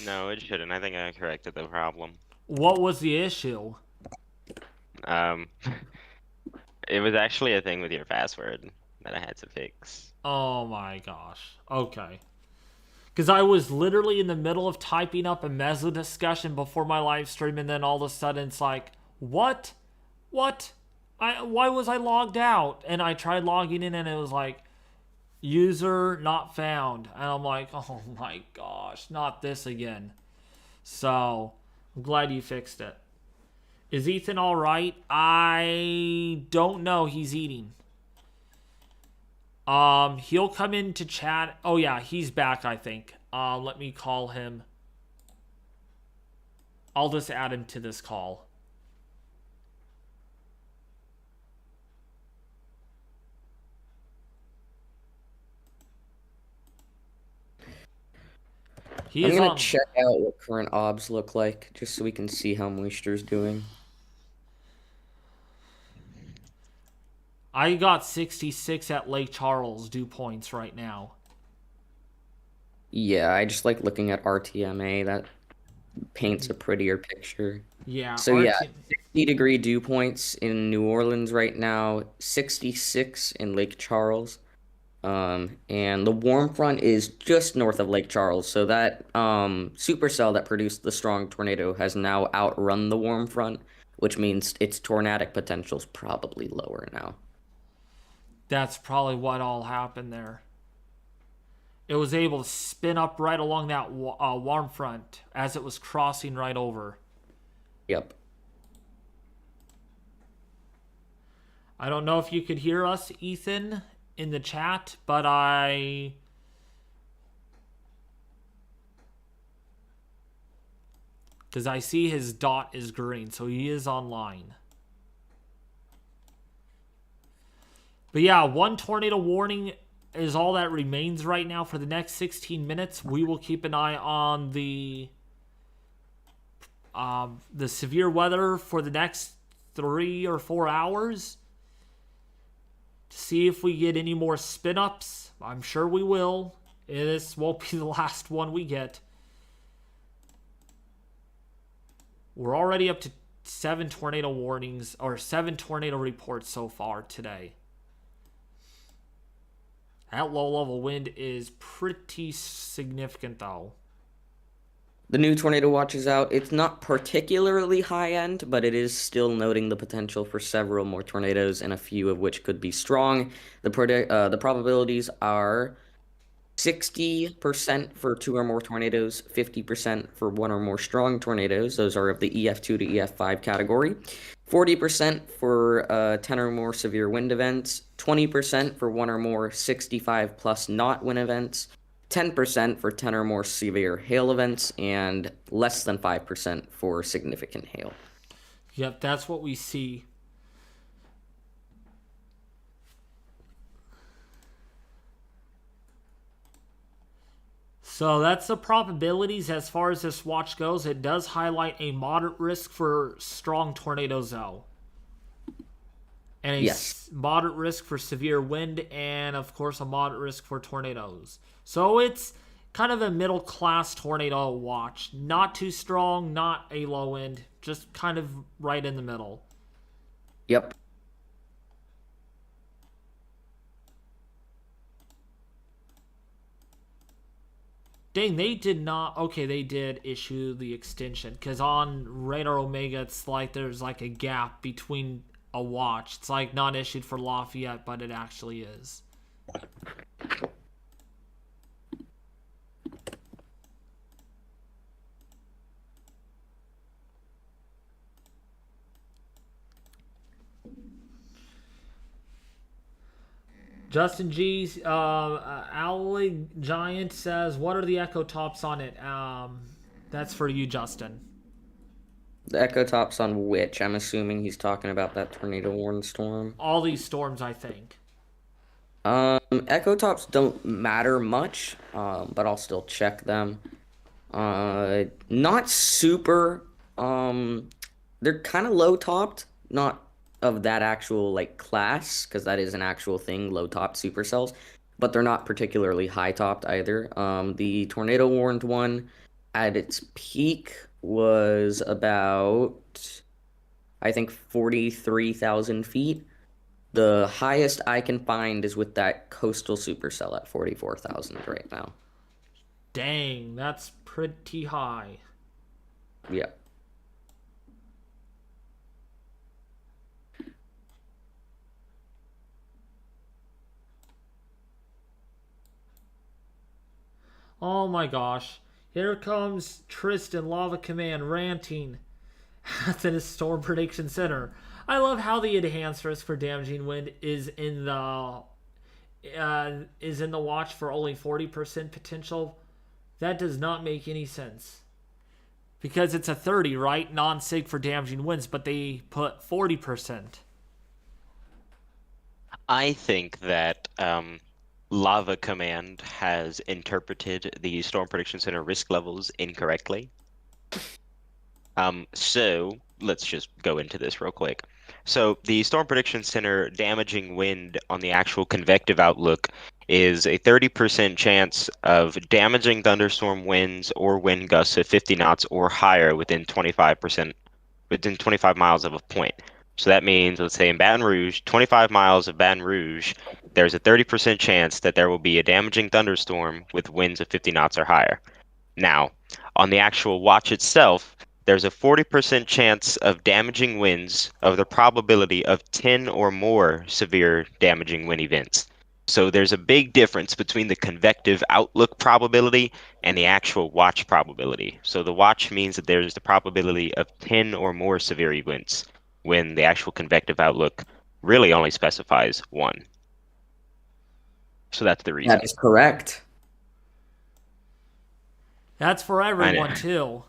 Speaker 10: No, it shouldn't. I think I corrected the problem.
Speaker 1: What was the issue?
Speaker 10: It was actually a thing with your password that I had to fix.
Speaker 1: Oh my gosh. Okay. Because I was literally in the middle of typing up a mezzo discussion before my live stream, and then all of a sudden it's like, what? What? Why was I logged out? And I tried logging in and it was like, user not found. And I'm like, oh my gosh, not this again. So, I'm glad you fixed it. Is Ethan alright? I don't know. He's eating. He'll come into chat. Oh yeah, he's back, I think. Let me call him. I'll just add him to this call.
Speaker 9: I'm gonna check out what current obs look like, just so we can see how moisture's doing.
Speaker 1: I got 66 at Lake Charles dew points right now.
Speaker 9: Yeah, I just like looking at RTMA. That paints a prettier picture.
Speaker 1: Yeah.
Speaker 9: So yeah, 60-degree dew points in New Orleans right now, 66 in Lake Charles. And the warm front is just north of Lake Charles. So that supercell that produced the strong tornado has now outrun the warm front, which means its tornadic potential is probably lower now.
Speaker 1: That's probably what all happened there. It was able to spin up right along that warm front as it was crossing right over.
Speaker 9: Yep.
Speaker 1: I don't know if you could hear us, Ethan, in the chat, but because I see his dot is green, so he is online. But yeah, one tornado warning is all that remains right now for the next 16 minutes. We will keep an eye on the severe weather for the next 3 or 4 hours to see if we get any more spin-ups. I'm sure we will. This won't be the last one we get. We're already up to 7 tornado warnings, or 7 tornado reports so far today. That low-level wind is pretty significant, though.
Speaker 9: The new tornado watch is out. It's not particularly high-end, but it is still noting the potential for several more tornadoes, and a few of which could be strong. The probabilities are 60% for 2 or more tornadoes, 50% for 1 or more strong tornadoes. Those are of the EF2 to EF5 category. 40% for 10 or more severe wind events, 20% for 1 or more 65 plus knot wind events, 10% for 10 or more severe hail events, and less than 5% for significant hail.
Speaker 1: Yep, that's what we see. So that's the probabilities as far as this watch goes. It does highlight a moderate risk for strong tornadoes, though. And a
Speaker 9: Yes.
Speaker 1: moderate risk for severe wind, and of course a moderate risk for tornadoes. So it's kind of a middle class tornado watch. Not too strong, not a low end, just kind of right in the middle.
Speaker 9: Yep.
Speaker 1: Dang, they did not. Okay, they did issue the extension, because on Radar Omega, it's like there's like a gap between a watch. It's like not issued for Lafayette, but it actually is. Justin G's Owly Giant says, "What are the echo tops on it?" That's for you, Justin.
Speaker 9: The echo tops on which? I'm assuming he's talking about that tornado warning storm.
Speaker 1: All these storms, I think.
Speaker 9: Echo tops don't matter much, but I'll still check them. Not super. They're kind of low topped, not of that actual like class, because that is an actual thing, low topped supercells, but they're not particularly high topped either. The tornado warned one at its peak was about, I think, 43,000 feet. The highest I can find is with that coastal supercell at 44,000 right now.
Speaker 1: Dang, that's pretty high.
Speaker 9: Yeah.
Speaker 1: Oh my gosh. Here comes Tristan Lava Command ranting at the Storm Prediction Center. I love how the enhanced risk for damaging wind is in the watch for only 40% potential. That does not make any sense. Because it's a 30, right? Non-sig for damaging winds, but they put 40%.
Speaker 10: I think that Lava Command has interpreted the Storm Prediction Center risk levels incorrectly. So let's just go into this real quick. So the Storm Prediction Center damaging wind on the actual convective outlook is a 30% chance of damaging thunderstorm winds or wind gusts of 50 knots or higher within 25 miles of a point. So that means, let's say in Baton Rouge, 25 miles of Baton Rouge, there's a 30% chance that there will be a damaging thunderstorm with winds of 50 knots or higher. Now, on the actual watch itself, there's a 40% chance of damaging winds of the probability of 10 or more severe damaging wind events. So there's a big difference between the convective outlook probability and the actual watch probability. So the watch means that there's the probability of 10 or more severe events, when the actual convective outlook really only specifies 1. So that's the reason.
Speaker 9: That is correct.
Speaker 1: That's for everyone, too.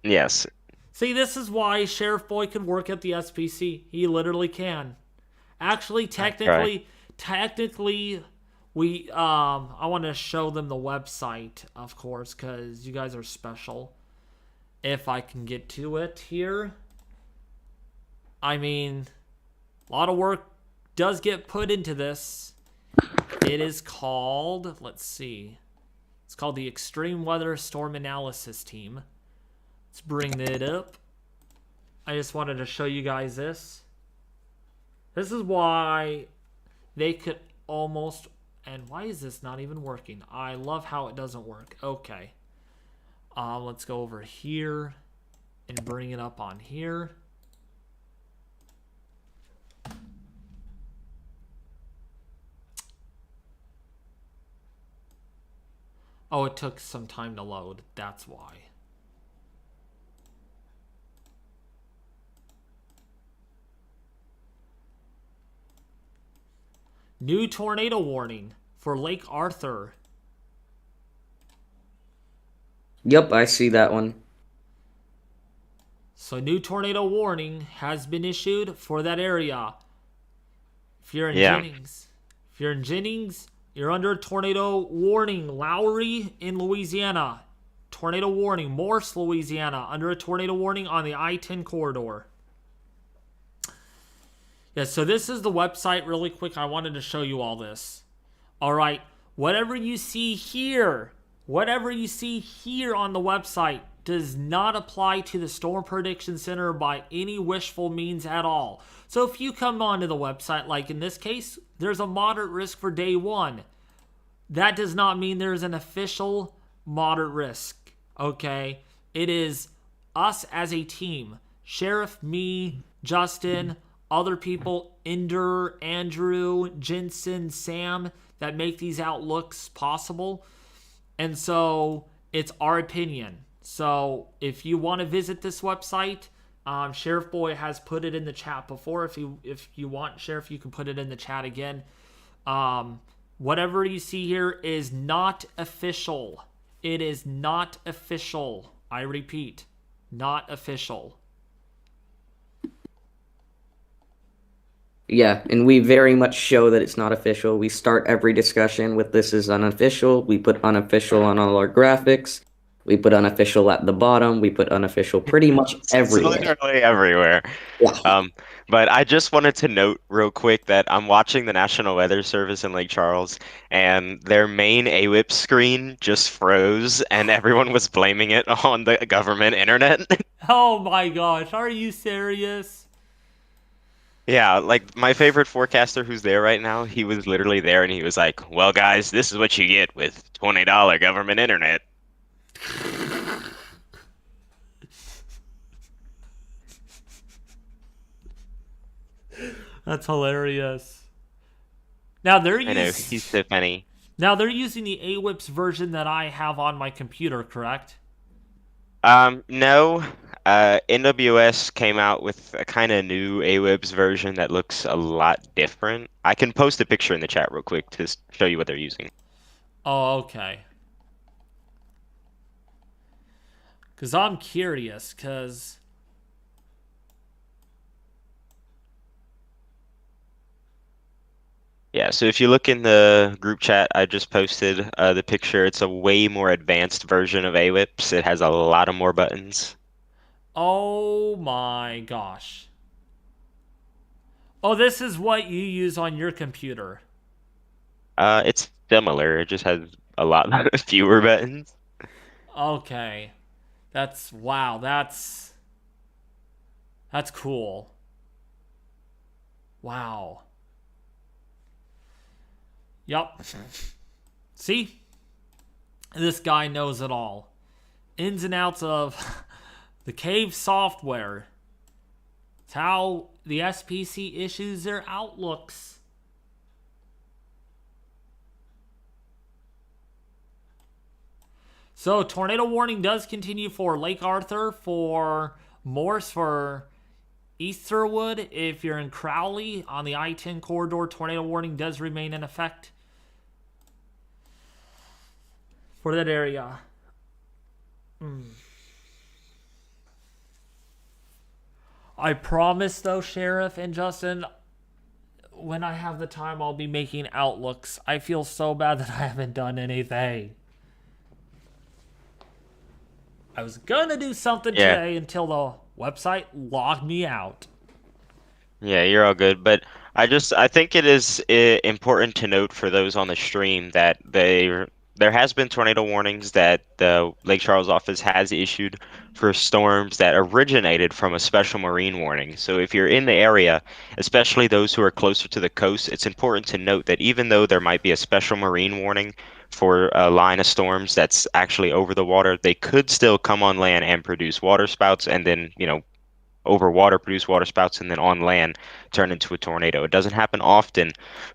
Speaker 10: Yes.
Speaker 1: See, this is why Sheriff Boy could work at the SPC. He literally can. Actually, technically, we I want to show them the website, of course, because you guys are special. If I can get to it here. I mean, a lot of work does get put into this. It is called, let's see. It's called the Extreme Weather Storm Analysis Team. Let's bring it up. I just wanted to show you guys this. This is why they could almost... And why is this not even working? I love how it doesn't work. Okay. Let's go over here and bring it up on here. Oh, it took some time to load. That's why. New tornado warning for Lake Arthur.
Speaker 9: Yep, I see that one.
Speaker 1: So new tornado warning has been issued for that area. If you're in Jennings, You're under a tornado warning. Lowry in Louisiana. Tornado warning. Morse, Louisiana. Under a tornado warning on the I-10 corridor. Yeah, so this is the website really quick. I wanted to show you all this. All right. Whatever you see here on the website does not apply to the Storm Prediction Center by any wishful means at all. So if you come onto the website, like in this case, there's a moderate risk for day 1. That does not mean there's an official moderate risk, okay? It is us as a team. Sheriff, me, Justin, other people, Ender, Andrew, Jensen, Sam, that make these outlooks possible. And so it's our opinion. So if you want to visit this website, Sheriff Boy has put it in the chat before. If you want, Sheriff, you can put it in the chat again. Whatever you see here is not official. It is not official. I repeat, not official.
Speaker 9: Yeah, and we very much show that it's not official. We start every discussion with this is unofficial. We put unofficial on all our graphics. We put unofficial at the bottom. We put unofficial pretty much everywhere.
Speaker 10: It's literally everywhere.
Speaker 9: Yeah.
Speaker 10: But I just wanted to note real quick that I'm watching the National Weather Service in Lake Charles, and their main AWIP screen just froze, and everyone was blaming it on the government internet.
Speaker 1: Oh my gosh, are you serious?
Speaker 10: Yeah, like my favorite forecaster who's there right now, he was literally there and he was like, "Well, guys, this is what you get with $20 government internet."
Speaker 1: That's hilarious. Now they're
Speaker 10: I know, he's so funny.
Speaker 1: Now they're using the AWIPS version that I have on my computer, correct?
Speaker 10: No. NWS came out with a kind of new AWIPS version that looks a lot different. I can post a picture in the chat real quick to show you what they're using.
Speaker 1: Oh, okay. Because I'm curious, because...
Speaker 10: Yeah, so if you look in the group chat, I just posted the picture. It's a way more advanced version of AWIPS. It has a lot of more buttons.
Speaker 1: Oh my gosh. Oh, this is what you use on your computer.
Speaker 10: It's similar. It just has a lot fewer buttons.
Speaker 1: Okay. Wow, that's cool. Wow. Yup. See? This guy knows it all. Ins and outs of the cave software. It's how the SPC issues their outlooks. So, tornado warning does continue for Lake Arthur, for Morse, for Easterwood. If you're in Crowley on the I-10 corridor, tornado warning does remain in effect for that area. I promise, though, Sheriff and Justin, when I have the time, I'll be making outlooks. I feel so bad that I haven't done anything. I was gonna do something today until the website logged me out.
Speaker 10: Yeah, you're all good, but I think it is important to note for those on the stream that there has been tornado warnings that the Lake Charles office has issued for storms that originated from a special marine warning. So if you're in the area, especially those who are closer to the coast, it's important to note that even though there might be a special marine warning for a line of storms that's actually over the water, they could still come on land and produce water spouts, and then, over water produce water spouts, and then on land turn into a tornado. It doesn't happen often,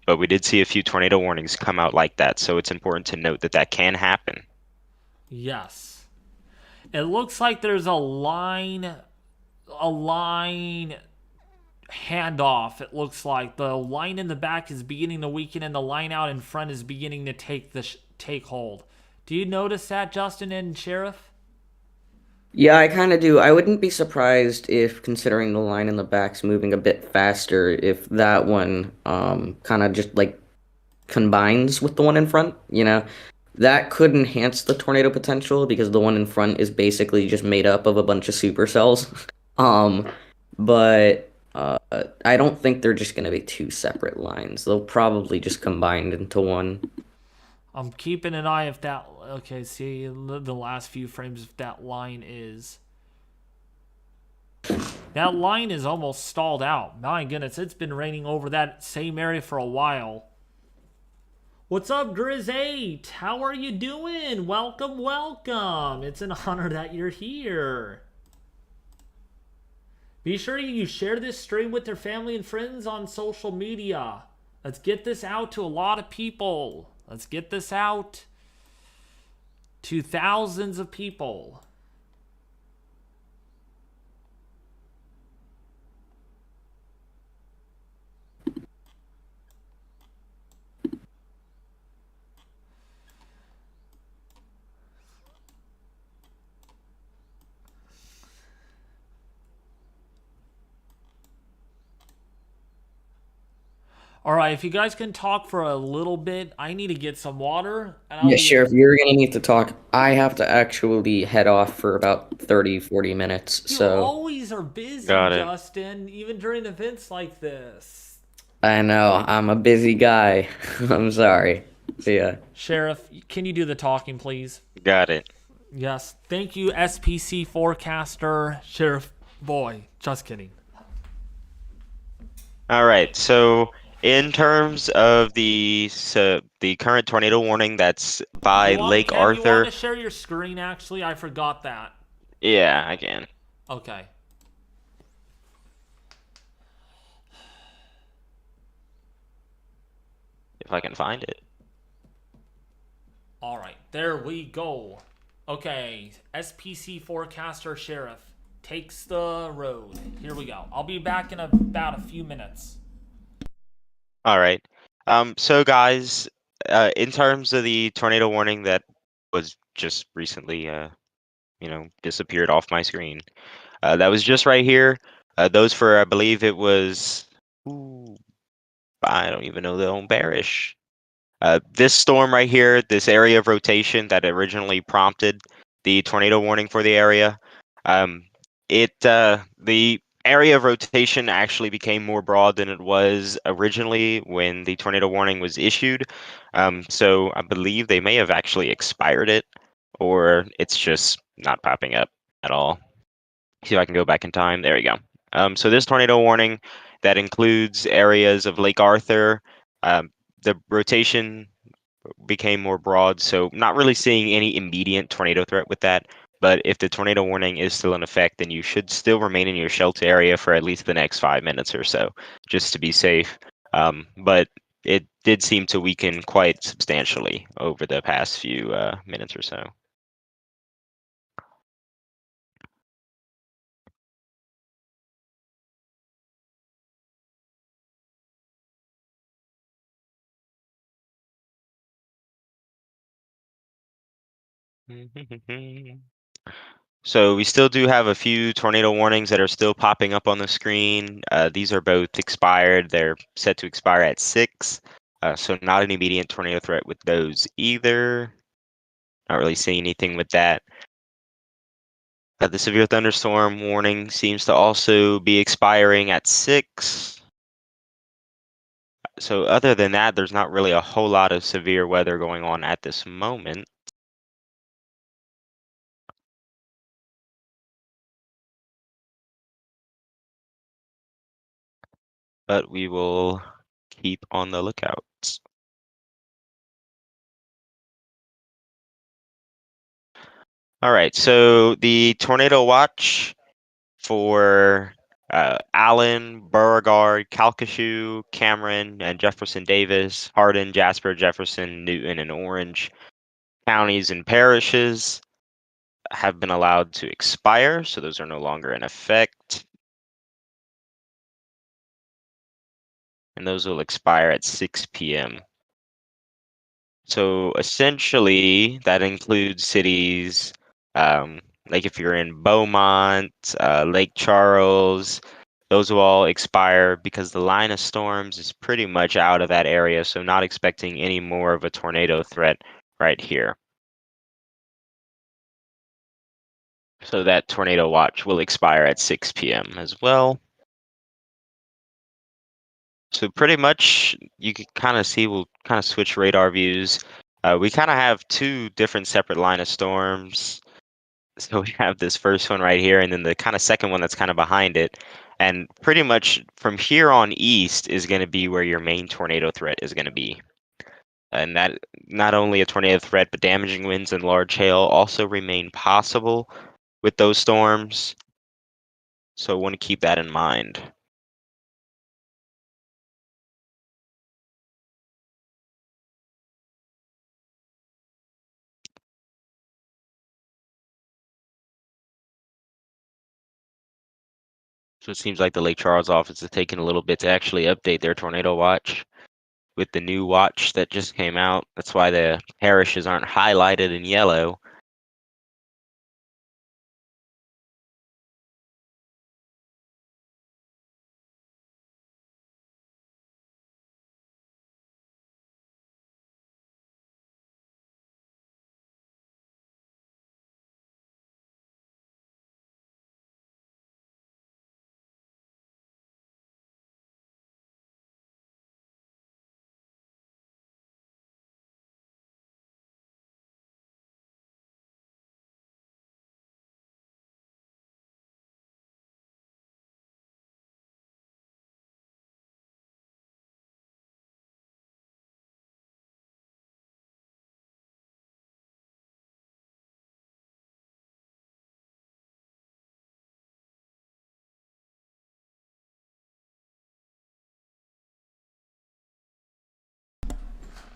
Speaker 10: but we did see a few tornado warnings come out like that, so it's important to note that that can happen.
Speaker 1: Yes. It looks like there's a line handoff. It looks like the line in the back is beginning to weaken and the line out in front is beginning to take hold. Do you notice that, Justin and Sheriff?
Speaker 9: Yeah, I kind of do. I wouldn't be surprised if, considering the line in the back's moving a bit faster, if that one kind of just like combines with the one in front, that could enhance the tornado potential because the one in front is basically just made up of a bunch of supercells. um, but I don't think they're just gonna be two separate lines. They'll probably just combine into one.
Speaker 1: I'm keeping an eye if that. Okay, see the last few frames if that line is. That line is almost stalled out. My goodness, it's been raining over that same area for a while. What's up, Grizz8? How are you doing? Welcome, welcome. It's an honor that you're here. Be sure you share this stream with your family and friends on social media. Let's get this out to a lot of people. Let's get this out to thousands of people. All right, if you guys can talk for a little bit, I need to get some water. And
Speaker 9: Yeah, Sheriff, you're gonna need to talk. I have to actually head off for about 30, 40 minutes,
Speaker 1: You
Speaker 9: so...
Speaker 1: always are busy,
Speaker 10: Got it.
Speaker 1: Justin, even during events like this.
Speaker 9: I know, I'm a busy guy. I'm sorry. See ya.
Speaker 1: Sheriff, can you do the talking, please?
Speaker 10: Got it.
Speaker 1: Yes. Thank you, SPC forecaster. Sheriff boy. Just kidding.
Speaker 10: All right. So in terms of the current tornado warning that's by Lake
Speaker 1: Ken,
Speaker 10: Arthur.
Speaker 1: You want to share your screen? Actually, I forgot that.
Speaker 10: Yeah, I can.
Speaker 1: Okay.
Speaker 10: If I can find it.
Speaker 1: All right, there we go. Okay, SPC forecaster sheriff takes the road. Here we go. I'll be back in about a few minutes.
Speaker 10: All right. So guys, in terms of the tornado warning that was just recently, disappeared off my screen. That was just right here. Those for, I believe it was, I don't even know the own parish. This storm right here, this area of rotation that originally prompted the tornado warning for the area, the area of rotation actually became more broad than it was originally when the tornado warning was issued. So I believe they may have actually expired it, or it's just not popping up at all. See if I can go back in time. There we go. So this tornado warning that includes areas of Lake Arthur. The rotation became more broad, so not really seeing any immediate tornado threat with that. But if the tornado warning is still in effect, then you should still remain in your shelter area for at least the next 5 minutes or so, just to be safe. But it did seem to weaken quite substantially over the past few minutes or so. So we still do have a few tornado warnings that are still popping up on the screen. These are both expired. They're set to expire at 6. So not an immediate tornado threat with those either. Not really seeing anything with that. The severe thunderstorm warning seems to also be expiring at 6. So other than that, there's not really a whole lot of severe weather going on at this moment. But we will keep on the lookout. All right, so the tornado watch for Allen, Beauregard, Calcasieu, Cameron, and Jefferson Davis, Hardin, Jasper, Jefferson, Newton, and Orange counties and parishes have been allowed to expire, so those are no longer in effect. And those will expire at 6 p.m. So essentially, that includes cities like if you're in Beaumont, Lake Charles, Those will all expire because the line of storms is pretty much out of that area, so not expecting any more of a tornado threat right here. So that tornado watch will expire at 6 p.m. as well. So pretty much you can kind of see, we'll kind of switch radar views. We kind of have two different separate line of storms. So we have this first one right here, and then the kind of second one that's kind of behind it. And pretty much from here on east is going to be where your main tornado threat is going to be. And that not only a tornado threat, but damaging winds and large hail also remain possible with those storms. So I want to keep that in mind. So it seems like the Lake Charles office is taking a little bit to actually update their tornado watch with the new watch that just came out. That's why the parishes aren't highlighted in yellow.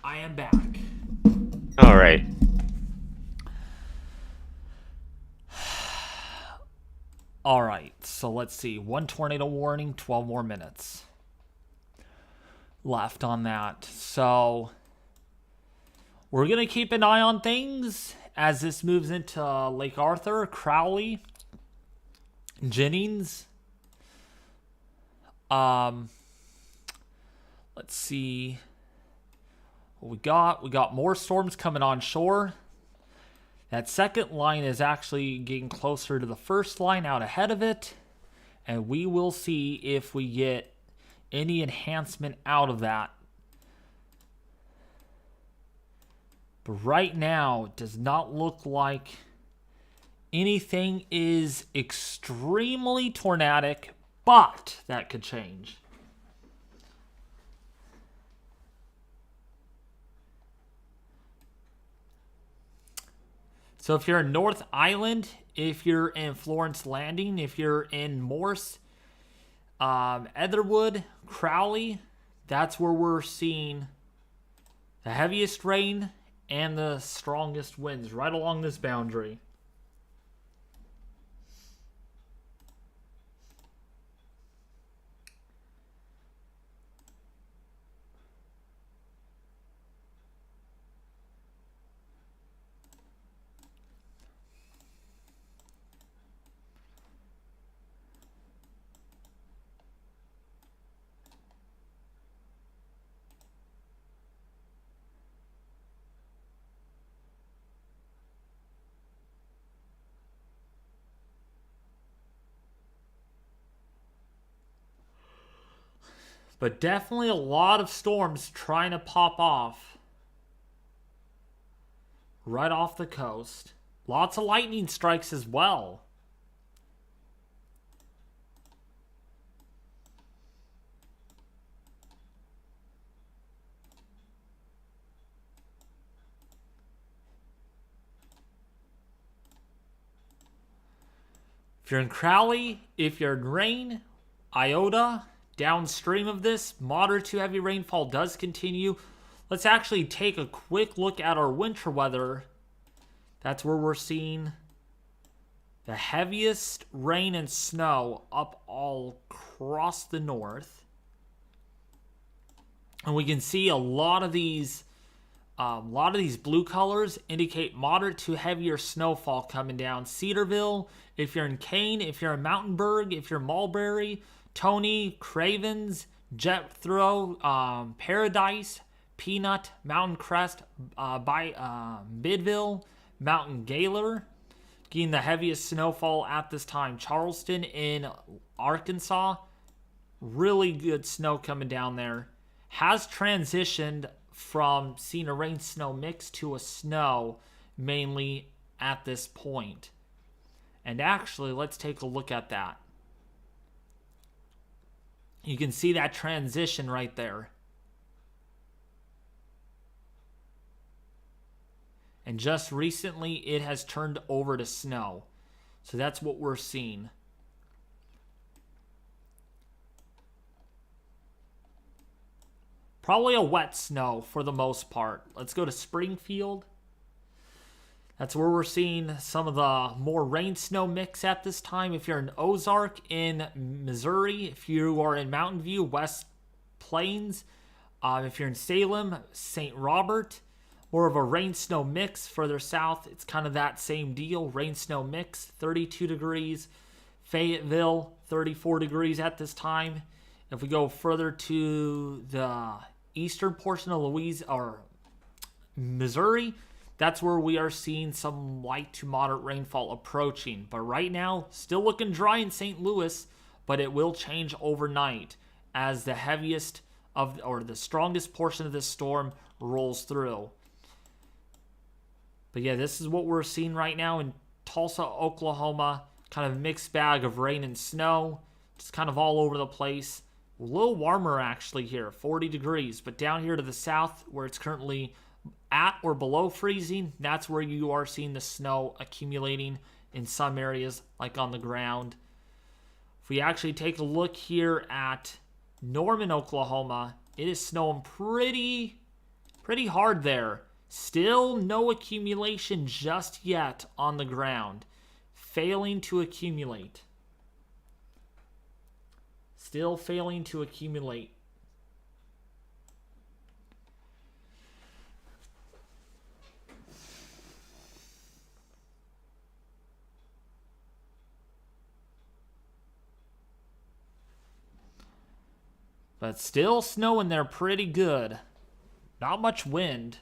Speaker 1: I am back.
Speaker 10: All right.
Speaker 1: All right, so let's see. One tornado warning, 12 more minutes left on that. So we're going to keep an eye on things as this moves into Lake Arthur, Crowley, Jennings. Let's see what we got. We got more storms coming on shore. That second line is actually getting closer to the first line out ahead of it. And we will see if we get any enhancement out of that. But right now, it does not look like anything is extremely tornadic, but that could change. So if you're in North Island, if you're in Florence Landing, if you're in Morse, Etherwood, Crowley, that's where we're seeing the heaviest rain and the strongest winds right along this boundary. But definitely a lot of storms trying to pop off right off the coast. Lots of lightning strikes as well. If you're in Crowley, if you're in Rain, Iota, downstream of this, moderate to heavy rainfall does continue. Let's actually take a quick look at our winter weather. That's where we're seeing the heaviest rain and snow up all across the north. And we can see a lot of these blue colors indicate moderate to heavier snowfall coming down. Cedarville, if you're in Kane, if you're in Mountainburg, if you're in Mulberry, Tony, Cravens, Jethro, Paradise, Peanut, Mountain Crest, Midville, Mountain Gaylor, getting the heaviest snowfall at this time. Charleston in Arkansas, really good snow coming down there. Has transitioned from seeing a rain-snow mix to a snow mainly at this point. And actually, let's take a look at that. You can see that transition right there. And just recently, it has turned over to snow. So that's what we're seeing. Probably a wet snow for the most part. Let's go to Springfield. That's where we're seeing some of the more rain-snow mix at this time. If you're in Ozark in Missouri, if you are in Mountain View, West Plains, if you're in Salem, St. Robert, more of a rain-snow mix. Further south, it's kind of that same deal. Rain-snow mix, 32 degrees. Fayetteville, 34 degrees at this time. If we go further to the eastern portion of Missouri, that's where we are seeing some light to moderate rainfall approaching. But right now, still looking dry in St. Louis, but it will change overnight as the heaviest the strongest portion of this storm rolls through. But yeah, this is what we're seeing right now in Tulsa, Oklahoma. Kind of mixed bag of rain and snow. Just kind of all over the place. A little warmer actually here, 40 degrees. But down here to the south, where it's currently at or below freezing, that's where you are seeing the snow accumulating in some areas, like on the ground. If we actually take a look here at Norman, Oklahoma, it is snowing pretty hard there. Still no accumulation just yet on the ground. Failing to accumulate. Still failing to accumulate. But still snowing there pretty good. Not much wind.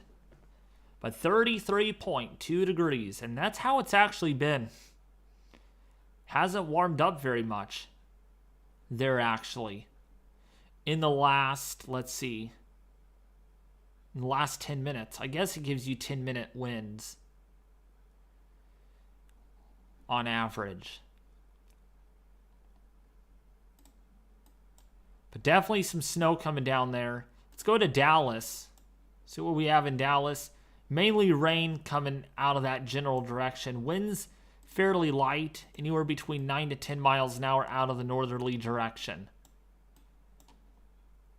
Speaker 1: But 33.2 degrees. And that's how it's actually been. Hasn't warmed up very much. There actually. In the last, let's see. In the last 10 minutes. I guess it gives you 10-minute winds. On average. But definitely some snow coming down there. Let's go to Dallas. See what we have in Dallas. Mainly rain coming out of that general direction. Winds fairly light, anywhere between 9 to 10 miles an hour out of the northerly direction.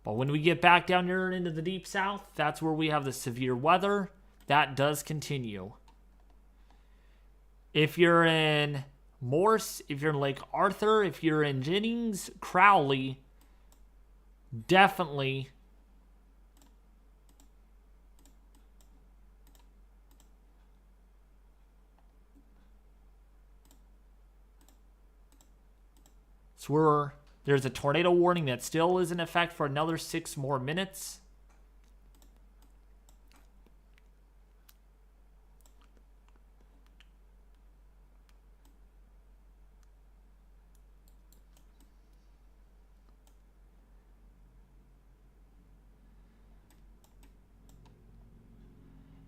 Speaker 1: But when we get back down here into the deep south, that's where we have the severe weather. That does continue. If you're in Morse, if you're in Lake Arthur, if you're in Jennings, Crowley, definitely there's a tornado warning that still is in effect for another 6 more minutes.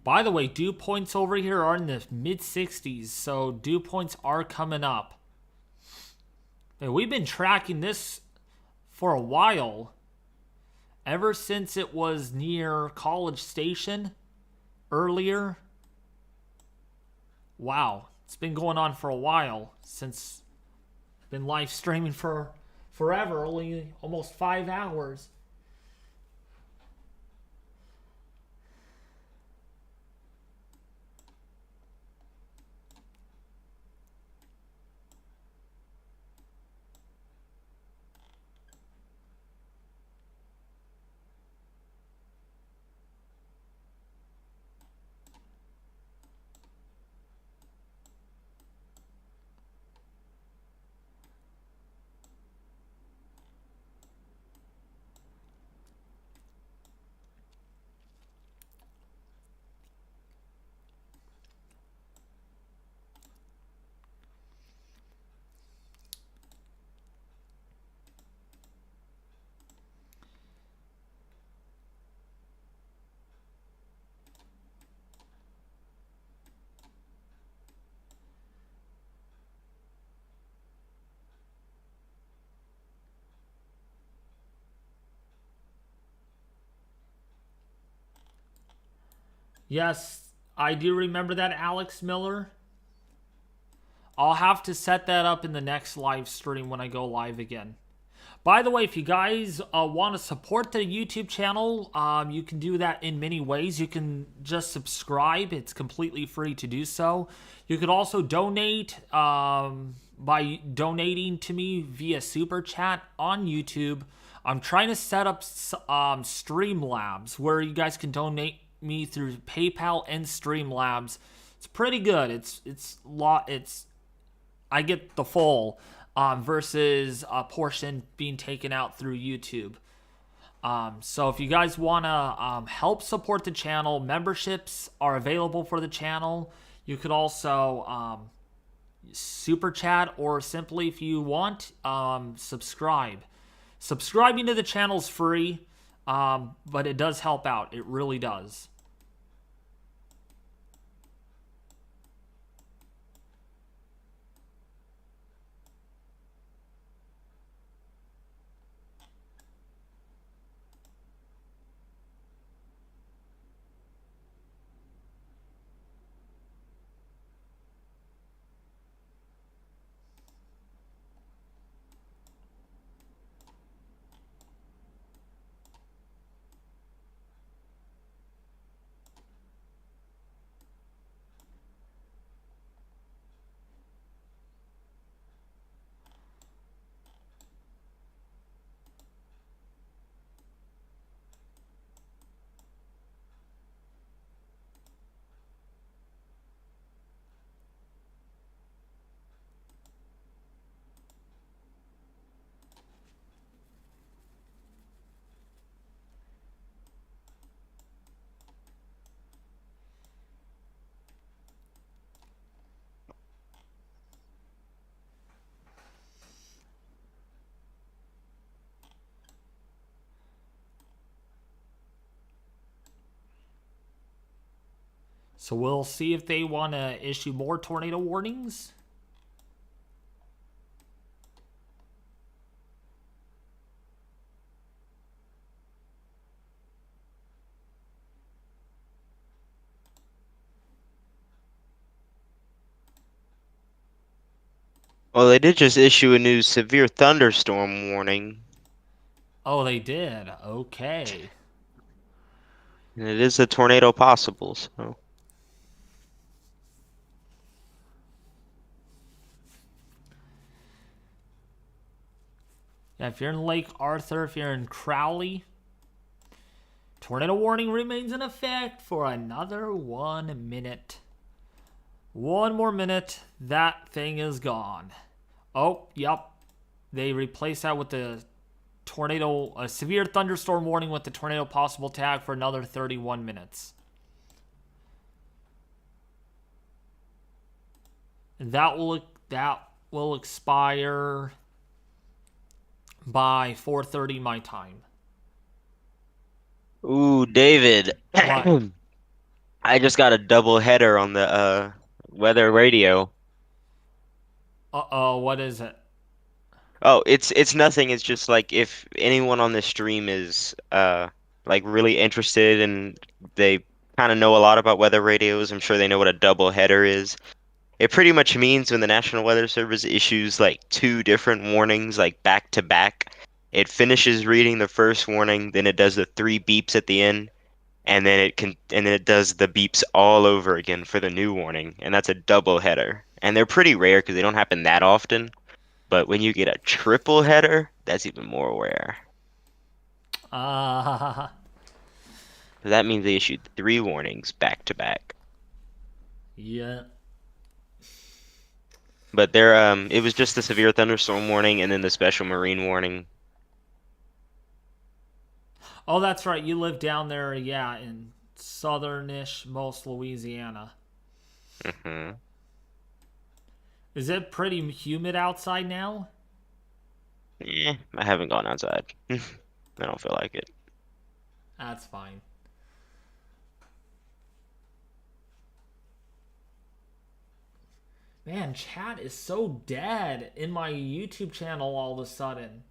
Speaker 1: By the way, dew points over here are in the mid-60s, so dew points are coming up. And we've been tracking this for a while. Ever since it was near College Station earlier. Wow, it's been going on for a while since been live streaming for forever, only almost 5 hours. Yes, I do remember that, Alex Miller. I'll have to set that up in the next live stream when I go live again. By the way, if you guys want to support the YouTube channel, you can do that in many ways. You can just subscribe. It's completely free to do so. You could also donate by donating to me via Super Chat on YouTube. I'm trying to set up Streamlabs where you guys can donate me through PayPal and Streamlabs. It's pretty good. It's I get the full versus a portion being taken out through YouTube. So if you guys want to help support the channel, memberships are available for the channel. You could also super chat, or simply, if you want, subscribe. Subscribing to the channel is free, but it does help out. It really does. So we'll see if they want to issue more tornado warnings.
Speaker 10: Well, they did just issue a new severe thunderstorm warning.
Speaker 1: Oh, they did. Okay.
Speaker 10: And it is a tornado possible, so.
Speaker 1: Yeah, if you're in Lake Arthur, if you're in Crowley, tornado warning remains in effect for another 1 minute. 1 more minute, that thing is gone. Oh, yep. They replaced that with the tornado, a severe thunderstorm warning with the tornado possible tag for another 31 minutes. And that will expire by 4:30 my time.
Speaker 10: Ooh, David.
Speaker 1: What?
Speaker 10: I just got a double header on the weather radio.
Speaker 1: Uh-oh, what is it?
Speaker 10: Oh, it's nothing. It's just like if anyone on this stream is like really interested and they kind of know a lot about weather radios, I'm sure they know what a double header is. It pretty much means when the National Weather Service issues like 2 different warnings like back to back, it finishes reading the first warning, then it does the 3 beeps at the end, and then it does the beeps all over again for the new warning, and that's a double header. And they're pretty rare because they don't happen that often. But when you get a triple header, that's even more rare. That means they issued 3 warnings back to back.
Speaker 1: Yeah.
Speaker 10: But it was just the severe thunderstorm warning and then the special marine warning.
Speaker 1: Oh, that's right. You live down there, yeah, in southernish most Louisiana.
Speaker 10: Mm-hmm.
Speaker 1: Is it pretty humid outside now?
Speaker 10: Yeah, I haven't gone outside. I don't feel like it.
Speaker 1: That's fine. Man, chat is so dead in my YouTube channel all of a sudden.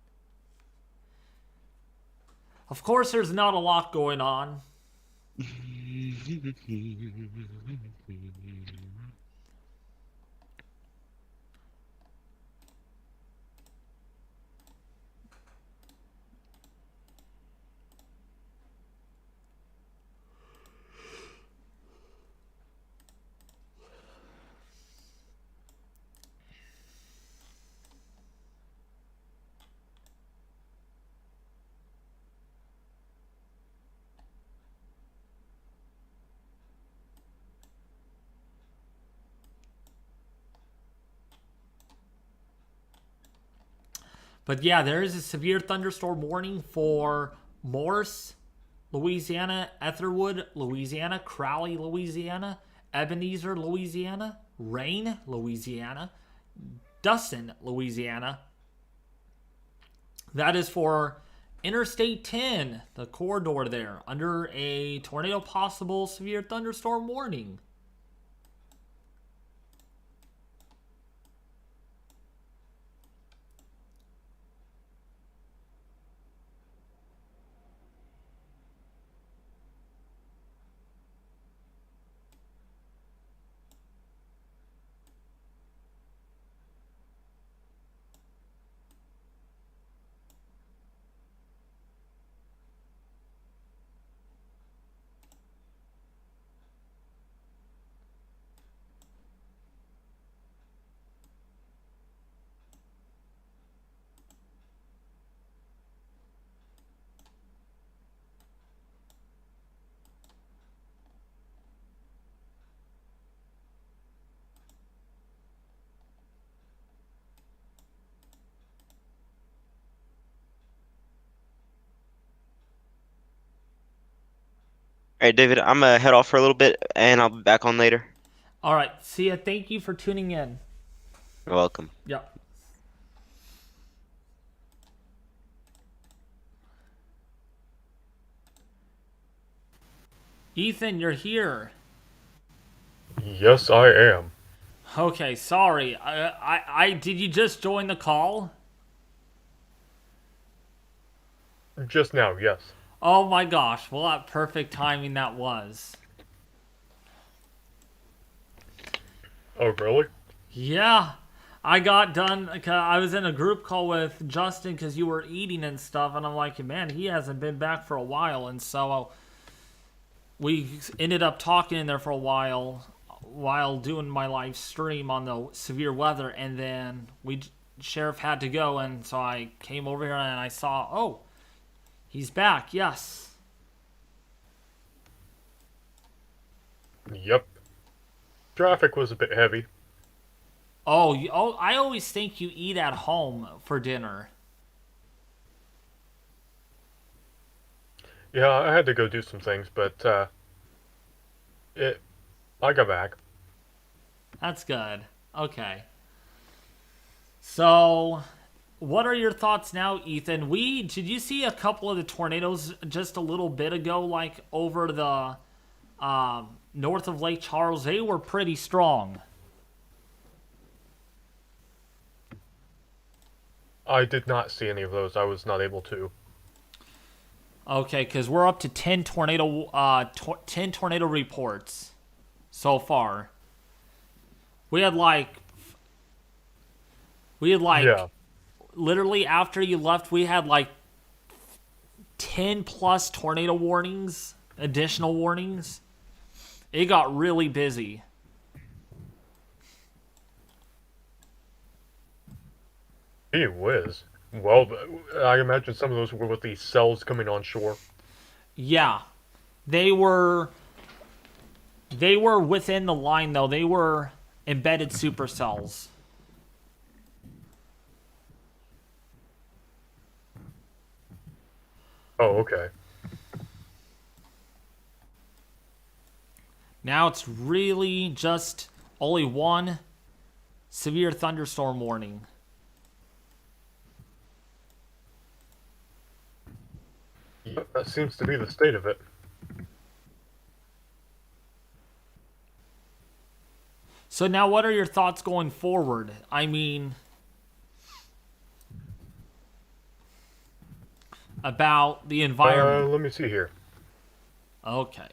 Speaker 1: Of course, there's not a lot going on. But yeah, there is a severe thunderstorm warning for Morse, Louisiana, Etherwood, Louisiana, Crowley, Louisiana, Ebenezer, Louisiana, Rain, Louisiana, Dustin, Louisiana. That is for Interstate 10, the corridor there, under a tornado possible severe thunderstorm warning.
Speaker 10: All right, David, I'm gonna head off for a little bit, and I'll be back on later.
Speaker 1: All right, see ya. Thank you for tuning in.
Speaker 10: You're welcome.
Speaker 1: Yep. Ethan, you're here.
Speaker 3: Yes, I am.
Speaker 1: Okay, sorry. I did you just join the call?
Speaker 3: Just now, yes.
Speaker 1: Oh my gosh, what perfect timing that was.
Speaker 3: Oh, really?
Speaker 1: Yeah. I got done. I was in a group call with Justin because you were eating and stuff, and I'm like, man, he hasn't been back for a while, and so we ended up talking in there for a while doing my live stream on the severe weather, and then sheriff had to go, and so I came over here and I saw, oh, he's back. Yes.
Speaker 3: Yep. Traffic was a bit heavy.
Speaker 1: Oh, I always think you eat at home for dinner.
Speaker 3: Yeah, I had to go do some things, but I got back.
Speaker 1: That's good. Okay. So, what are your thoughts now, Ethan? Did you see a couple of the tornadoes just a little bit ago, like over the north of Lake Charles? They were pretty strong.
Speaker 3: I did not see any of those. I was not able to.
Speaker 1: Okay, because we're up to 10 tornado reports so far. We had
Speaker 3: Yeah.
Speaker 1: literally after you left, we had like 10 plus tornado warnings, additional warnings. It got really busy.
Speaker 3: Gee whiz. Well, I imagine some of those were with the cells coming on shore.
Speaker 1: Yeah. They were within the line though. They were embedded supercells.
Speaker 3: Oh, okay.
Speaker 1: Now it's really just only one severe thunderstorm warning.
Speaker 3: Yep, that seems to be the state of it.
Speaker 1: So now what are your thoughts going forward? I mean, about the environment.
Speaker 3: Let me see here.
Speaker 1: Okay.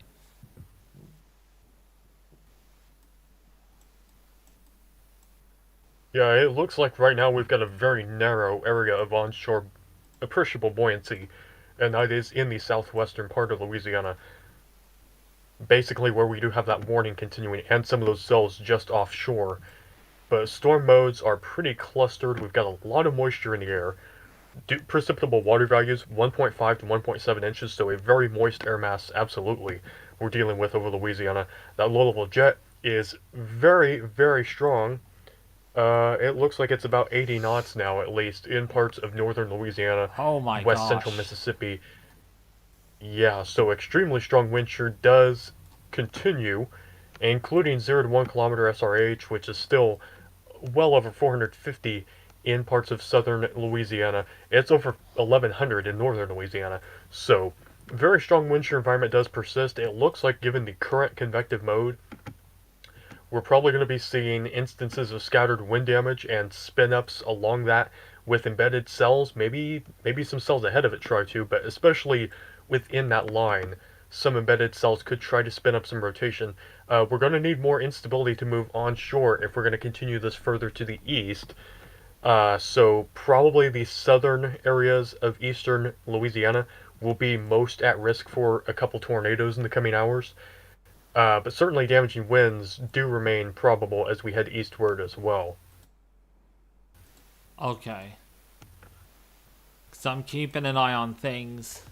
Speaker 3: Yeah, it looks like right now we've got a very narrow area of onshore appreciable buoyancy, and that is in the southwestern part of Louisiana. Basically, where we do have that warning continuing, and some of those cells just offshore. But storm modes are pretty clustered. We've got a lot of moisture in the air. Precipitable water values 1.5 to 1.7 inches, so a very moist air mass, absolutely, we're dealing with over Louisiana. That low level jet is very, very strong. It looks like it's about 80 knots now, at least, in parts of northern Louisiana,
Speaker 1: Oh my
Speaker 3: west central
Speaker 1: gosh.
Speaker 3: Mississippi. Yeah, so extremely strong wind shear does continue, including 0 to 1 kilometer SRH, which is still well over 450 in parts of southern Louisiana. It's over 1100 in northern Louisiana. So, very strong wind shear environment does persist. It looks like, given the current convective mode, we're probably going to be seeing instances of scattered wind damage and spin-ups along that with embedded cells. Maybe some cells ahead of it try to, but especially within that line, some embedded cells could try to spin up some rotation. We're going to need more instability to move onshore if we're going to continue this further to the east. So probably the southern areas of eastern Louisiana will be most at risk for a couple tornadoes in the coming hours. But certainly damaging winds do remain probable as we head eastward as well.
Speaker 1: Okay. Because I'm keeping an eye on things.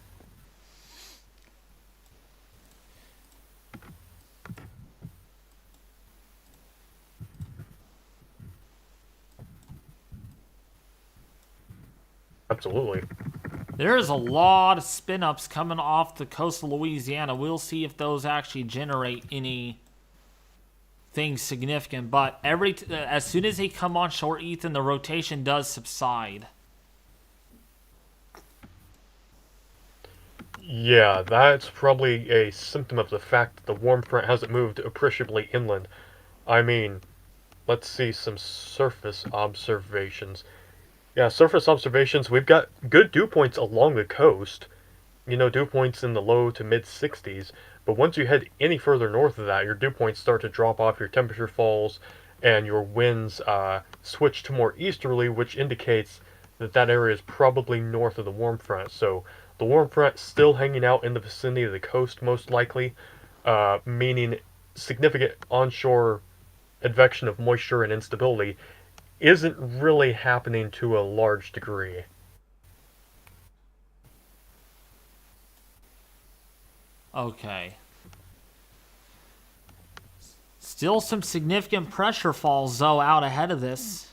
Speaker 3: Absolutely.
Speaker 1: There's a lot of spin-ups coming off the coast of Louisiana. We'll see if those actually generate anything significant. But as soon as they come on shore, Ethan, the rotation does subside.
Speaker 3: Yeah, that's probably a symptom of the fact that the warm front hasn't moved appreciably inland. I mean, let's see some surface observations. Yeah, surface observations, we've got good dew points along the coast. Dew points in the low to mid 60s. But once you head any further north of that, your dew points start to drop off, your temperature falls, and your winds switch to more easterly, which indicates that that area is probably north of the warm front. So the warm front still hanging out in the vicinity of the coast, most likely, meaning significant onshore advection of moisture and instability isn't really happening to a large degree.
Speaker 1: Okay. Still some significant pressure falls, though, out ahead of this.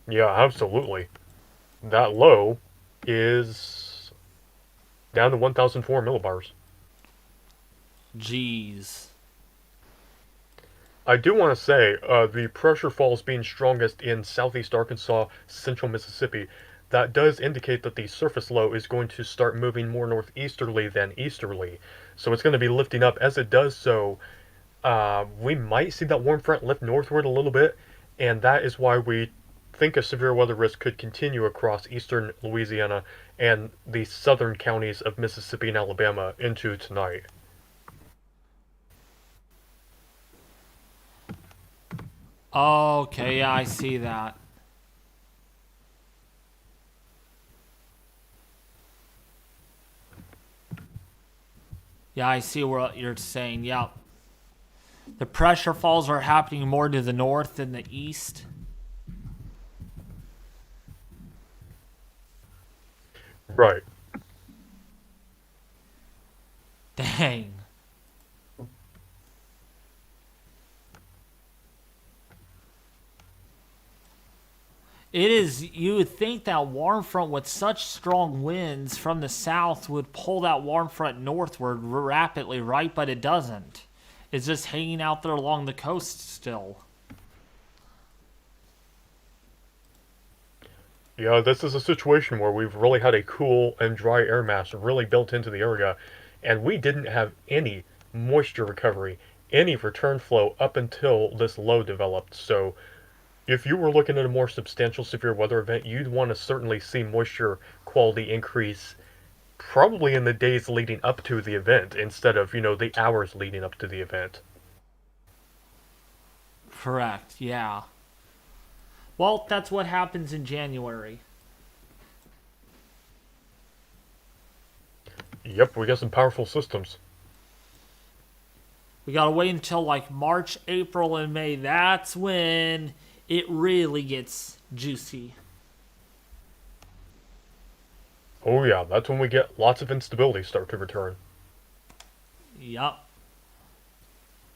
Speaker 3: Yeah, absolutely. That low is down to 1004 millibars.
Speaker 1: Jeez.
Speaker 3: I do want to say, the pressure falls being strongest in southeast Arkansas, central Mississippi. That does indicate that the surface low is going to start moving more northeasterly than easterly. So it's going to be lifting up. As it does so, we might see that warm front lift northward a little bit, and that is why we think a severe weather risk could continue across eastern Louisiana and the southern counties of Mississippi and Alabama into tonight.
Speaker 1: Okay, yeah, I see that. Yeah, I see what you're saying. Yeah. The pressure falls are happening more to the north than the east.
Speaker 3: Right.
Speaker 1: Dang. It is, you would think that warm front with such strong winds from the south would pull that warm front northward rapidly, right? But it doesn't. It's just hanging out there along the coast still.
Speaker 3: Yeah, this is a situation where we've really had a cool and dry air mass really built into the area, and we didn't have any moisture recovery, any return flow up until this low developed. So if you were looking at a more substantial severe weather event, you'd want to certainly see moisture quality increase probably in the days leading up to the event instead of, the hours leading up to the event.
Speaker 1: Correct, yeah. Well, that's what happens in January.
Speaker 3: Yep, we got some powerful systems.
Speaker 1: We gotta wait until like March, April, and May. That's when it really gets juicy.
Speaker 3: Oh yeah, that's when we get lots of instability start to return.
Speaker 1: Yup.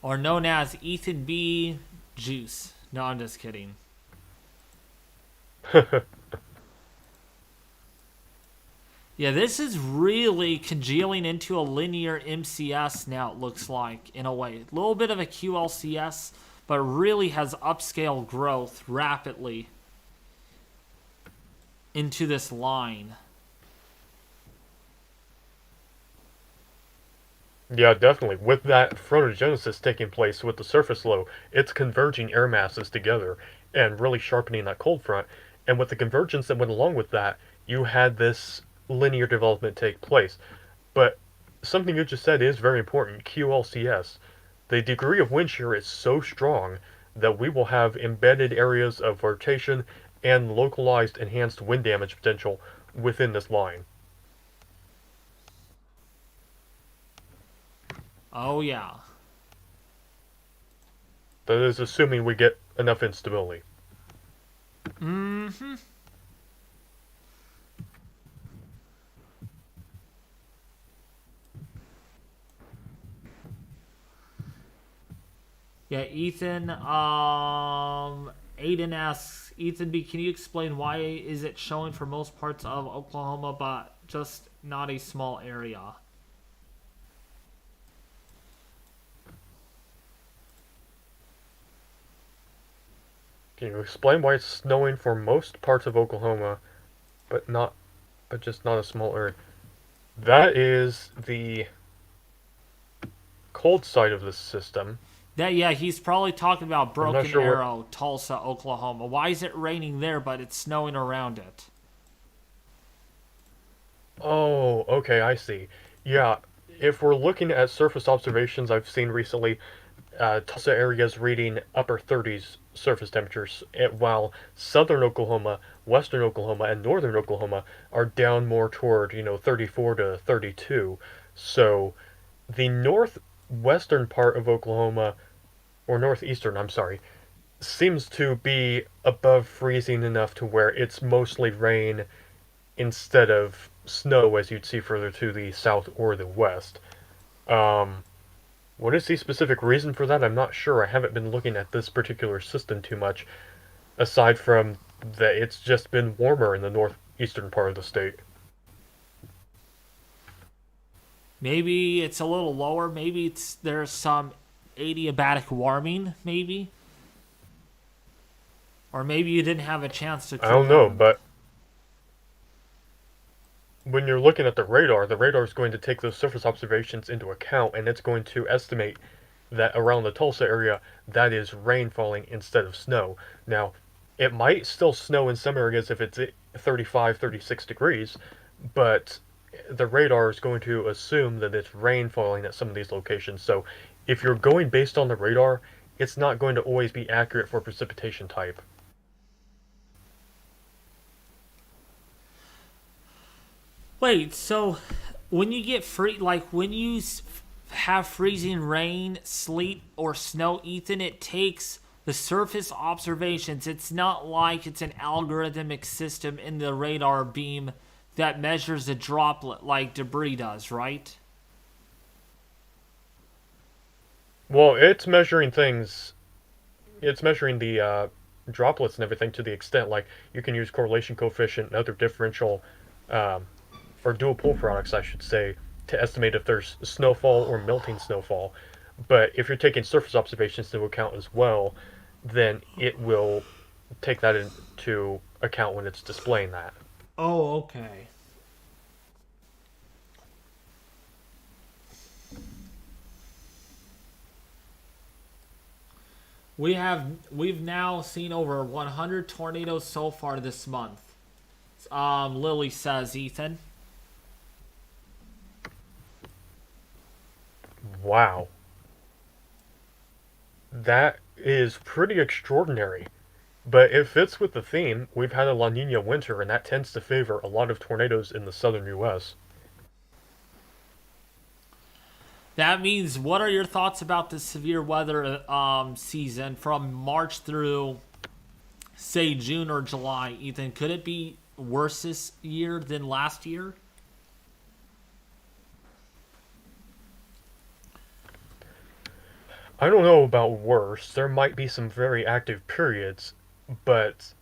Speaker 1: Or known as Ethan B. Juice. No, I'm just kidding. Yeah, this is really congealing into a linear MCS now, it looks like, in a way. A little bit of a QLCS, but really has upscale growth rapidly into this line.
Speaker 3: Yeah, definitely. With that phronogenesis taking place with the surface low, it's converging air masses together and really sharpening that cold front. And with the convergence that went along with that, you had this linear development take place. But something you just said is very important, QLCS. The degree of wind shear is so strong that we will have embedded areas of rotation and localized enhanced wind damage potential within this line.
Speaker 1: Oh, yeah.
Speaker 3: That is assuming we get enough instability.
Speaker 1: Mm-hmm. Yeah, Ethan, Aiden asks, Ethan B, can you explain why is it showing for most parts of Oklahoma, but just not a small area?
Speaker 3: Can you explain why it's snowing for most parts of Oklahoma, but just not a small area? That is the cold side of the system.
Speaker 1: Yeah, he's probably talking about Broken
Speaker 3: sure
Speaker 1: Arrow, Tulsa, Oklahoma. Why is it raining there, but it's snowing around it?
Speaker 3: Oh, okay, I see. Yeah, if we're looking at surface observations I've seen recently, Tulsa area is reading upper 30s surface temperatures, while southern Oklahoma, western Oklahoma, and northern Oklahoma are down more toward, 34 to 32. So the northwestern part of Oklahoma, or northeastern, I'm sorry, seems to be above freezing enough to where it's mostly rain instead of snow as you'd see further to the south or the west. What is the specific reason for that? I'm not sure. I haven't been looking at this particular system too much, aside from that it's just been warmer in the northeastern part of the state.
Speaker 1: Maybe it's a little lower. Maybe there's some adiabatic warming, maybe? Or maybe you didn't have a chance to cool
Speaker 3: I don't know,
Speaker 1: down.
Speaker 3: but when you're looking at the radar is going to take those surface observations into account, and it's going to estimate that around the Tulsa area, that is rain falling instead of snow. Now, it might still snow in some areas if it's 35, 36 degrees, but the radar is going to assume that it's rain falling at some of these locations. So if you're going based on the radar, it's not going to always be accurate for precipitation type.
Speaker 1: Wait, so when you get when you have freezing rain, sleet, or snow, Ethan, it takes the surface observations. It's not like it's an algorithmic system in the radar beam that measures a droplet like debris does, right?
Speaker 3: Well, it's measuring things. It's measuring the droplets and everything to the extent like you can use correlation coefficient and other differential or dual pole products, I should say, to estimate if there's snowfall or melting snowfall. But if you're taking surface observations into account as well, then it will take that into account when it's displaying that.
Speaker 1: Oh, okay. We've now seen over 100 tornadoes so far this month. Lily says, Ethan.
Speaker 3: Wow. That is pretty extraordinary. But it fits with the theme. We've had a La Nina winter, and that tends to favor a lot of tornadoes in the southern U.S.
Speaker 1: That means, what are your thoughts about the severe weather season from March through, say, June or July, Ethan? Could it be worse this year than last year?
Speaker 3: I don't know about worse. There might be some very active periods, but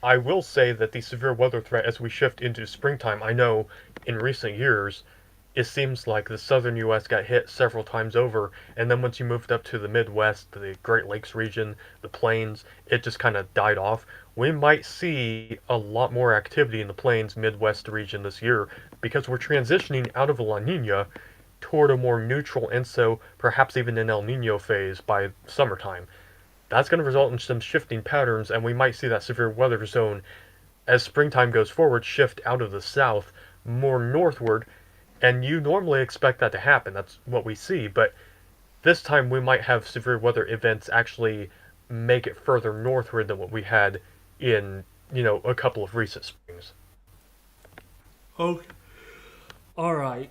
Speaker 3: I will say that the severe weather threat as we shift into springtime, I know in recent years, it seems like the southern U.S. got hit several times over, and then once you moved up to the Midwest, the Great Lakes region, the plains, it just kind of died off. We might see a lot more activity in the plains Midwest region this year because we're transitioning out of a La Nina toward a more neutral and so perhaps even an El Nino phase by summertime. That's going to result in some shifting patterns, and we might see that severe weather zone as springtime goes forward shift out of the south more northward, and you normally expect that to happen. That's what we see, but this time we might have severe weather events actually make it further northward than what we had in, a couple of recent springs.
Speaker 1: Okay. All right.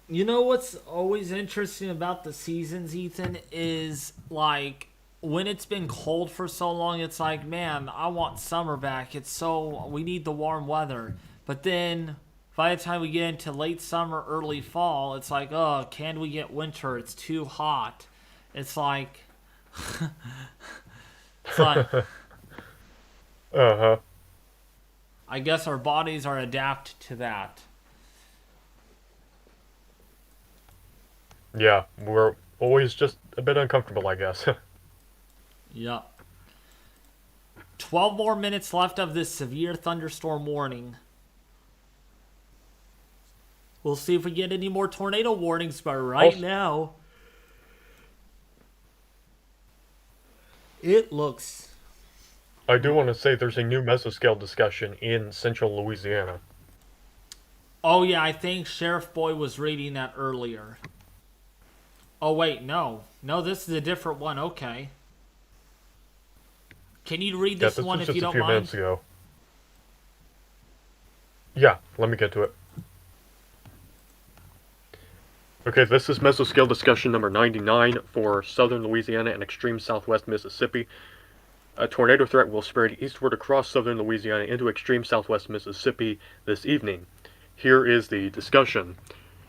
Speaker 1: You know what's always interesting about the seasons, Ethan, is like when it's been cold for so long, it's like, man, I want summer back. We need the warm weather. But then by the time we get into late summer, early fall, it's like, oh, can we get winter? It's too hot. It's like, it's like,
Speaker 3: Uh-huh.
Speaker 1: I guess our bodies are adapted to that.
Speaker 3: Yeah, we're always just a bit uncomfortable, I guess.
Speaker 1: Yep. 12 more minutes left of this severe thunderstorm warning. We'll see if we get any more tornado warnings, but right now, it looks...
Speaker 3: I do want to say there's a new mesoscale discussion in central Louisiana.
Speaker 1: Oh yeah, I think Sheriff Boy was reading that earlier. Oh wait, no. No, this is a different one, okay. Can you read this one if you don't mind?
Speaker 3: This was just a few minutes ago. Yeah, let me get to it. Okay, this is mesoscale discussion number 99 for southern Louisiana and extreme southwest Mississippi. A tornado threat will spread eastward across southern Louisiana into extreme southwest Mississippi this evening. Here is the discussion.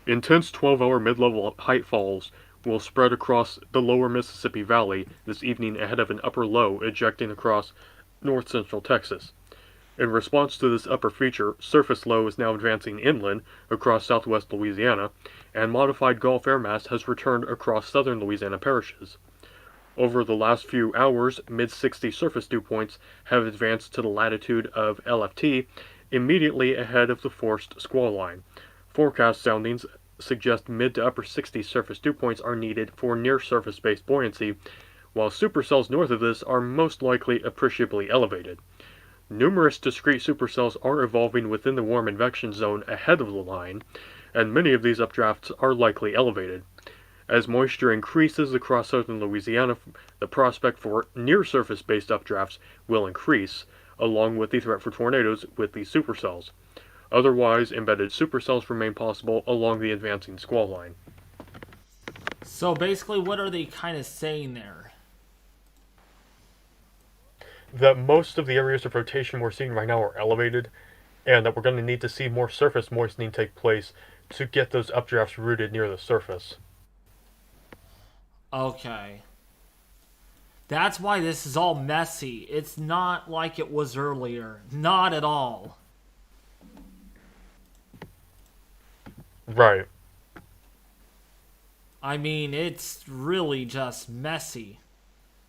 Speaker 3: Intense 12-hour mid-level height falls will spread across the lower Mississippi Valley this evening ahead of an upper low ejecting across north-central Texas. In response to this upper feature, surface low is now advancing inland across southwest Louisiana, and modified Gulf air mass has returned across southern Louisiana parishes. Over the last few hours, mid-60 surface dew points have advanced to the latitude of LFT, immediately ahead of the forced squall line. Forecast soundings suggest mid to upper 60 surface dew points are needed for near-surface-based buoyancy, while supercells north of this are most likely appreciably elevated. Numerous discrete supercells are evolving within the warm advection zone ahead of the line, and many of these updrafts are likely elevated. As moisture increases across southern Louisiana, the prospect for near-surface-based updrafts will increase, along with the threat for tornadoes with these supercells. Otherwise, embedded supercells remain possible along the advancing squall line.
Speaker 1: So basically, what are they kind of saying there?
Speaker 3: That most of the areas of rotation we're seeing right now are elevated, and that we're going to need to see more surface moistening take place to get those updrafts rooted near the surface.
Speaker 1: Okay. That's why this is all messy. It's not like it was earlier. Not at all.
Speaker 3: Right.
Speaker 1: I mean, it's really just messy.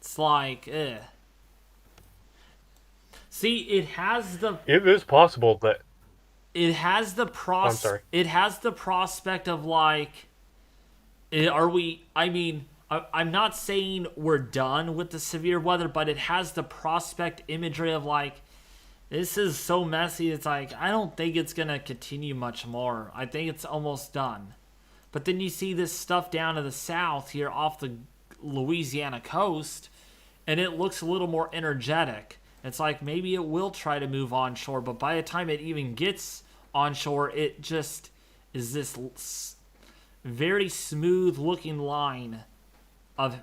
Speaker 1: It's like, eh. See, it has the...
Speaker 3: It is possible that...
Speaker 1: It has the
Speaker 3: I'm sorry.
Speaker 1: It has the prospect of like... Are we... I mean, I'm not saying we're done with the severe weather, but it has the prospect imagery of like... This is so messy, it's like, I don't think it's going to continue much more. I think it's almost done. But then you see this stuff down to the south here off the Louisiana coast, and it looks a little more energetic. It's like maybe it will try to move onshore, but by the time it even gets onshore, it just is this very smooth looking line of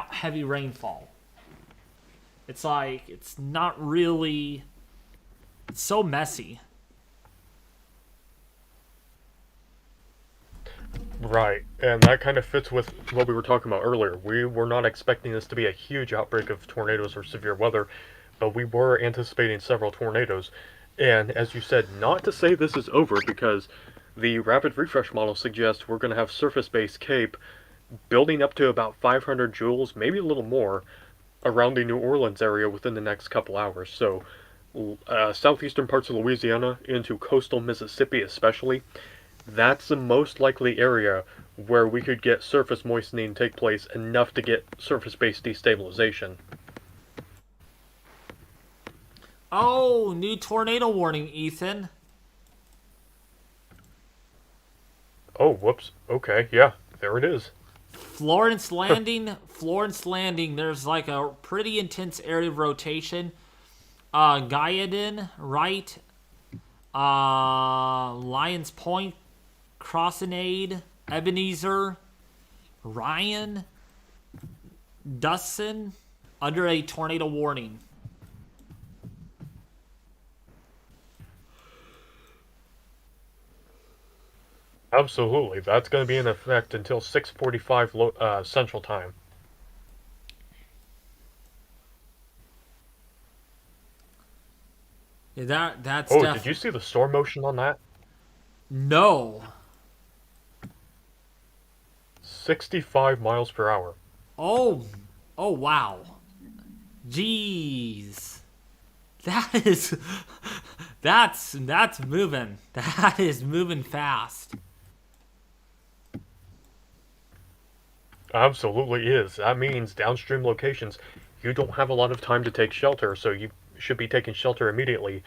Speaker 1: heavy rainfall. It's like, it's not really, it's so messy.
Speaker 3: Right, and that kind of fits with what we were talking about earlier. We were not expecting this to be a huge outbreak of tornadoes or severe weather, but we were anticipating several tornadoes. And as you said, not to say this is over, because the rapid refresh model suggests we're going to have surface-based CAPE building up to about 500 joules, maybe a little more, around the New Orleans area within the next couple hours. So, southeastern parts of Louisiana into coastal Mississippi especially, that's the most likely area where we could get surface moistening take place enough to get surface-based destabilization.
Speaker 1: Oh, new tornado warning, Ethan.
Speaker 3: Oh, whoops. Okay, yeah, there it is.
Speaker 1: Florence Landing, there's like a pretty intense area of rotation. Guyadin, right? Lions Point, Crossenade, Ebenezer, Ryan, Dustin, under a tornado warning.
Speaker 3: Absolutely, that's going to be in effect until 6:45 Central Time.
Speaker 1: Yeah, that's.
Speaker 3: Oh, did you see the storm motion on that?
Speaker 1: No.
Speaker 3: 65 miles per hour.
Speaker 1: Oh wow. Jeez. That's moving. That is moving fast.
Speaker 3: Absolutely is. That means downstream locations, you don't have a lot of time to take shelter, so you should be taking shelter immediately,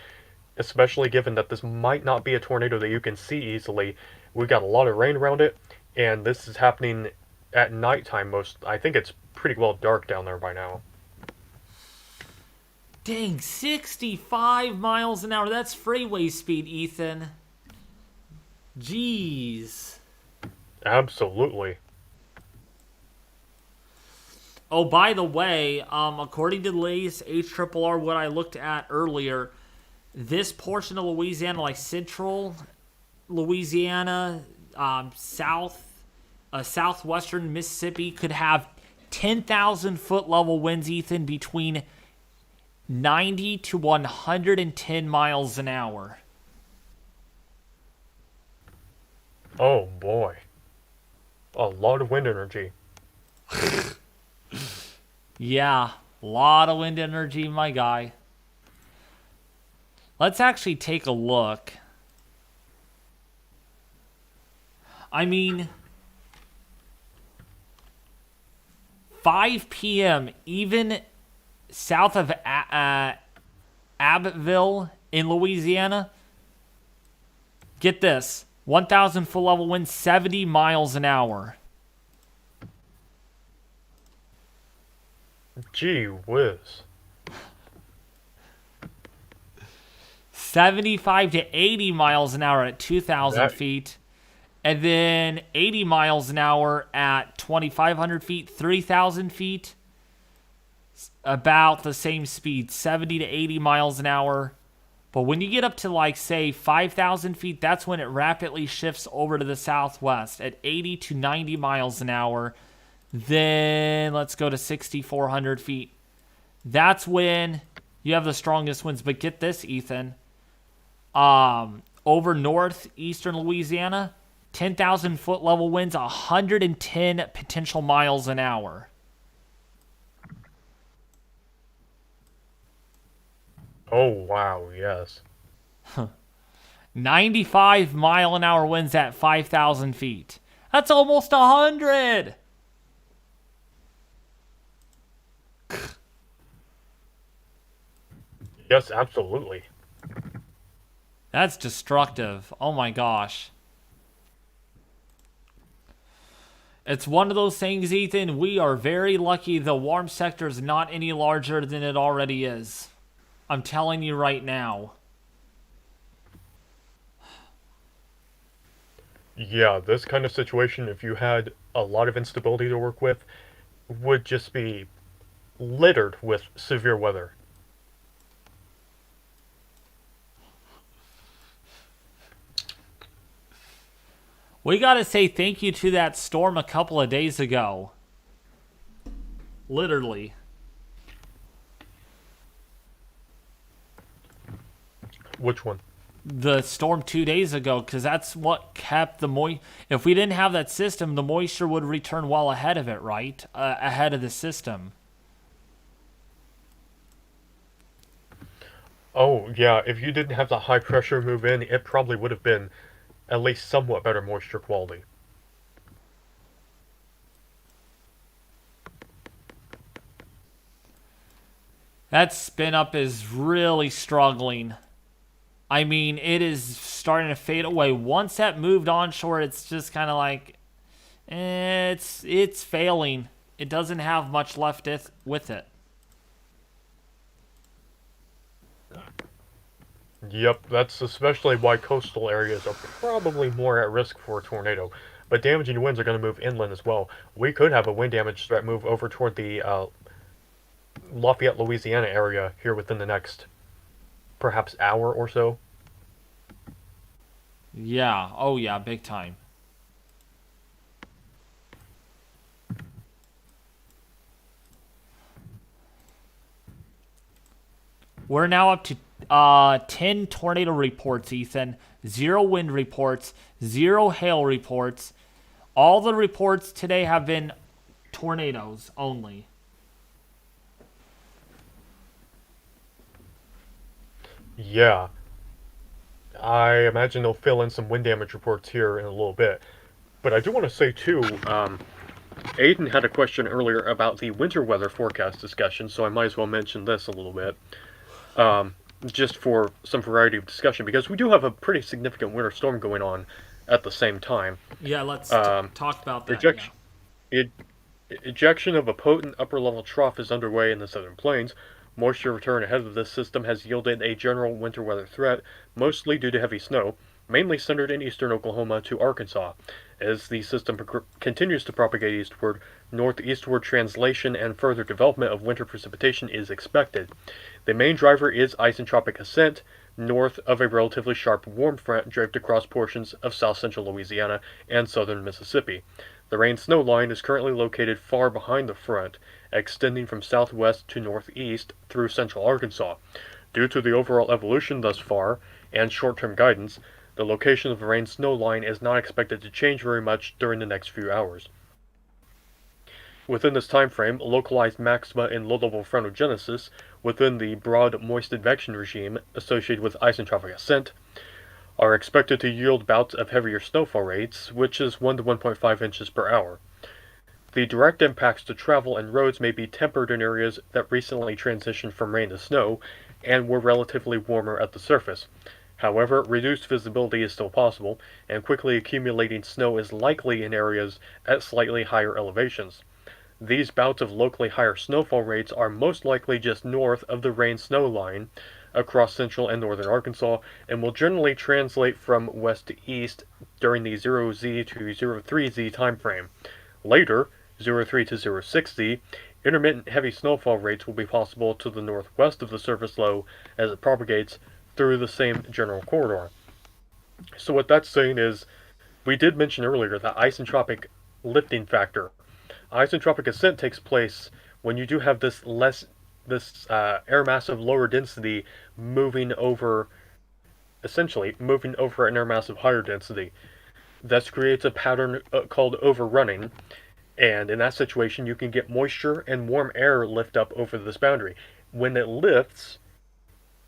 Speaker 3: especially given that this might not be a tornado that you can see easily. We got a lot of rain around it, and this is happening at nighttime I think it's pretty well dark down there by now.
Speaker 1: Dang, 65 miles an hour. That's freeway speed, Ethan. Jeez.
Speaker 3: Absolutely.
Speaker 1: Oh, by the way, according to the latest HRRR, what I looked at earlier, this portion of Louisiana, like central Louisiana, southwestern Mississippi, could have 10,000 foot level winds, Ethan, between 90 to 110 miles an hour.
Speaker 3: Oh boy. A lot of wind energy.
Speaker 1: Yeah, a lot of wind energy, my guy. Let's actually take a look. I mean, 5 p.m., even south of Abbottville in Louisiana. Get this. 1,000 foot level wind, 70 miles an hour.
Speaker 3: Gee whiz.
Speaker 1: 75 to 80 miles an hour at 2,000 feet. And then 80 miles an hour at 2,500 feet, 3,000 feet. About the same speed, 70 to 80 miles an hour. But when you get up to, like, say, 5,000 feet, that's when it rapidly shifts over to the southwest at 80 to 90 miles an hour. Then let's go to 6,400 feet. That's when you have the strongest winds. But get this, Ethan. Over northeastern Louisiana, 10,000 foot level winds, 110 potential miles an hour.
Speaker 3: Oh, wow, yes.
Speaker 1: 95 mile an hour winds at 5,000 feet. That's almost 100.
Speaker 3: Yes, absolutely.
Speaker 1: That's destructive. Oh my gosh. It's one of those things, Ethan. We are very lucky the warm sector is not any larger than it already is. I'm telling you right now.
Speaker 3: Yeah, this kind of situation, if you had a lot of instability to work with, would just be littered with severe weather.
Speaker 1: We gotta say thank you to that storm a couple of days ago. Literally.
Speaker 3: Which one?
Speaker 1: The storm 2 days ago, because that's what kept the moisture. If we didn't have that system, the moisture would return well ahead of it, right? Ahead of the system.
Speaker 3: Oh, yeah, if you didn't have the high pressure move in, it probably would have been at least somewhat better moisture quality.
Speaker 1: That spin up is really struggling. I mean, it is starting to fade away. Once that moved onshore, it's just kind of like, it's failing. It doesn't have much left with it.
Speaker 3: Yep, that's especially why coastal areas are probably more at risk for a tornado. But damaging winds are going to move inland as well. We could have a wind damage threat move over toward the Lafayette, Louisiana area here within the next perhaps hour or so.
Speaker 1: Yeah, oh yeah, big time. We're now up to 10 tornado reports, Ethan. 0 wind reports, 0 hail reports. All the reports today have been tornadoes only.
Speaker 3: Yeah. I imagine they'll fill in some wind damage reports here in a little bit. But I do want to say, too, Aiden had a question earlier about the winter weather forecast discussion, so I might as well mention this a little bit. Just for some variety of discussion, because we do have a pretty significant winter storm going on at the same time.
Speaker 1: Yeah, let's talk about that.
Speaker 3: Ejection of a potent upper-level trough is underway in the southern plains. Moisture return ahead of this system has yielded a general winter weather threat, mostly due to heavy snow, mainly centered in eastern Oklahoma to Arkansas. As the system continues to propagate eastward, northeastward translation and further development of winter precipitation is expected. The main driver is isentropic ascent, north of a relatively sharp warm front draped across portions of south-central Louisiana and southern Mississippi. The rain-snow line is currently located far behind the front, extending from southwest to northeast through central Arkansas. Due to the overall evolution thus far, and short-term guidance, the location of the rain-snow line is not expected to change very much during the next few hours. Within this time frame, localized maxima in low-level frontogenesis within the broad moist advection regime associated with isentropic ascent are expected to yield bouts of heavier snowfall rates, which is 1 to 1.5 inches per hour. The direct impacts to travel and roads may be tempered in areas that recently transitioned from rain to snow and were relatively warmer at the surface. However, reduced visibility is still possible, and quickly accumulating snow is likely in areas at slightly higher elevations. These bouts of locally higher snowfall rates are most likely just north of the rain-snow line across central and northern Arkansas, and will generally translate from west to east during the 0Z to 03Z time frame. Later, 03 to 06Z, intermittent heavy snowfall rates will be possible to the northwest of the surface low as it propagates through the same general corridor. So what that's saying is, we did mention earlier that isentropic lifting factor. Isentropic ascent takes place when you do have this air mass of lower density essentially moving over an air mass of higher density. This creates a pattern called overrunning, and in that situation you can get moisture and warm air lift up over this boundary. When it lifts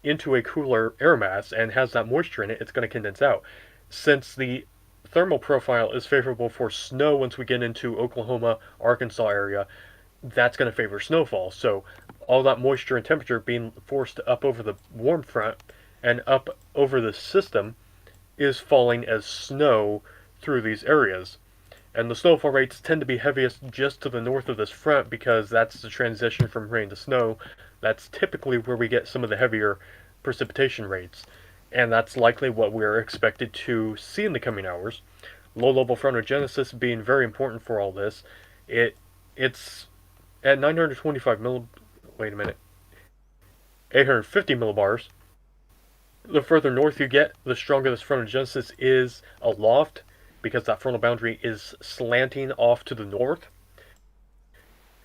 Speaker 3: into a cooler air mass and has that moisture in it, it's going to condense out. Since the thermal profile is favorable for snow once we get into Oklahoma, Arkansas area, that's going to favor snowfall. So all that moisture and temperature being forced up over the warm front and up over the system is falling as snow through these areas. And the snowfall rates tend to be heaviest just to the north of this front because that's the transition from rain to snow. That's typically where we get some of the heavier precipitation rates. And that's likely what we're expected to see in the coming hours. Low-level frontogenesis being very important for all this. It's at 850 millibars. The further north you get, the stronger this frontogenesis is aloft, because that frontal boundary is slanting off to the north.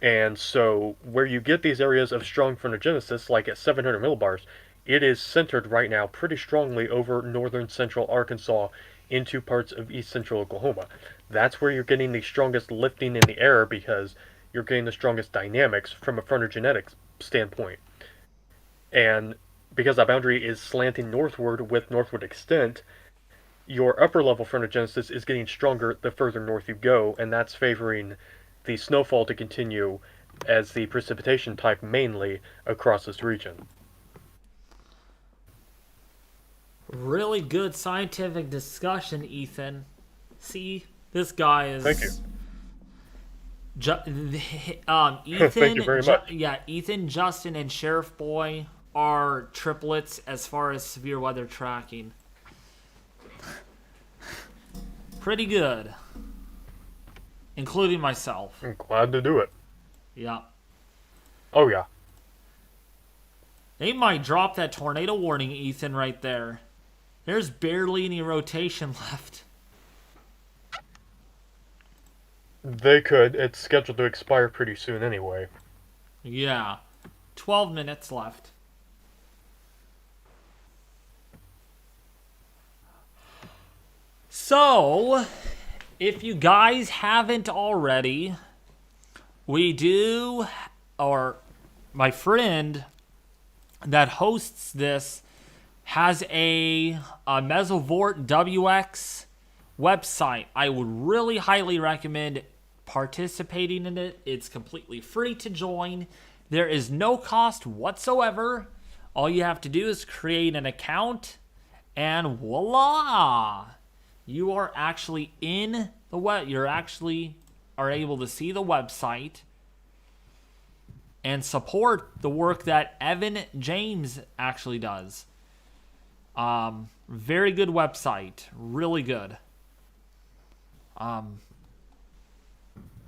Speaker 3: And so where you get these areas of strong frontogenesis, like at 700 millibars, it is centered right now pretty strongly over northern central Arkansas into parts of east central Oklahoma. That's where you're getting the strongest lifting in the air because you're getting the strongest dynamics from a frontogenetics standpoint. And because that boundary is slanting northward with northward extent, your upper level frontogenesis is getting stronger the further north you go, and that's favoring the snowfall to continue as the precipitation type mainly across this region.
Speaker 1: Really good scientific discussion, Ethan. See, this guy is.
Speaker 3: Thank you.
Speaker 1: Ethan,
Speaker 3: Thank you very much.
Speaker 1: Yeah, Ethan, Justin, and Sheriff Boy are triplets as far as severe weather tracking. Pretty good. Including myself.
Speaker 3: I'm glad to do it.
Speaker 1: Yeah.
Speaker 3: Oh, yeah.
Speaker 1: They might drop that tornado warning, Ethan, right there. There's barely any rotation left.
Speaker 3: They could. It's scheduled to expire pretty soon anyway.
Speaker 1: Yeah. 12 minutes left. So, if you guys haven't already, we do, or my friend that hosts this has a Mesovort WX website. I would really highly recommend participating in it. It's completely free to join. There is no cost whatsoever. All you have to do is create an account, and voila! You are actually in the web. You're actually are able to see the website and support the work that Evan James actually does. Very good website. Really good.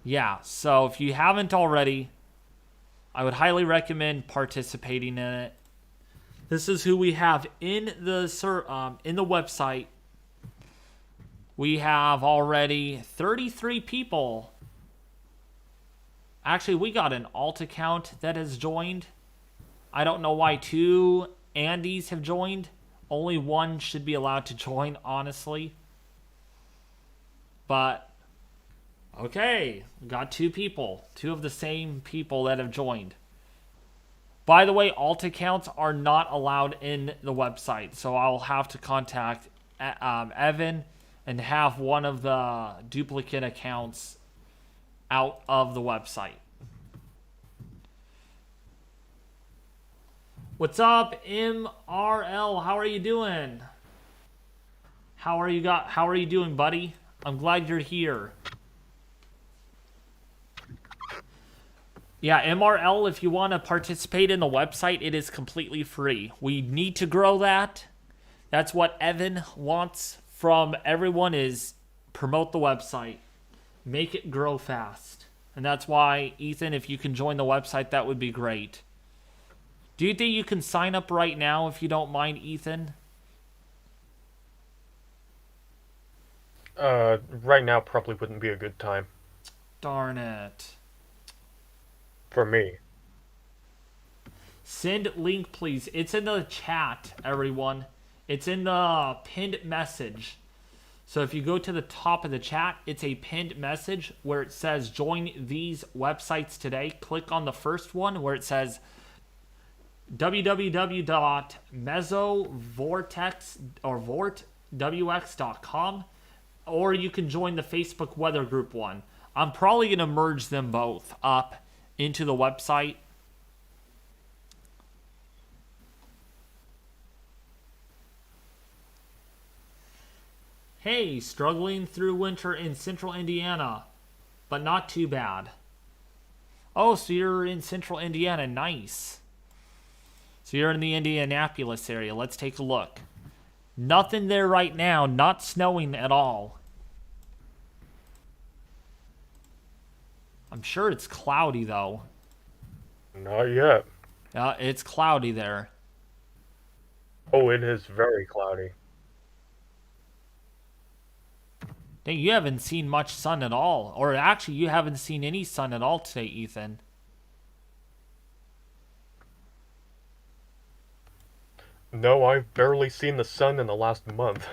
Speaker 1: Yeah, so if you haven't already, I would highly recommend participating in it. This is who we have in the website. We have already 33 people. Actually, we got an alt account that has joined. I don't know why 2 Andys have joined. Only one should be allowed to join, honestly. But, okay. We got 2 people. 2 of the same people that have joined. By the way, alt accounts are not allowed in the website. So I'll have to contact Evan and have one of the duplicate accounts out of the website. What's up, MRL? How are you doing? How are you doing, buddy? I'm glad you're here. Yeah, MRL, if you want to participate in the website, it is completely free. We need to grow that. That's what Evan wants from everyone, is promote the website. Make it grow fast. And that's why, Ethan, if you can join the website, that would be great. Do you think you can sign up right now if you don't mind, Ethan?
Speaker 3: Right now probably wouldn't be a good time.
Speaker 1: Darn it.
Speaker 3: For me.
Speaker 1: Send link, please. It's in the chat, everyone. It's in the pinned message. So if you go to the top of the chat, it's a pinned message where it says join these websites today. Click on the first one where it says www.mesovortex.com, or you can join the Facebook weather group one. I'm probably going to merge them both up into the website. Hey, struggling through winter in central Indiana, but not too bad. Oh, so you're in central Indiana. Nice. So you're in the Indianapolis area. Let's take a look. Nothing there right now. Not snowing at all. I'm sure it's cloudy, though.
Speaker 3: Not yet.
Speaker 1: It's cloudy there.
Speaker 3: Oh, it is very cloudy.
Speaker 1: Dang, you haven't seen much sun at all. Or actually, you haven't seen any sun at all today, Ethan.
Speaker 3: No, I've barely seen the sun in the last month.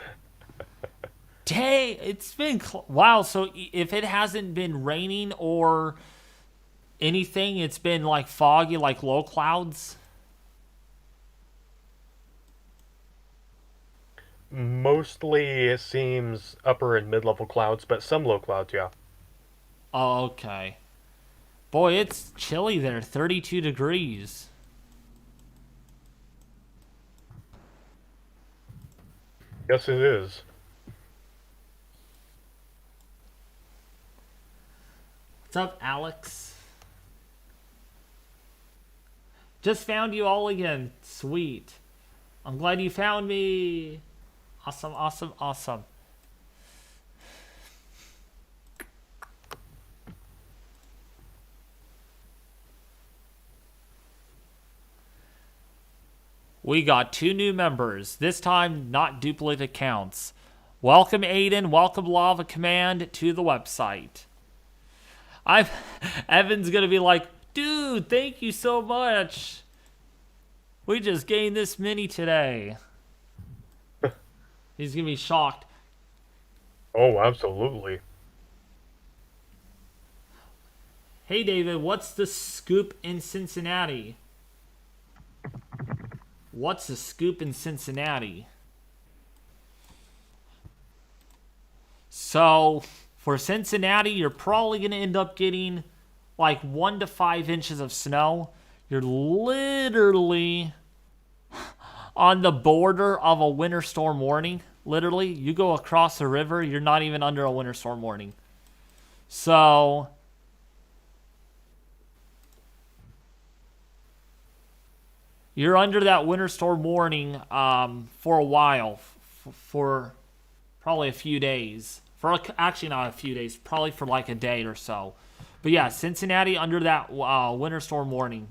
Speaker 1: Dang, it's been... Wow, so if it hasn't been raining or anything, it's been like foggy, like low clouds?
Speaker 3: Mostly it seems upper and mid-level clouds, but some low clouds, yeah.
Speaker 1: Oh, okay. Boy, it's chilly there, 32 degrees.
Speaker 3: Yes, it is.
Speaker 1: What's up, Alex? Just found you all again. Sweet. I'm glad you found me. Awesome, awesome, awesome. We got 2 new members. This time, not duplicate accounts. Welcome, Aiden. Welcome, Lava Command, to the website. Evan's gonna be like, dude, thank you so much. We just gained this many today. He's gonna be shocked.
Speaker 3: Oh, absolutely.
Speaker 1: Hey, David, what's the scoop in Cincinnati? What's the scoop in Cincinnati? So, for Cincinnati, you're probably going to end up getting like 1 to 5 inches of snow. You're literally on the border of a winter storm warning. Literally, you go across the river, you're not even under a winter storm warning. So, you're under that winter storm warning for a while, for probably a few days. Actually, not a few days, probably for like a day or so. But yeah, Cincinnati under that winter storm warning.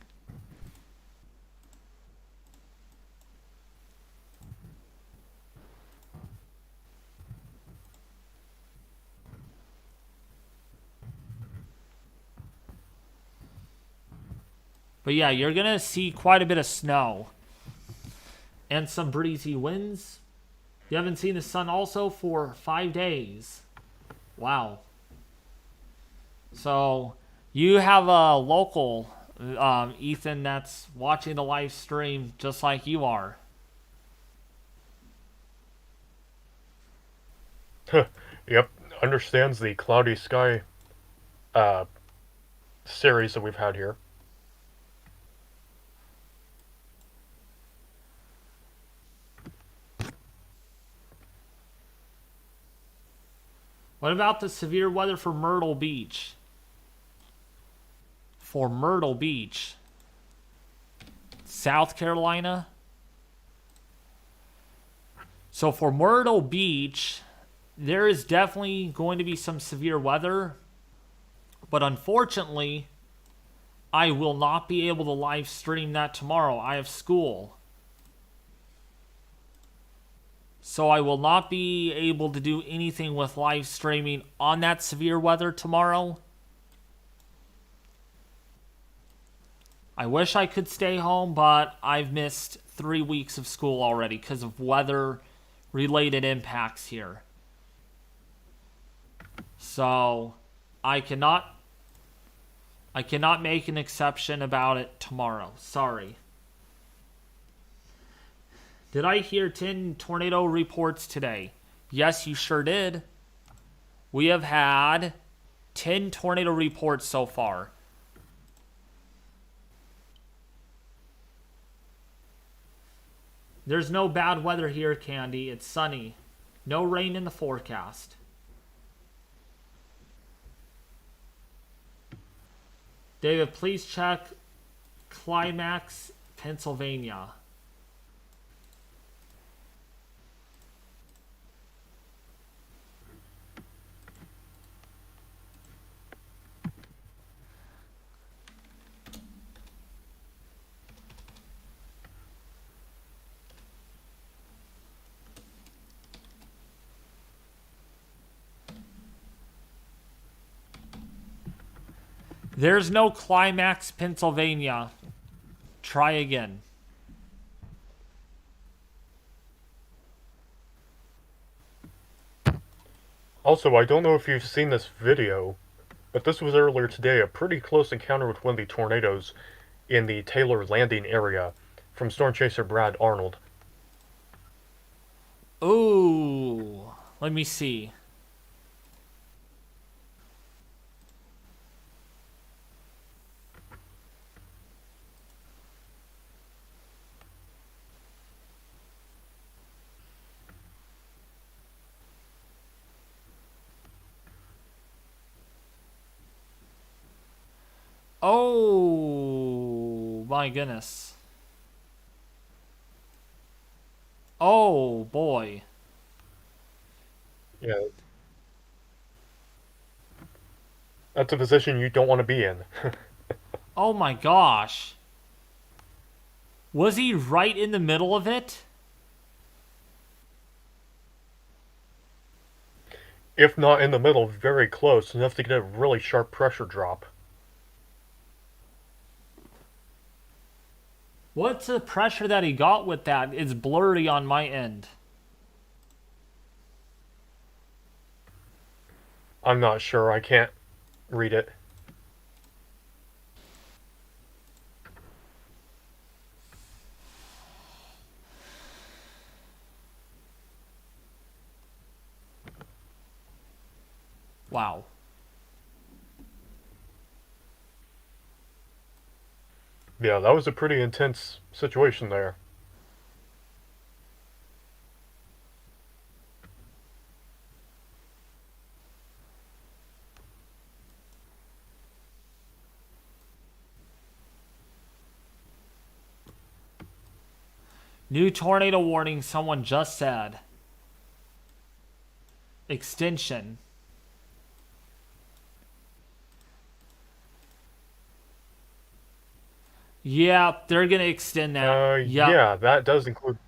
Speaker 1: But yeah, you're going to see quite a bit of snow. And some breezy winds. You haven't seen the sun also for 5 days. Wow. So, you have a local, Ethan, that's watching the live stream just like you are.
Speaker 3: Yep, understands the cloudy sky series that we've had here.
Speaker 1: What about the severe weather for Myrtle Beach? For Myrtle Beach, South Carolina. So for Myrtle Beach, there is definitely going to be some severe weather. But unfortunately, I will not be able to live stream that tomorrow. I have school. So I will not be able to do anything with live streaming on that severe weather tomorrow. I wish I could stay home, but I've missed 3 weeks of school already because of weather-related impacts here. So I cannot make an exception about it tomorrow. Sorry. Did I hear 10 tornado reports today? Yes, you sure did. We have had 10 tornado reports so far. There's no bad weather here, Candy. It's sunny. No rain in the forecast. David, please check Climax, Pennsylvania. There's no Climax, Pennsylvania. Try again.
Speaker 3: Also, I don't know if you've seen this video, but this was earlier today, a pretty close encounter with one of the tornadoes in the Taylor Landing area from Storm Chaser Brad Arnold.
Speaker 1: Ooh, let me see. Oh, my goodness. Oh, boy.
Speaker 3: Yeah. That's a position you don't want to be in.
Speaker 1: Oh, my gosh. Was he right in the middle of it?
Speaker 3: If not in the middle, very close, enough to get a really sharp pressure drop.
Speaker 1: What's the pressure that he got with that? It's blurry on my end.
Speaker 3: I'm not sure, I can't read it.
Speaker 1: Wow.
Speaker 3: Yeah, that was a pretty intense situation there.
Speaker 1: New tornado warning, someone just said. Extension. Yeah, they're going to extend that. Yep.
Speaker 3: Yeah, that does include...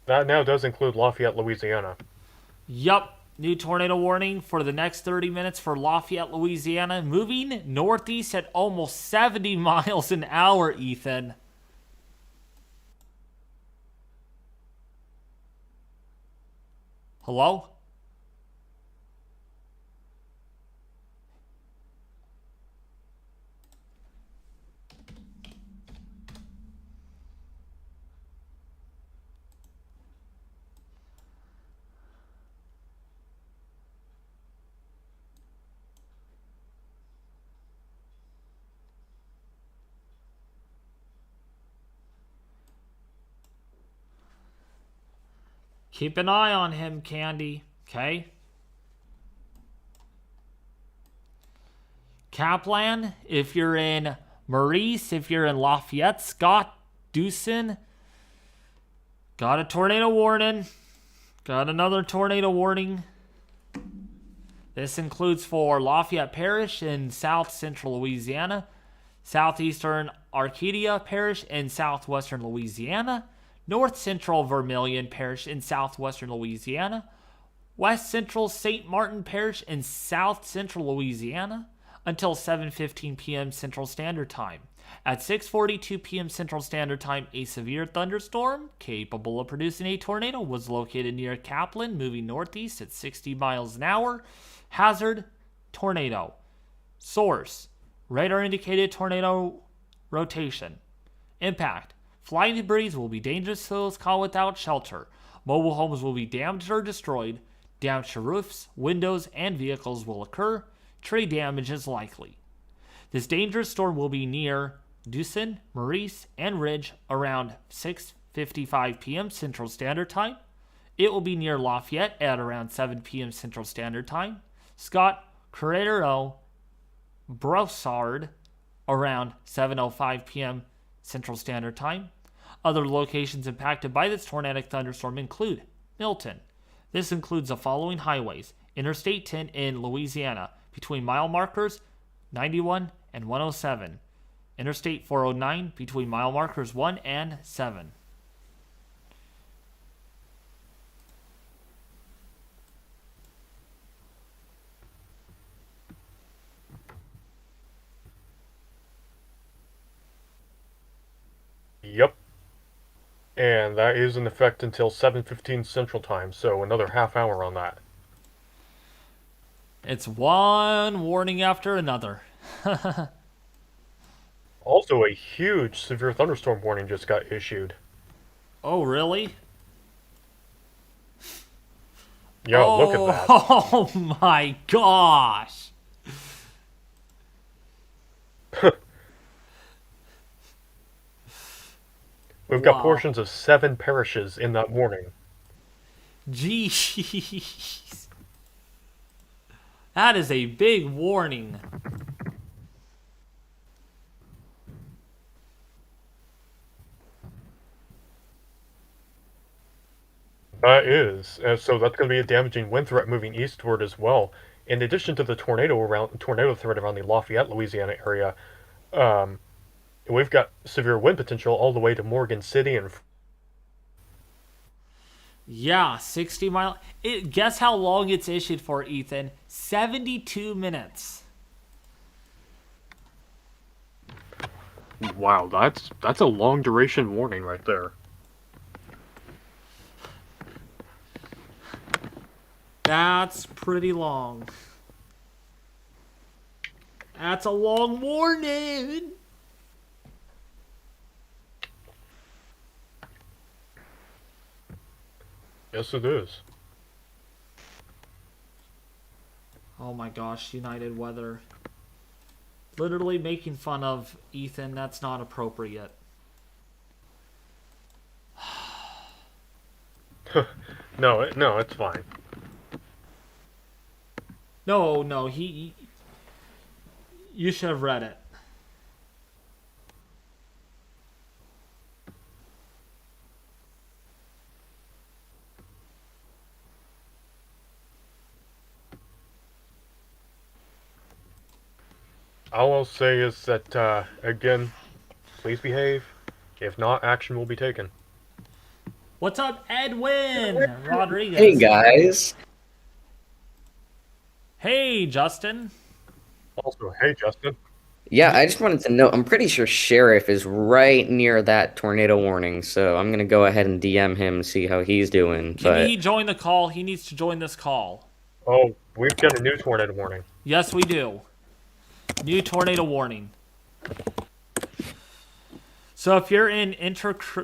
Speaker 3: That now does include Lafayette, Louisiana.
Speaker 1: Yup. New tornado warning for the next 30 minutes for Lafayette, Louisiana. Moving northeast at almost 70 miles an hour, Ethan. Hello? Keep an eye on him, Candy. Okay? Kaplan, if you're in Maurice, if you're in Lafayette, Scott, Dewson, got a tornado warning. Got another tornado warning. This includes for Lafayette Parish in south central Louisiana, southeastern Arcadia Parish in southwestern Louisiana, north central Vermilion Parish in southwestern Louisiana, west central St. Martin Parish in south central Louisiana until 7:15 p.m. Central Standard Time. At 6:42 p.m. Central Standard Time, a severe thunderstorm capable of producing a tornado was located near Kaplan, moving northeast at 60 miles an hour. Hazard, tornado. Source, radar indicated tornado rotation. Impact, flying debris will be dangerous to those caught without shelter. Mobile homes will be damaged or destroyed. Damage to roofs, windows, and vehicles will occur. Tree damage is likely. This dangerous storm will be near Dewson, Maurice, and Ridge around 6 6:55 p.m. Central Standard Time. It will be near Lafayette at around 7 p.m. Central Standard Time. Scott Correro Broussard around 7:05 p.m. Central Standard Time. Other locations impacted by this tornadic thunderstorm include Milton. This includes the following highways. Interstate 10 in Louisiana between mile markers 91 and 107. Interstate 409 between mile markers 1 and 7.
Speaker 3: Yep. And that is in effect until 7:15 Central Time, so another half hour on that.
Speaker 1: It's one warning after another.
Speaker 3: Also, a huge severe thunderstorm warning just got issued.
Speaker 1: Oh, really?
Speaker 3: Yeah, look at that.
Speaker 1: Oh my gosh.
Speaker 3: We've got portions of 7 parishes in that warning.
Speaker 1: Jeez. That is a big warning.
Speaker 3: That is. So that's going to be a damaging wind threat moving eastward as well. In addition to the tornado threat around the Lafayette, Louisiana area, we've got severe wind potential all the way to Morgan City and...
Speaker 1: Yeah, 60 mile. Guess how long it's issued for, Ethan? 72 minutes.
Speaker 3: Wow, that's a long duration warning right there.
Speaker 1: That's pretty long. That's a long warning.
Speaker 3: Yes, it is.
Speaker 1: Oh my gosh, United Weather. Literally making fun of Ethan, that's not appropriate.
Speaker 3: No, it's fine.
Speaker 1: No, you should have read it.
Speaker 3: All I'll say is that, again, please behave. If not, action will be taken.
Speaker 1: What's up, Edwin Rodriguez?
Speaker 9: Hey, guys.
Speaker 1: Hey, Justin.
Speaker 3: Also, hey, Justin.
Speaker 9: Yeah, I just wanted to know, I'm pretty sure Sheriff is right near that tornado warning, so I'm going to go ahead and DM him and see how he's doing.
Speaker 1: Can he join the call? He needs to join this call.
Speaker 3: Oh, we've got a new tornado warning.
Speaker 1: Yes, we do. New tornado warning. So if you're in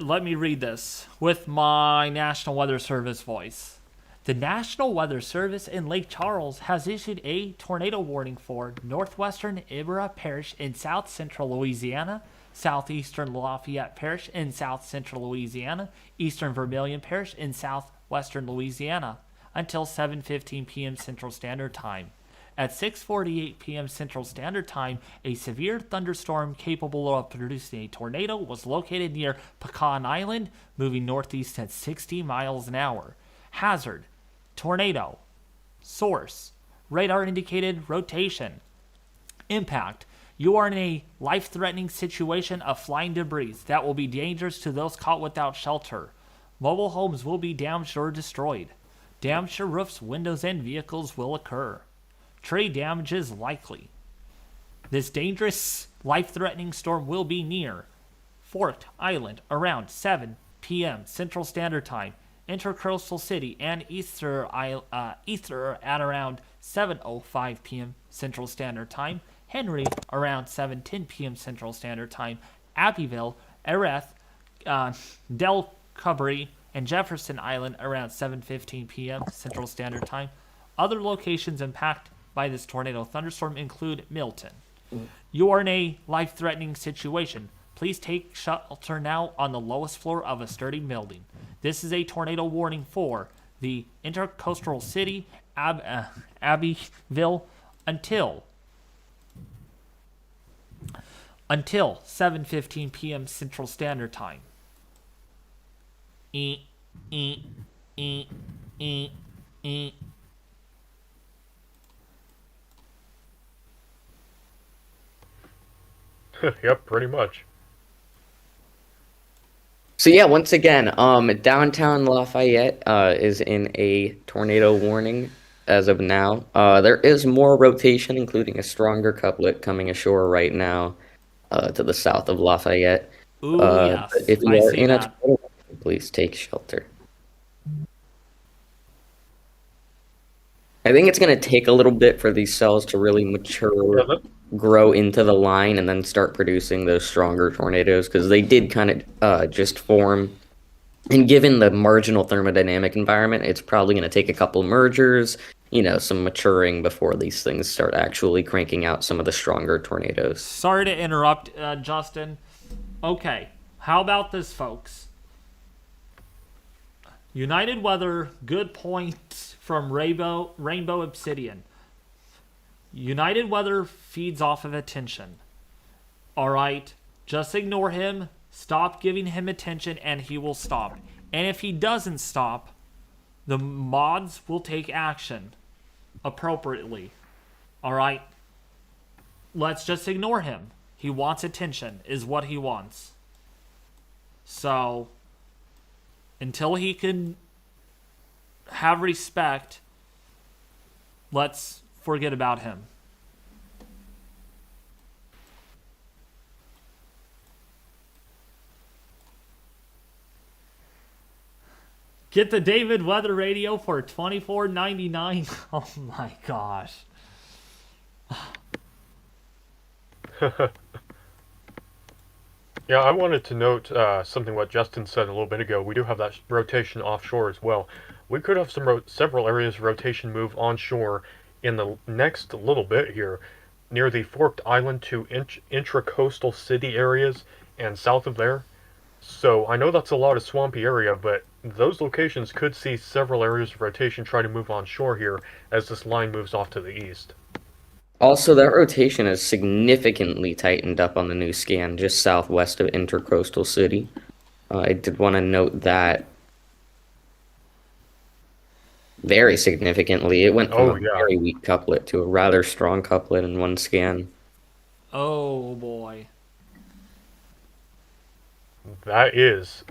Speaker 1: let me read this with my National Weather Service voice. The National Weather Service in Lake Charles has issued a tornado warning for northwestern Iberra Parish in south central Louisiana, southeastern Lafayette Parish in south central Louisiana, eastern Vermilion Parish in southwestern Louisiana until 7:15 p.m. Central Standard Time. At 6:48 p.m. Central Standard Time, a severe thunderstorm capable of producing a tornado was located near Pecan Island, moving northeast at 60 miles an hour. Hazard: tornado. Source: radar indicated rotation. Impact: you are in a life-threatening situation of flying debris that will be dangerous to those caught without shelter. Mobile homes will be damaged or destroyed. Damage to roofs, windows, and vehicles will occur. Tree damage is likely. This dangerous, life-threatening storm will be near Forked Island around 7 p.m. Central Standard Time, Intercoastal City and Easter at around 7:05 p.m. Central Standard Time, Henry around 7:10 p.m. Central Standard Time, Abbeville, Ereth, Del Cubry, and Jefferson Island around 7:15 p.m. Central Standard Time. Other locations impacted by this tornado thunderstorm include Milton. You are in a life-threatening situation. Please take shelter now on the lowest floor of a sturdy building. This is a tornado warning for the intercoastal city, Abbeville, until 7:15 p.m. Central Standard Time. Yep,
Speaker 3: pretty much.
Speaker 9: So yeah, once again, downtown Lafayette is in a tornado warning as of now. There is more rotation, including a stronger couplet coming ashore right now to the south of Lafayette.
Speaker 1: Ooh, yes,
Speaker 9: But if you
Speaker 1: I
Speaker 9: are
Speaker 1: see
Speaker 9: in a
Speaker 1: that.
Speaker 9: tornado, please take shelter. I think it's going to take a little bit for these cells to really mature, grow into the line, and then start producing those stronger tornadoes, because they did kind of just form. And given the marginal thermodynamic environment, it's probably going to take a couple mergers, some maturing before these things start actually cranking out some of the stronger tornadoes.
Speaker 1: Sorry to interrupt, Justin. Okay, how about this, folks? United Weather, good point from Rainbow Obsidian. United Weather feeds off of attention. Alright, just ignore him, stop giving him attention, and he will stop. And if he doesn't stop, the mods will take action appropriately. Alright? Let's just ignore him. He wants attention, is what he wants. So, until he can have respect, let's forget about him. Get the David Weather Radio for $24.99. Oh my gosh.
Speaker 3: Yeah, I wanted to note something what Justin said a little bit ago. We do have that rotation offshore as well. We could have several areas of rotation move onshore in the next little bit here, near the Forked Island to intracoastal city areas and south of there. So I know that's a lot of swampy area, but those locations could see several areas of rotation try to move onshore here as this line moves off to the east.
Speaker 9: Also, that rotation is significantly tightened up on the new scan, just southwest of Intercoastal City. I did want to note that very significantly. It went from a very weak couplet to a rather strong couplet in one scan.
Speaker 1: Oh boy.
Speaker 3: That is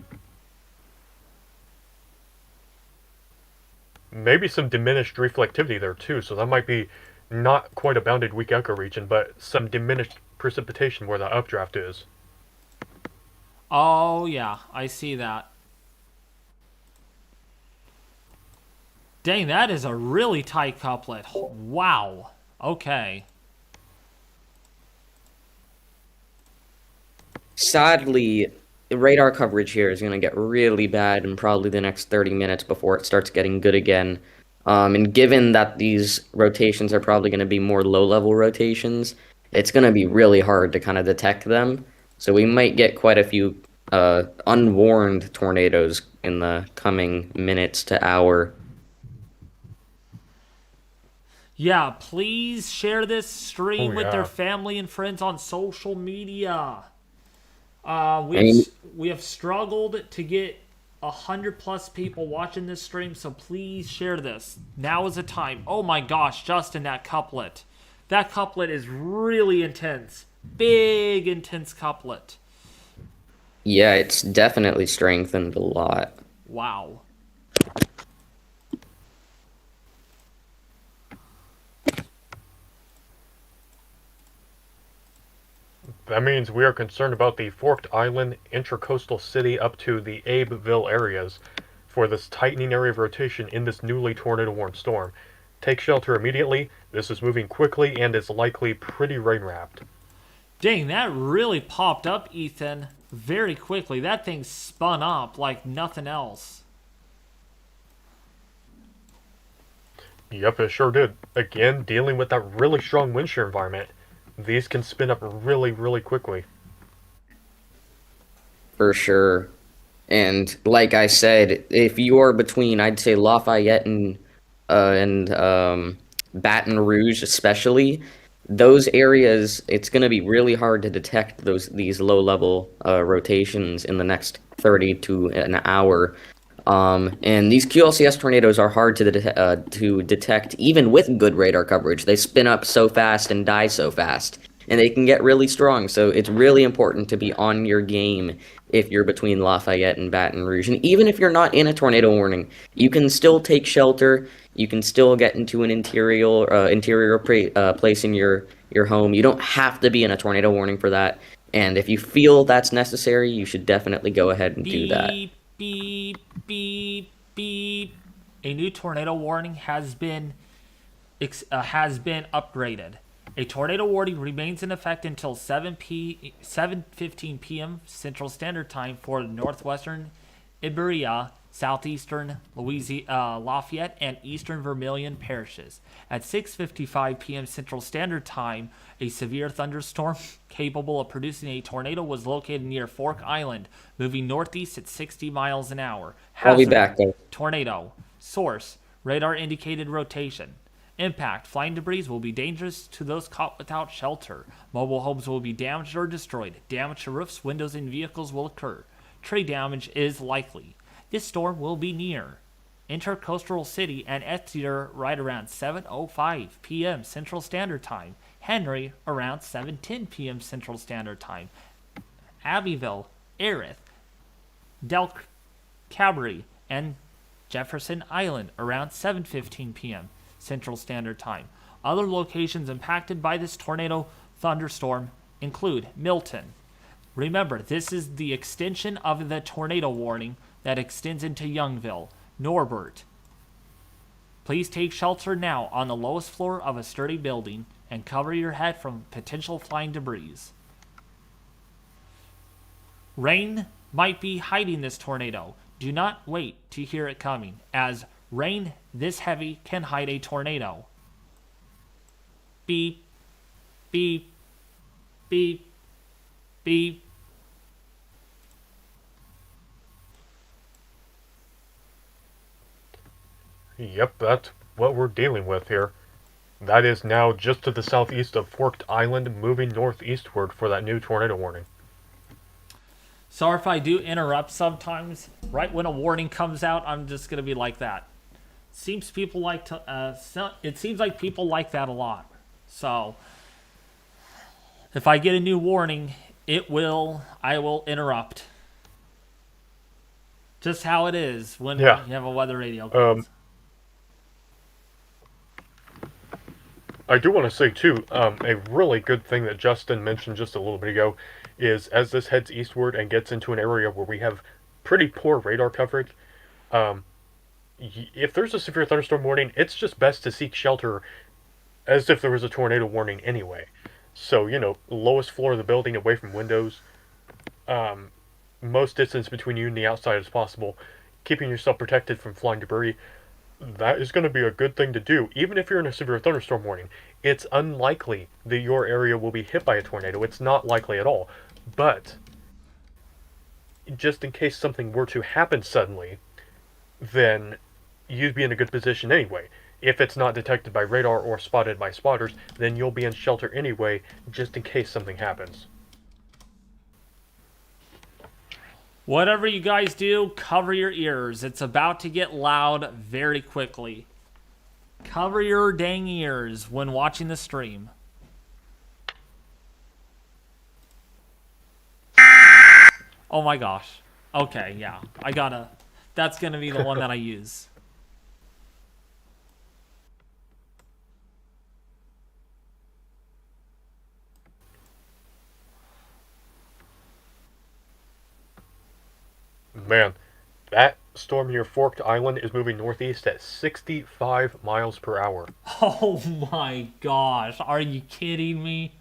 Speaker 3: maybe some diminished reflectivity there too, so that might be not quite a bounded weak echo region, but some diminished precipitation where the updraft is.
Speaker 1: Oh yeah, I see that. Dang, that is a really tight couplet. Wow. Okay.
Speaker 9: Sadly, the radar coverage here is going to get really bad in probably the next 30 minutes before it starts getting good again. And given that these rotations are probably going to be more low-level rotations, it's going to be really hard to kind of detect them. So we might get quite a few unwarned tornadoes in the coming minutes to hour.
Speaker 1: Yeah, please share this stream with their family and friends on social media. We have struggled to get 100+ people watching this stream, so please share this. Now is the time. Oh my gosh, Justin, that couplet. That couplet is really intense. Big, intense couplet.
Speaker 9: Yeah, it's definitely strengthened a lot.
Speaker 1: Wow.
Speaker 3: That means we are concerned about the Forked Island, Intracoastal City up to the Abbeville areas for this tightening area of rotation in this newly tornado-warned storm. Take shelter immediately. This is moving quickly and is likely pretty rain-wrapped.
Speaker 1: Dang, that really popped up, Ethan, very quickly. That thing spun up like nothing else.
Speaker 3: Yep, it sure did. Again, dealing with that really strong wind shear environment. These can spin up really, really quickly.
Speaker 9: for sure. And like I said, if you are between, I'd say Lafayette and Baton Rouge, especially those areas, it's going to be really hard to detect these low level rotations in the next 30 to an hour. And these QLCS tornadoes are hard to detect even with good radar coverage. They spin up so fast and die so fast, and they can get really strong. So it's really important to be on your game if you're between Lafayette and Baton Rouge. And even if you're not in a tornado warning, you can still take shelter. You can still get into an interior place in your home. You don't have to be in a tornado warning for that. And if you feel that's necessary, you should definitely go ahead and do that.
Speaker 1: Beep, beep, beep, beep. A new tornado warning has been upgraded. A tornado warning remains in effect until 7:15 p.m. Central Standard Time for northwestern Iberia, southeastern Lafayette, and eastern Vermilion parishes. At 6:55 p.m. Central Standard Time, a severe thunderstorm capable of producing a tornado was located near Fork Island, moving northeast at 60 miles an hour.
Speaker 9: I'll be
Speaker 1: Hazard,
Speaker 9: back, though.
Speaker 1: tornado. Source, radar indicated rotation. Impact, flying debris will be dangerous to those caught without shelter. Mobile homes will be damaged or destroyed. Damage to roofs, windows, and vehicles will occur. Tree damage is likely. This storm will be near Intercoastal City and Exeter right around 7:05 p.m. Central Standard Time. Henry around 7:10 p.m. Central Standard Time. Abbeville, Erith, Del Cabri, and Jefferson Island around 7:15 p.m. Central Standard Time. Other locations impacted by this tornado thunderstorm include Milton. Remember, this is the extension of the tornado warning that extends into Youngville. Norbert. Please take shelter now on the lowest floor of a sturdy building and cover your head from potential flying debris. Rain might be hiding this tornado. Do not wait to hear it coming, as rain this heavy can hide a tornado. Beep, beep, beep, beep.
Speaker 3: Yep, that's what we're dealing with here. That is now just to the southeast of Forked Island, moving northeastward for that new tornado warning.
Speaker 1: Sorry if I do interrupt sometimes. Right when a warning comes out, I'm just gonna be like that. It seems like people like that a lot. So if I get a new warning, I will interrupt. Just how it is when you have a weather radio.
Speaker 3: I do want to say, too, a really good thing that Justin mentioned just a little bit ago is as this heads eastward and gets into an area where we have pretty poor radar coverage, if there's a severe thunderstorm warning, it's just best to seek shelter as if there was a tornado warning anyway. So, lowest floor of the building, away from windows, most distance between you and the outside as possible, keeping yourself protected from flying debris. That is going to be a good thing to do, even if you're in a severe thunderstorm warning. It's unlikely that your area will be hit by a tornado. It's not likely at all. But, just in case something were to happen suddenly, then you'd be in a good position anyway. If it's not detected by radar or spotted by spotters, then you'll be in shelter anyway, just in case something happens.
Speaker 1: Whatever you guys do, cover your ears. It's about to get loud very quickly. Cover your dang ears when watching the stream. Oh my gosh. Okay, yeah. That's gonna be the one that I use.
Speaker 3: Man, that storm near Forked Island is moving northeast at 65 miles per hour.
Speaker 1: Oh my gosh. Are you kidding me?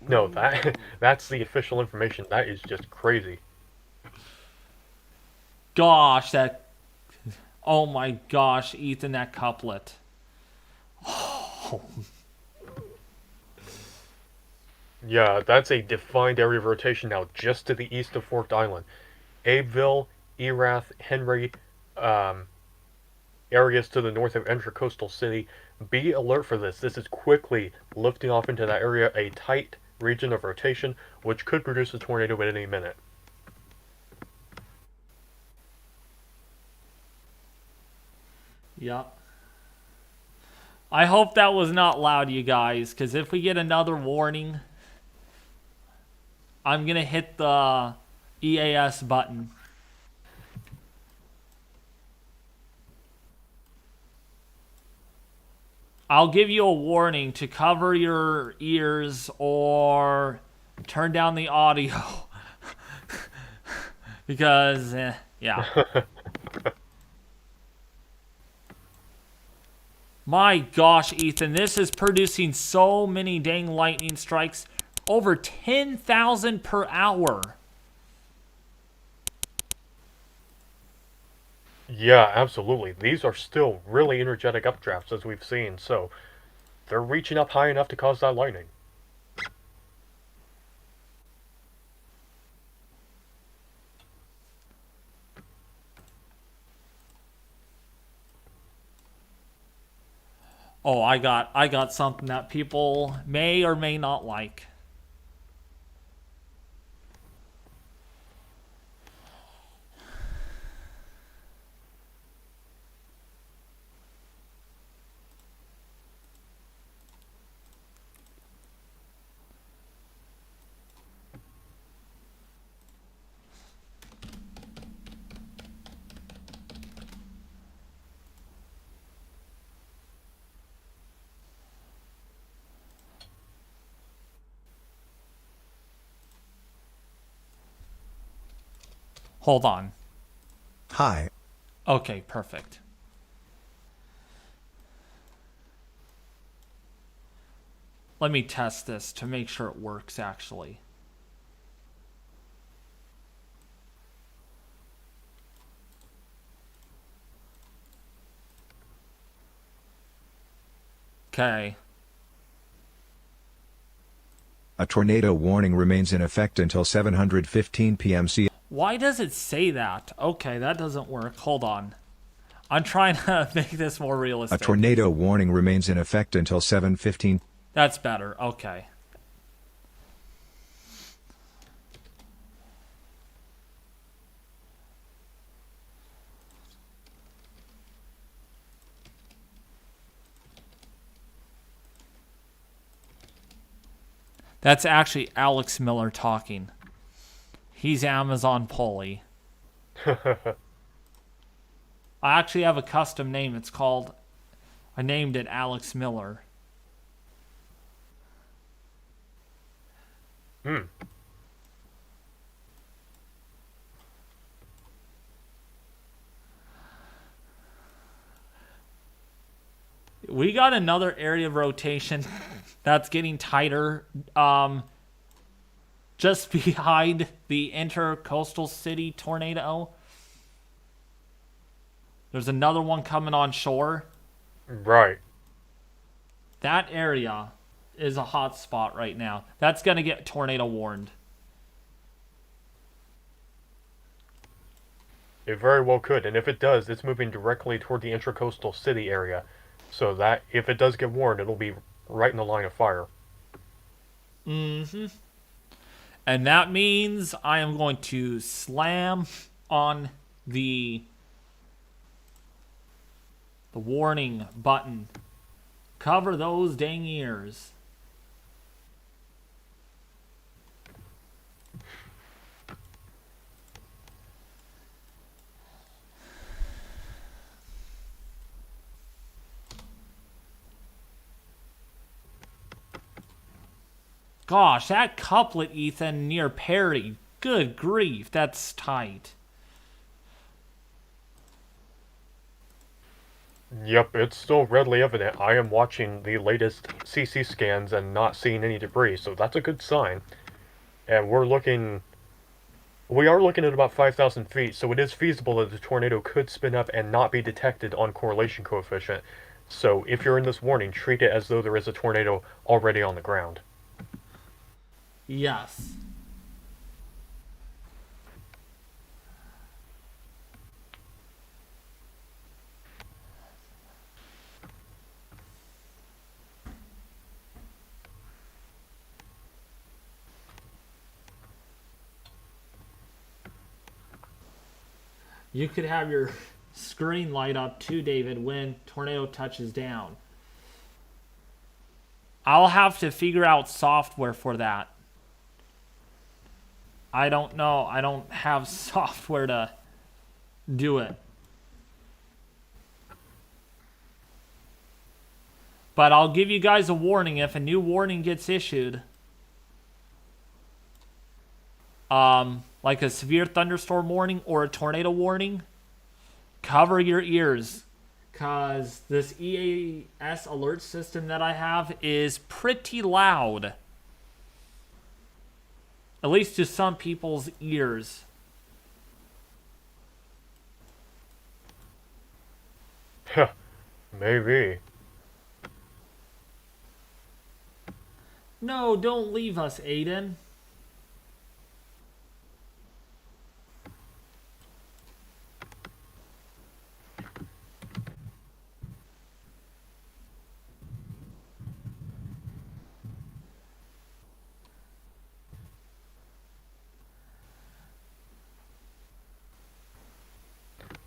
Speaker 3: No, that's the official information. That is just crazy.
Speaker 1: Gosh, oh my gosh, Ethan, that couplet. Oh.
Speaker 3: Yeah, that's a defined area of rotation now, just to the east of Forked Island. Abeville, Erath, Henry, um, areas to the north of Intracoastal City. Be alert for this. This is quickly lifting off into that area, a tight region of rotation, which could produce a tornado at any minute.
Speaker 1: Yep. I hope that was not loud, you guys, because if we get another warning, I'm going to hit the EAS button. I'll give you a warning to cover your ears or turn down the audio. Because, yeah. My gosh, Ethan, this is producing so many dang lightning strikes. Over 10,000 per hour.
Speaker 3: Yeah, absolutely. These are still really energetic updrafts, as we've seen, so they're reaching up high enough to cause that lightning.
Speaker 1: Oh, I got something that people may or may not like. Hold on.
Speaker 11: Hi.
Speaker 1: Okay, perfect. Let me test this to make sure it works, actually. Okay.
Speaker 11: A tornado warning remains in effect until 7:15 p.m.
Speaker 1: Why does it say that? Okay, that doesn't work. Hold on. I'm trying to make this more realistic.
Speaker 11: A tornado warning remains in effect until 7:15.
Speaker 1: That's better. Okay. That's actually Alex Miller talking. He's Amazon Polly. I actually have a custom name. It's called... I named it Alex Miller. We got another area of rotation that's getting tighter. Just behind the Intercoastal City tornado. There's another one coming on shore.
Speaker 3: Right.
Speaker 1: That area is a hot spot right now. That's going to get tornado warned.
Speaker 3: It very well could, and if it does, it's moving directly toward the Intracoastal City area. So that, if it does get warned, it'll be right in the line of fire.
Speaker 1: Mm-hmm. And that means I am going to slam on the warning button. Cover those dang ears. Gosh, that couplet, Ethan, near Perry. Good grief, that's tight.
Speaker 3: Yep, it's still readily evident. I am watching the latest CC scans and not seeing any debris, so that's a good sign. And we are looking at about 5,000 feet, so it is feasible that the tornado could spin up and not be detected on correlation coefficient. So if you're in this warning, treat it as though there is a tornado already on the ground.
Speaker 1: Yes. You could have your screen light up too, David, when tornado touches down. I'll have to figure out software for that. I don't know. I don't have software to do it. But I'll give you guys a warning if a new warning gets issued. Like a severe thunderstorm warning or a tornado warning, cover your ears. Because this EAS alert system that I have is pretty loud. At least to some people's ears.
Speaker 3: Huh, maybe.
Speaker 1: No, don't leave us, Aiden.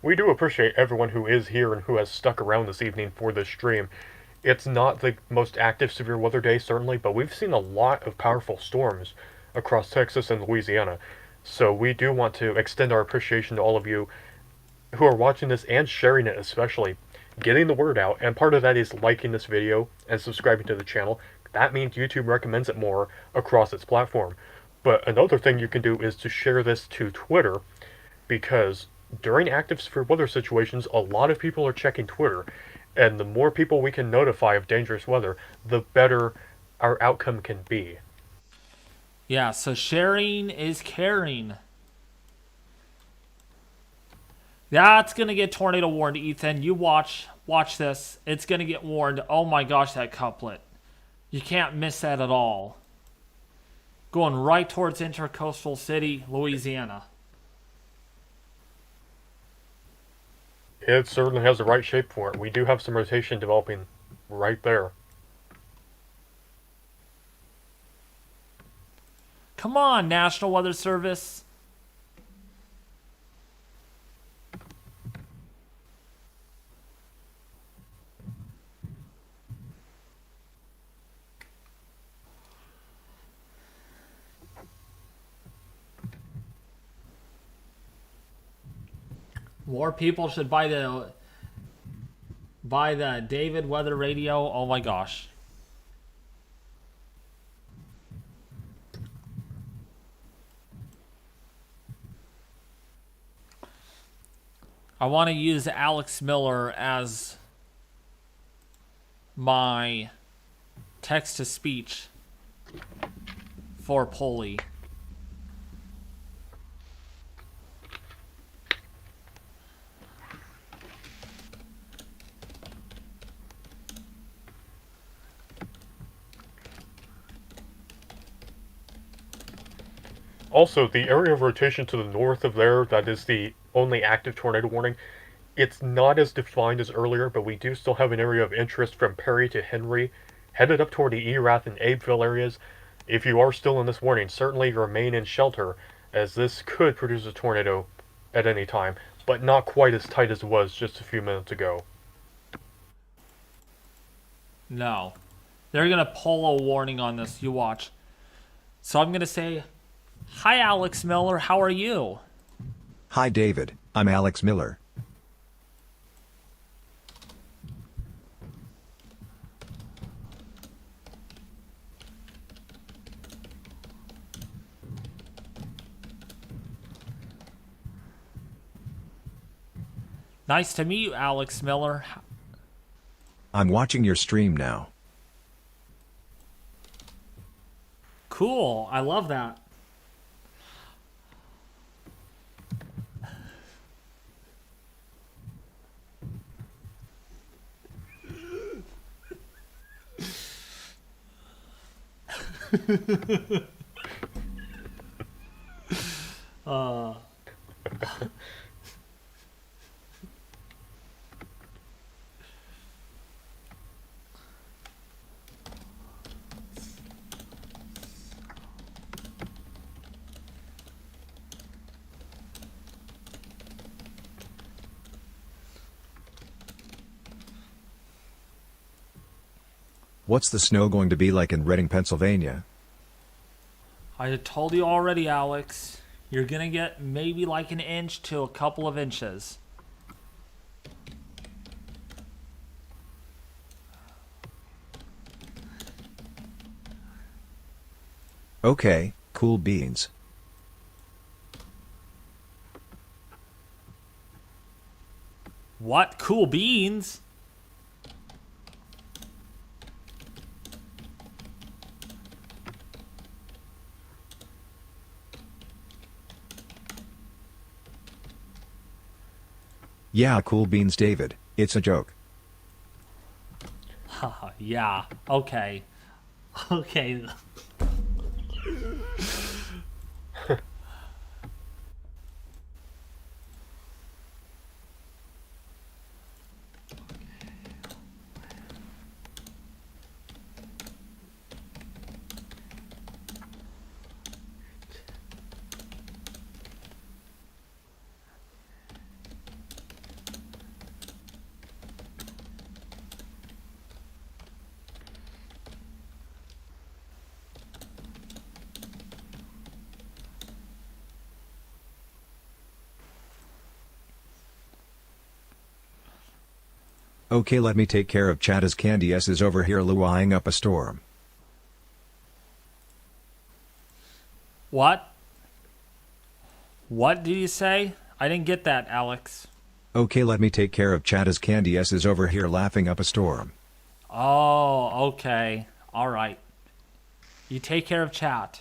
Speaker 3: We do appreciate everyone who is here and who has stuck around this evening for this stream. It's not the most active severe weather day, certainly, but we've seen a lot of powerful storms across Texas and Louisiana. So we do want to extend our appreciation to all of you who are watching this and sharing it, especially getting the word out. And part of that is liking this video and subscribing to the channel. That means YouTube recommends it more across its platform. But another thing you can do is to share this to Twitter, because during active severe weather situations, a lot of people are checking Twitter, and the more people we can notify of dangerous weather, the better our outcome can be.
Speaker 1: Yeah, so sharing is caring. That's gonna get tornado warned, Ethan. You watch this. It's gonna get warned. Oh my gosh, that couplet. You can't miss that at all. Going right towards Intercoastal City, Louisiana.
Speaker 3: It certainly has the right shape for it. We do have some rotation developing right there.
Speaker 1: Come on, National Weather Service. More people should buy the David Weather Radio. Oh my gosh. I want to use Alex Miller as my text-to-speech for Polly.
Speaker 3: Also, the area of rotation to the north of there, that is the only active tornado warning, it's not as defined as earlier, but we do still have an area of interest from Perry to Henry, headed up toward the Erath and Abeville areas. If you are still in this warning, certainly remain in shelter, as this could produce a tornado at any time, but not quite as tight as it was just a few minutes ago.
Speaker 1: No. They're going to pull a warning on this. You watch. So I'm going to say, hi, Alex Miller. How are you?
Speaker 11: Hi, David. I'm Alex Miller.
Speaker 1: Nice to meet you, Alex Miller.
Speaker 11: I'm watching your stream now.
Speaker 1: Cool. I love that. Uh,
Speaker 11: What's the snow going to be like in Reading, Pennsylvania?
Speaker 1: I told you already, Alex. You're gonna get maybe like an inch to a couple of inches.
Speaker 11: Okay, cool beans.
Speaker 1: What? Cool beans?
Speaker 11: Yeah, cool beans, David. It's a joke.
Speaker 1: Haha, yeah. Okay. Okay.
Speaker 11: Okay, let me take care of chat as Candy S is over here luaing up a storm.
Speaker 1: What? What did you say? I didn't get that, Alex.
Speaker 11: Okay, let me take care of chat as Candy S is over here laughing up a storm.
Speaker 1: Oh, okay. All right. You take care of chat.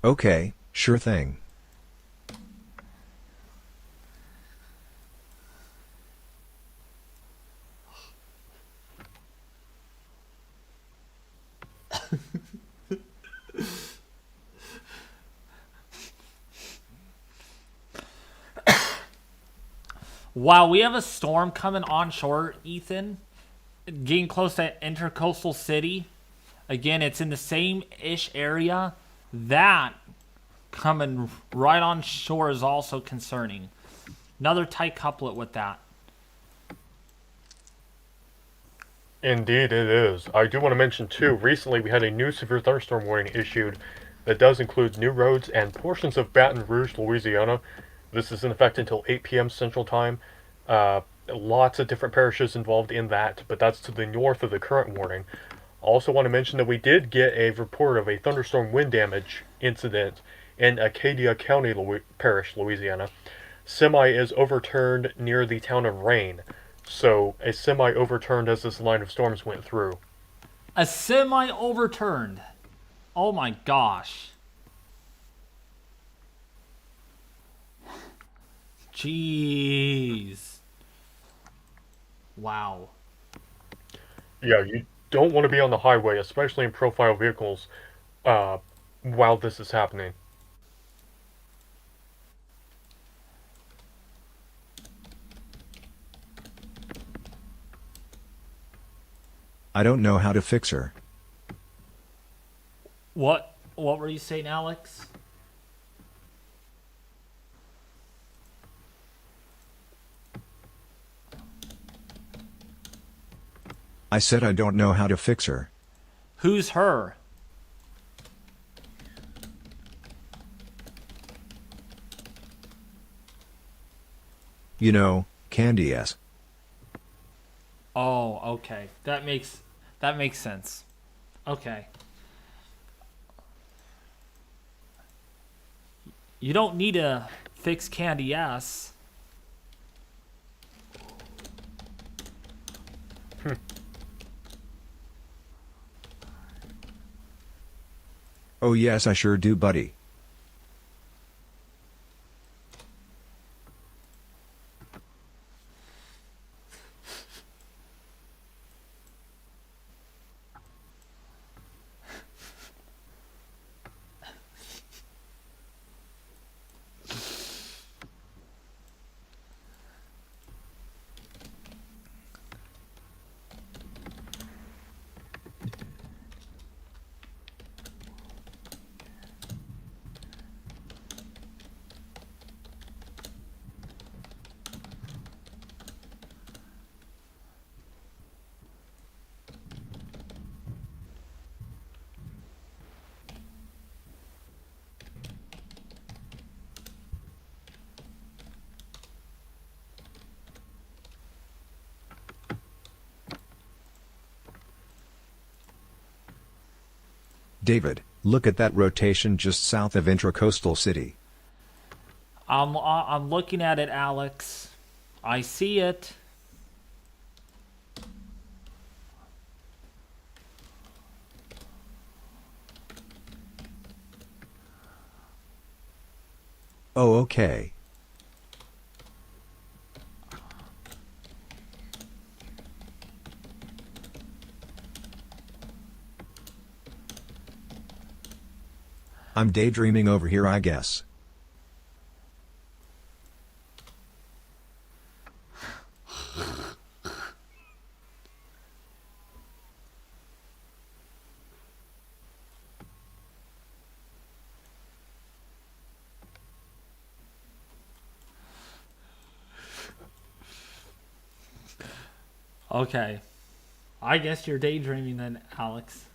Speaker 11: Okay, sure thing.
Speaker 1: Wow, we have a storm coming onshore, Ethan. Getting close to Intercoastal City. Again, it's in the same-ish area. That coming right on shore is also concerning. Another tight couplet with that.
Speaker 3: Indeed, it is. I do want to mention, too, recently we had a new severe thunderstorm warning issued that does include new roads and portions of Baton Rouge, Louisiana. This is in effect until 8 p.m. Central Time. Lots of different parishes involved in that, but that's to the north of the current warning. Also want to mention that we did get a report of a thunderstorm wind damage incident in Acadia County Parish, Louisiana. Semi is overturned near the town of Rain. So, a semi overturned as this line of storms went through.
Speaker 1: A semi overturned. Oh my gosh. Jeez. Wow.
Speaker 3: Yeah, you don't want to be on the highway, especially in profile vehicles, while this is happening.
Speaker 11: I don't know how to fix her.
Speaker 1: What were you saying, Alex?
Speaker 11: I said I don't know how to fix her.
Speaker 1: Who's her?
Speaker 11: You know, Candy S.
Speaker 1: Oh, okay. That makes sense. Okay. You don't need to fix Candy S.
Speaker 11: Oh yes, I sure do, buddy. David, look at that rotation just south of Intracoastal City.
Speaker 1: I'm looking at it, Alex. I see it.
Speaker 11: Oh, okay. I'm daydreaming over here, I guess.
Speaker 1: Okay. I guess you're daydreaming then, Alex.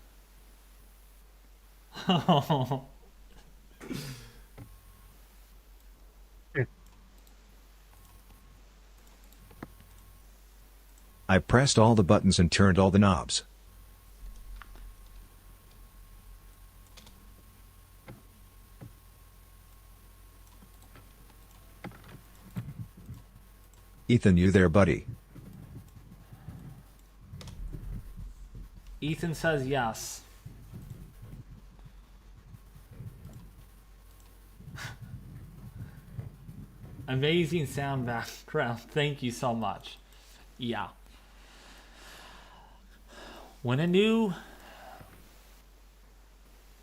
Speaker 11: I pressed all the buttons and turned all the knobs. Ethan, you there, buddy?
Speaker 1: Ethan says yes. Amazing sound background. Thank you so much. Yeah. When a new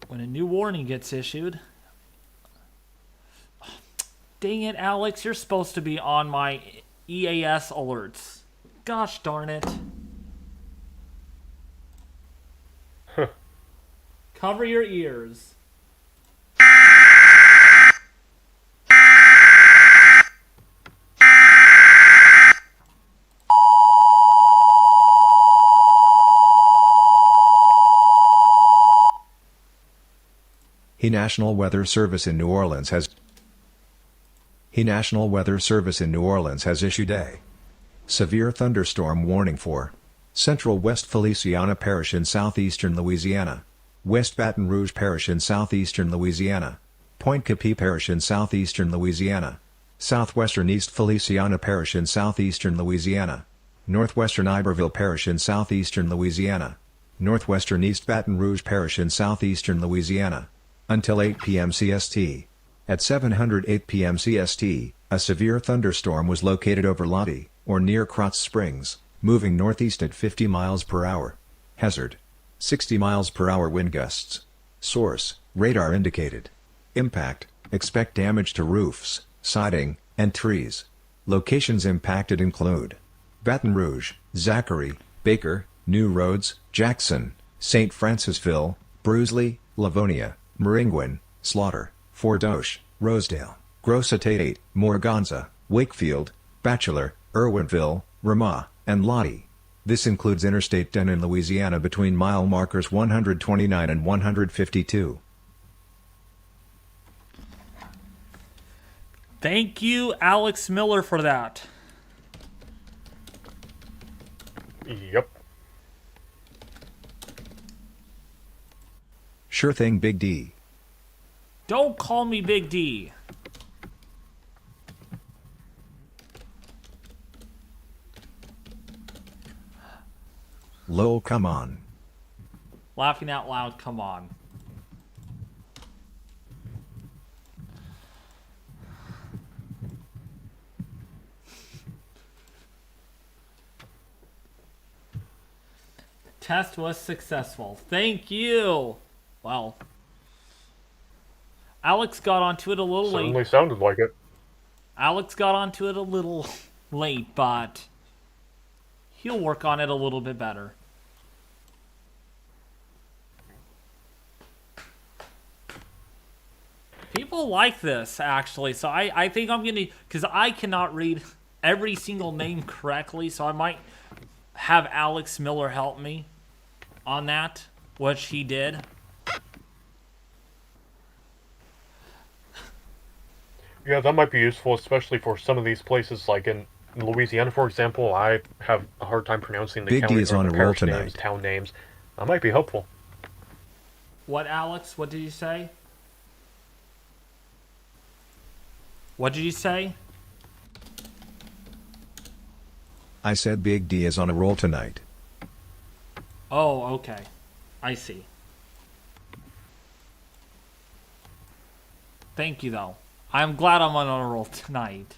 Speaker 1: warning gets issued. Dang it, Alex, you're supposed to be on my EAS alerts. Gosh darn it. Cover your ears.
Speaker 11: National Weather Service in New Orleans has issued a severe thunderstorm warning for Central West Feliciana Parish in southeastern Louisiana, West Baton Rouge Parish in southeastern Louisiana, Point Capee Parish in southeastern Louisiana, southwestern East Feliciana Parish in southeastern Louisiana, northwestern Iberville Parish in southeastern Louisiana, northwestern East Baton Rouge Parish in southeastern Louisiana, until 8 p.m. CST. At 7:08 p.m. CST, a severe thunderstorm was located over Lottie, or near Krotz Springs, moving northeast at 50 miles per hour. Hazard: 60 miles per hour wind gusts. Source: radar indicated. Impact: expect damage to roofs, siding, and trees. Locations impacted include Baton Rouge, Zachary, Baker, New Roads, Jackson, St. Francisville, Brusley, Livonia, Maringouin, Slaughter, Fort Doche, Rosedale, Grosse Tate, Morganza, Wakefield, Bachelor, Irwinville, Ramah, and Lottie. This includes Interstate 10 in Louisiana between mile markers 129 and 152.
Speaker 1: Thank you, Alex Miller, for that.
Speaker 3: Yep.
Speaker 11: Sure thing, Big D.
Speaker 1: Don't call me Big D.
Speaker 11: Lol, come on.
Speaker 1: Laughing out loud, come on. Test was successful. Thank you. Well, Alex got onto it a little late.
Speaker 3: Certainly sounded like it.
Speaker 1: Alex got onto it a little late, but he'll work on it a little bit better. People like this, actually, so I think I'm going to, because I cannot read every single name correctly, so I might have Alex Miller help me on that, which he did.
Speaker 3: Yeah, that might be useful, especially for some of these places, like in Louisiana, for example. I have a hard time pronouncing the
Speaker 11: Big D
Speaker 3: county
Speaker 11: is
Speaker 3: or
Speaker 11: on
Speaker 3: the
Speaker 11: a roll
Speaker 3: parish
Speaker 11: tonight.
Speaker 3: names, town names. That might be helpful.
Speaker 1: What, Alex? What did you say? What did you say?
Speaker 11: I said Big D is on a roll tonight.
Speaker 1: Oh, okay. I see. Thank you, though. I'm glad I'm on a roll tonight.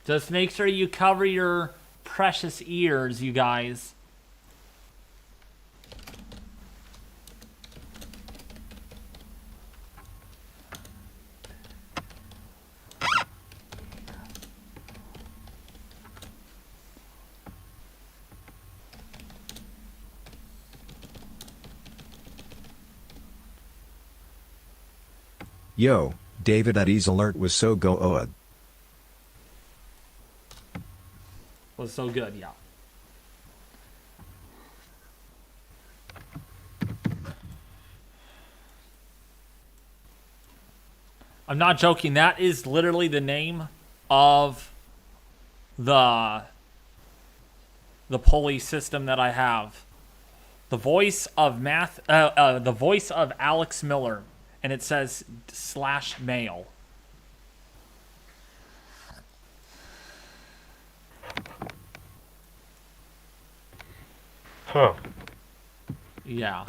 Speaker 1: Just make sure you cover your precious ears, you guys.
Speaker 11: Yo, David, that ease alert was so good.
Speaker 1: Was so good, yeah. I'm not joking. That is literally the name of the pulley system that I have. The voice of the voice of Alex Miller, and it says /mail.
Speaker 3: Huh.
Speaker 1: Yeah.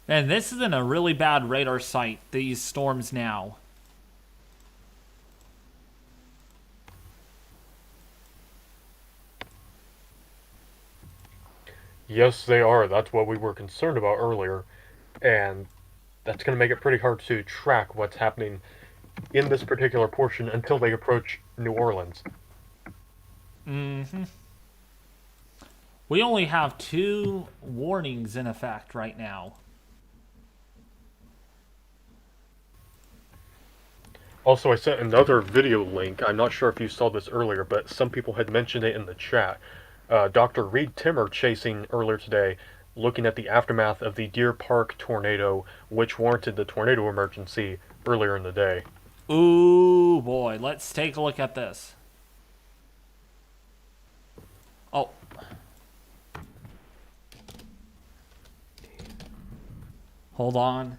Speaker 1: And this is in a really bad radar site, these storms now.
Speaker 3: Yes, they are. That's what we were concerned about earlier. And that's going to make it pretty hard to track what's happening in this particular portion until they approach New Orleans.
Speaker 1: Mm-hmm. We only have 2 warnings in effect right now.
Speaker 3: Also, I sent another video link. I'm not sure if you saw this earlier, but some people had mentioned it in the chat. Dr. Reed Timmer chasing earlier today, looking at the aftermath of the Deer Park tornado, which warranted the tornado emergency earlier in the day.
Speaker 1: Ooh, boy. Let's take a look at this. Oh. Hold on.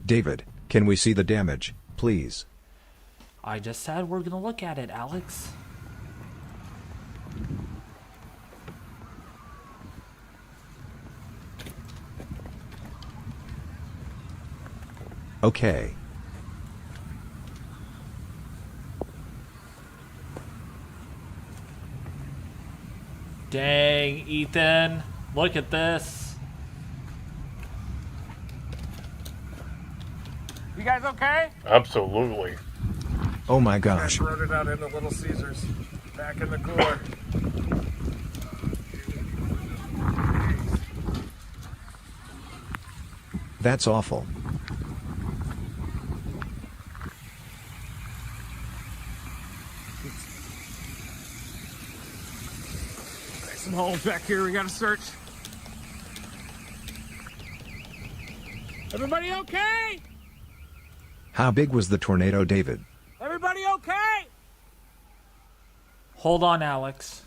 Speaker 11: David, can we see the damage, please?
Speaker 1: I just said we're gonna look at it, Alex.
Speaker 11: Okay.
Speaker 1: Dang, Ethan. Look at this.
Speaker 5: You guys okay?
Speaker 3: Absolutely.
Speaker 11: Oh my gosh.
Speaker 5: Rode it out into Little Caesars. Back in the cooler.
Speaker 11: That's awful.
Speaker 5: Some holes back here we gotta search. Everybody okay?
Speaker 11: How big was the tornado, David?
Speaker 5: Everybody okay?
Speaker 1: Hold on, Alex.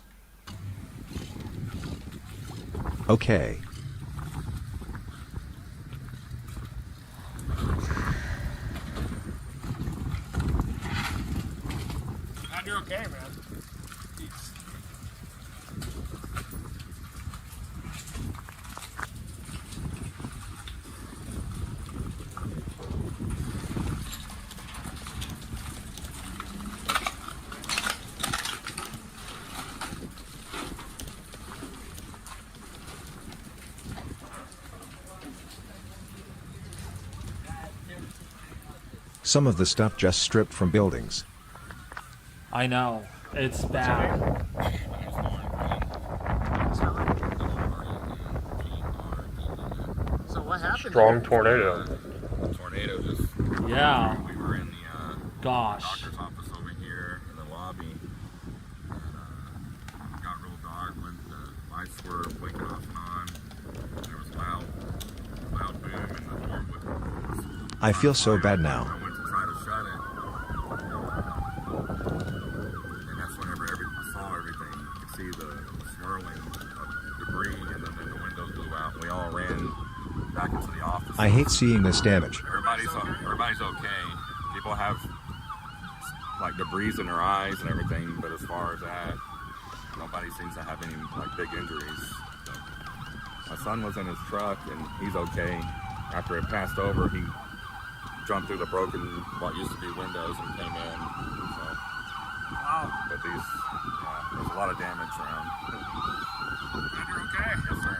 Speaker 11: Okay.
Speaker 5: Glad you're okay, man.
Speaker 11: Some of the stuff just stripped from buildings.
Speaker 1: I know. It's bad.
Speaker 5: So what happened?
Speaker 3: Strong tornado.
Speaker 12: Tornado just.
Speaker 1: Yeah.
Speaker 12: We were in the
Speaker 1: Gosh.
Speaker 12: doctor's office over here in the lobby. And,
Speaker 11: I feel so bad now.
Speaker 12: I went to try to shut it, and that's whenever I saw everything. You could see the swirling of debris, and then the windows blew out, and we all ran back into the office.
Speaker 11: I hate seeing this damage.
Speaker 12: Everybody's okay. People have like debris in their eyes and everything, but as far as that, nobody seems to have any like big injuries. So, my son was in his truck and he's okay. After it passed over, he jumped through the broken what used to be windows and came in. So, wow! But there's a lot of damage around. Glad you're okay. Yes, sir.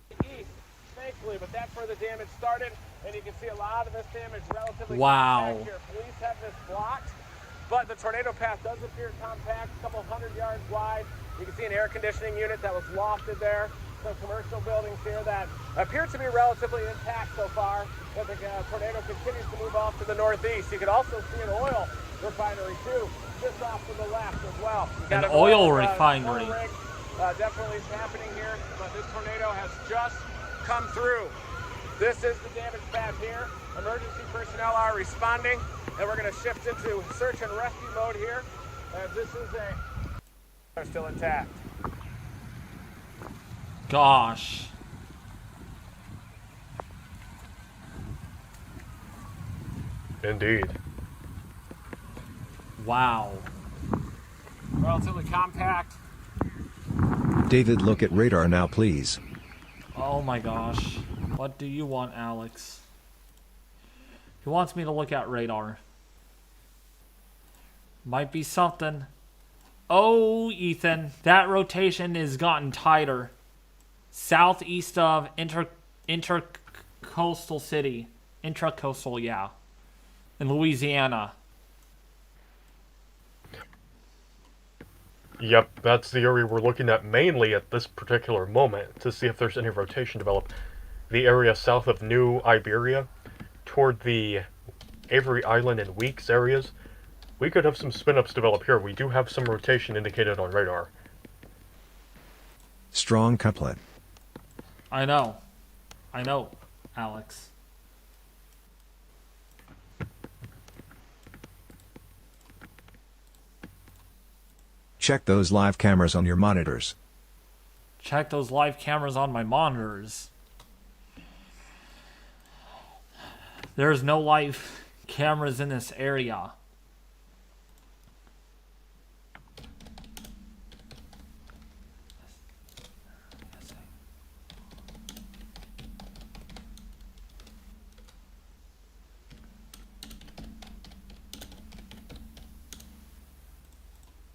Speaker 12: Thank you.
Speaker 13: East, thankfully, but that's where the damage started, and you can see a lot of this damage relatively
Speaker 1: Wow.
Speaker 13: compact here. Police have this blocked, but the tornado path does appear compact, a couple hundred yards wide. You can see an air conditioning unit that was lofted there. Some commercial buildings here that appear to be relatively intact so far, but the tornado continues to move off to the northeast. You can also see an oil refinery too, just off to the left as well.
Speaker 1: An oil refinery.
Speaker 13: Rig, definitely is happening here, but this tornado has just come through. This is the damage path here. Emergency personnel are responding, and we're going to shift into search and rescue mode here. This is are still intact.
Speaker 1: Gosh.
Speaker 3: Indeed.
Speaker 1: Wow.
Speaker 13: Relatively compact.
Speaker 11: David, look at radar now, please.
Speaker 1: Oh my gosh. What do you want, Alex? He wants me to look at radar. Might be something. Oh, Ethan, that rotation has gotten tighter. Southeast of Intracoastal City. Intracoastal, yeah. In Louisiana.
Speaker 3: Yep, that's the area we're looking at mainly at this particular moment to see if there's any rotation developed. The area south of New Iberia, toward the Avery Island and Weeks areas, we could have some spin-ups develop here. We do have some rotation indicated on radar.
Speaker 11: Strong couplet.
Speaker 1: I know, Alex.
Speaker 11: Check those live cameras on your monitors.
Speaker 1: Check those live cameras on my monitors. There's no live cameras in this area.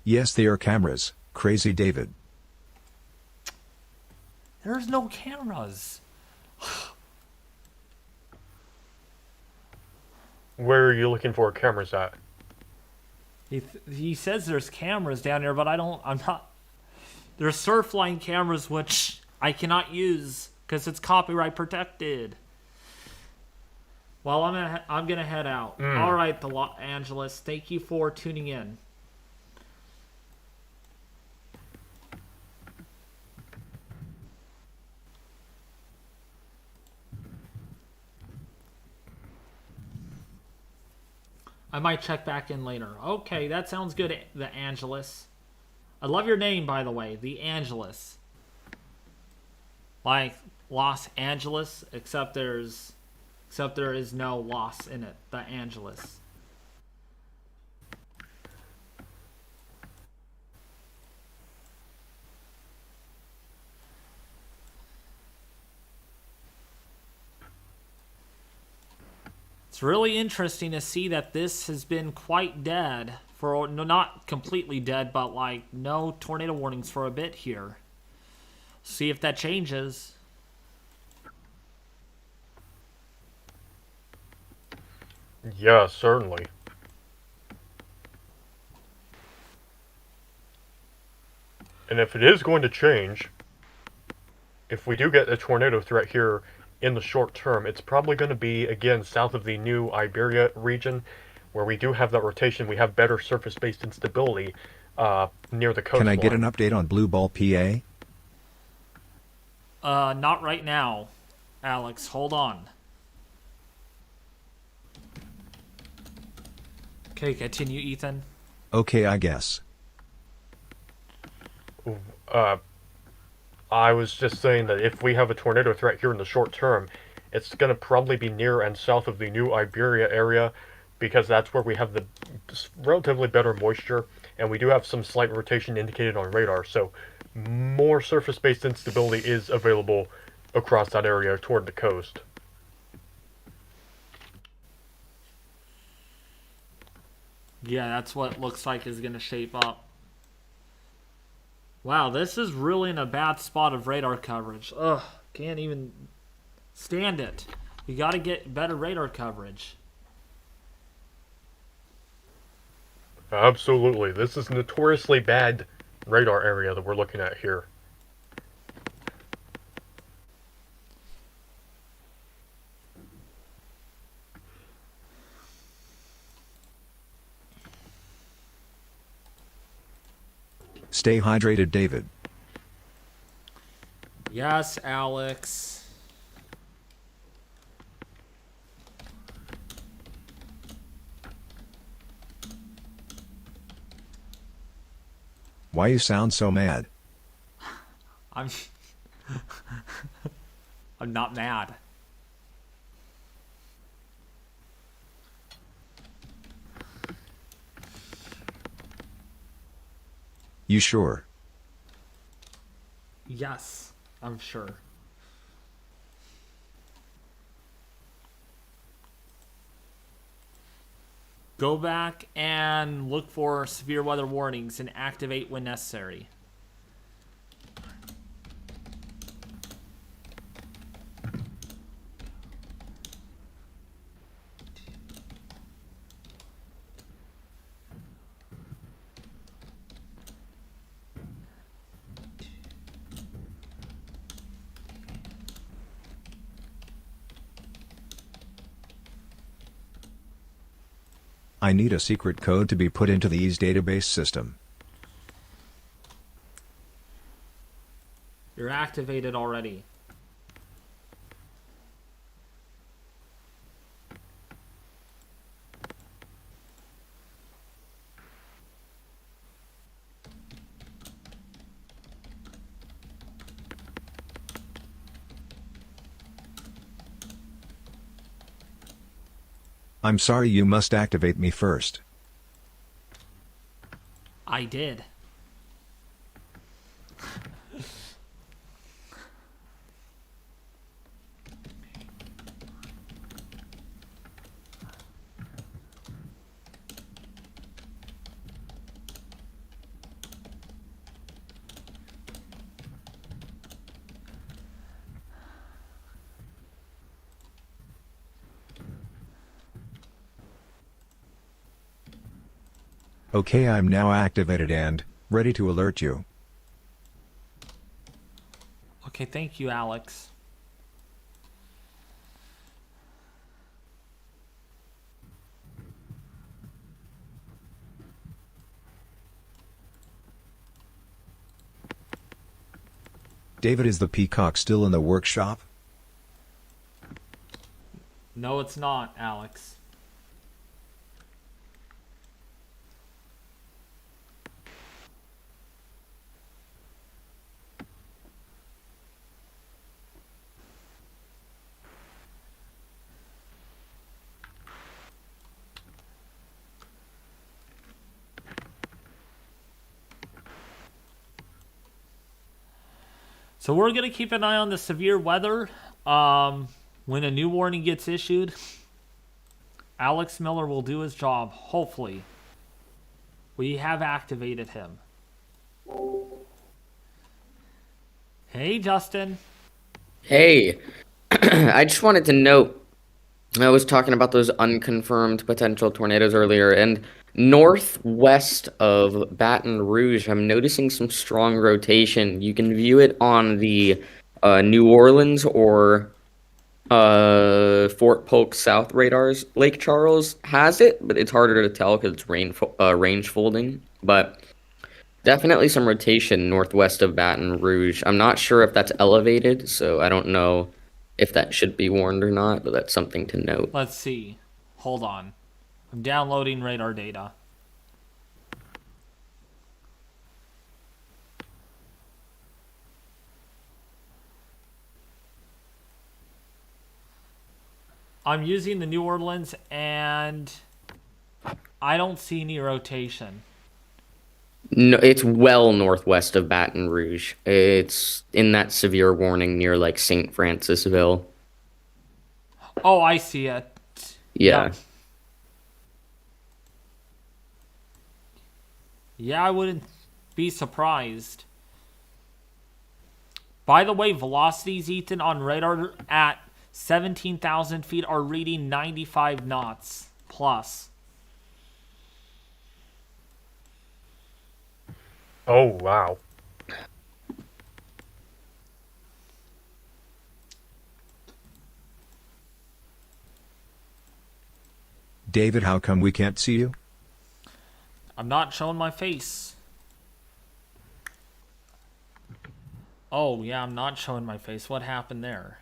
Speaker 11: Yes, they are cameras, crazy David.
Speaker 1: There's no cameras.
Speaker 3: Where are you looking for cameras at?
Speaker 1: He says there's cameras down there, but I'm not. There's Surfline cameras which I cannot use because it's copyright protected. Well, I'm gonna head out. All right, Los Angeles. Thank you for tuning in. I might check back in later. Okay, that sounds good, the Angelus. I love your name, by the way, the Angelus. Like Los Angeles, except there is no Los in it. The Angelus. It's really interesting to see that this has been quite dead for, no, not completely dead, but like no tornado warnings for a bit here. See if that changes.
Speaker 3: Yeah, certainly. And if it is going to change, if we do get a tornado threat here in the short term, it's probably going to be, again, south of the New Iberia region, where we do have that rotation. We have better surface-based instability near the coastline.
Speaker 11: Can I get an update on Blue Ball, PA?
Speaker 1: Not right now, Alex. Hold on. Okay, continue, Ethan.
Speaker 11: Okay, I guess.
Speaker 3: I was just saying that if we have a tornado threat here in the short term, it's going to probably be near and south of the New Iberia area, because that's where we have the relatively better moisture, and we do have some slight rotation indicated on radar, so more surface-based instability is available across that area toward the coast.
Speaker 1: Yeah, that's what it looks like is going to shape up. Wow, this is really in a bad spot of radar coverage. Ugh, can't even stand it. We got to get better radar coverage.
Speaker 3: Absolutely. This is notoriously bad radar area that we're looking at here.
Speaker 11: Stay hydrated, David.
Speaker 1: Yes, Alex.
Speaker 11: Why you sound so mad?
Speaker 1: I'm I'm not mad.
Speaker 11: You sure?
Speaker 1: Yes, I'm sure. Go back and look for severe weather warnings and activate when necessary.
Speaker 11: I need a secret code to be put into the EASE database system.
Speaker 1: You're activated already.
Speaker 11: I'm sorry, you must activate me first.
Speaker 1: I did.
Speaker 11: Okay, I'm now activated and ready to alert you.
Speaker 1: Okay, thank you, Alex.
Speaker 11: David, is the Peacock still in the workshop?
Speaker 1: No, it's not, Alex. So we're going to keep an eye on the severe weather. When a new warning gets issued, Alex Miller will do his job, hopefully. We have activated him. Hey, Justin.
Speaker 9: Hey, I just wanted to note, I was talking about those unconfirmed potential tornadoes earlier, and northwest of Baton Rouge, I'm noticing some strong rotation. You can view it on the New Orleans or Fort Polk South radars. Lake Charles has it, but it's harder to tell because it's range folding. But definitely some rotation northwest of Baton Rouge. I'm not sure if that's elevated, so I don't know if that should be warned or not, but that's something to note.
Speaker 1: Let's see. Hold on. I'm downloading radar data. I'm using the New Orleans, and I don't see any rotation.
Speaker 9: No, it's well northwest of Baton Rouge. It's in that severe warning near like St. Francisville.
Speaker 1: Oh, I see it.
Speaker 9: Yeah.
Speaker 1: Yep. Yeah, I wouldn't be surprised. By the way, velocities, Ethan, on radar at 17,000 feet are reading 95 knots plus.
Speaker 3: Oh, wow.
Speaker 11: David, how come we can't see you?
Speaker 1: I'm not showing my face. Oh, yeah, I'm not showing my face. What happened there?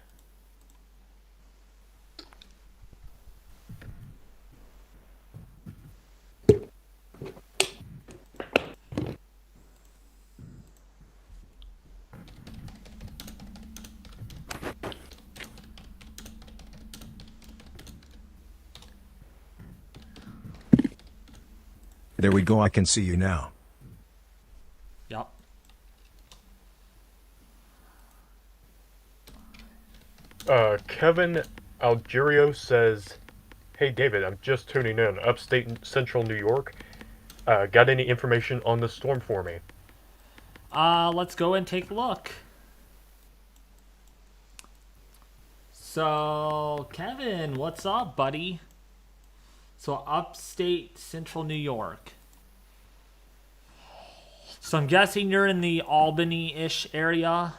Speaker 11: There we go, I can see you now.
Speaker 1: Yep.
Speaker 3: Kevin Algerio says, "Hey David, I'm just tuning in. Upstate Central New York. Got any information on the storm for me?"
Speaker 1: Let's go and take a look. So, Kevin, what's up, buddy? So, upstate Central New York. So, I'm guessing you're in the Albany-ish area,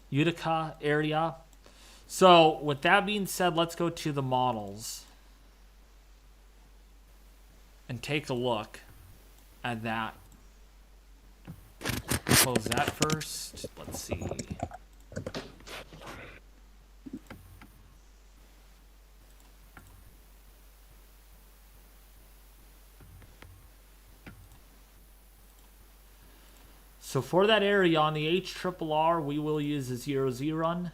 Speaker 1: Utica area. So, with that being said, let's go to the models and take a look at that. Close that first. Let's see. So for that area on the HRRR, we will use a 0Z run.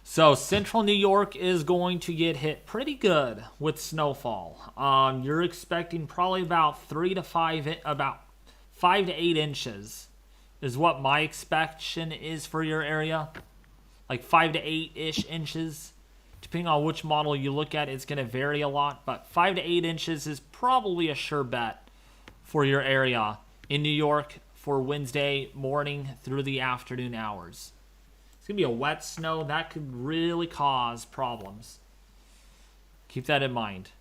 Speaker 1: So Central New York is going to get hit pretty good with snowfall. You're expecting probably about 5 to 8 inches is what my expectation is for your area. Like 5 to 8-ish inches. Depending on which model you look at, it's going to vary a lot. But 5 to 8 inches is probably a sure bet for your area in New York for Wednesday morning through the afternoon hours. It's going to be a wet snow. That could really cause problems. Keep that in mind.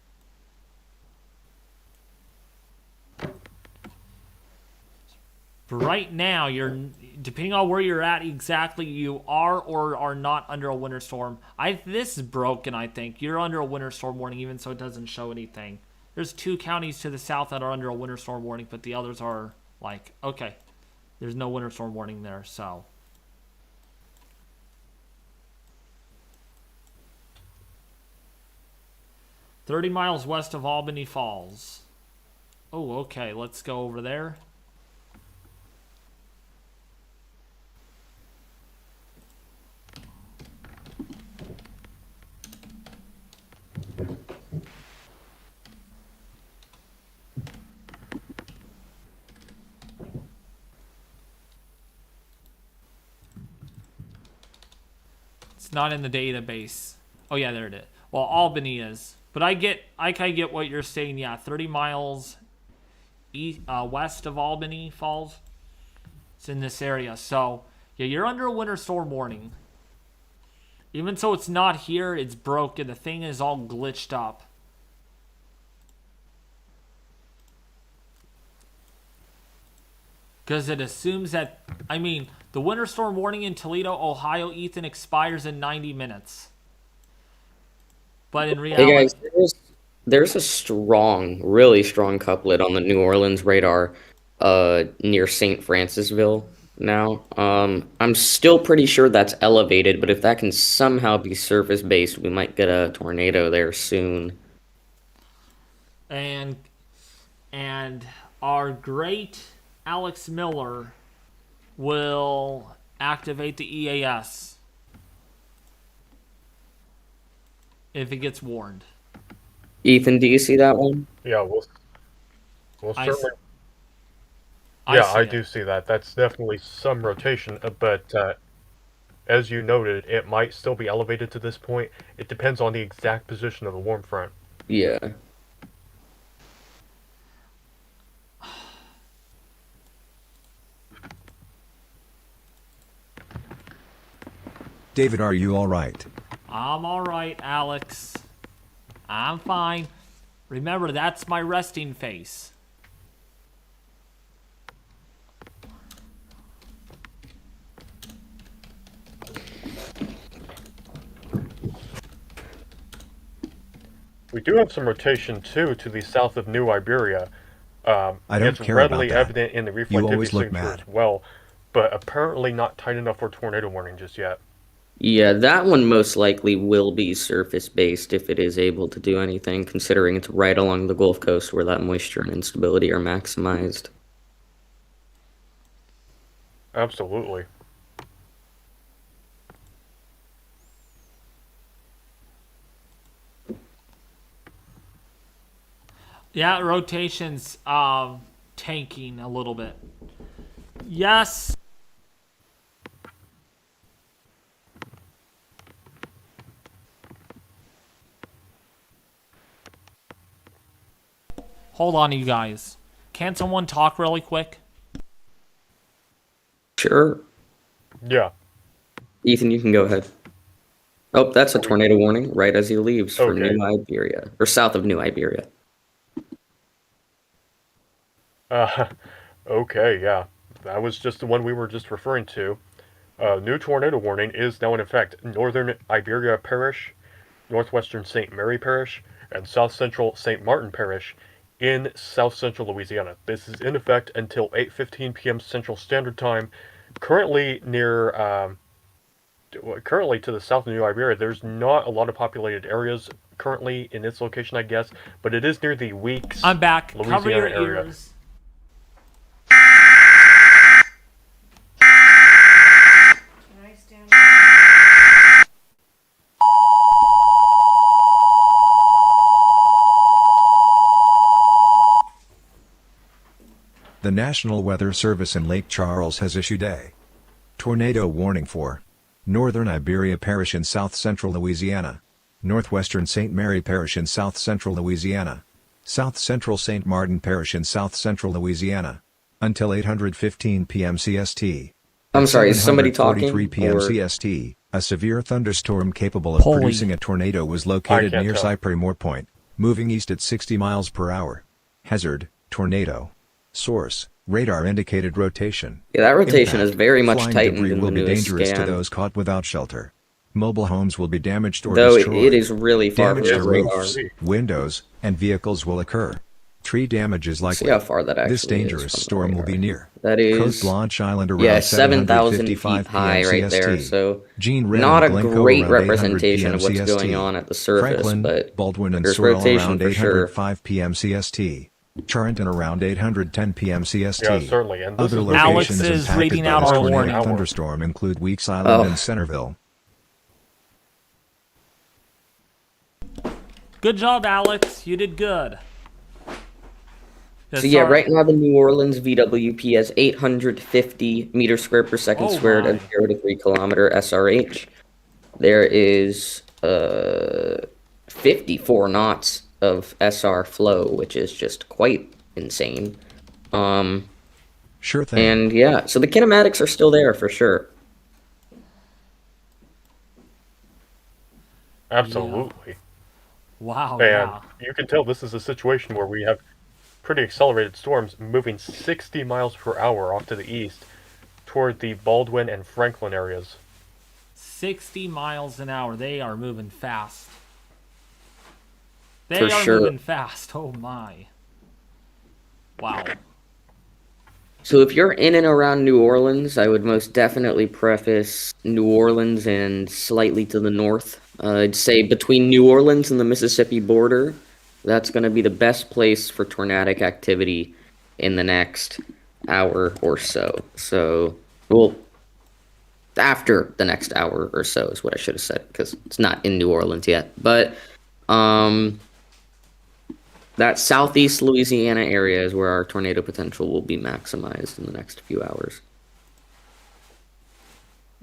Speaker 1: But right now, depending on where you're at exactly, you are or are not under a winter storm. This is broken, I think. You're under a winter storm warning, even so it doesn't show anything. There's 2 counties to the south that are under a winter storm warning, but the others are like, okay, there's no winter storm warning there, so. "30 miles west of Albany Falls." Oh, okay, let's go over there. It's not in the database. Oh yeah, there it is. Well, Albany is. But I kind of get what you're saying. Yeah, 30 miles west of Albany Falls. It's in this area. So, yeah, you're under a winter storm warning. Even so it's not here, it's broken. The thing is all glitched up. Because it assumes that, I mean, the winter storm warning in Toledo, Ohio, Ethan, expires in 90 minutes. But in reality...
Speaker 9: Hey guys, there's a strong, really strong couplet on the New Orleans radar near St. Francisville now. I'm still pretty sure that's elevated, but if that can somehow be surface-based, we might get a tornado there soon.
Speaker 1: and our great Alex Miller will activate the EAS if it gets warned.
Speaker 9: Ethan, do you see that one?
Speaker 3: Yeah, we'll certainly.
Speaker 1: I
Speaker 3: do see that. That's definitely some rotation, but as you noted, it might still be elevated to this point. It depends on the exact position of the warm front.
Speaker 9: Yeah.
Speaker 11: David, are you all right?
Speaker 1: I'm all right, Alex. I'm fine. Remember, that's my resting face.
Speaker 3: We do have some rotation too to the south of New Iberia.
Speaker 11: I don't
Speaker 3: it's
Speaker 11: care
Speaker 3: readily
Speaker 11: about that.
Speaker 3: evident in the
Speaker 11: You always
Speaker 3: reflectivity
Speaker 11: look
Speaker 3: signature
Speaker 11: mad.
Speaker 3: as well, but apparently not tight enough for tornado warning just yet.
Speaker 9: Yeah, that one most likely will be surface-based if it is able to do anything, considering it's right along the Gulf Coast where that moisture and instability are maximized.
Speaker 3: Absolutely.
Speaker 1: Yeah, rotation's tanking a little bit. Yes. Hold on, you guys. Can someone talk really quick?
Speaker 9: Sure.
Speaker 3: Yeah.
Speaker 9: Ethan, you can go ahead. Oh, that's a tornado warning right as he leaves for
Speaker 3: Okay.
Speaker 9: New Iberia, or south of New Iberia.
Speaker 3: Okay, yeah. That was just the one we were just referring to. New tornado warning is now in effect. Northern Iberia Parish, northwestern St. Mary Parish, and south central St. Martin Parish in south central Louisiana. This is in effect until 8:15 p.m. Central Standard Time. Currently currently to the south of New Iberia, there's not a lot of populated areas currently in its location, I guess, but it is near the Weeks,
Speaker 1: I'm back.
Speaker 3: Louisiana
Speaker 1: Cover your
Speaker 3: area.
Speaker 1: ears.
Speaker 11: The National Weather Service in Lake Charles has issued a tornado warning for Northern Iberia Parish in south-central Louisiana, northwestern St. Mary Parish in south-central Louisiana, south-central St. Martin Parish in south-central Louisiana, until 8:15 p.m. CST.
Speaker 9: I'm
Speaker 11: At
Speaker 9: sorry, is somebody
Speaker 11: 7:43
Speaker 9: talking?
Speaker 11: p.m.
Speaker 9: Or...
Speaker 11: CST, a severe thunderstorm capable of
Speaker 1: Holy.
Speaker 11: producing a tornado was located
Speaker 3: can't
Speaker 11: near
Speaker 3: tell.
Speaker 11: Cypress Moore Point, moving east at 60 miles per hour. Hazard, tornado. Source, radar indicated rotation.
Speaker 9: Yeah, that rotation
Speaker 11: Impact,
Speaker 9: is very much
Speaker 11: flying
Speaker 9: tightened
Speaker 11: debris
Speaker 9: in
Speaker 11: will
Speaker 9: the
Speaker 11: be
Speaker 9: newest
Speaker 11: dangerous to
Speaker 9: scan.
Speaker 11: those caught without shelter. Mobile homes will be damaged or
Speaker 9: Though
Speaker 11: destroyed.
Speaker 9: it is really far from
Speaker 11: Damage
Speaker 9: the
Speaker 11: to
Speaker 9: radar.
Speaker 11: roofs, windows, and vehicles will occur. Tree damage is likely.
Speaker 9: See how far that actually
Speaker 11: This dangerous
Speaker 9: is from the
Speaker 11: storm will be
Speaker 9: radar.
Speaker 11: near
Speaker 9: That is...
Speaker 11: Coast Launch Island around
Speaker 9: Yeah, 7,000 feet
Speaker 11: 7:55
Speaker 9: high
Speaker 11: p.m.
Speaker 9: right there,
Speaker 11: CST.
Speaker 9: so
Speaker 11: Gene Red
Speaker 9: not a
Speaker 11: and Glencoe
Speaker 9: great
Speaker 11: around 800
Speaker 9: representation
Speaker 11: p.m.
Speaker 9: of what's
Speaker 11: CST.
Speaker 9: going on at the surface,
Speaker 11: Franklin,
Speaker 9: but
Speaker 11: Baldwin, and
Speaker 9: there's
Speaker 11: Swirl
Speaker 9: rotation
Speaker 11: around
Speaker 9: for sure.
Speaker 11: 805 p.m. CST. Charenton around 810 p.m. CST.
Speaker 3: Yeah, certainly. And this
Speaker 11: Other
Speaker 3: is
Speaker 11: locations
Speaker 1: Alex is
Speaker 11: impacted
Speaker 1: reading
Speaker 11: by
Speaker 1: out
Speaker 11: this
Speaker 1: our
Speaker 11: tornado
Speaker 1: warning.
Speaker 11: thunderstorm include Weeks Island
Speaker 9: Oh.
Speaker 11: and Centerville.
Speaker 1: Good job, Alex. You did good.
Speaker 9: So yeah, right now the New Orleans VWP has 850 meters squared per second
Speaker 1: Oh
Speaker 9: squared
Speaker 1: my.
Speaker 9: at 0 to 3 kilometer SRH. There is 54 knots of SR flow, which is just quite insane.
Speaker 11: Sure thing.
Speaker 9: And yeah, so the kinematics are still there for sure.
Speaker 3: Absolutely.
Speaker 1: Wow,
Speaker 3: And
Speaker 1: yeah.
Speaker 3: you can tell this is a situation where we have pretty accelerated storms moving 60 miles per hour off to the east toward the Baldwin and Franklin areas.
Speaker 1: 60 miles an hour. They are moving fast. They
Speaker 9: For
Speaker 1: are
Speaker 9: sure.
Speaker 1: moving fast. Oh my. Wow.
Speaker 9: So if you're in and around New Orleans, I would most definitely preface New Orleans and slightly to the north. I'd say between New Orleans and the Mississippi border, That's going to be the best place for tornadic activity in the next hour or so. So, well, after the next hour or so is what I should have said, because it's not in New Orleans yet. But that southeast Louisiana area is where our tornado potential will be maximized in the next few hours.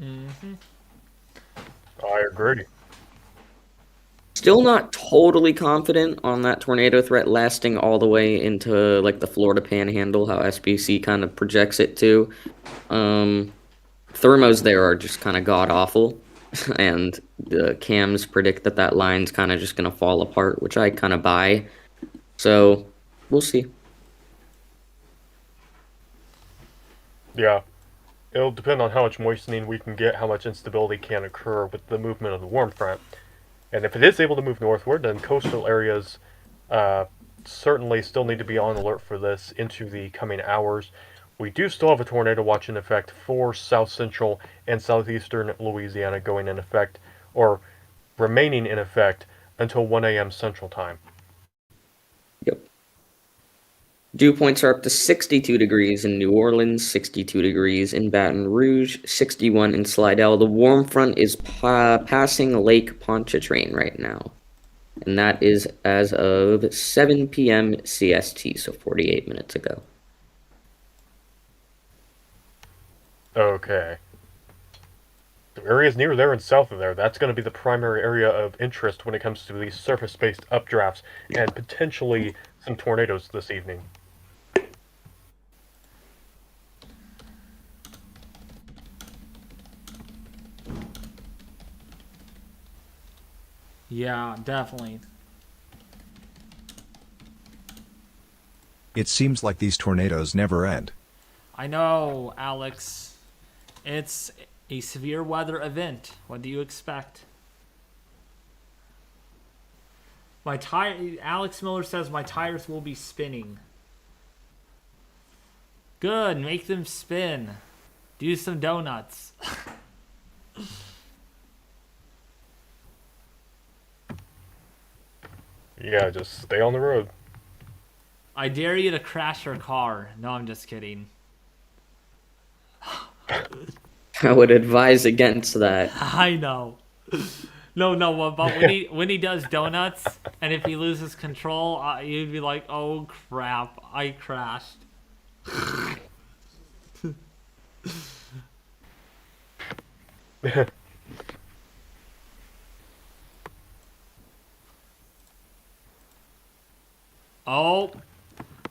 Speaker 3: I agree.
Speaker 9: Still not totally confident on that tornado threat lasting all the way into like the Florida Panhandle, how SBC kind of projects it to. Thermos there are just kind of god awful, and the cams predict that that line's kind of just going to fall apart, which I kind of buy. So we'll see.
Speaker 3: Yeah. It'll depend on how much moistening we can get, how much instability can occur with the movement of the warm front. And if it is able to move northward, then coastal areas certainly still need to be on alert for this into the coming hours. We do still have a tornado watch in effect for south central and southeastern Louisiana going in effect, or remaining in effect, until 1 a.m. Central Time.
Speaker 9: Yep. Dew points are up to 62 degrees in New Orleans, 62 degrees in Baton Rouge, 61 in Slidell. The warm front is passing Lake Pontchartrain right now. And that is as of 7 p.m. CST, so 48 minutes ago.
Speaker 3: Okay. The areas near there and south of there, that's going to be the primary area of interest when it comes to these surface-based updrafts and potentially some tornadoes this evening.
Speaker 1: Yeah, definitely.
Speaker 11: It seems like these tornadoes never end.
Speaker 1: I know, Alex. It's a severe weather event. What do you expect? Alex Miller says my tires will be spinning. Good, make them spin. Do some donuts.
Speaker 3: Yeah, just stay on the road.
Speaker 1: I dare you to crash your car. No, I'm just kidding.
Speaker 9: I would advise against that.
Speaker 1: I know. No, but when he does donuts, and if he loses control, you'd be like, oh crap, I crashed. Oh,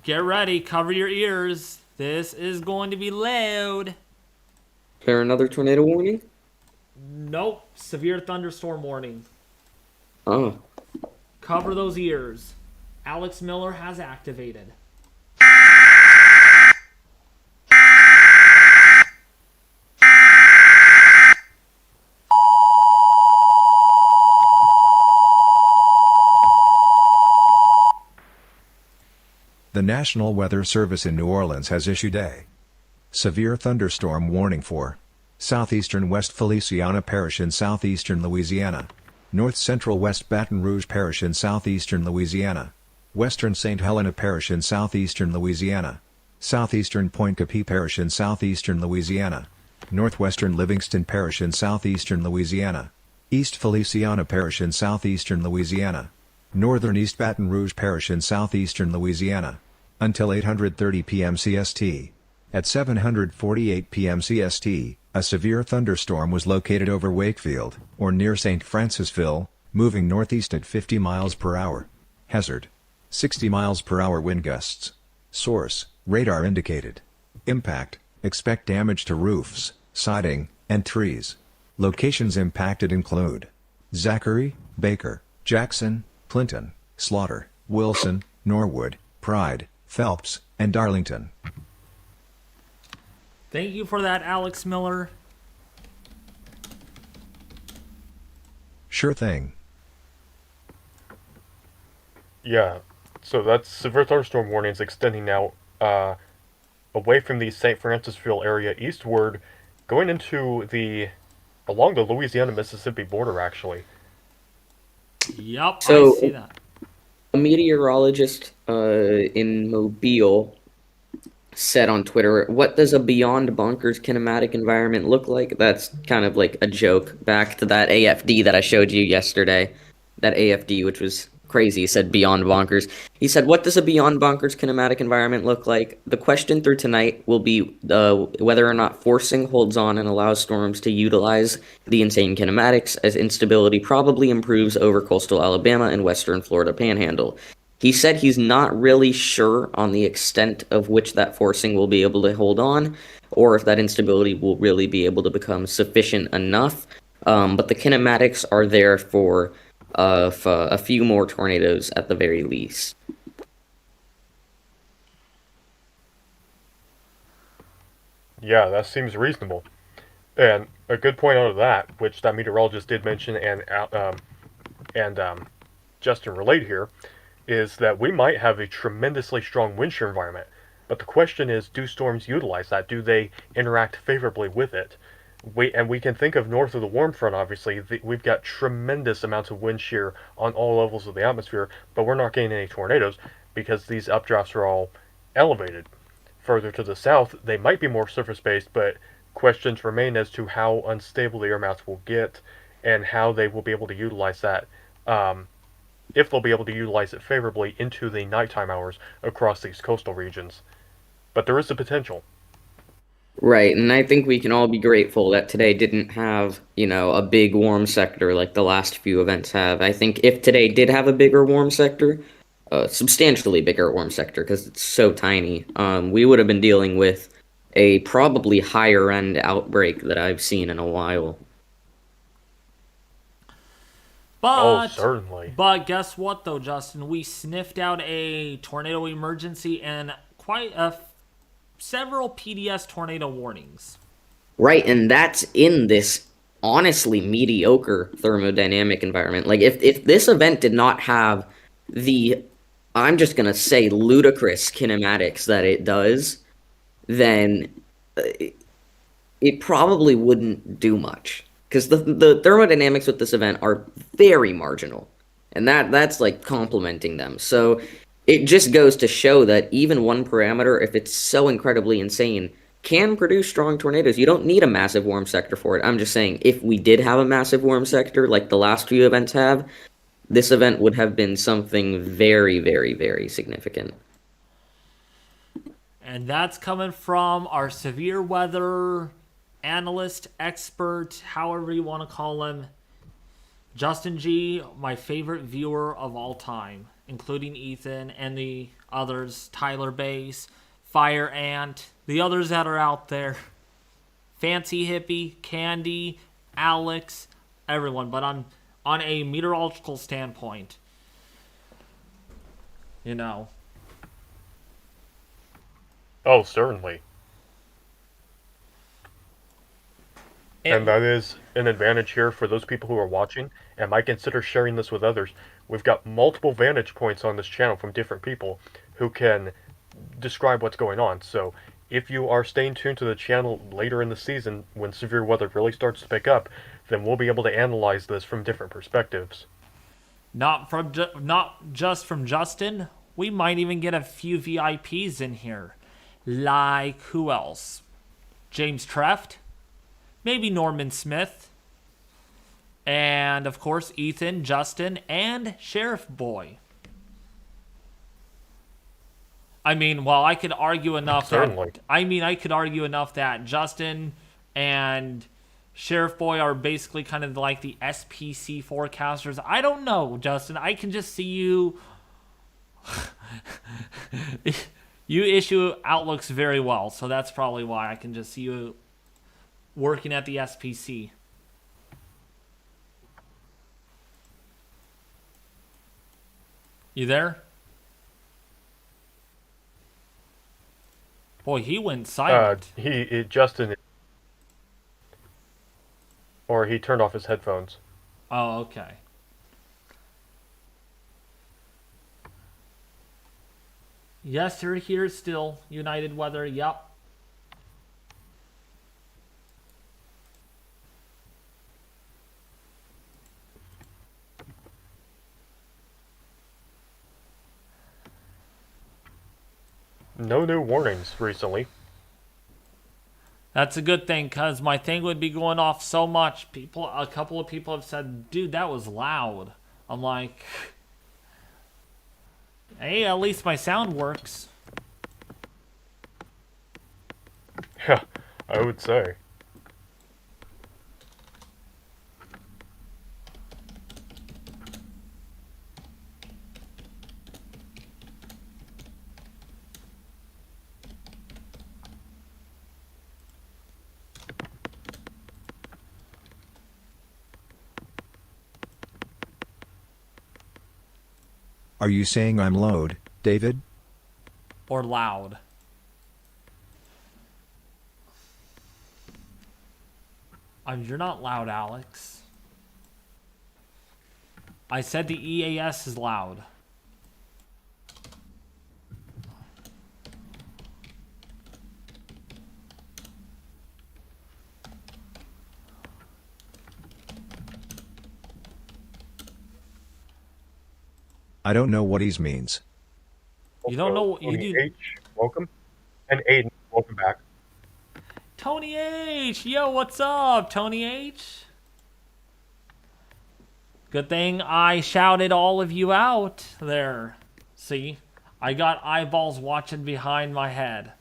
Speaker 1: get ready, cover your ears. This is going to be loud.
Speaker 9: Is there another tornado warning?
Speaker 1: Nope, severe thunderstorm warning.
Speaker 9: Oh.
Speaker 1: Cover those ears. Alex Miller has activated.
Speaker 11: The National Weather Service in New Orleans has issued a severe thunderstorm warning for southeastern West Feliciana Parish in southeastern Louisiana, north central West Baton Rouge Parish in southeastern Louisiana, western St. Helena Parish in southeastern Louisiana, southeastern Pointe Coupee Parish in southeastern Louisiana, northwestern Livingston Parish in southeastern Louisiana, East Feliciana Parish in southeastern Louisiana, northern East Baton Rouge Parish in southeastern Louisiana, until 8:30 p.m. CST. At 7:48 p.m. CST, a severe thunderstorm was located over Wakefield, or near St. Francisville, moving northeast at 50 miles per hour. Hazard: 60 miles per hour wind gusts. Source: radar indicated. Impact: expect damage to roofs, siding, and trees. Locations impacted include Zachary, Baker, Jackson, Clinton, Slaughter, Wilson, Norwood, Pride, Phelps, and Darlington.
Speaker 1: Thank you for that, Alex Miller.
Speaker 11: Sure thing.
Speaker 3: Yeah, so that's severe thunderstorm warnings extending now away from the St. Francisville area eastward, going into along the Louisiana-Mississippi border, actually.
Speaker 1: Yup,
Speaker 9: So,
Speaker 1: I see that.
Speaker 9: meteorologist in Mobile said on Twitter, "What does a beyond bonkers kinematic environment look like?" That's kind of like a joke back to that AFD that I showed you yesterday. That AFD, which was crazy, said beyond bonkers. He said, "What does a beyond bonkers kinematic environment look like? The question through tonight will be whether or not forcing holds on and allows storms to utilize the insane kinematics, as instability probably improves over coastal Alabama and western Florida panhandle." He said he's not really sure on the extent of which that forcing will be able to hold on, or if that instability will really be able to become sufficient enough. But the kinematics are there for a few more tornadoes at the very least.
Speaker 3: Yeah, that seems reasonable. And a good point out of that, which that meteorologist did mention, and Justin relayed here, is that we might have a tremendously strong wind shear environment. But the question is, do storms utilize that? Do they interact favorably with it? We can think of north of the warm front, obviously. We've got tremendous amounts of wind shear on all levels of the atmosphere, but we're not getting any tornadoes because these updrafts are all elevated. Further to the south, they might be more surface-based, but questions remain as to how unstable the air mass will get and how they will be able to utilize that, if they'll be able to utilize it favorably into the nighttime hours across these coastal regions. But there is the potential.
Speaker 9: Right, and I think we can all be grateful that today didn't have, a big warm sector like the last few events have. I think if today did have a bigger warm sector, a substantially bigger warm sector, because it's so tiny, we would have been dealing with a probably higher end outbreak that I've seen in a while.
Speaker 3: Certainly.
Speaker 1: But guess what, though, Justin? We sniffed out a tornado emergency and several PDS tornado warnings.
Speaker 9: Right, and that's in this honestly mediocre thermodynamic environment. Like, if this event did not have the, I'm just gonna say, ludicrous kinematics that it does, then it probably wouldn't do much. Because the thermodynamics with this event are very marginal. And that's like complementing them. So it just goes to show that even one parameter, if it's so incredibly insane, can produce strong tornadoes. You don't need a massive warm sector for it. I'm just saying, if we did have a massive warm sector like the last few events have, this event would have been something very, very, very significant.
Speaker 1: And that's coming from our severe weather analyst, expert, however you want to call him, Justin G, my favorite viewer of all time, including Ethan and the others, Tyler Bass, Fire Ant, the others that are out there, Fancy Hippie, Candy, Alex, everyone. But on a meteorological standpoint,
Speaker 3: Oh, certainly. And that is an advantage here for those people who are watching and might consider sharing this with others. We've got multiple vantage points on this channel from different people who can describe what's going on. So if you are staying tuned to the channel later in the season when severe weather really starts to pick up, then we'll be able to analyze this from different perspectives.
Speaker 1: Not just from Justin. We might even get a few VIPs in here. Like who else? James Treft? Maybe Norman Smith. And, of course, Ethan, Justin, and Sheriff Boy. I mean, well, I could argue enough that Justin and Sheriff Boy are basically kind of like the SPC forecasters. I don't know, Justin. I can just see you... You issue outlooks very well, so that's probably why I can just see you working at the SPC. You there? Boy, he went silent.
Speaker 3: Justin, or he turned off his headphones.
Speaker 1: Oh, okay. Yes, you're here still. United Weather, yep.
Speaker 3: No new warnings recently.
Speaker 1: That's a good thing, because my thing would be going off so much. A couple of people have said, dude, that was loud. I'm like, hey, at least my sound works.
Speaker 3: Yeah, I would say.
Speaker 11: Are you saying I'm loud, David?
Speaker 1: Or loud. You're not loud, Alex. I said the EAS is loud.
Speaker 11: I don't know what he means.
Speaker 1: You don't know what you
Speaker 3: Tony
Speaker 1: do.
Speaker 3: H, welcome. And Aiden, welcome back.
Speaker 1: Tony H! Yo, what's up, Tony H? Good thing I shouted all of you out there. See? I got eyeballs watching behind my head.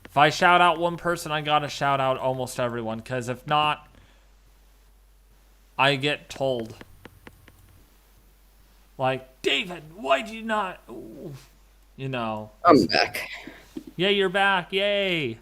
Speaker 1: If I shout out one person, I gotta shout out almost everyone, because if not, I get told. Like, David, why did you not... Ooh. You know.
Speaker 9: I'm back.
Speaker 1: Yeah, you're back. Yay.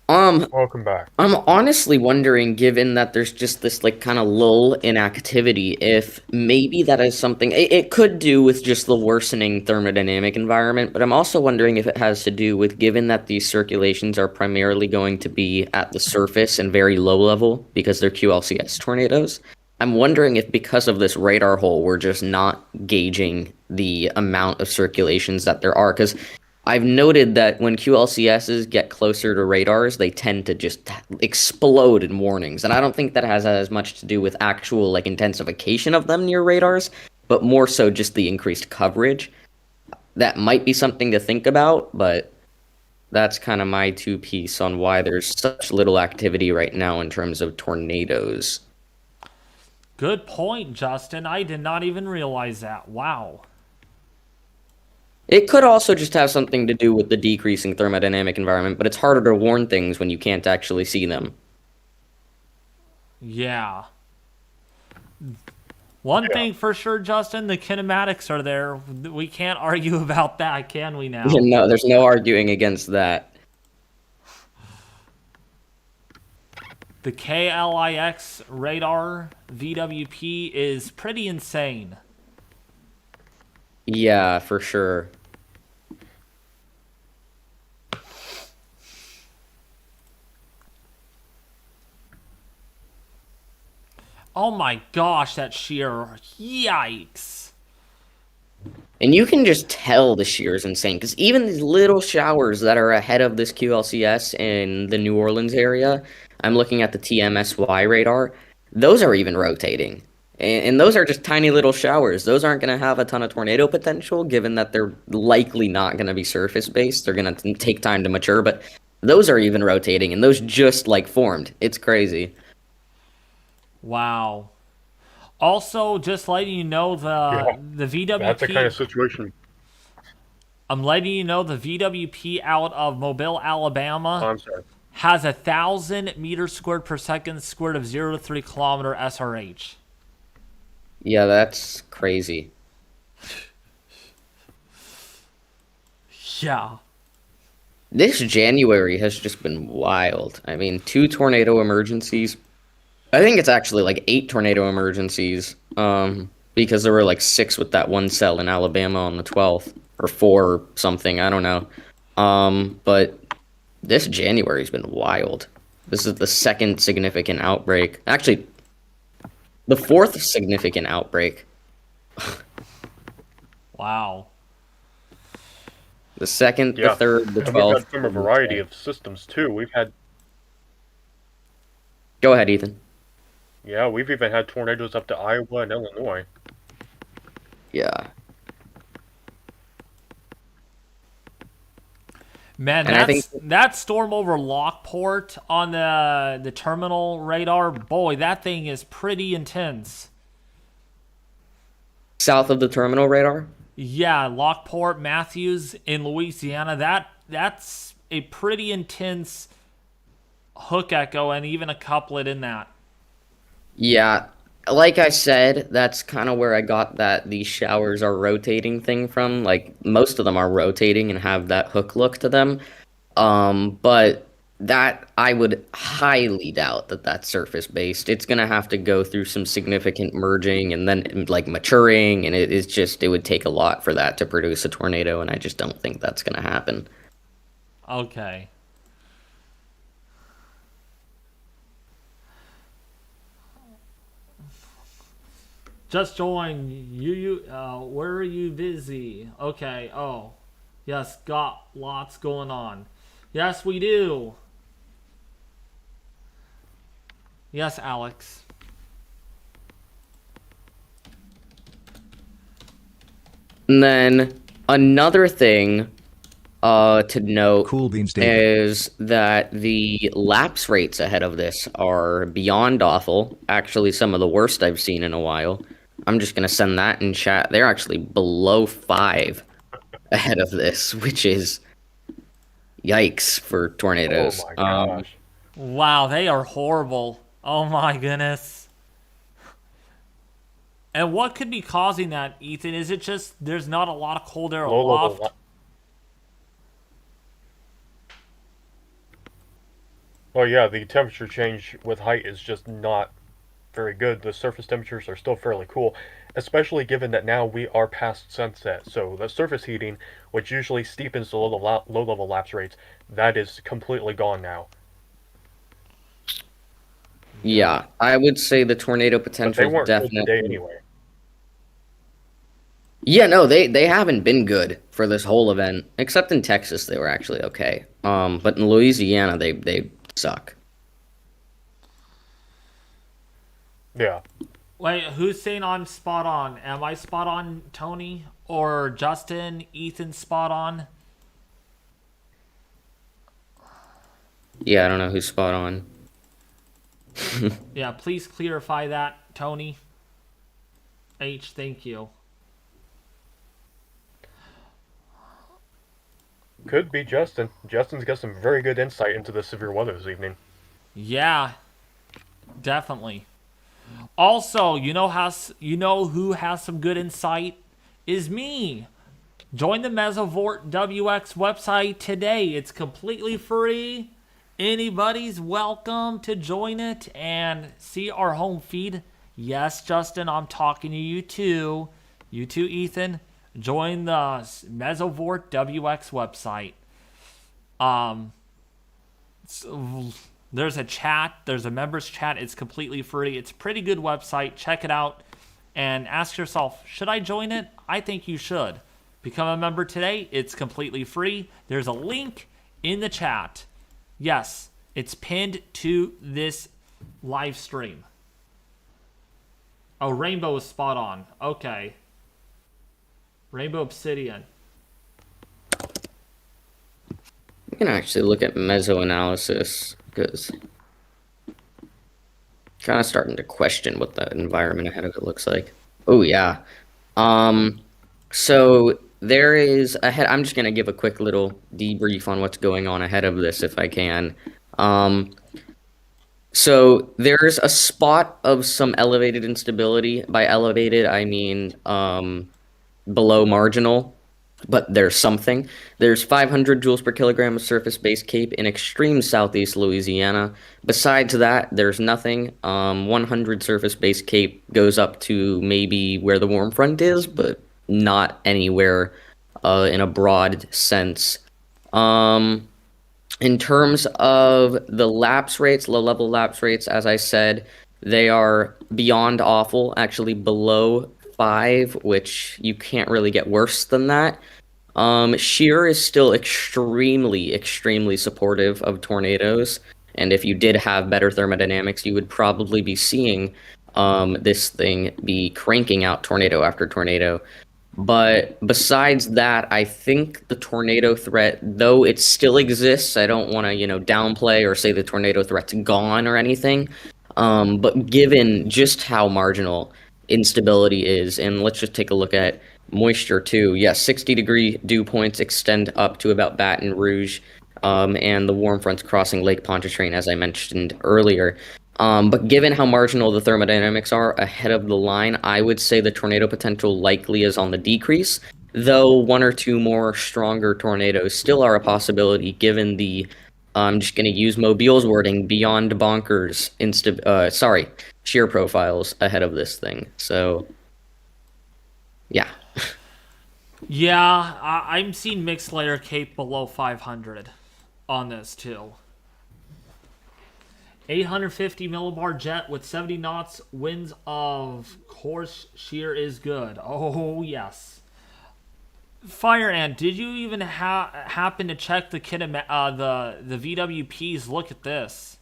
Speaker 3: Welcome back.
Speaker 9: I'm honestly wondering, given that there's just this like kind of lull in activity, if maybe that is something it could do with just the worsening thermodynamic environment, but I'm also wondering if it has to do with, given that these circulations are primarily going to be at the surface and very low level because they're QLCS tornadoes. I'm wondering if because of this radar hole, we're just not gauging the amount of circulations that there are, because I've noted that when QLCSs get closer to radars, they tend to just explode in warnings. And I don't think that has as much to do with actual like intensification of them near radars, but more so just the increased coverage. That might be something to think about, but that's kind of my two piece on why there's such little activity right now in terms of tornadoes.
Speaker 1: Good point, Justin. I did not even realize that. Wow.
Speaker 9: It could also just have something to do with the decreasing thermodynamic environment, but it's harder to warn things when you can't actually see them.
Speaker 1: Yeah. One thing for sure, Justin, the kinematics are there. We can't argue about that, can we now?
Speaker 9: No, there's no arguing against that.
Speaker 1: The KLIX radar VWP is pretty insane.
Speaker 9: Yeah, for sure.
Speaker 1: Oh my gosh, that shear. Yikes.
Speaker 9: And you can just tell the shear is insane, because even these little showers that are ahead of this QLCS in the New Orleans area, I'm looking at the TMSY radar, those are even rotating. And those are just tiny little showers. Those aren't going to have a ton of tornado potential, given that they're likely not going to be surface-based. They're going to take time to mature, but those are even rotating, and those just, like, formed. It's crazy.
Speaker 1: Wow. Also, just letting you know, the VWP...
Speaker 3: That's the kind of situation.
Speaker 1: I'm letting you know the VWP out of Mobile, Alabama...
Speaker 3: Oh, I'm sorry.
Speaker 1: ...has 1,000 meters squared per second squared of 0 to 3 kilometer SRH.
Speaker 9: Yeah, that's crazy.
Speaker 1: Yeah.
Speaker 9: This January has just been wild. I mean, 2 tornado emergencies. I think it's actually like 8 tornado emergencies, because there were like 6 with that one cell in Alabama on the 12th, or 4 or something, I don't know. But this January's been wild. This is the 2nd significant outbreak. Actually, the 4th significant outbreak.
Speaker 1: Wow.
Speaker 9: The 2nd, the 3rd, the 12th.
Speaker 3: And we've had from a variety of systems, too. We've had...
Speaker 9: Go ahead, Ethan.
Speaker 3: Yeah, we've even had tornadoes up to Iowa and Illinois.
Speaker 9: Yeah.
Speaker 1: Man,
Speaker 9: And I think
Speaker 1: that storm over Lockport on the terminal radar, boy, that thing is pretty intense.
Speaker 9: south of the terminal radar.
Speaker 1: Yeah, Lockport, Matthews in Louisiana, that's a pretty intense hook echo and even a couplet in that.
Speaker 9: Yeah, like I said, that's kind of where I got that these showers are rotating thing from. Like most of them are rotating and have that hook look to them. But that I would highly doubt that that's surface based. It's gonna have to go through some significant merging and then like maturing, and it would take a lot for that to produce a tornado, and I just don't think that's gonna happen.
Speaker 1: Okay. Just join where are you busy? Okay. Oh, yes, got lots going on. Yes, we do. Yes, Alex.
Speaker 9: And then another thing to note
Speaker 11: Cool beans, David.
Speaker 9: is that the lapse rates ahead of this are beyond awful. Actually, some of the worst I've seen in a while. I'm just going to send that in chat. They're actually below 5 ahead of this, which is yikes for tornadoes.
Speaker 3: Oh my gosh.
Speaker 1: Wow, they are horrible. Oh my goodness. And what could be causing that, Ethan? Is it just there's not a lot of cold air aloft?
Speaker 3: Well, yeah, the temperature change with height is just not very good. The surface temperatures are still fairly cool, especially given that now we are past sunset. So the surface heating, which usually steepens the low-level lapse rates, that is completely gone now.
Speaker 9: Yeah, I would say the tornado
Speaker 3: But
Speaker 9: potential
Speaker 3: they weren't good
Speaker 9: definitely.
Speaker 3: today anyway.
Speaker 9: Yeah, no, they haven't been good for this whole event, except in Texas they were actually okay. But in Louisiana they suck.
Speaker 3: Yeah.
Speaker 1: Wait, who's saying I'm spot on? Am I spot on, Tony? Or Justin, Ethan spot on?
Speaker 9: Yeah, I don't know who's spot on.
Speaker 1: Yeah, please clarify that, Tony. H, thank you.
Speaker 3: Could be Justin. Justin's got some very good insight into the severe weather this evening.
Speaker 1: Yeah, definitely. Also, you know who has some good insight? Is me. Join the Mesovort WX website today. It's completely free. Anybody's welcome to join it and see our home feed. Yes, Justin, I'm talking to you too. You too, Ethan. Join the Mesovort WX website. There's a chat. There's a members chat. It's completely free. It's a pretty good website. Check it out and ask yourself, should I join it? I think you should. Become a member today. It's completely free. There's a link in the chat. Yes, it's pinned to this live stream. Oh, Rainbow is spot on. Okay. Rainbow Obsidian.
Speaker 9: We can actually look at mesoanalysis because kind of starting to question what the environment ahead of it looks like. Oh yeah. So there is ahead. I'm just gonna give a quick little debrief on what's going on ahead of this, if I can. So there's a spot of some elevated instability. By elevated, I mean below marginal, but there's something. There's 500 joules per kilogram of surface-based CAPE in extreme southeast Louisiana. Besides that, there's nothing. 100 surface-based CAPE goes up to maybe where the warm front is, but not anywhere in a broad sense. In terms of the lapse rates, low-level lapse rates, as I said, they are beyond awful, actually below 5, which you can't really get worse than that. Shear is still extremely supportive of tornadoes, and if you did have better thermodynamics, you would probably be seeing this thing be cranking out tornado after tornado. But besides that, I think the tornado threat, though it still exists, I don't want to, downplay or say the tornado threat's gone or anything. But given just how marginal instability is, and let's just take a look at moisture too. Yes, 60-degree dew points extend up to about Baton Rouge, and the warm fronts crossing Lake Pontchartrain, as I mentioned earlier. But given how marginal the thermodynamics are ahead of the line, I would say the tornado potential likely is on the decrease, though one or two more stronger tornadoes still are a possibility given the, I'm just going to use Mobile's wording, beyond bonkers shear profiles ahead of this thing. So, yeah.
Speaker 1: Yeah, I'm seeing mixed layer cape below 500 on this too. 850 millibar jet with 70 knots, winds of course shear is good. Oh yes. Fire Ant, did you even happen to check the the VWPs? Look at this.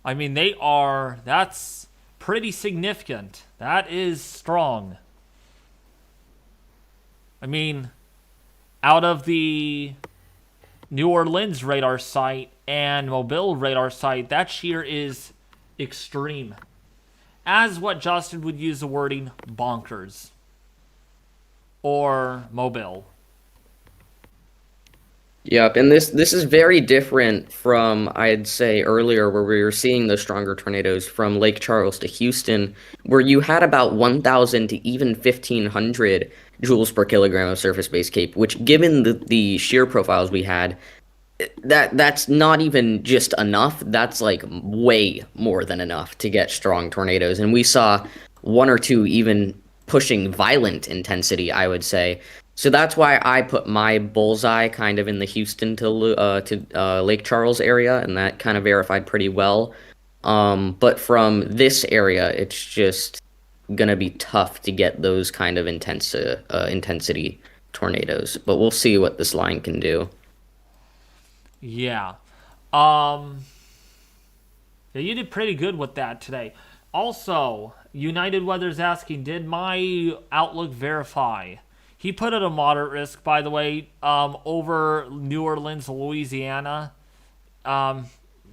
Speaker 1: I mean, that's pretty significant. That is strong. I mean, out of the New Orleans radar site and Mobile radar site, that shear is extreme. As what Justin would use the wording bonkers. Or Mobile.
Speaker 9: Yep, and this is very different from, I'd say, earlier where we were seeing the stronger tornadoes from Lake Charles to Houston, where you had about 1,000 to even 1,500 joules per kilogram of surface-based cape, which given the shear profiles we had, that's not even just enough. That's like way more than enough to get strong tornadoes. And we saw one or two even pushing violent intensity, I would say. So that's why I put my bullseye kind of in the Houston to Lake Charles area, and that kind of verified pretty well. But from this area, it's just gonna be tough to get those kind of intensity tornadoes. But we'll see what this line can do.
Speaker 1: Yeah. Yeah, you did pretty good with that today. Also, United Weather's asking, did my outlook verify? He put it a moderate risk, by the way, over New Orleans, Louisiana.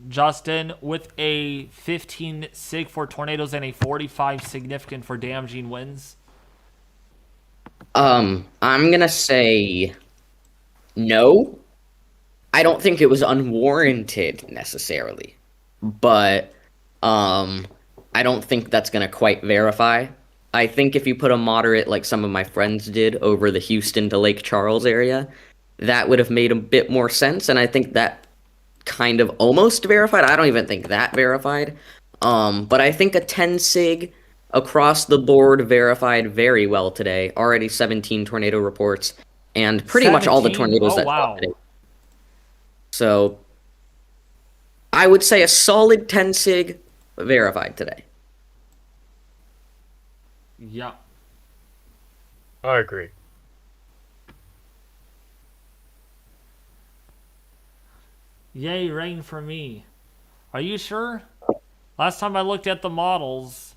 Speaker 1: Justin, with a 15 sig for tornadoes and a 45 significant for damaging winds.
Speaker 9: I'm gonna say no. I don't think it was unwarranted necessarily, but I don't think that's gonna quite verify. I think if you put a moderate, like some of my friends did, over the Houston to Lake Charles area, that would have made a bit more sense, and I think that kind of almost verified. I don't even think that verified. But I think a 10 sig across the board verified very well today. Already 17 tornado reports, and pretty much all the tornadoes
Speaker 1: wow.
Speaker 9: today. So I would say a solid 10 sig verified today.
Speaker 1: Yeah.
Speaker 3: I agree.
Speaker 1: Yay, rain for me. Are you sure? Last time I looked at the models.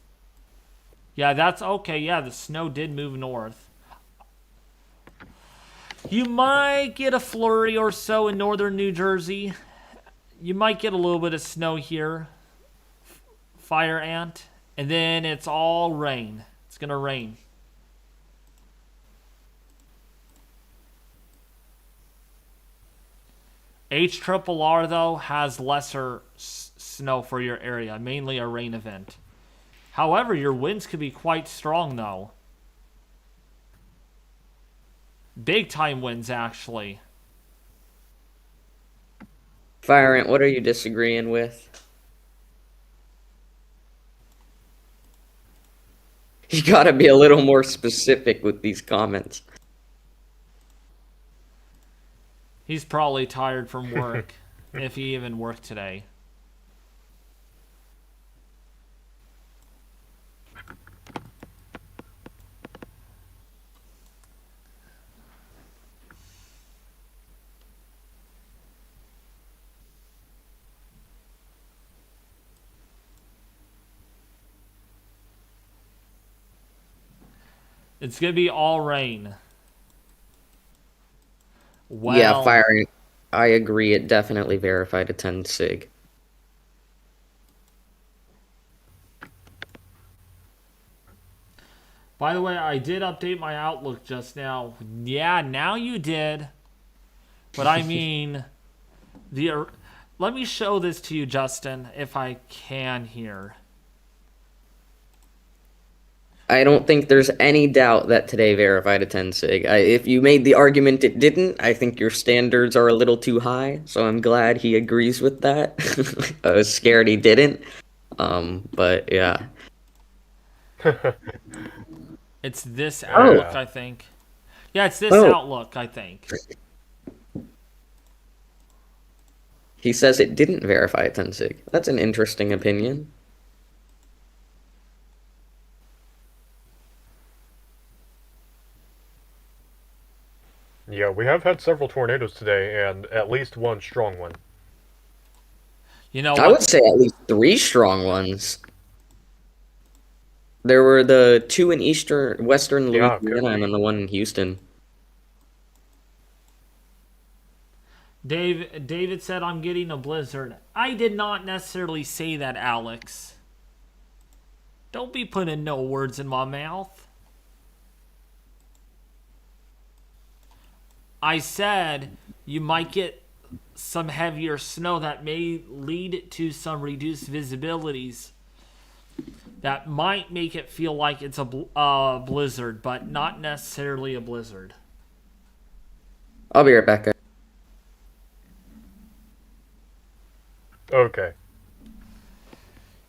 Speaker 1: Yeah, that's okay. Yeah, the snow did move north. You might get a flurry or so in northern New Jersey. You might get a little bit of snow here. Fire Ant. And then it's all rain. It's going to rain. HRRR, though, has lesser snow for your area, mainly a rain event. However, your winds could be quite strong, though. Big time winds, actually.
Speaker 9: Fire Ant, what are you disagreeing with? You gotta be a little more specific with these comments.
Speaker 1: He's probably tired from work, if he even worked today. It's gonna be all rain. Well,
Speaker 9: Yeah, firing. I agree. It definitely verified a 10 sig.
Speaker 1: by the way, I did update my Outlook just now. Yeah, now you did. But I mean, let me show this to you, Justin, if I can here.
Speaker 9: I don't think there's any doubt that today verified a 10 sig. If you made the argument it didn't, I think your standards are a little too high. So I'm glad he agrees with that. I was scared he didn't. But yeah.
Speaker 1: It's this Outlook, I think. Yeah, it's this Outlook, I think.
Speaker 9: He says it didn't verify a 10 sig. That's an interesting opinion.
Speaker 3: Yeah, we have had several tornadoes today, and at least one strong one.
Speaker 1: You know,
Speaker 9: I would say at least 3 strong ones. There were the 2 in western Louisiana, and then the one in Houston.
Speaker 1: David said I'm getting a blizzard. I did not necessarily say that, Alex. Don't be putting no words in my mouth. I said you might get some heavier snow that may lead to some reduced visibilities. That might make it feel like it's a blizzard, but not necessarily a blizzard.
Speaker 9: I'll be right back, guys.
Speaker 3: Okay.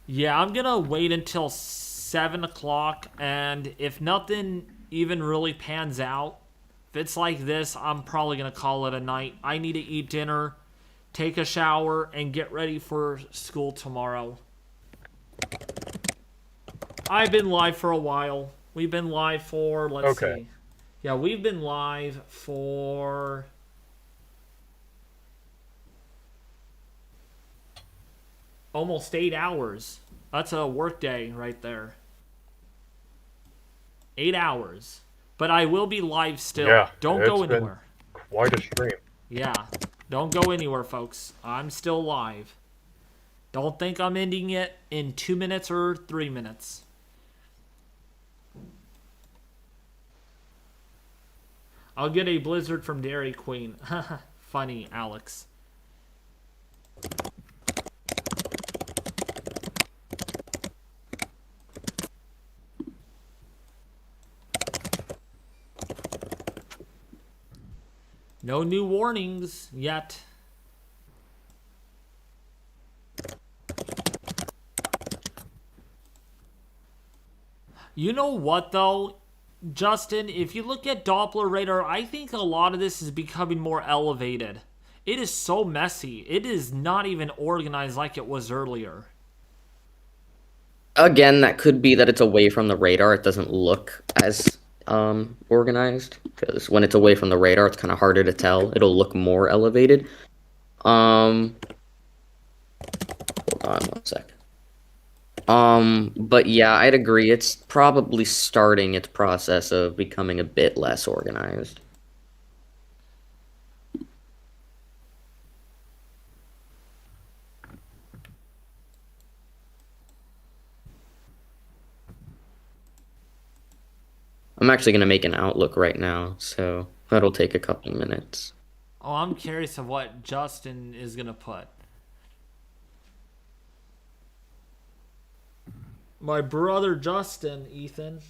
Speaker 1: Yeah, I'm going to wait until 7 o'clock, and if nothing even really pans out, if it's like this, I'm probably going to call it a night. I need to eat dinner, take a shower, and get ready for school tomorrow. I've been live for a while. We've been live for, let's see. Yeah, we've been live for... almost 8 hours. That's a work day right there. 8 hours. But I will be live still.
Speaker 3: Yeah,
Speaker 1: don't go anywhere.
Speaker 3: Quite a stream.
Speaker 1: Yeah, don't go anywhere, folks. I'm still live. Don't think I'm ending it in 2 minutes or 3 minutes. I'll get a blizzard from Dairy Queen. Funny, Alex. No new warnings yet. You know what, though, Justin? If you look at Doppler radar, I think a lot of this is becoming more elevated. It is so messy. It is not even organized like it was earlier.
Speaker 9: Again, that could be that it's away from the radar. It doesn't look as organized, because when it's away from the radar, it's kind of harder to tell. It'll look more elevated. Hold on 1 sec. But yeah, I'd agree. It's probably starting its process of becoming a bit less organized. I'm actually going to make an Outlook right now, so that'll take a couple minutes.
Speaker 1: Oh, I'm curious of what Justin is going to put. My brother Justin, Ethan.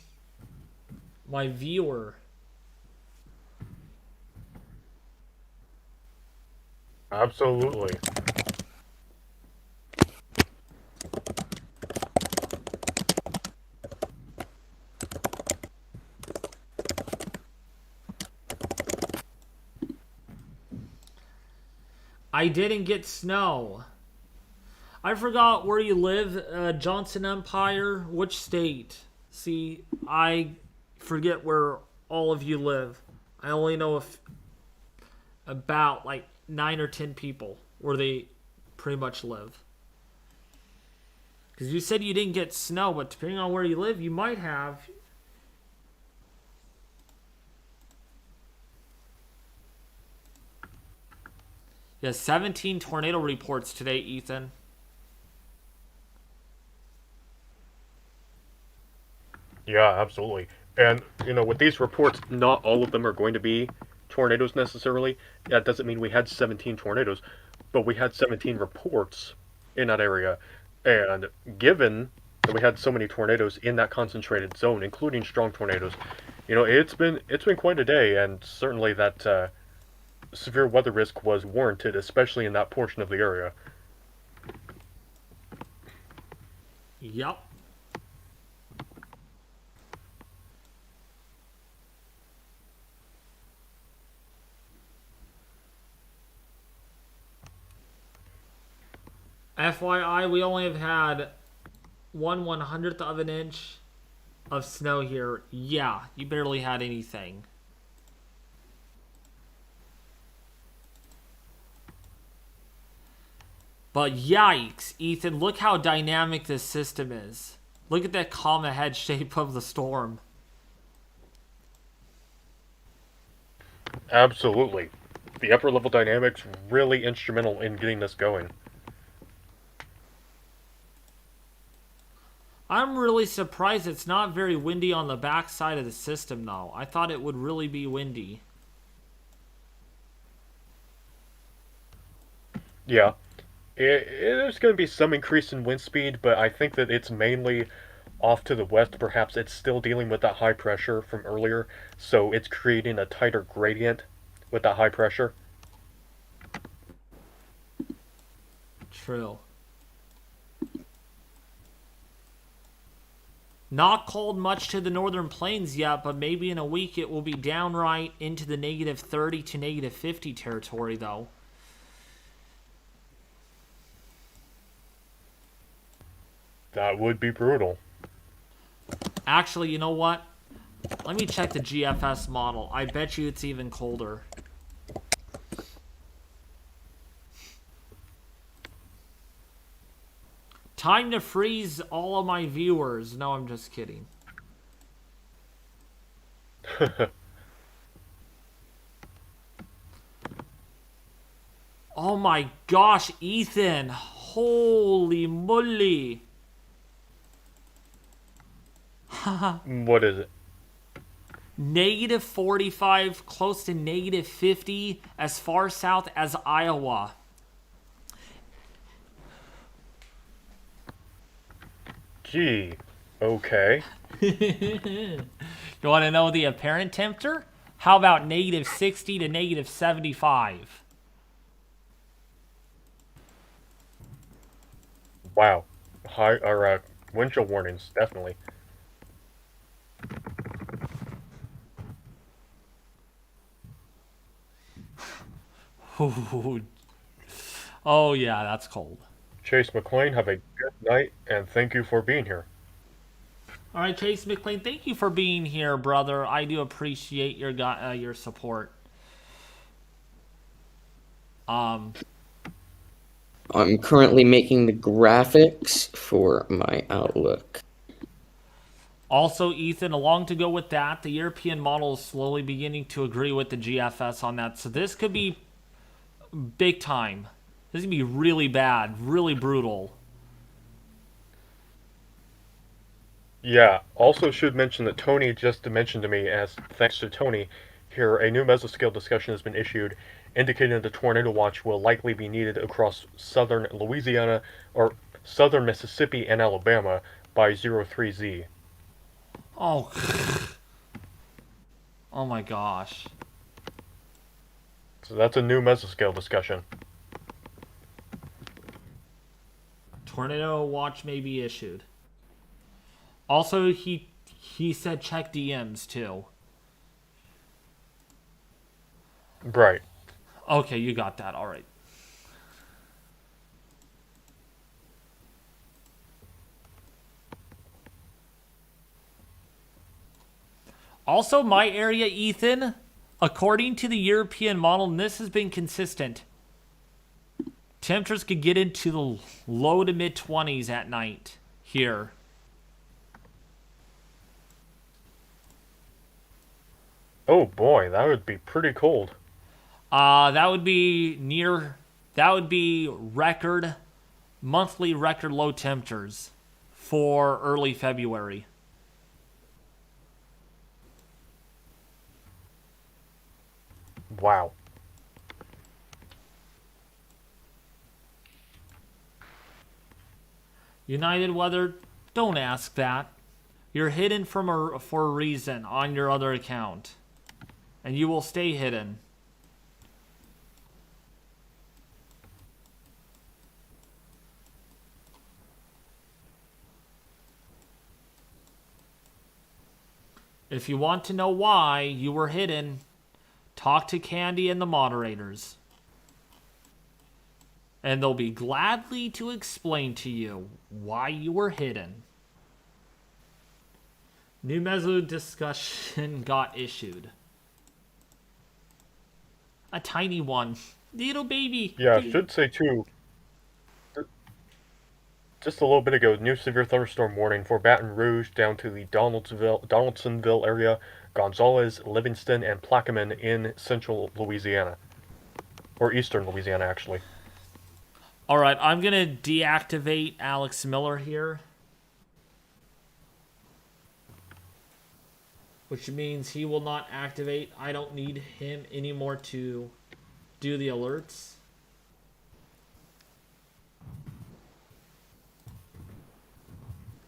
Speaker 1: My viewer.
Speaker 3: Absolutely.
Speaker 1: I didn't get snow. I forgot where you live, Johnson Empire. Which state? See, I forget where all of you live. I only know about like 9 or 10 people where they pretty much live. Because you said you didn't get snow, but depending on where you live, you might have. Yeah, 17 tornado reports today, Ethan.
Speaker 3: Yeah, absolutely. And, with these reports, not all of them are going to be tornadoes necessarily. That doesn't mean we had 17 tornadoes, but we had 17 reports in that area. And given that we had so many tornadoes in that concentrated zone, including strong tornadoes, it's been quite a day, and certainly that severe weather risk was warranted, especially in that portion of the area.
Speaker 1: Yep. FYI, we only have had 1/100th of an inch of snow here. Yeah, you barely had anything. But yikes, Ethan, look how dynamic this system is. Look at that comma head shape of the storm.
Speaker 3: Absolutely. The upper level dynamics really instrumental in getting this going.
Speaker 1: I'm really surprised it's not very windy on the back side of the system, though. I thought it would really be windy.
Speaker 3: Yeah. There's going to be some increase in wind speed, but I think that it's mainly off to the west. Perhaps it's still dealing with that high pressure from earlier, so it's creating a tighter gradient with that high pressure.
Speaker 1: True. Not cold much to the northern plains yet, but maybe in a week it will be downright into the -30 to -50 territory, though.
Speaker 3: That would be brutal.
Speaker 1: Actually, you know what? Let me check the GFS model. I bet you it's even colder. Time to freeze all of my viewers. No, I'm just kidding. Oh my gosh, Ethan. Holy moly.
Speaker 3: What is it?
Speaker 1: -45, close to -50, as far south as Iowa.
Speaker 3: Gee, okay.
Speaker 1: You want to know the apparent temperature? How about -60 to -75?
Speaker 3: Wow. High or wind chill warnings, definitely.
Speaker 1: Oh yeah, that's cold.
Speaker 3: Chase McLean, have a good night, and thank you for being here.
Speaker 1: All right, Chase McLean, thank you for being here, brother. I do appreciate your support.
Speaker 9: I'm currently making the graphics for my Outlook.
Speaker 1: Also, Ethan, along to go with that, the European model is slowly beginning to agree with the GFS on that. So this could be big time. This could be really bad, really brutal.
Speaker 3: Yeah, also should mention that Tony just mentioned to me, as thanks to Tony, here a new mesoscale discussion has been issued indicating that the tornado watch will likely be needed across southern Louisiana or southern Mississippi and Alabama by 03Z.
Speaker 1: Oh. Oh my gosh.
Speaker 3: So that's a new mesoscale discussion.
Speaker 1: Tornado watch may be issued. Also, he said check DMs too.
Speaker 3: Right.
Speaker 1: Okay, you got that. All right. Also, my area, Ethan, according to the European model, and this has been consistent, temperatures could get into the low to mid 20s at night here.
Speaker 3: Oh boy, that would be pretty cold.
Speaker 1: That would be near That would be monthly record low temperatures for early February.
Speaker 3: Wow.
Speaker 1: United Weather, don't ask that. You're hidden for a reason on your other account. And you will stay hidden. If you want to know why you were hidden, talk to Candy and the moderators. And they'll be gladly to explain to you why you were hidden. New Mezzo discussion got issued. A tiny one. Little baby.
Speaker 3: Yeah, I should say too, just a little bit ago, new severe thunderstorm warning for Baton Rouge down to the Donaldsonville area, Gonzales, Livingston, and Plaquemine in central Louisiana. Or eastern Louisiana, actually.
Speaker 1: Alright, I'm going to deactivate Alex Miller here. Which means he will not activate. I don't need him anymore to do the alerts.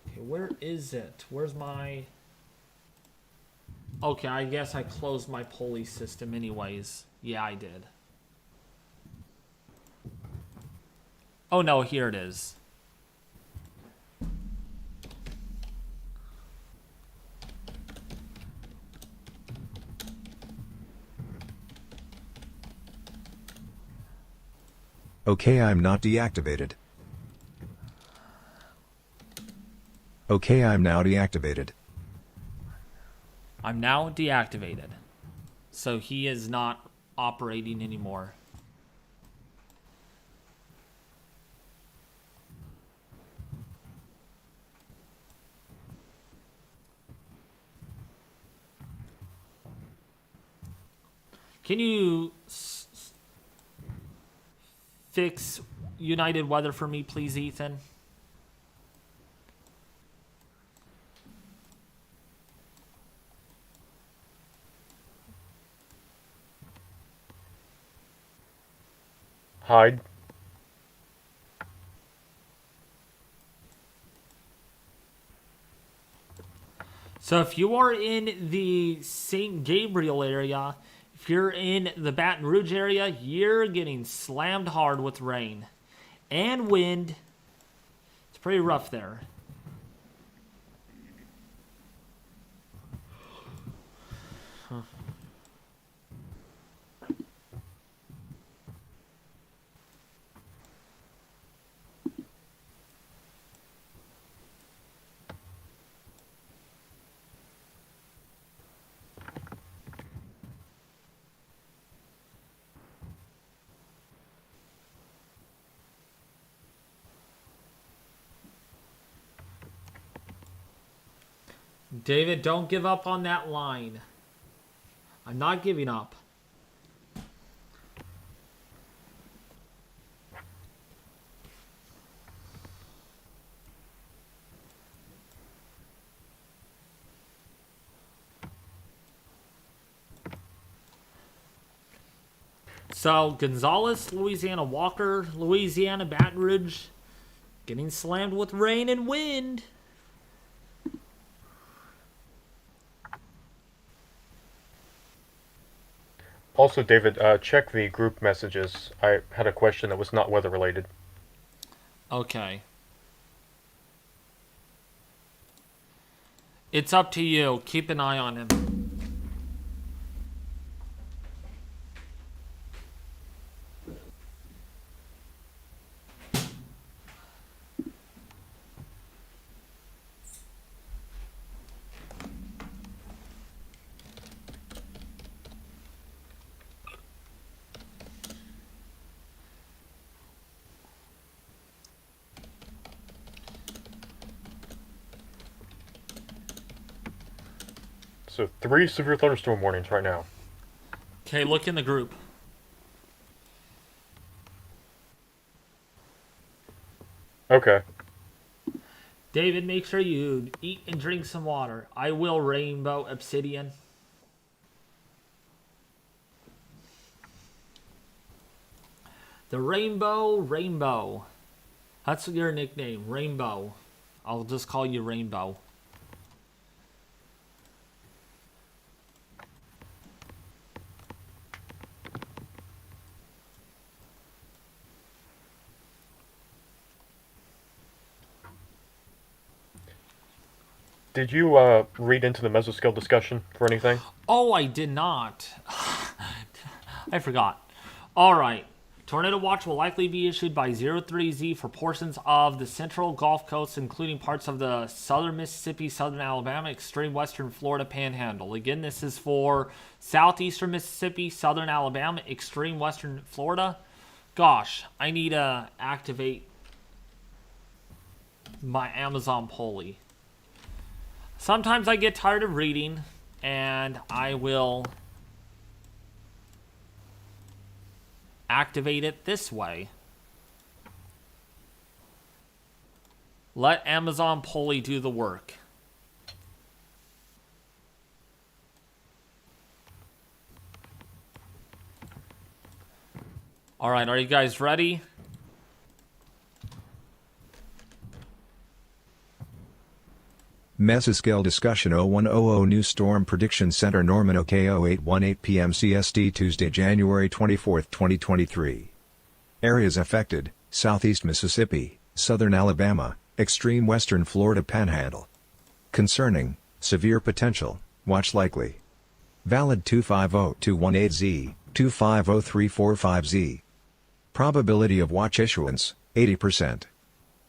Speaker 1: Okay, where is it? Where's my... Okay, I guess I closed my pulley system anyways. Yeah, I did. Oh no, here it is.
Speaker 11: Okay, I'm not deactivated. Okay, I'm now deactivated.
Speaker 1: I'm now deactivated. So he is not operating anymore. Can you fix United Weather for me, please, Ethan?
Speaker 3: Hide.
Speaker 1: So if you are in the St. Gabriel area, if you're in the Baton Rouge area, you're getting slammed hard with rain and wind. It's pretty rough there. Huh. David, don't give up on that line. I'm not giving up. So, Gonzales, Louisiana, Walker, Louisiana, Baton Rouge, getting slammed with rain and wind.
Speaker 3: Also, David, check the group messages. I had a question that was not weather related.
Speaker 1: Okay. It's up to you. Keep an eye on him.
Speaker 3: So 3 severe thunderstorm warnings right now.
Speaker 1: Okay, look in the group.
Speaker 3: Okay.
Speaker 1: David, make sure you eat and drink some water. I will Rainbow Obsidian. The Rainbow. That's your nickname, Rainbow. I'll just call you Rainbow.
Speaker 3: Did you read into the mesoscale discussion for anything?
Speaker 1: Oh, I did not. I forgot. All right. Tornado watch will likely be issued by 03Z for portions of the central Gulf Coast, including parts of the southern Mississippi, southern Alabama, extreme western Florida panhandle. Again, this is for southeastern Mississippi, southern Alabama, extreme western Florida. Gosh, I need to activate my Amazon pulley. Sometimes I get tired of reading, and I will activate it this way. Let Amazon pulley do the work. All right, are you guys ready?
Speaker 11: Mesoscale discussion 0100 New Storm Prediction Center Norman OK 0818 PM CST Tuesday, January 24, 2023. Areas affected: Southeast Mississippi, Southern Alabama, Extreme Western Florida Panhandle. Concerning: severe potential, watch likely. Valid 250-218Z, 250-345Z. Probability of watch issuance, 80%.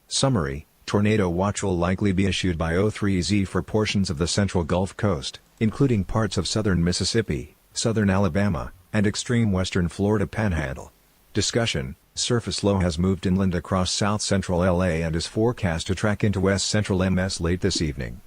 Speaker 11: Summary: tornado watch will likely be issued by 03Z for portions of the central Gulf Coast, including parts of southern Mississippi, southern Alabama, and extreme western Florida Panhandle. Discussion: surface low has moved inland across south-central LA and is forecast to track into west-central MS late this evening.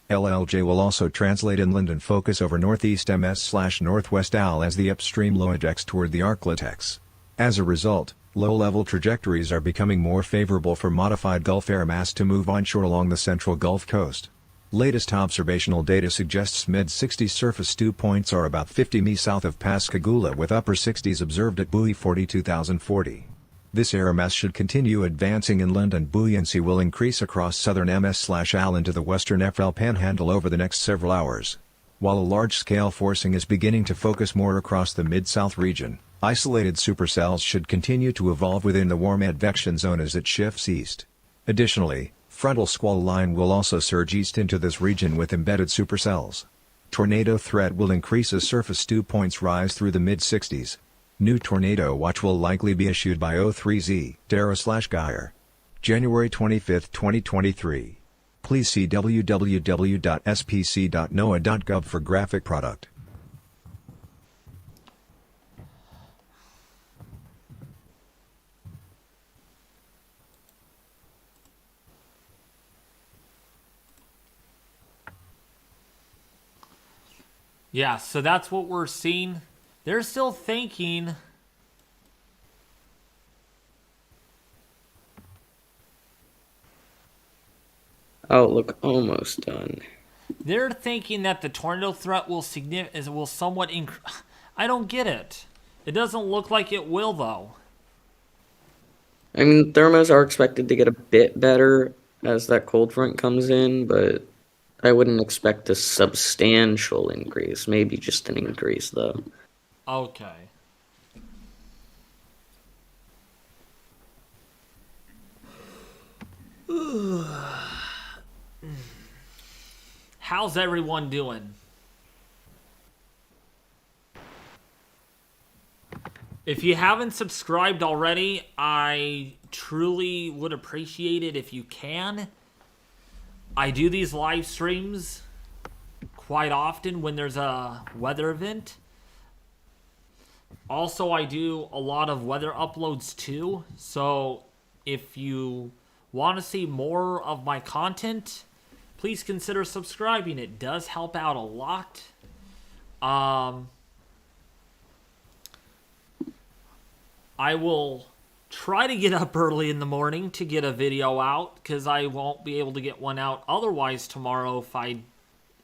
Speaker 11: LLJ will also translate inland and focus over northeast MS/northwest AL as the upstream low ejects toward the Arclitex. As a result, low-level trajectories are becoming more favorable for modified Gulf air mass to move onshore along the central Gulf Coast. Latest observational data suggests mid-60s surface dew points are about 50 mi south of Pascagoula, with upper 60s observed at buoy 42,040. This air mass should continue advancing inland, and buoyancy will increase across southern MS/AL into the western FL Panhandle over the next several hours. While a large-scale forcing is beginning to focus more across the Mid-South region, isolated supercells should continue to evolve within the warm advection zone as it shifts east. Additionally, frontal squall line will also surge east into this region with embedded supercells. Tornado threat will increase as surface dew points rise through the mid-60s. New tornado watch will likely be issued by 03Z, Darrow/Geyer. January 25, 2023. Please see www.spc.noaa.gov for graphic product.
Speaker 1: Yeah, so that's what we're seeing. They're still thinking
Speaker 9: Outlook almost done.
Speaker 1: They're thinking that the tornado threat will somewhat increase. I don't get it. It doesn't look like it will, though.
Speaker 9: I mean, thermos are expected to get a bit better as that cold front comes in, but I wouldn't expect a substantial increase. Maybe just an increase, though.
Speaker 1: Okay. How's everyone doing? If you haven't subscribed already, I truly would appreciate it if you can. I do these live streams quite often when there's a weather event. Also, I do a lot of weather uploads too. So if you want to see more of my content, please consider subscribing. It does help out a lot. I will try to get up early in the morning to get a video out, because I won't be able to get one out otherwise tomorrow if I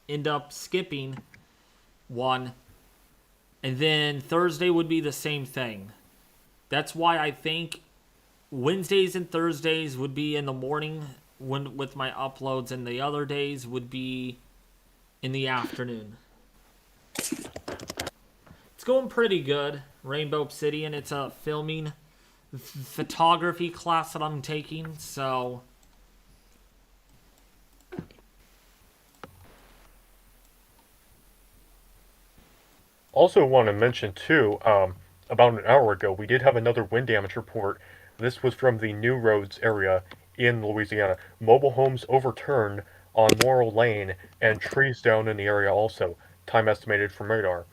Speaker 1: end up skipping one. And then Thursday would be the same thing. That's why I think Wednesdays and Thursdays would be in the morning with my uploads, and the other days would be in the afternoon. It's going pretty good. Rainbow Obsidian. It's a filming photography class that I'm taking, so
Speaker 3: Also want to mention too, about an hour ago, we did have another wind damage report. This was from the New Roads area in Louisiana. Mobile homes overturned on Morrill Lane and trees down in the area also, time estimated from radar.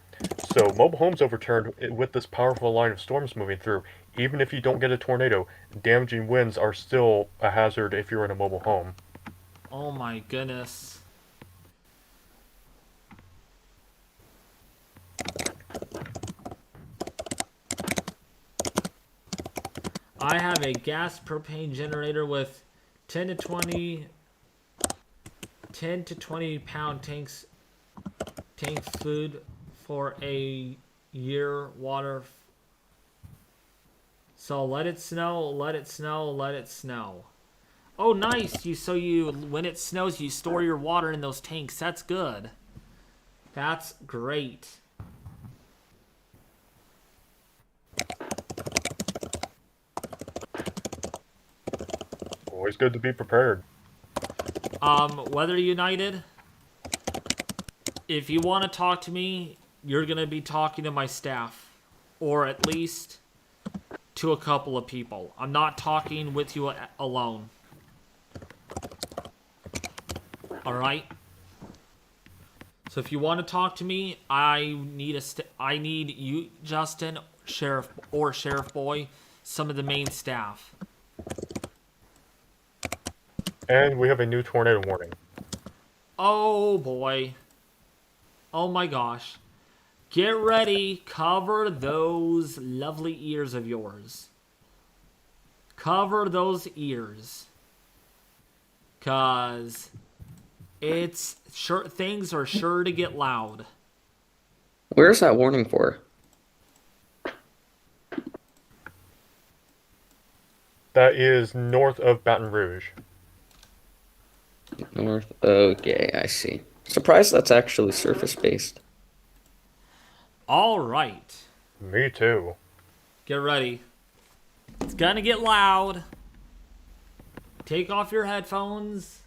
Speaker 3: So mobile homes overturned with this powerful line of storms moving through. Even if you don't get a tornado, damaging winds are still a hazard if you're in a mobile home.
Speaker 1: oh my goodness. I have a gas propane generator with 10 to 20 pound tank food for a year water. So let it snow, let it snow, let it snow. Oh, nice. When it snows, you store your water in those tanks. That's good. That's great.
Speaker 3: Always good to be prepared.
Speaker 1: Weather United, if you want to talk to me, you're going to be talking to my staff, or at least to a couple of people. I'm not talking with you alone. Alright? So if you want to talk to me, I need you, Justin, Sheriff Boy, some of the main staff.
Speaker 3: And we have a new tornado warning.
Speaker 1: Oh boy. Oh my gosh. Get ready. Cover those lovely ears of yours. Cover those ears. 'Cause things are sure to get loud.
Speaker 9: Where's that warning for?
Speaker 3: That is north of Baton Rouge.
Speaker 9: North. Okay, I see. Surprised that's actually surface-based.
Speaker 1: All right.
Speaker 3: Me too.
Speaker 1: Get ready. It's gonna get loud. Take off your headphones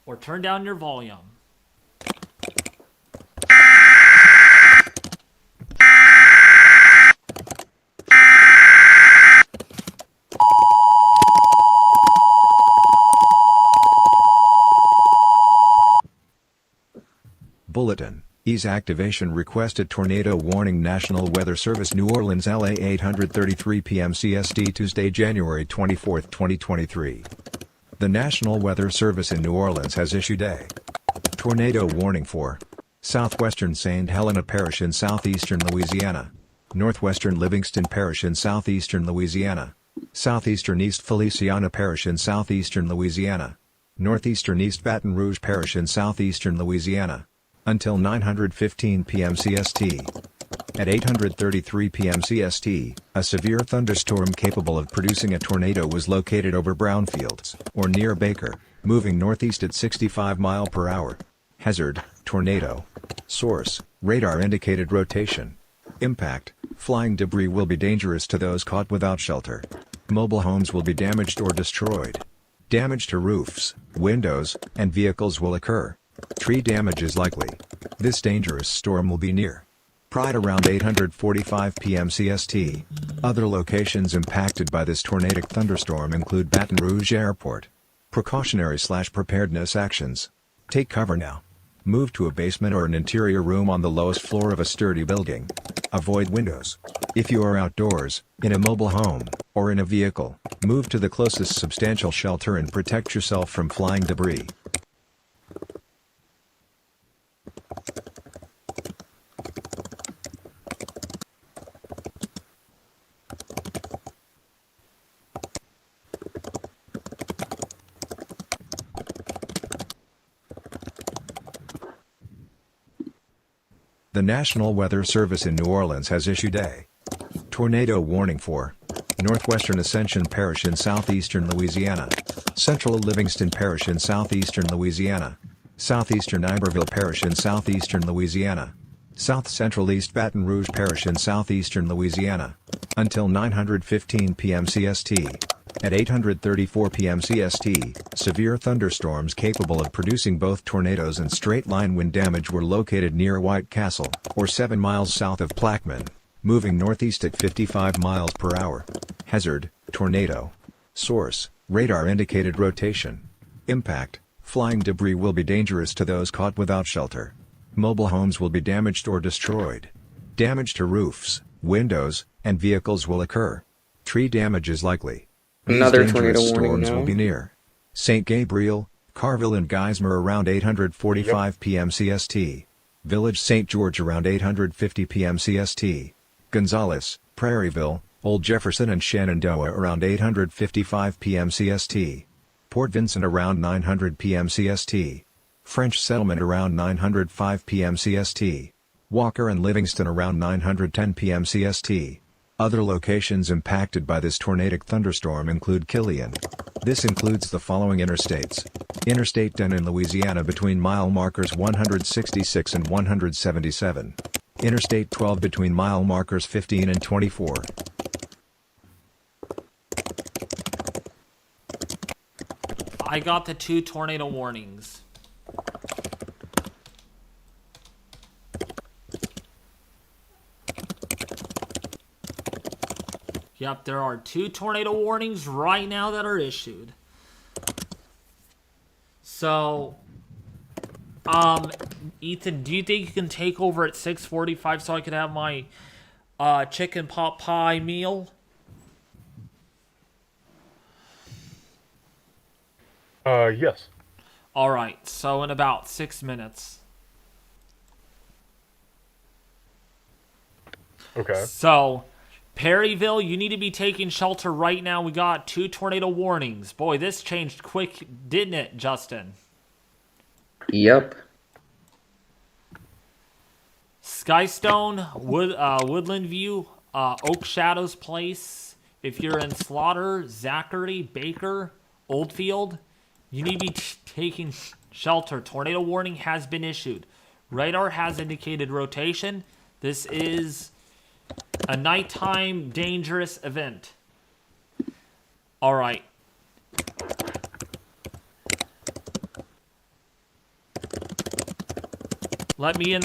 Speaker 1: or turn down your volume.
Speaker 11: Bulletin. Ease activation requested tornado warning. National Weather Service New Orleans LA 8:33 p.m. CST Tuesday January 24, 2023. The National Weather Service in New Orleans has issued a tornado warning for southwestern St. Helena Parish in southeastern Louisiana, northwestern Livingston Parish in southeastern Louisiana, southeastern East Feliciana Parish in southeastern Louisiana, northeastern East Baton Rouge Parish in southeastern Louisiana, until 9:15 p.m. CST. At 8:33 p.m. CST, a severe thunderstorm capable of producing a tornado was located over Brownfields, or near Baker, moving northeast at 65 mph. Hazard, tornado. Source, radar indicated rotation. Impact, flying debris will be dangerous to those caught without shelter. Mobile homes will be damaged or destroyed. Damage to roofs, windows, and vehicles will occur. Tree damage is likely. This dangerous storm will be near Pride around 8:45 p.m. CST. Other locations impacted by this tornadic thunderstorm include Baton Rouge Airport. Precautionary/preparedness actions. Take cover now. Move to a basement or an interior room on the lowest floor of a sturdy building. Avoid windows. If you are outdoors, in a mobile home, or in a vehicle, move to the closest substantial shelter and protect yourself from flying debris. The National Weather Service in New Orleans has issued a tornado warning for northwestern Ascension Parish in southeastern Louisiana, central Livingston Parish in southeastern Louisiana, southeastern Iberville Parish in southeastern Louisiana, south central East Baton Rouge Parish in southeastern Louisiana, until 9:15 p.m. CST. At 8:34 p.m. CST, severe thunderstorms capable of producing both tornadoes and straight-line wind damage were located near White Castle, or 7 miles south of Plaquemine, moving northeast at 55 miles per hour. Hazard, tornado. Source, radar indicated rotation. Impact, flying debris will be dangerous to those caught without shelter. Mobile homes will be damaged or destroyed. Damage to roofs, windows, and vehicles will occur. Tree damage is likely.
Speaker 9: Another
Speaker 11: These
Speaker 9: tornado
Speaker 11: dangerous
Speaker 9: warning
Speaker 11: storms
Speaker 9: now.
Speaker 11: will be near St. Gabriel, Carville and Geismar around 8:45 p.m. CST. Village St. George around 8:50 p.m. CST. Gonzales, Prairieville, Old Jefferson and Shenandoah around 8:55 p.m. CST. Port Vincent around 9:00 p.m. CST. French Settlement around 9:05 p.m. CST. Walker and Livingston around 9:10 p.m. CST. Other locations impacted by this tornadic thunderstorm include Killian. This includes the following interstates. Interstate 10 in Louisiana between mile markers 166 and 177. Interstate 12 between mile markers 15 and 24.
Speaker 1: I got the 2 tornado warnings. Yep, there are 2 tornado warnings right now that are issued. So, Ethan, do you think you can take over at 6:45 so I could have my chicken pot pie meal?
Speaker 3: Yes.
Speaker 1: All right, so in about 6 minutes.
Speaker 3: Okay.
Speaker 1: So, Perryville, you need to be taking shelter right now. We got 2 tornado warnings. Boy, this changed quick, didn't it, Justin?
Speaker 9: Yep.
Speaker 1: Skystone, Woodland View, Oak Shadows Place. If you're in Slaughter, Zachary, Baker, Oldfield, you need to be taking shelter. Tornado warning has been issued. Radar has indicated rotation. This is a nighttime dangerous event. All right. Let me on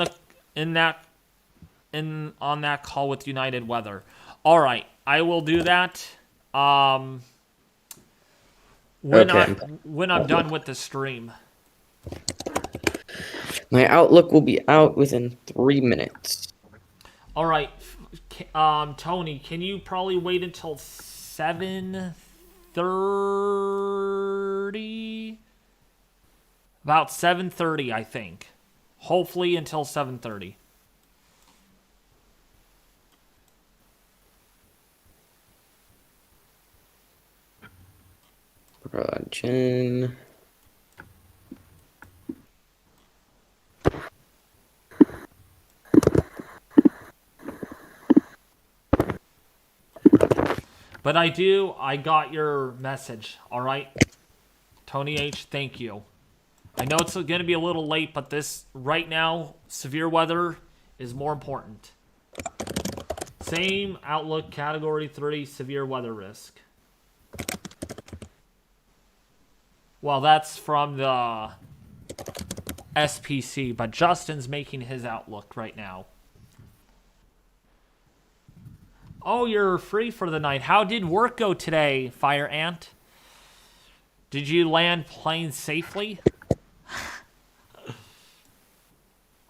Speaker 1: that call with United Weather. All right, I will do that. When I'm done with the stream.
Speaker 9: My Outlook will be out within 3 minutes.
Speaker 1: All right, Tony, can you probably wait until 7:30? About 7:30, I think. Hopefully until 7:30.
Speaker 9: Roger.
Speaker 1: But I got your message, all right? Tony H, thank you. I know it's going to be a little late, but this, right now, severe weather is more important. Same outlook, category 3, severe weather risk. Well, that's from the SPC, but Justin's making his outlook right now. Oh, you're free for the night. How did work go today, Fire Ant? Did you land plane safely?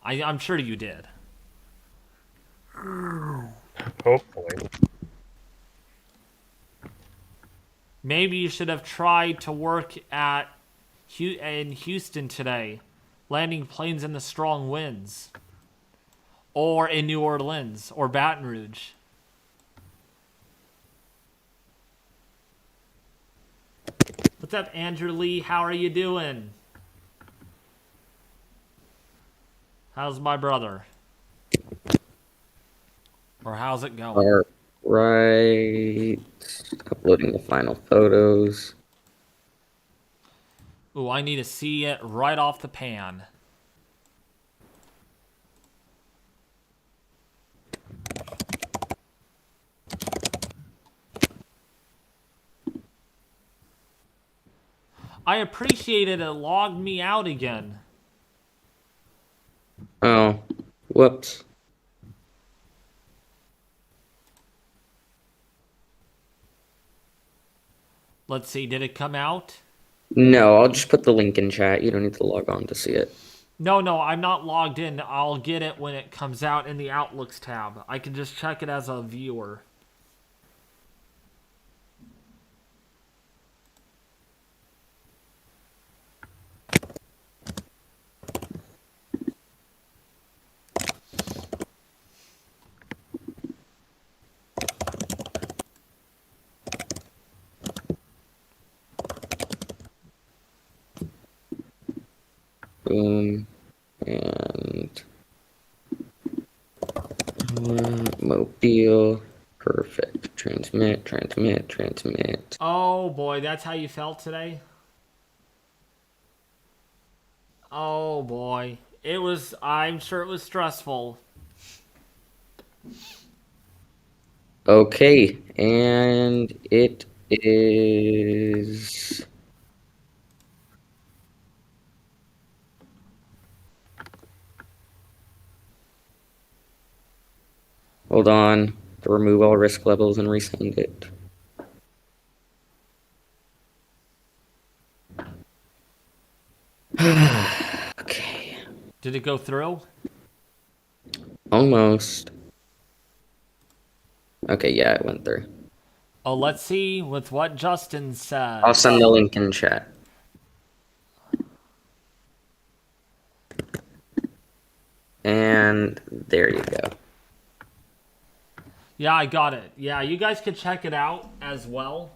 Speaker 1: I'm sure you did.
Speaker 3: Hopefully.
Speaker 1: Maybe you should have tried to work in Houston today, landing planes in the strong winds. Or in New Orleans, or Baton Rouge. What's up, Andrew Lee? How are you doing? How's my brother? Or how's it going?
Speaker 9: All right. Uploading the final photos.
Speaker 1: Ooh, I need to see it right off the pan. I appreciated it logged me out again.
Speaker 9: Oh, whoops.
Speaker 1: Let's see, did it come out?
Speaker 9: No, I'll just put the link in chat. You don't need to log on to see it.
Speaker 1: No, I'm not logged in. I'll get it when it comes out in the Outlooks tab. I can just check it as a viewer.
Speaker 9: Boom. And Mobile. Perfect. Transmit.
Speaker 1: Oh boy, that's how you felt today? Oh boy. I'm sure it was stressful.
Speaker 9: Okay, and it is... Hold on. To remove all risk levels and resend it. Okay.
Speaker 1: Did it go through?
Speaker 9: Almost. Okay, yeah, it went through.
Speaker 1: Oh, let's see with what Justin said.
Speaker 9: I'll send the link in chat. And there you go.
Speaker 1: Yeah, I got it. Yeah, you guys could check it out as well.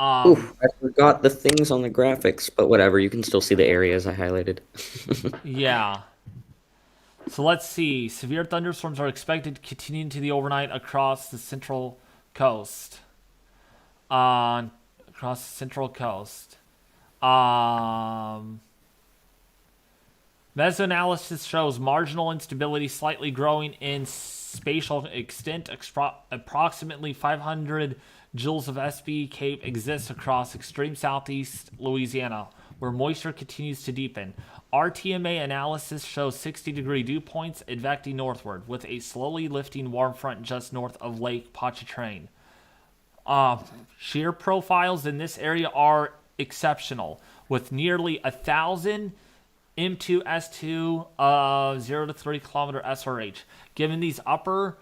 Speaker 9: Oof, I forgot the things on the graphics, but whatever, you can still see the areas I highlighted.
Speaker 1: Yeah. So let's see. Severe thunderstorms are expected to continue into the overnight across the central coast. Mesoanalysis shows marginal instability slightly growing in spatial extent. Approximately 500 joules of SB Cape exists across extreme southeast Louisiana, where moisture continues to deepen. RTMA analysis shows 60-degree dew points advecting northward, with a slowly lifting warm front just north of Lake Pontchartrain. Shear profiles in this area are exceptional, with nearly 1,000 M2 S2 0 to 3 kilometer SRH. Given these upper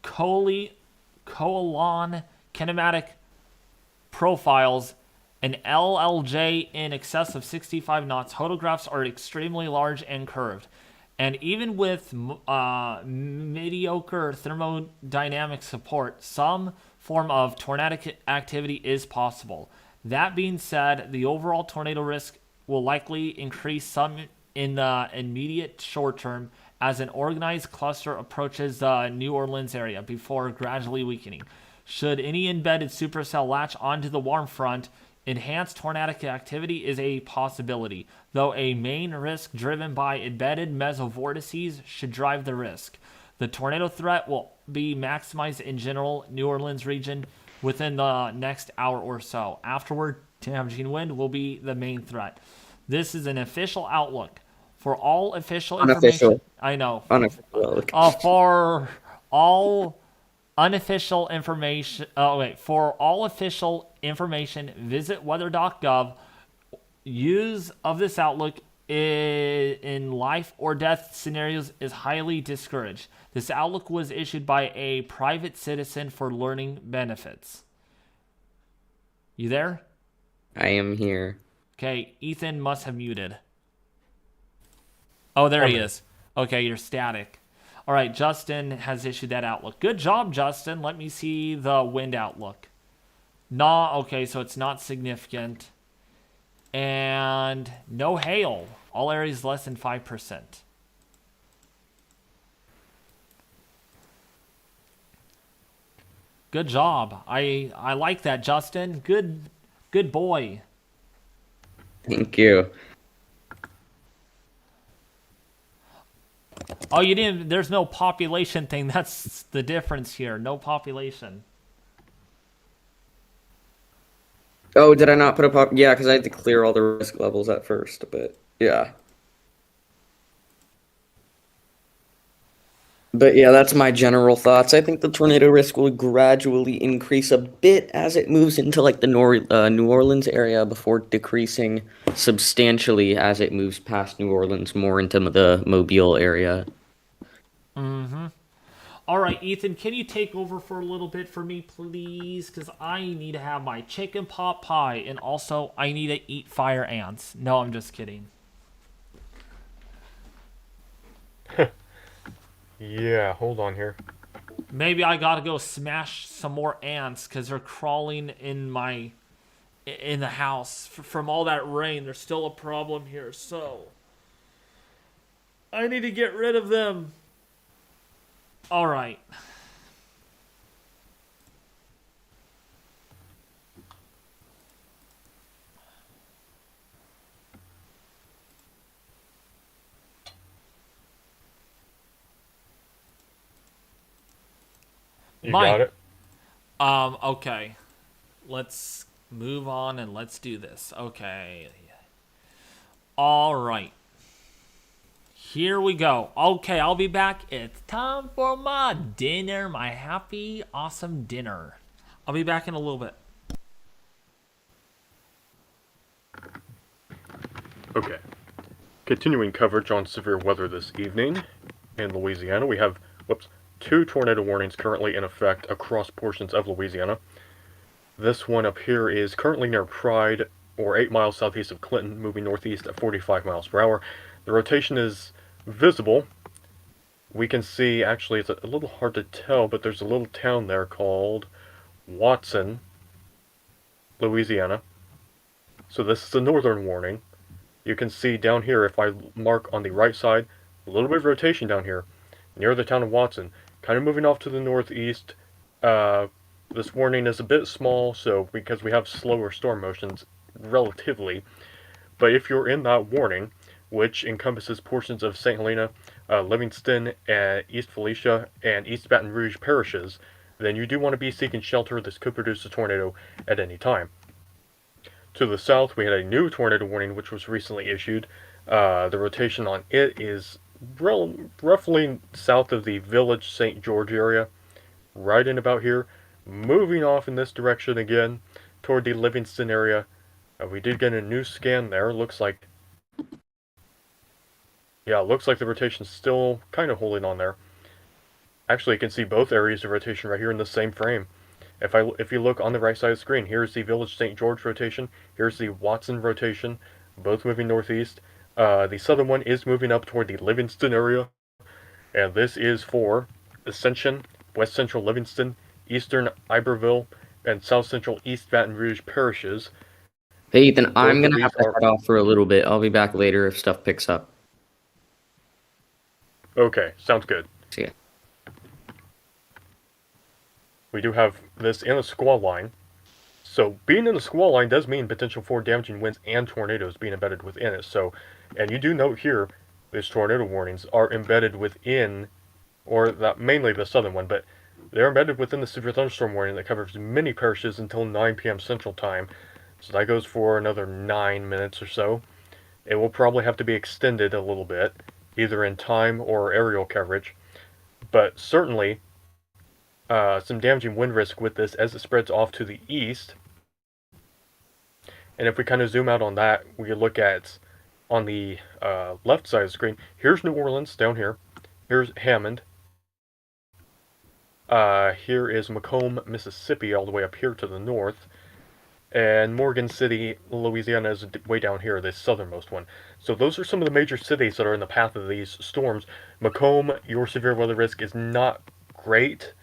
Speaker 1: colon kinematic profiles, an LLJ in excess of 65 knots, photographs are extremely large and curved. And even with mediocre thermodynamic support, some form of tornadic activity is possible. That being said, the overall tornado risk will likely increase some in the immediate short term as an organized cluster approaches the New Orleans area before gradually weakening. Should any embedded supercell latch onto the warm front, enhanced tornadic activity is a possibility, though a main risk driven by embedded mesovortices should drive the risk. The tornado threat will be maximized in general New Orleans region within the next hour or so. Afterward, damaging wind will be the main threat. This is an official outlook. For all official information, I know.
Speaker 9: Unofficial.
Speaker 1: For all unofficial information, for all official information, visit weather.gov. Use of this outlook in life or death scenarios is highly discouraged. This outlook was issued by a private citizen for learning benefits. You there?
Speaker 9: I am here.
Speaker 1: Okay, Ethan must have muted. Oh, there he is. Okay, you're static. All right, Justin has issued that outlook. Good job, Justin. Let me see the wind outlook. Okay, so it's not significant. And no hail. All areas less than 5%. Good job. I like that, Justin. Good boy.
Speaker 9: Thank you.
Speaker 1: Oh, you didn't. There's no population thing. That's the difference here. No population.
Speaker 9: Oh, did I not put a pop? Yeah, because I had to clear all the risk levels at first, but yeah. But yeah, that's my general thoughts. I think the tornado risk will gradually increase a bit as it moves into like the New Orleans area before decreasing substantially as it moves past New Orleans more into the Mobile area.
Speaker 1: Mm-hmm. All right, Ethan, can you take over for a little bit for me, please? Because I need to have my chicken pot pie, and also I need to eat fire ants. No, I'm just kidding.
Speaker 3: Yeah, hold on here.
Speaker 1: Maybe I gotta go smash some more ants because they're crawling in the house from all that rain. There's still a problem here, so I need to get rid of them. All right.
Speaker 3: You got it?
Speaker 1: Okay. Let's move on and let's do this. Okay. All right. Here we go. Okay, I'll be back. It's time for my dinner, my happy, awesome dinner. I'll be back in a little bit.
Speaker 3: Okay. Continuing coverage on severe weather this evening in Louisiana. We have, 2 tornado warnings currently in effect across portions of Louisiana. This one up here is currently near Pride, or 8 miles southeast of Clinton, moving northeast at 45 miles per hour. The rotation is visible. We can see, actually, it's a little hard to tell, but there's a little town there called Watson, Louisiana. So this is a northern warning. You can see down here, if I mark on the right side, a little bit of rotation down here, near the town of Watson. Kind of moving off to the northeast. This warning is a bit small, so because we have slower storm motions, relatively. But if you're in that warning, which encompasses portions of St. Helena, Livingston, East Felicia, and East Baton Rouge parishes, then you do want to be seeking shelter. This could produce a tornado at any time. To the south, we had a new tornado warning, which was recently issued. The rotation on it is roughly south of the Village St. George area, right in about here. Moving off in this direction again, toward the Livingston area. We did get a new scan there. Looks like the rotation's still kind of holding on there. Actually, you can see both areas of rotation right here in the same frame. If you look on the right side of the screen, here's the Village St. George rotation. Here's the Watson rotation, both moving northeast. The southern one is moving up toward the Livingston area, and this is for Ascension, West Central Livingston, Eastern Iberville, and South Central East Baton Rouge parishes.
Speaker 9: Hey Ethan, I'm gonna have to head off for a little bit. I'll be back later if stuff picks up.
Speaker 3: Okay, sounds good.
Speaker 9: See ya.
Speaker 3: We do have this in a squall line. So being in a squall line does mean potential for damaging winds and tornadoes being embedded within it. So, and you do note here, these tornado warnings are embedded within, or that mainly the southern one, but they're embedded within the severe thunderstorm warning that covers many parishes until 9 p.m. Central Time. So that goes for another 9 minutes or so. It will probably have to be extended a little bit, either in time or aerial coverage. But certainly, some damaging wind risk with this as it spreads off to the east. And if we kind of zoom out on that, we look at on the left side of the screen, here's New Orleans down here. Here's Hammond. Here is Macomb, Mississippi, all the way up here to the north. And Morgan City, Louisiana is way down here, the southernmost one. So those are some of the major cities that are in the path of these storms. Macomb, your severe weather risk is not great,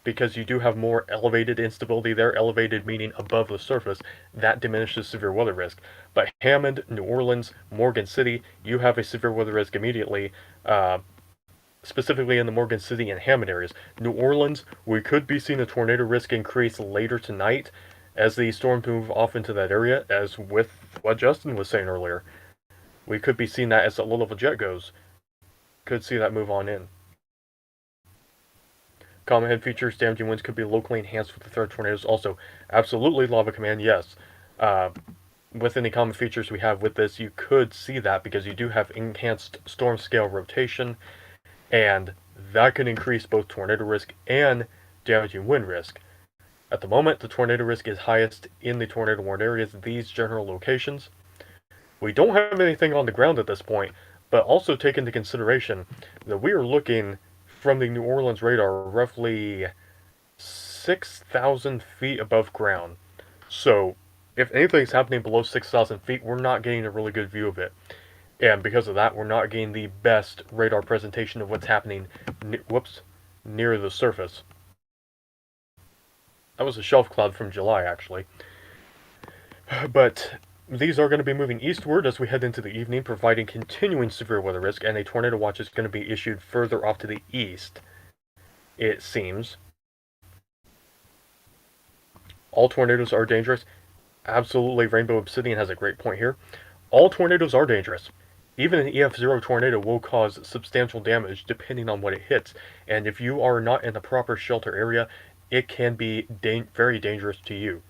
Speaker 3: because you do have more elevated instability there, elevated meaning above the surface. That diminishes severe weather risk. But Hammond, New Orleans, Morgan City, you have a severe weather risk immediately. specifically in the Morgan City and Hammond areas. New Orleans, we could be seeing the tornado risk increase later tonight as the storms move off into that area, as with what Justin was saying earlier. We could be seeing that as the low-level jet goes. Could see that move on in. Common head features, damaging winds could be locally enhanced with the threat of tornadoes. Also, absolutely, Lava Command, yes. With any common features we have with this, you could see that because you do have enhanced storm scale rotation, and that can increase both tornado risk and damaging wind risk. At the moment, the tornado risk is highest in the tornado warned areas, these general locations. We don't have anything on the ground at this point, but also take into consideration that we are looking from the New Orleans radar roughly 6,000 feet above ground. So, if anything's happening below 6,000 feet, we're not getting a really good view of it. And because of that, we're not getting the best radar presentation of what's happening near the surface. That was a shelf cloud from July, actually. But these are going to be moving eastward as we head into the evening, providing continuing severe weather risk, and a tornado watch is going to be issued further off to the east, it seems. All tornadoes are dangerous. Absolutely, Rainbow Obsidian has a great point here. All tornadoes are dangerous. Even an EF0 tornado will cause substantial damage depending on what it hits, and if you are not in the proper shelter area, it can be very dangerous to you.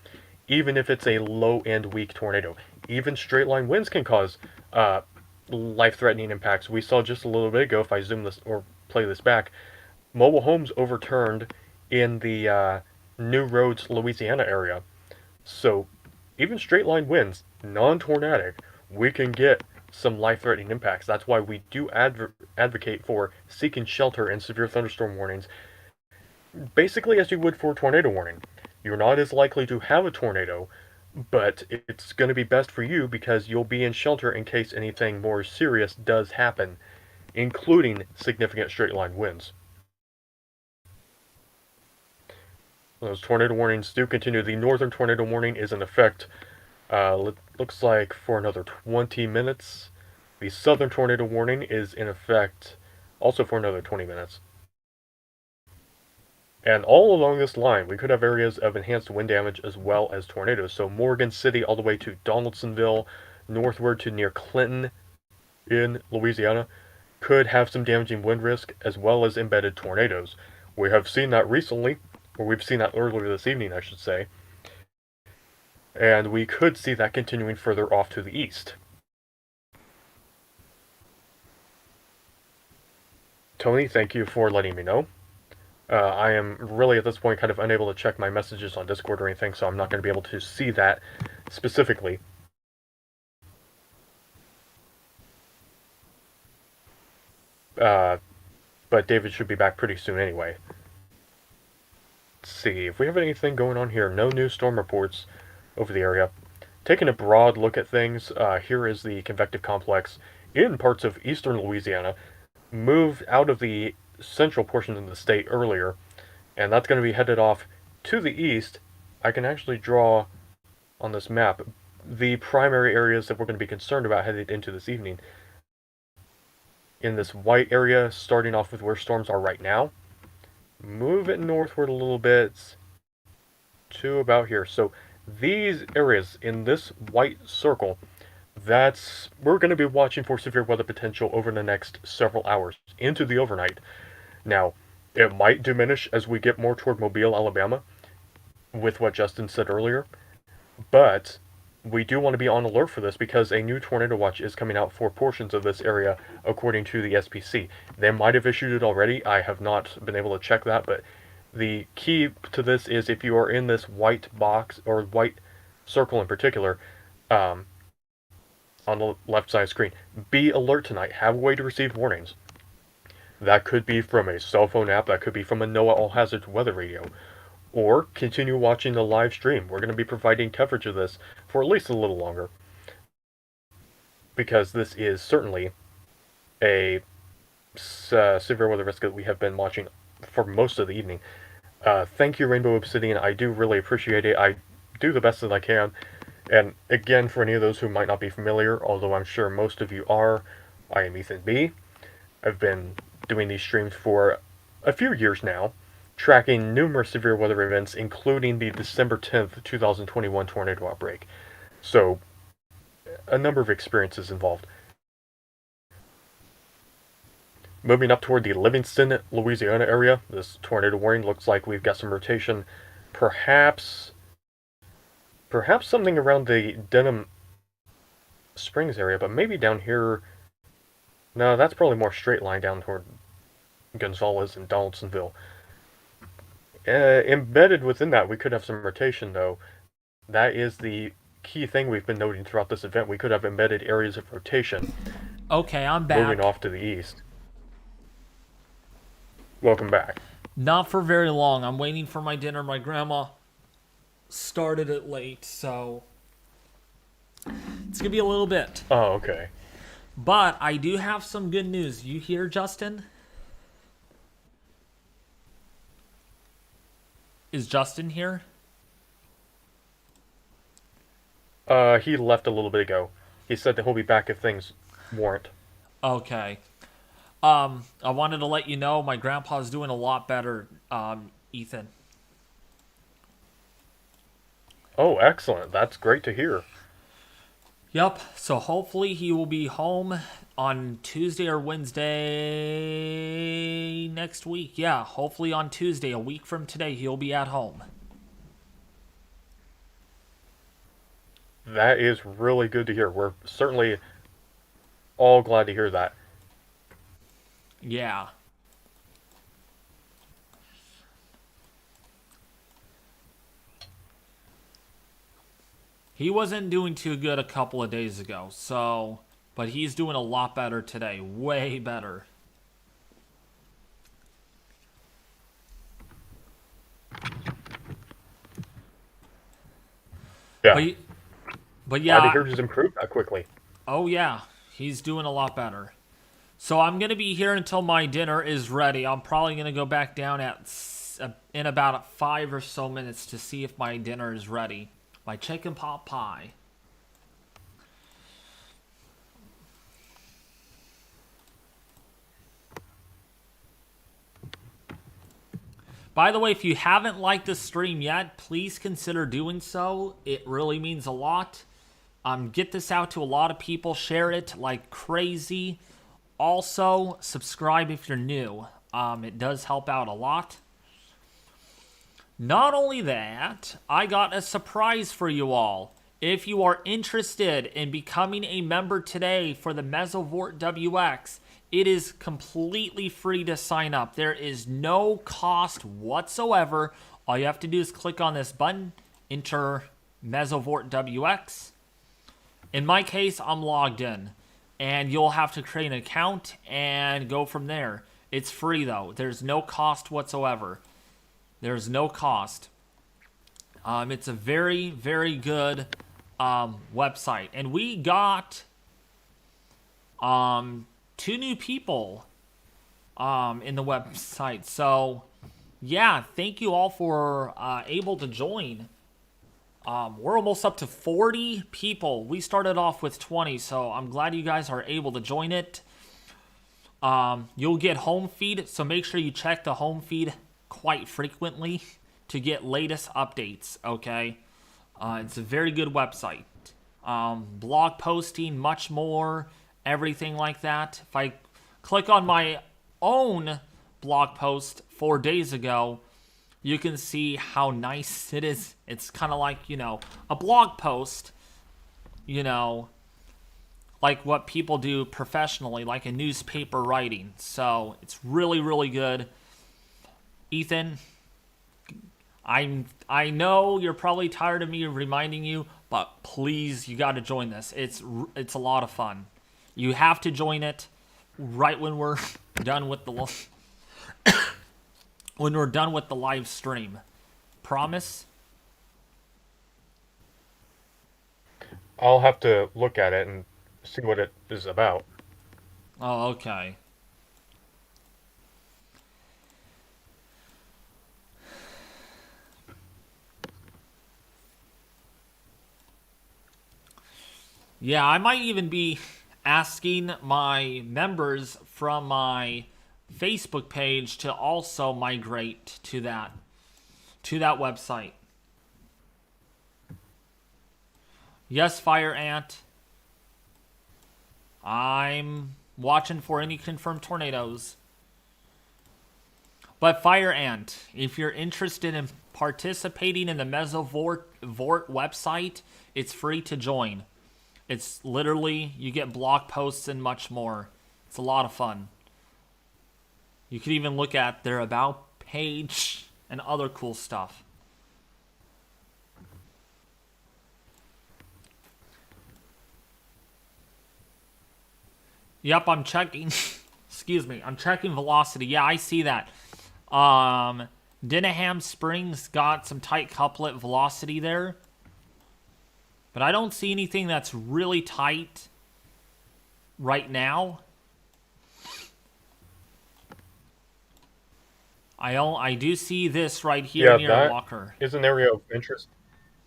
Speaker 3: Even if it's a low and weak tornado. Even straight line winds can cause life-threatening impacts. We saw just a little bit ago, if I zoom this or play this back, mobile homes overturned in the New Roads, Louisiana area. So even straight line winds, non-tornadic, we can get some life-threatening impacts. That's why we do advocate for seeking shelter in severe thunderstorm warnings, basically as you would for a tornado warning. You're not as likely to have a tornado, but it's going to be best for you because you'll be in shelter in case anything more serious does happen, including significant straight-line winds. Those tornado warnings do continue. The northern tornado warning is in effect, looks like for another 20 minutes. The southern tornado warning is in effect also for another 20 minutes. And all along this line, we could have areas of enhanced wind damage as well as tornadoes. So Morgan City all the way to Donaldsonville, northward to near Clinton in Louisiana, could have some damaging wind risk as well as embedded tornadoes. We have seen that recently, or we've seen that earlier this evening, I should say. And we could see that continuing further off to the east. Tony, thank you for letting me know. I am really at this point kind of unable to check my messages on Discord or anything, so I'm not going to be able to see that specifically. But David should be back pretty soon anyway. Let's see, if we have anything going on here, no new storm reports over the area. Taking a broad look at things, here is the convective complex in parts of eastern Louisiana, moved out of the central portion of the state earlier, and that's going to be headed off to the east. I can actually draw on this map the primary areas that we're going to be concerned about headed into this evening. In this white area, starting off with where storms are right now, move it northward a little bit to about here. So these areas in this white circle, we're going to be watching for severe weather potential over the next several hours into the overnight. Now, it might diminish as we get more toward Mobile, Alabama, with what Justin said earlier, but we do want to be on alert for this because a new tornado watch is coming out for portions of this area according to the SPC. They might have issued it already. I have not been able to check that, but the key to this is if you are in this white box or white circle in particular, on the left side of the screen, be alert tonight. Have a way to receive warnings. That could be from a cell phone app, that could be from a NOAA All Hazards weather radio, or continue watching the live stream. We're going to be providing coverage of this for at least a little longer, because this is certainly a severe weather risk that we have been watching for most of the evening. Thank you, Rainbow Obsidian. I do really appreciate it. I do the best that I can. And again, for any of those who might not be familiar, although I'm sure most of you are, I am Ethan B. I've been doing these streams for a few years now, tracking numerous severe weather events, including the December 10th, 2021 tornado outbreak. So, a number of experiences involved. Moving up toward the Livingston, Louisiana area, this tornado warning looks like we've got some rotation. Perhaps something around the Denham Springs area, but maybe down here. No, that's probably more straight line down toward Gonzales and Donaldsonville. Embedded within that, we could have some rotation, though. That is the key thing we've been noting throughout this event. We could have embedded areas of rotation.
Speaker 1: Okay, I'm back.
Speaker 3: Moving off to the east. Welcome back.
Speaker 1: Not for very long. I'm waiting for my dinner. My grandma started it late, so it's going to be a little bit.
Speaker 3: Oh, okay.
Speaker 1: But I do have some good news. You hear, Justin? Is Justin here?
Speaker 3: He left a little bit ago. He said that he'll be back if things warrant.
Speaker 1: Okay. I wanted to let you know my grandpa's doing a lot better, Ethan.
Speaker 3: Oh, excellent. That's great to hear.
Speaker 1: Yep. So hopefully he will be home on Tuesday or Wednesday next week. Yeah, hopefully on Tuesday, a week from today, he'll be at home.
Speaker 3: That is really good to hear. We're certainly all glad to hear that.
Speaker 1: Yeah. He wasn't doing too good a couple of days ago, so, but he's doing a lot better today. Way better.
Speaker 3: Yeah.
Speaker 1: But yeah.
Speaker 3: Glad to hear he's improved that quickly.
Speaker 1: Oh yeah, he's doing a lot better. So I'm going to be here until my dinner is ready. I'm probably going to go back down in about 5 or so minutes to see if my dinner is ready. My chicken pot pie. By the way, if you haven't liked the stream yet, please consider doing so. It really means a lot. Get this out to a lot of people. Share it like crazy. Also, subscribe if you're new. It does help out a lot. Not only that, I got a surprise for you all. If you are interested in becoming a member today for the Mesovort WX, it is completely free to sign up. There is no cost whatsoever. All you have to do is click on this button, enter Mesovort WX. In my case, I'm logged in. And you'll have to create an account and go from there. It's free, though. There's no cost whatsoever. There's no cost. It's a very, very good website. And we got 2 new people in the website. So, yeah, thank you all for able to join. We're almost up to 40 people. We started off with 20, so I'm glad you guys are able to join it. You'll get home feed, so make sure you check the home feed quite frequently to get latest updates, okay? It's a very good website. Blog posting, much more, everything like that. If I click on my own blog post 4 days ago, you can see how nice it is. It's kind of like, a blog post, like what people do professionally, like a newspaper writing. So it's really, really good. Ethan, I know you're probably tired of me reminding you, but please, you got to join this. It's a lot of fun. You have to join it right when we're done with the live stream. Promise?
Speaker 3: I'll have to look at it and see what it is about.
Speaker 1: Oh, okay. Yeah, I might even be asking my members from my Facebook page to also migrate to that website. Yes, Fire Ant. I'm watching for any confirmed tornadoes. But Fire Ant, if you're interested in participating in the Mesovort website, it's free to join. It's literally, you get blog posts and much more. It's a lot of fun. You could even look at their About page and other cool stuff. Yep, I'm checking. Excuse me. I'm checking velocity. Yeah, I see that. Denham Springs got some tight couplet velocity there. But I don't see anything that's really tight right now. I do see this right here near Walker.
Speaker 3: Is an area of interest.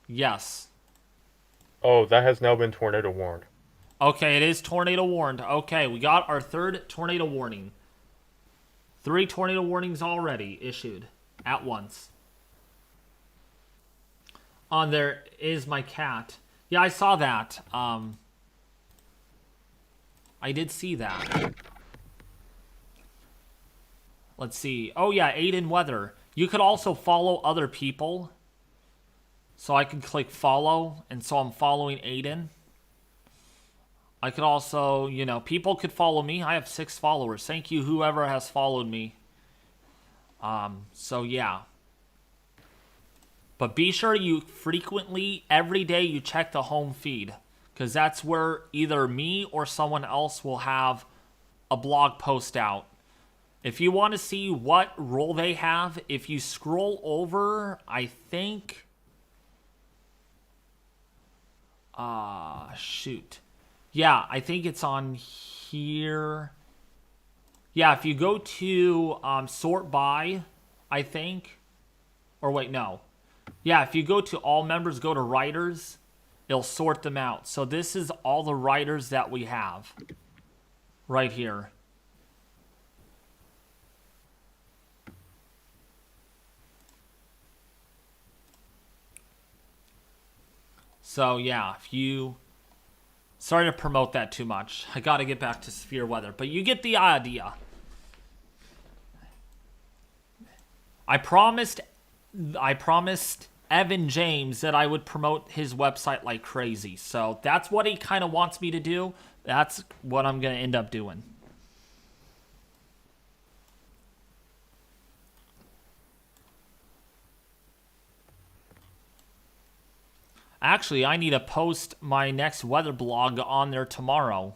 Speaker 1: Yes.
Speaker 3: Oh, that has now been tornado warned.
Speaker 1: Okay, it is tornado warned. Okay, we got our third tornado warning. 3 tornado warnings already issued at once. On there is my cat. Yeah, I saw that. I did see that. Let's see. Oh yeah, Aiden Weather. You could also follow other people. So I can click follow, and so I'm following Aiden. I could also, you know, people could follow me. I have 6 followers. Thank you, whoever has followed me. So yeah. But be sure you frequently, every day, you check the home feed. Because that's where either me or someone else will have a blog post out. If you want to see what role they have, if you scroll over, I think... shoot. Yeah, I think it's on here. Yeah, if you go to sort by, I think. Or wait, no. Yeah, if you go to all members, go to writers, it'll sort them out. So this is all the writers that we have right here. So yeah, if you... Sorry to promote that too much. I gotta get back to severe weather. But you get the idea. I promised Evan James that I would promote his website like crazy. So that's what he kind of wants me to do. That's what I'm going to end up doing. Actually, I need to post my next weather blog on there tomorrow.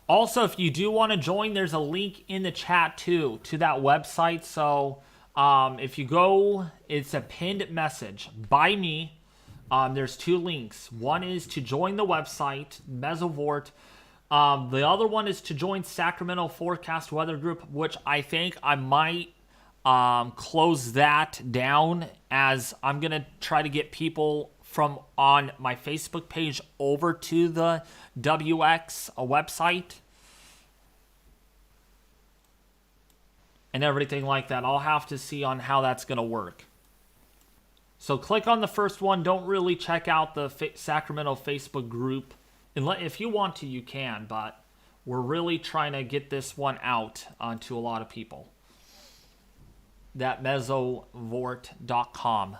Speaker 1: Also, if you do want to join, there's a link in the chat too to that website. So if you go, it's a pinned message by me. There's 2 links. One is to join the website, Mesovort. The other one is to join Sacramento Forecast Weather Group, which I think I might close that down, as I'm going to try to get people from on my Facebook page over to the WX website. And everything like that. I'll have to see on how that's going to work. So click on the first one. Don't really check out the Sacramento Facebook group. If you want to, you can, but we're really trying to get this one out to a lot of people. That mesovort.com.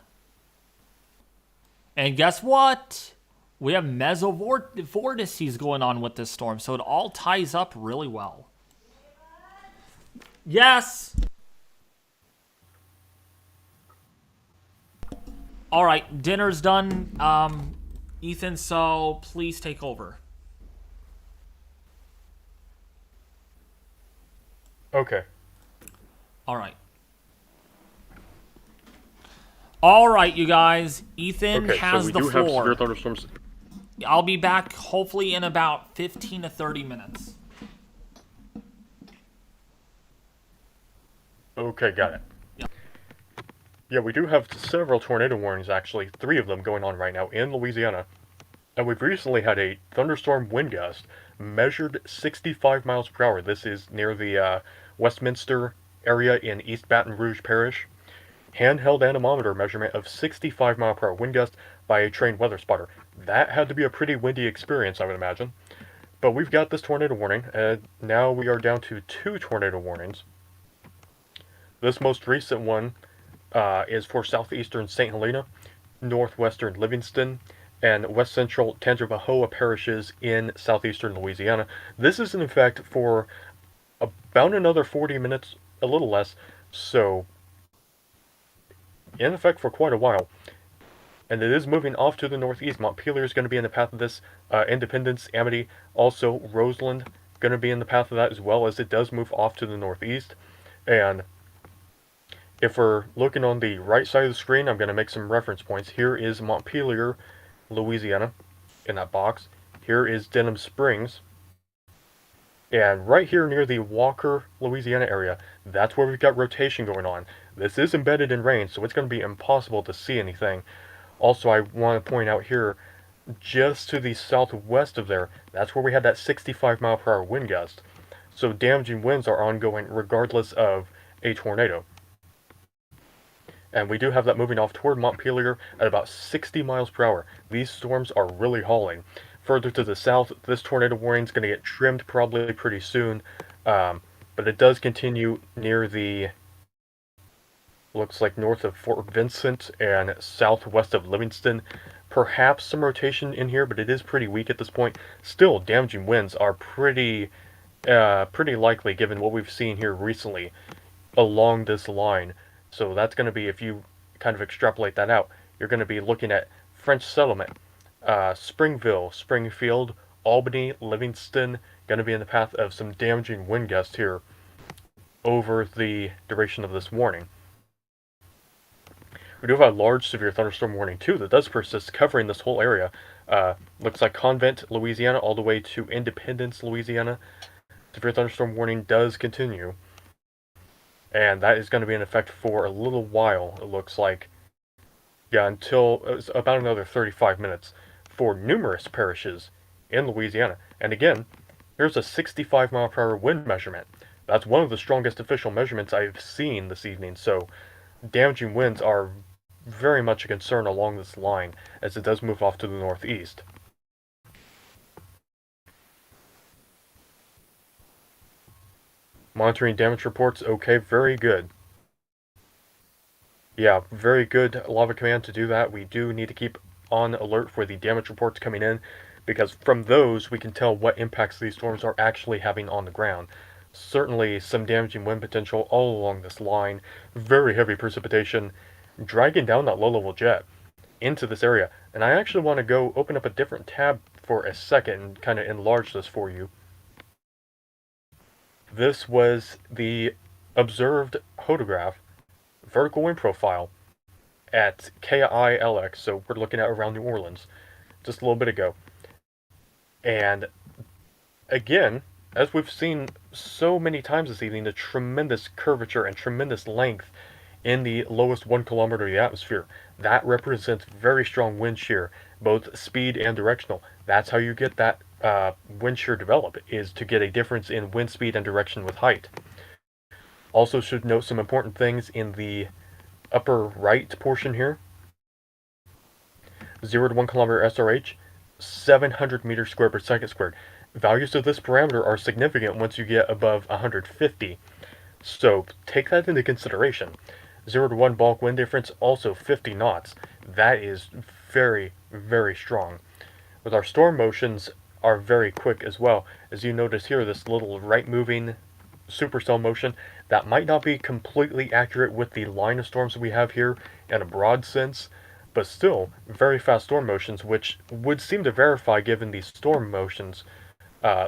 Speaker 1: And guess what? We have mesovortices going on with this storm, so it all ties up really well. Yes! All right, dinner's done, Ethan, so please take over.
Speaker 3: Okay.
Speaker 1: All right. All right, you guys. Ethan has the floor.
Speaker 3: Have severe thunderstorms.
Speaker 1: I'll be back hopefully in about 15 to 30 minutes.
Speaker 3: Okay, got it.
Speaker 1: Yep.
Speaker 3: Yeah, we do have several tornado warnings, actually. 3 of them going on right now in Louisiana. And we've recently had a thunderstorm wind gust measured 65 miles per hour. This is near the Westminster area in East Baton Rouge Parish. Handheld anemometer measurement of 65 mile per hour wind gust by a trained weather spotter. That had to be a pretty windy experience, I would imagine. But we've got this tornado warning, and now we are down to 2 tornado warnings. This most recent one is for southeastern St. Helena, northwestern Livingston, and west central Tangipahoa parishes in southeastern Louisiana. This is in effect for about another 40 minutes, a little less, so in effect for quite a while. And it is moving off to the northeast. Montpelier is going to be in the path of this. Independence, Amity, also Roseland, going to be in the path of that as well, as it does move off to the northeast. And if we're looking on the right side of the screen, I'm going to make some reference points. Here is Montpelier, Louisiana, in that box. Here is Denham Springs. And right here near the Walker, Louisiana area, that's where we've got rotation going on. This is embedded in rain, so it's going to be impossible to see anything. Also, I want to point out here, just to the southwest of there, that's where we had that 65 mile per hour wind gust. So damaging winds are ongoing regardless of a tornado. And we do have that moving off toward Montpelier at about 60 miles per hour. These storms are really hauling. Further to the south, this tornado warning is going to get trimmed probably pretty soon. But it does continue near the, looks like north of Fort Vincent and southwest of Livingston. Perhaps some rotation in here, but it is pretty weak at this point. Still, damaging winds are pretty likely given what we've seen here recently along this line. So that's going to be, if you kind of extrapolate that out, you're going to be looking at French Settlement, Springville, Springfield, Albany, Livingston, going to be in the path of some damaging wind gusts here over the duration of this warning. We do have a large severe thunderstorm warning too that does persist, covering this whole area. Looks like Convent, Louisiana, all the way to Independence, Louisiana. Severe thunderstorm warning does continue. And that is going to be in effect for a little while, it looks like. Yeah, until about another 35 minutes for numerous parishes in Louisiana. And again, here's a 65 mile per hour wind measurement. That's one of the strongest official measurements I've seen this evening, so damaging winds are very much a concern along this line as it does move off to the northeast. Monitoring damage reports, okay, very good. Yeah, very good Lava Command to do that. We do need to keep on alert for the damage reports coming in, because from those we can tell what impacts these storms are actually having on the ground. Certainly some damaging wind potential all along this line, very heavy precipitation, dragging down that low-level jet into this area. And I actually want to go open up a different tab for a second and kind of enlarge this for you. This was the observed photograph, vertical wind profile, at KILX, so we're looking at around New Orleans, just a little bit ago. And again, as we've seen so many times this evening, the tremendous curvature and tremendous length in the lowest 1 kilometer of the atmosphere. That represents very strong wind shear, both speed and directional. That's how you get that wind shear develop, is to get a difference in wind speed and direction with height. Also should note some important things in the upper right portion here. 0 to 1 kilometer SRH, 700 meters squared per second squared. Values of this parameter are significant once you get above 150. So take that into consideration. 0 to 1 bulk wind difference, also 50 knots. That is very, very strong. With our storm motions are very quick as well. As you notice here, this little right moving supercell motion, that might not be completely accurate with the line of storms we have here in a broad sense, but still very fast storm motions, which would seem to verify given the storm motions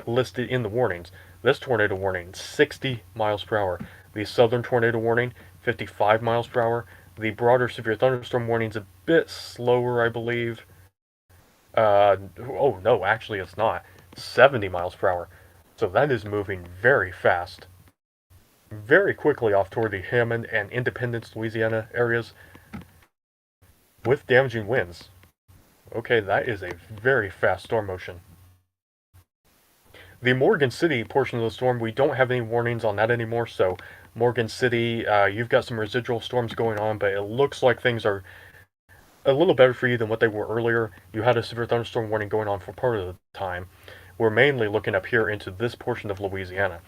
Speaker 3: listed in the warnings. This tornado warning, 60 miles per hour. The southern tornado warning, 55 miles per hour. The broader severe thunderstorm warning's a bit slower, I believe. Oh no, actually it's not. 70 miles per hour. So that is moving very fast. Very quickly off toward the Hammond and Independence, Louisiana areas. with damaging winds. Okay, that is a very fast storm motion. The Morgan City portion of the storm, we don't have any warnings on that anymore, so Morgan City, you've got some residual storms going on, but it looks like things are a little better for you than what they were earlier. You had a severe thunderstorm warning going on for part of the time. We're mainly looking up here into this portion of Louisiana.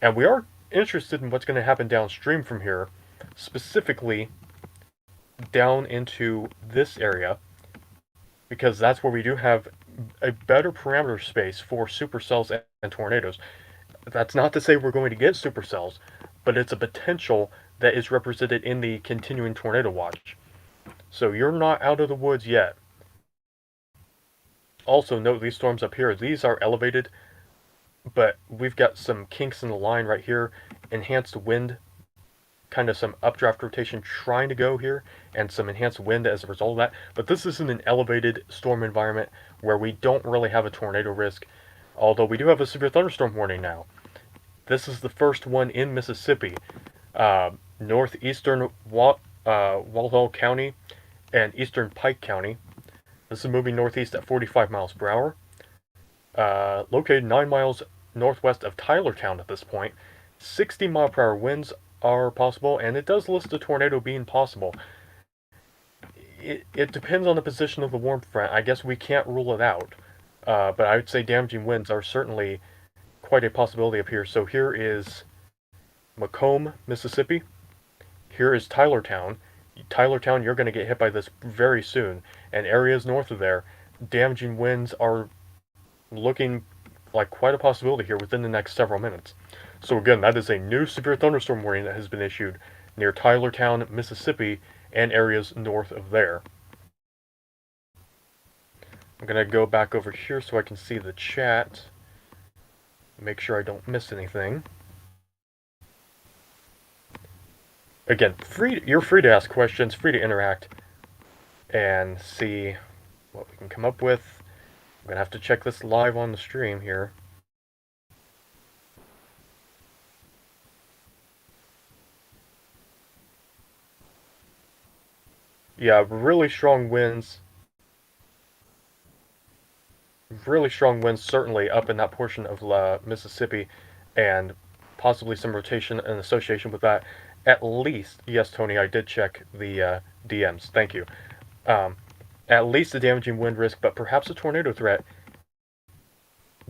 Speaker 3: And we are interested in what's going to happen downstream from here, specifically down into this area, because that's where we do have a better parameter space for supercells and tornadoes. That's not to say we're going to get supercells, but it's a potential that is represented in the continuing tornado watch. So you're not out of the woods yet. Also note these storms up here, these are elevated, but we've got some kinks in the line right here, enhanced wind, kind of some updraft rotation trying to go here, and some enhanced wind as a result of that. But this isn't an elevated storm environment where we don't really have a tornado risk, although we do have a severe thunderstorm warning now. This is the first one in Mississippi. Northeastern Walthall County and eastern Pike County. This is moving northeast at 45 miles per hour. Located 9 miles northwest of Tylertown at this point. 60 mile per hour winds are possible, and it does list a tornado being possible. It depends on the position of the warm front. I guess we can't rule it out. But I would say damaging winds are certainly quite a possibility up here. So here is Macomb, Mississippi. Here is Tylertown. Tylertown, you're going to get hit by this very soon. And areas north of there, damaging winds are looking like quite a possibility here within the next several minutes. So again, that is a new severe thunderstorm warning that has been issued near Tylertown, Mississippi, and areas north of there. I'm going to go back over here so I can see the chat. Make sure I don't miss anything. Again, you're free to ask questions, free to interact, and see what we can come up with. I'm going to have to check this live on the stream here. Yeah, really strong winds. Really strong winds, certainly up in that portion of Mississippi, and possibly some rotation in association with that. At least, yes, Tony, I did check the DMs. Thank you. At least a damaging wind risk, but perhaps a tornado threat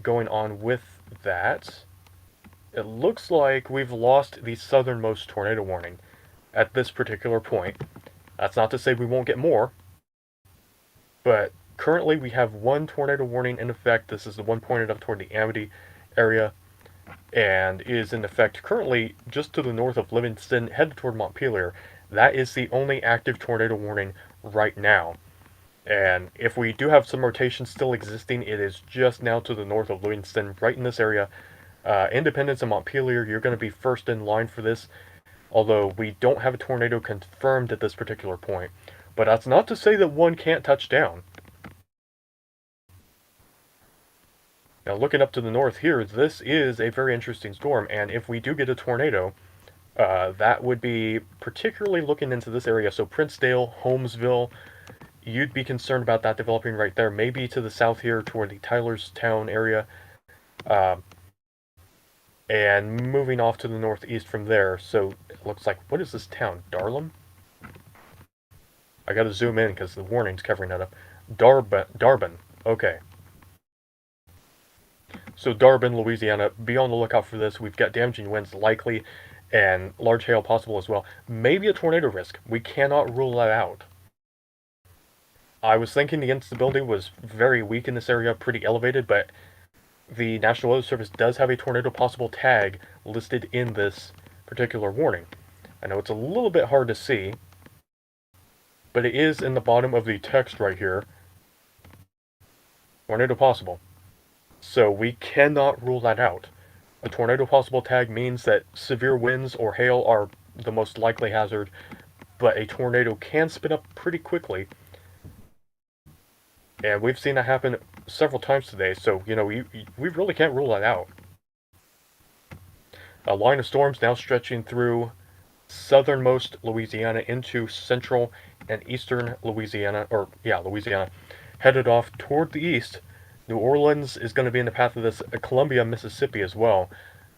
Speaker 3: going on with that. It looks like we've lost the southernmost tornado warning at this particular point. That's not to say we won't get more, but currently we have one tornado warning in effect. This is the one pointed up toward the Amity area, and is in effect currently just to the north of Livingston, headed toward Montpelier. That is the only active tornado warning right now. And if we do have some rotation still existing, it is just now to the north of Livingston, right in this area. Independence and Montpelier, you're going to be first in line for this, although we don't have a tornado confirmed at this particular point. But that's not to say that one can't touch down. Now, looking up to the north here, this is a very interesting storm, and if we do get a tornado, that would be particularly looking into this area. So Princedale, Holmesville, you'd be concerned about that developing right there. Maybe to the south here toward the Tylerstown area, and moving off to the northeast from there. So it looks like, what is this town? Darlem? I gotta zoom in because the warning's covering that up. Darbin. Okay. So Darbin, Louisiana, be on the lookout for this. We've got damaging winds likely, and large hail possible as well. Maybe a tornado risk. We cannot rule that out. I was thinking the instability was very weak in this area, pretty elevated, but the National Weather Service does have a tornado possible tag listed in this particular warning. I know it's a little bit hard to see, but it is in the bottom of the text right here. Tornado possible. So we cannot rule that out. A tornado possible tag means that severe winds or hail are the most likely hazard, but a tornado can spin up pretty quickly. And we've seen that happen several times today, so, you know, we really can't rule that out. A line of storms now stretching through southernmost Louisiana into central and eastern Louisiana, Louisiana, headed off toward the east. New Orleans is going to be in the path of this. Columbia, Mississippi as well.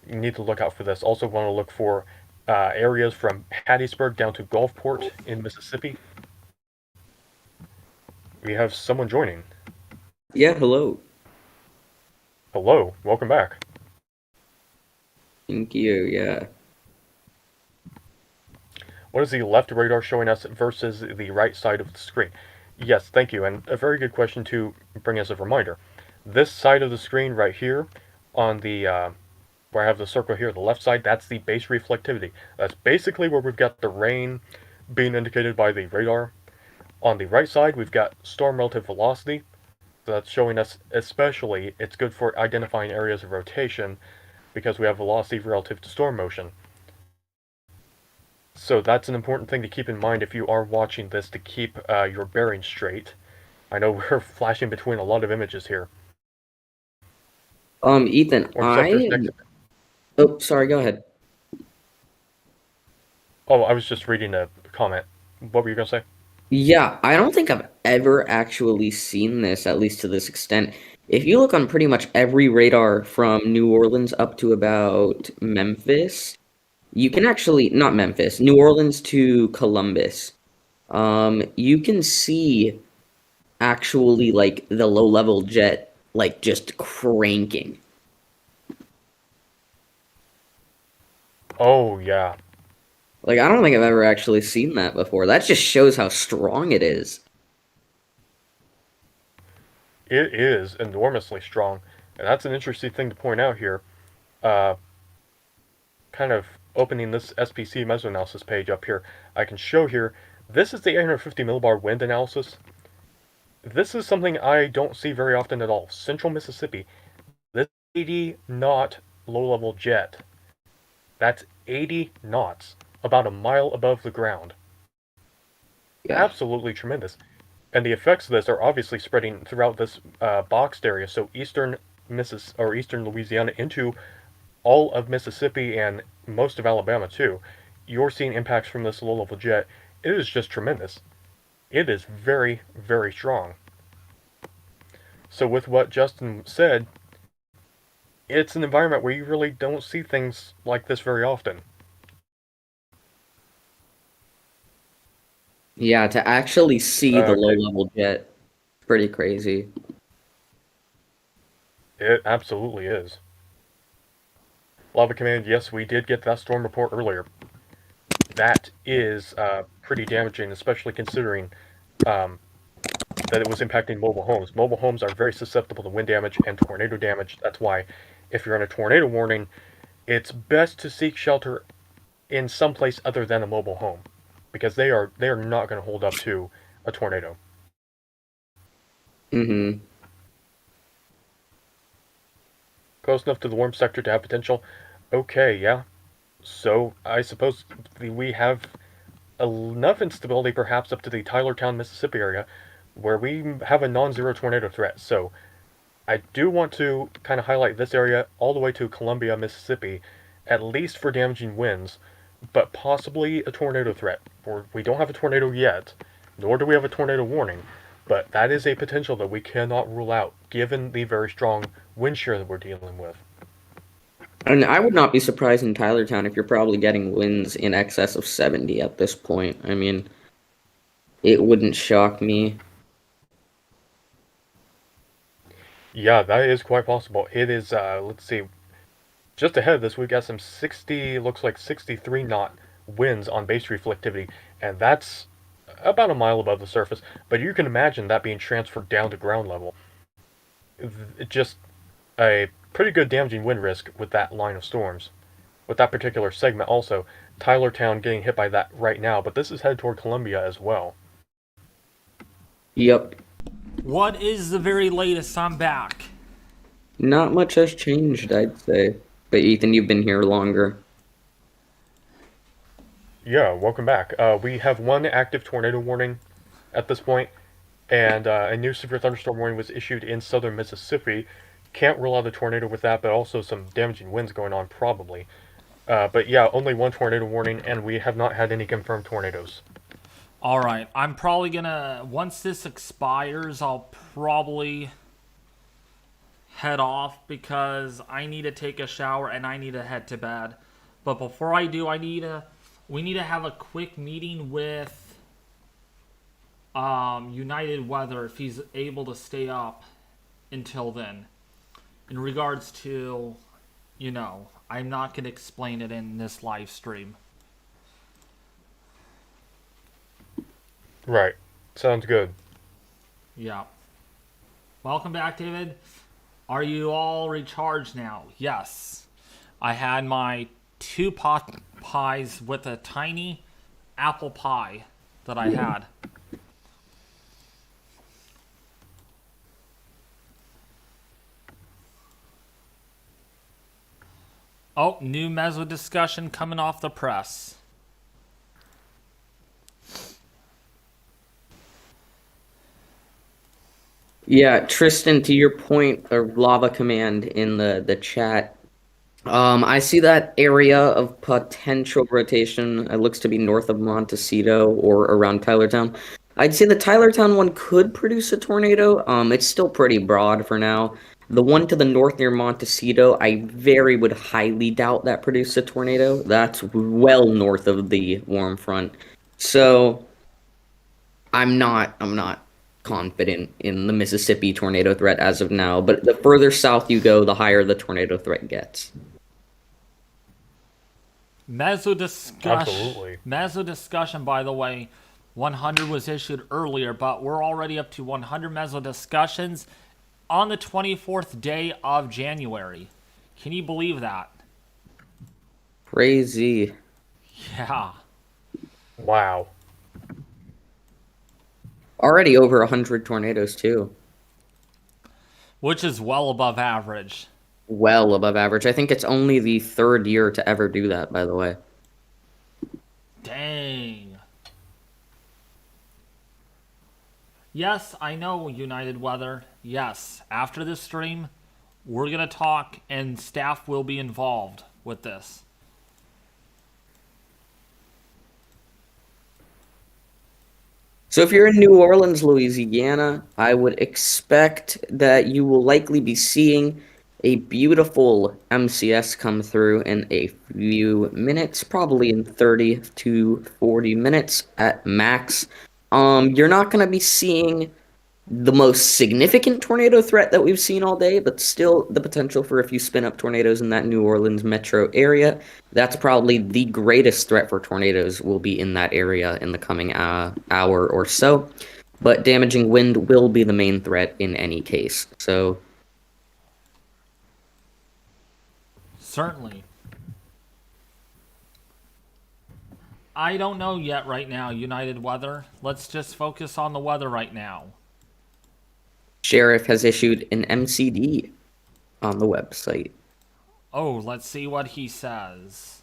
Speaker 3: You need to look out for this. Also want to look for areas from Hattiesburg down to Gulfport in Mississippi. We have someone joining.
Speaker 9: Yeah, hello.
Speaker 3: Hello, welcome back.
Speaker 9: Thank you, yeah.
Speaker 3: What is the left radar showing us versus the right side of the screen? Yes, thank you, and a very good question to bring as a reminder. This side of the screen right here, on the where I have the circle here, the left side, that's the base reflectivity. That's basically where we've got the rain being indicated by the radar. On the right side, we've got storm relative velocity. So that's showing us, especially, it's good for identifying areas of rotation because we have velocity relative to storm motion. So that's an important thing to keep in mind if you are watching this, to keep your bearing straight. I know we're flashing between a lot of images here.
Speaker 9: Ethan, Oh, sorry, go ahead.
Speaker 3: Oh, I was just reading a comment. What were you going to say?
Speaker 9: Yeah, I don't think I've ever actually seen this, at least to this extent. If you look on pretty much every radar from New Orleans up to about Memphis, you can actually, not Memphis, New Orleans to Columbus, you can see actually like the low-level jet like just cranking.
Speaker 3: Oh, yeah.
Speaker 9: Like, I don't think I've ever actually seen that before. That just shows how strong it is.
Speaker 3: It is enormously strong, and that's an interesting thing to point out here. Kind of opening this SPC mesoanalysis page up here, I can show here, this is the 850 millibar wind analysis. This is something I don't see very often at all. Central Mississippi, this 80 knot low-level jet. That's 80 knots, about a mile above the ground. Yeah. Absolutely tremendous. And the effects of this are obviously spreading throughout this boxed area, so eastern Louisiana into all of Mississippi and most of Alabama too. You're seeing impacts from this low-level jet. It is just tremendous. It is very, very strong. So with what Justin said, it's an environment where you really don't see things like this very often.
Speaker 9: Yeah, to actually see the low-level jet, pretty crazy.
Speaker 3: It absolutely is. Lava Command, yes, we did get that storm report earlier. That is pretty damaging, especially considering that it was impacting mobile homes. Mobile homes are very susceptible to wind damage and tornado damage. That's why, if you're in a tornado warning, it's best to seek shelter in some place other than a mobile home, because they are not going to hold up to a tornado.
Speaker 9: Mm-hmm.
Speaker 3: Close enough to the warm sector to have potential. Okay, yeah. So I suppose we have enough instability perhaps up to the Tylertown, Mississippi area where we have a non-zero tornado threat. So I do want to kind of highlight this area all the way to Columbia, Mississippi, at least for damaging winds, but possibly a tornado threat. We don't have a tornado yet, nor do we have a tornado warning, but that is a potential that we cannot rule out given the very strong wind shear that we're dealing with.
Speaker 9: And I would not be surprised in Tylertown if you're probably getting winds in excess of 70 at this point. I mean, it wouldn't shock me.
Speaker 3: Yeah, that is quite possible. It is, let's see, just ahead of this, we've got some 63 knot winds on base reflectivity, and that's about a mile above the surface, but you can imagine that being transferred down to ground level. Just a pretty good damaging wind risk with that line of storms. With that particular segment also, Tylertown getting hit by that right now, but this is headed toward Columbia as well.
Speaker 9: Yep.
Speaker 1: What is the very latest? I'm back.
Speaker 9: Not much has changed, I'd say. But Ethan, you've been here longer.
Speaker 3: Yeah, welcome back. We have one active tornado warning at this point, and a new severe thunderstorm warning was issued in southern Mississippi. Can't rule out a tornado with that, but also some damaging winds going on probably. But yeah, only one tornado warning, and we have not had any confirmed tornadoes.
Speaker 1: All right, I'm probably gonna, once this expires, I'll probably head off because I need to take a shower and I need to head to bed. But before I do, we need to have a quick meeting with United Weather if he's able to stay up until then. In regards to, you know, I'm not gonna explain it in this live stream.
Speaker 3: Right. Sounds good.
Speaker 1: Yeah. Welcome back, David. Are you all recharged now? Yes. I had my 2 pot pies with a tiny apple pie that I had. Oh, new Mezzo discussion coming off the press.
Speaker 9: Yeah, Tristan, to your point of lava command in the chat, I see that area of potential rotation. It looks to be north of Montecito or around Tylertown. I'd say the Tylertown one could produce a tornado. It's still pretty broad for now. The one to the north near Montecito, I would highly doubt that produced a tornado. That's well north of the warm front. So I'm not confident in the Mississippi tornado threat as of now, but the further south you go, the higher the tornado threat gets.
Speaker 1: Mezzo discussion.
Speaker 3: Absolutely.
Speaker 1: Mezzo discussion, by the way, 100 was issued earlier, but we're already up to 100 Mezzo discussions on the 24th day of January. Can you believe that?
Speaker 9: Crazy.
Speaker 1: Yeah.
Speaker 3: Wow.
Speaker 9: Already over 100 tornadoes, too.
Speaker 1: Which is well above average.
Speaker 9: Well above average. I think it's only the 3rd year to ever do that, by the way.
Speaker 1: Dang. Yes, I know, United Weather. Yes, after this stream, we're going to talk and staff will be involved with this.
Speaker 9: So if you're in New Orleans, Louisiana, I would expect that you will likely be seeing a beautiful MCS come through in a few minutes, probably in 30 to 40 minutes at max. You're not going to be seeing the most significant tornado threat that we've seen all day, but still the potential for a few spin-up tornadoes in that New Orleans metro area. That's probably the greatest threat for tornadoes will be in that area in the coming hour or so. But damaging wind will be the main threat in any case. So
Speaker 1: certainly. I don't know yet right now, United Weather. Let's just focus on the weather right now.
Speaker 9: Sheriff has issued an MCD on the website.
Speaker 1: Oh, let's see what he says.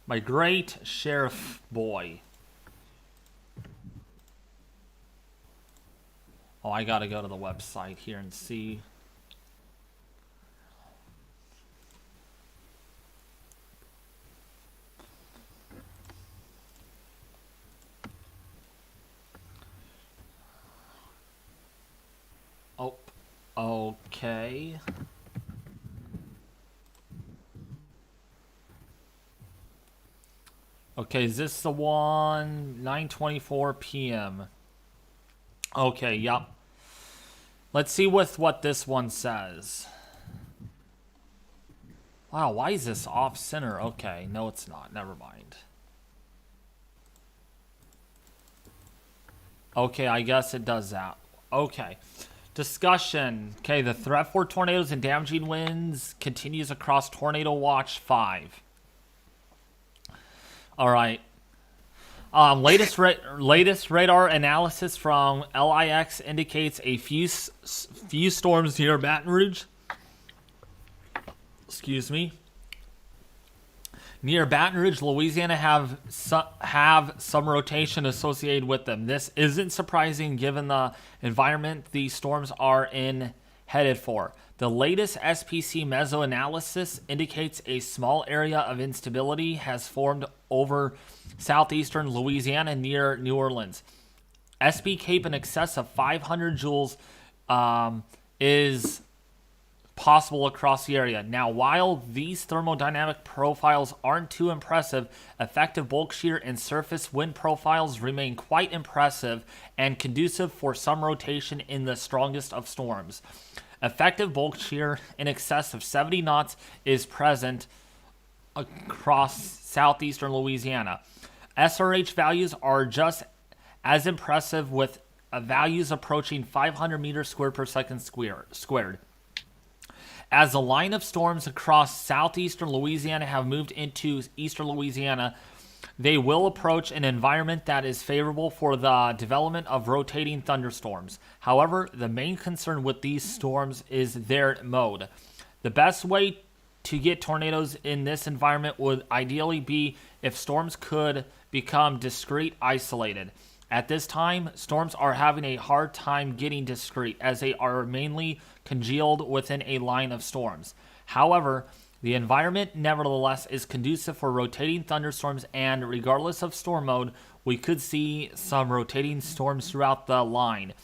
Speaker 1: My great sheriff boy. Oh, I gotta go to the website here and see. Oh, okay. Okay, is this the one? 9:24 p.m. Okay, yep. Let's see what this one says. Wow, why is this off center? Okay, no it's not. Never mind. Okay, I guess it does that. Okay. Discussion. Okay, the threat for tornadoes and damaging winds continues across Tornado Watch 5. All right. Latest radar analysis from LIX indicates a few storms near Baton Rouge. Excuse me. Near Baton Rouge, Louisiana have some rotation associated with them. This isn't surprising given the environment these storms are in, headed for. The latest SPC meso-analysis indicates a small area of instability has formed over southeastern Louisiana near New Orleans. SB Cape in excess of 500 joules is possible across the area. Now, while these thermodynamic profiles aren't too impressive, effective bulk shear and surface wind profiles remain quite impressive and conducive for some rotation in the strongest of storms. Effective bulk shear in excess of 70 knots is present across southeastern Louisiana. SRH values are just as impressive, with values approaching 500 meters squared per second squared. As the line of storms across southeastern Louisiana have moved into eastern Louisiana, they will approach an environment that is favorable for the development of rotating thunderstorms. However, the main concern with these storms is their mode. The best way to get tornadoes in this environment would ideally be if storms could become discrete, isolated. At this time, storms are having a hard time getting discrete as they are mainly congealed within a line of storms. However, the environment nevertheless is conducive for rotating thunderstorms, and regardless of storm mode, we could see some rotating storms throughout the line.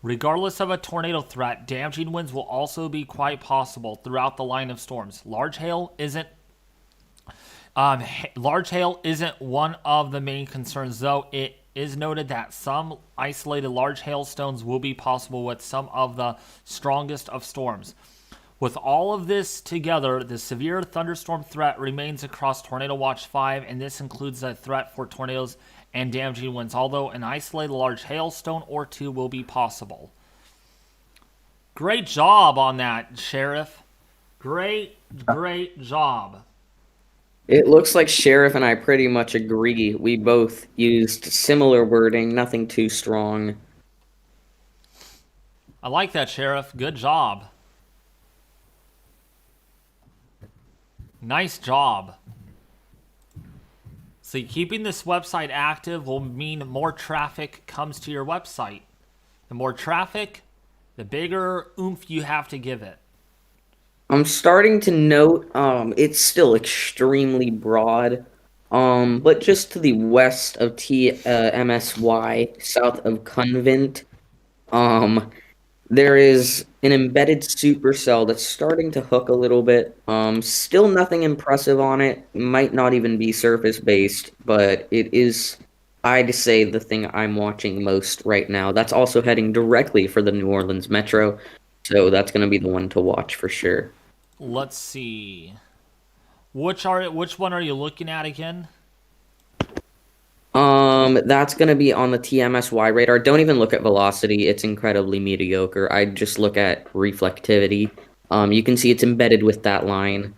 Speaker 1: Regardless of a tornado threat, damaging winds will also be quite possible throughout the line of storms. Large hail isn't one of the main concerns, though it is noted that some isolated large hailstones will be possible with some of the strongest of storms. With all of this together, the severe thunderstorm threat remains across Tornado Watch 5, and this includes a threat for tornadoes and damaging winds, although an isolated large hailstone or two will be possible. Great job on that, Sheriff. Great job.
Speaker 9: It looks like Sheriff and I pretty much agree. We both used similar wording, nothing too strong.
Speaker 1: I like that, Sheriff. Good job. Nice job. See, keeping this website active will mean more traffic comes to your website. The more traffic, the bigger oomph you have to give it.
Speaker 9: I'm starting to note, it's still extremely broad, but just to the west of MSY, south of Convent, there is an embedded supercell that's starting to hook a little bit. Still nothing impressive on it. Might not even be surface-based, but it is, I'd say, the thing I'm watching most right now. That's also heading directly for the New Orleans Metro, so that's going to be the one to watch for sure.
Speaker 1: Let's see. Which one are you looking at again?
Speaker 9: That's gonna be on the TMSY radar. Don't even look at velocity. It's incredibly mediocre. I just look at reflectivity. You can see it's embedded with that line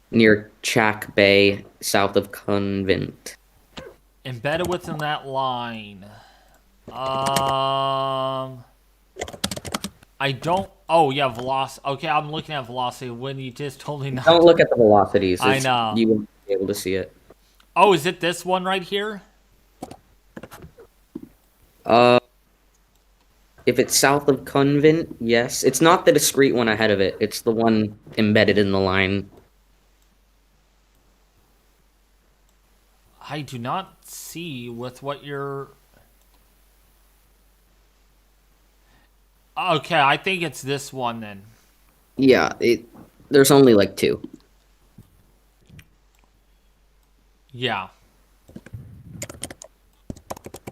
Speaker 9: near Chack Bay, south of Convent.
Speaker 1: Embedded within that line. I don't. Oh yeah, velocity. Okay, I'm looking at velocity when you just told me not.
Speaker 9: Don't look at the velocities.
Speaker 1: I know.
Speaker 9: You won't be able to see it.
Speaker 1: Oh, is it this one right here?
Speaker 9: If it's south of Convent, yes. It's not the discrete one ahead of it. It's the one embedded in the line.
Speaker 1: I do not see with what you're... Okay, I think it's this one then.
Speaker 9: Yeah, there's only like two.
Speaker 1: Yeah.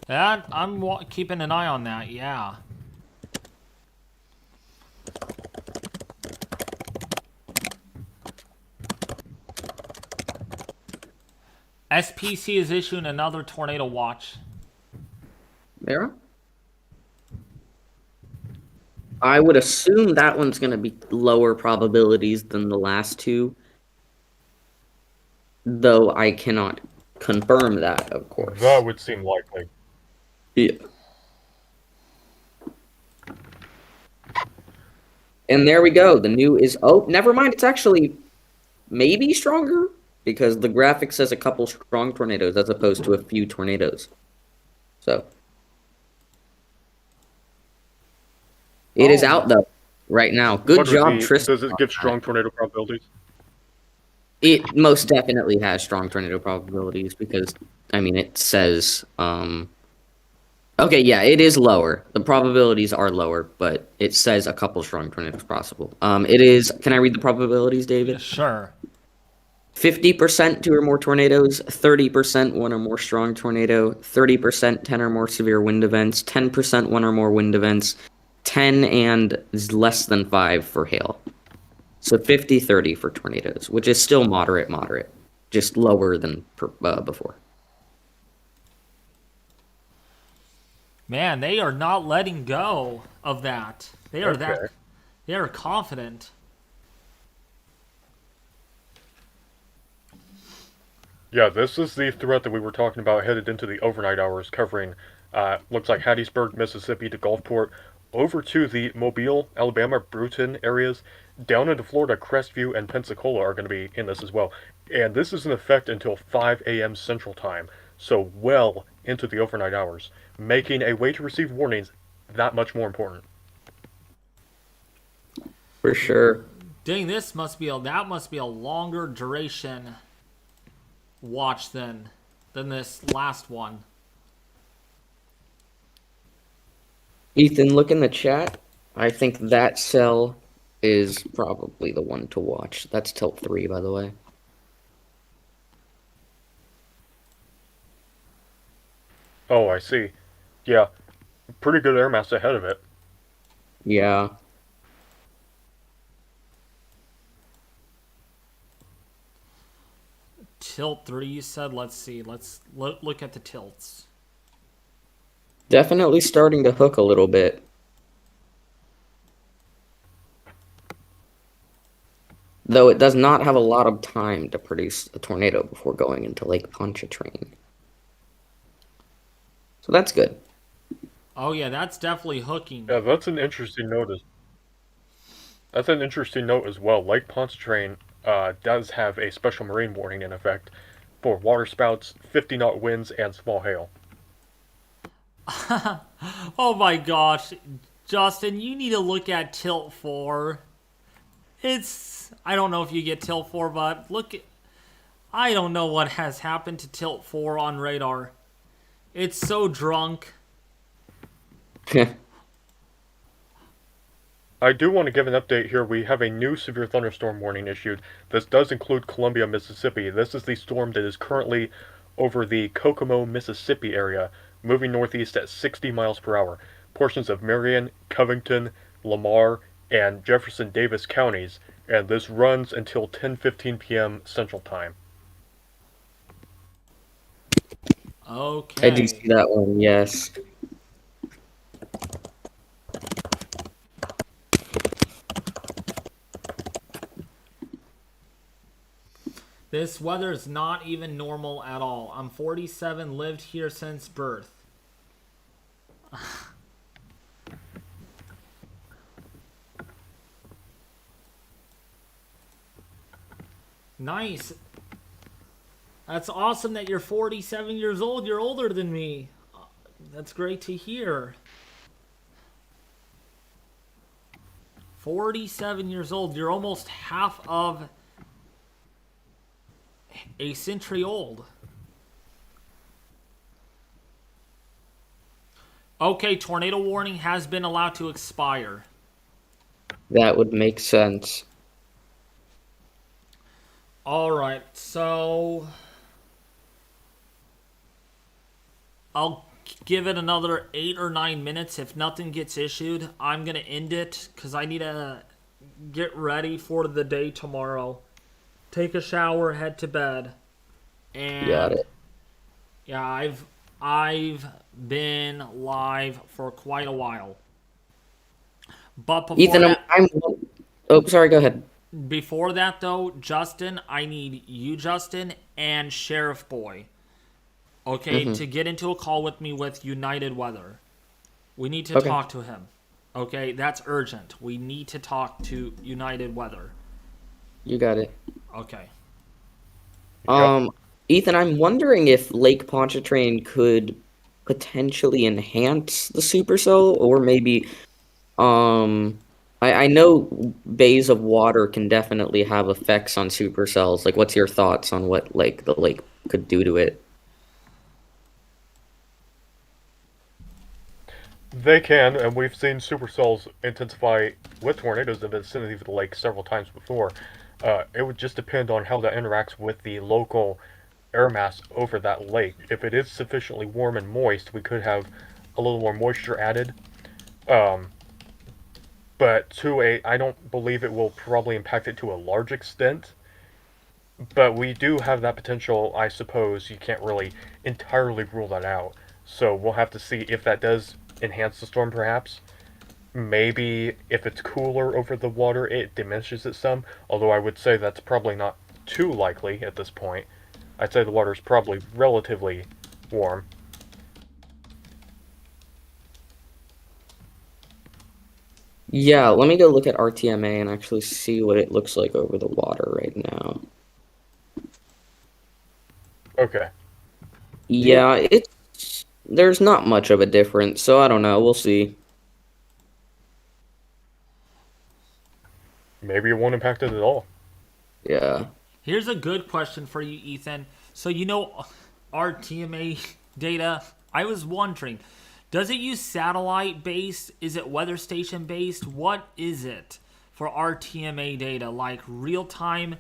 Speaker 1: That, I'm keeping an eye on that, yeah. SPC is issuing another tornado watch.
Speaker 9: There? I would assume that one's going to be lower probabilities than the last two. Though I cannot confirm that, of course.
Speaker 3: That would seem likely.
Speaker 9: Yeah. And there we go. The new is... Oh, never mind. It's actually maybe stronger, because the graphic says a couple strong tornadoes as opposed to a few tornadoes. So... It is out, though. right now. Good
Speaker 3: What are
Speaker 9: job,
Speaker 3: the,
Speaker 9: Tristan.
Speaker 3: does it give strong tornado probabilities?
Speaker 9: It most definitely has strong tornado probabilities because, I mean, it says, okay, yeah, it is lower. The probabilities are lower, but it says a couple strong tornadoes possible. It is, can I read the probabilities, David?
Speaker 1: Sure.
Speaker 9: 50% two or more tornadoes, 30% one or more strong tornado, 30% 10 or more severe wind events, 10% one or more wind events, 10 and less than 5 for hail. So 50-30 for tornadoes, which is still moderate, just lower than before.
Speaker 1: Man, they are not letting go of that. They are they are confident.
Speaker 3: Yeah, this is the threat that we were talking about headed into the overnight hours, covering, looks like Hattiesburg, Mississippi to Gulfport, over to the Mobile, Alabama, Brewton areas, down into Florida, Crestview and Pensacola are going to be in this as well. And this is in effect until 5 a.m. Central Time, so well into the overnight hours, making a way to receive warnings that much more important.
Speaker 9: For sure.
Speaker 1: Dang, that must be a longer duration watch than this last one.
Speaker 9: Ethan, look in the chat. I think that cell is probably the one to watch. That's tilt 3, by the way.
Speaker 3: Oh, I see. Yeah, pretty good air mass ahead of it.
Speaker 9: Yeah.
Speaker 1: Tilt 3, you said? Let's see. Let's look at the tilts.
Speaker 9: Definitely starting to hook a little bit. Though it does not have a lot of time to produce a tornado before going into Lake Pontchartrain. So that's good.
Speaker 1: Oh yeah, that's definitely hooking.
Speaker 3: Yeah, that's an interesting note. That's an interesting note as well. Lake Pontchartrain does have a special marine warning in effect for waterspouts, 50-knot winds, and small hail.
Speaker 1: Oh my gosh, Justin, you need to look at tilt 4. I don't know if you get tilt 4, but I don't know what has happened to tilt 4 on radar. It's so drunk.
Speaker 3: I do want to give an update here. We have a new severe thunderstorm warning issued. This does include Columbia, Mississippi. This is the storm that is currently over the Kokomo, Mississippi area, moving northeast at 60 miles per hour. Portions of Marion, Covington, Lamar, and Jefferson Davis counties, and this runs until 10:15 p.m. Central Time.
Speaker 1: Okay.
Speaker 9: I do see that one, yes.
Speaker 1: This weather is not even normal at all. I'm 47, lived here since birth. Nice. That's awesome that you're 47 years old. You're older than me. That's great to hear. 47 years old. You're almost half of a century old. Okay, tornado warning has been allowed to expire.
Speaker 9: That would make sense.
Speaker 1: Alright, so I'll give it another 8 or 9 minutes. If nothing gets issued, I'm going to end it because I need to get ready for the day tomorrow. Take a shower, head to bed. And
Speaker 9: got it.
Speaker 1: Yeah, I've been live for quite a while. But before
Speaker 9: Ethan,
Speaker 1: that,
Speaker 9: oh, sorry, go ahead.
Speaker 1: Before that, though, Justin, I need you, Justin, and Sheriff Boy, okay, to get into a call with me with United Weather. We need to talk to him. Okay, that's urgent. We need to talk to United Weather.
Speaker 9: You got it.
Speaker 1: Okay.
Speaker 9: Ethan, I'm wondering if Lake Pontchartrain could potentially enhance the supercell, or maybe, I I know bays of water can definitely have effects on supercells. Like, what's your thoughts on what like the lake could do to it?
Speaker 3: They can, and we've seen supercells intensify with tornadoes in the vicinity of the lake several times before. It would just depend on how that interacts with the local air mass over that lake. If it is sufficiently warm and moist, we could have a little more moisture added. Um, but I don't believe it will probably impact it to a large extent. But we do have that potential, I suppose. You can't really entirely rule that out. So we'll have to see if that does enhance the storm, perhaps. Maybe if it's cooler over the water, it diminishes it some. Although I would say that's probably not too likely at this point. I'd say the water is probably relatively warm.
Speaker 9: Yeah, let me go look at RTMA and actually see what it looks like over the water right now.
Speaker 3: Okay.
Speaker 9: Yeah, there's not much of a difference, so I don't know. We'll see.
Speaker 3: Maybe it won't impact it at all.
Speaker 9: Yeah.
Speaker 1: Here's a good question for you, Ethan. So you know our TMA data. I was wondering, does it use satellite based? Is it weather station based? What is it for our TMA data? Like real time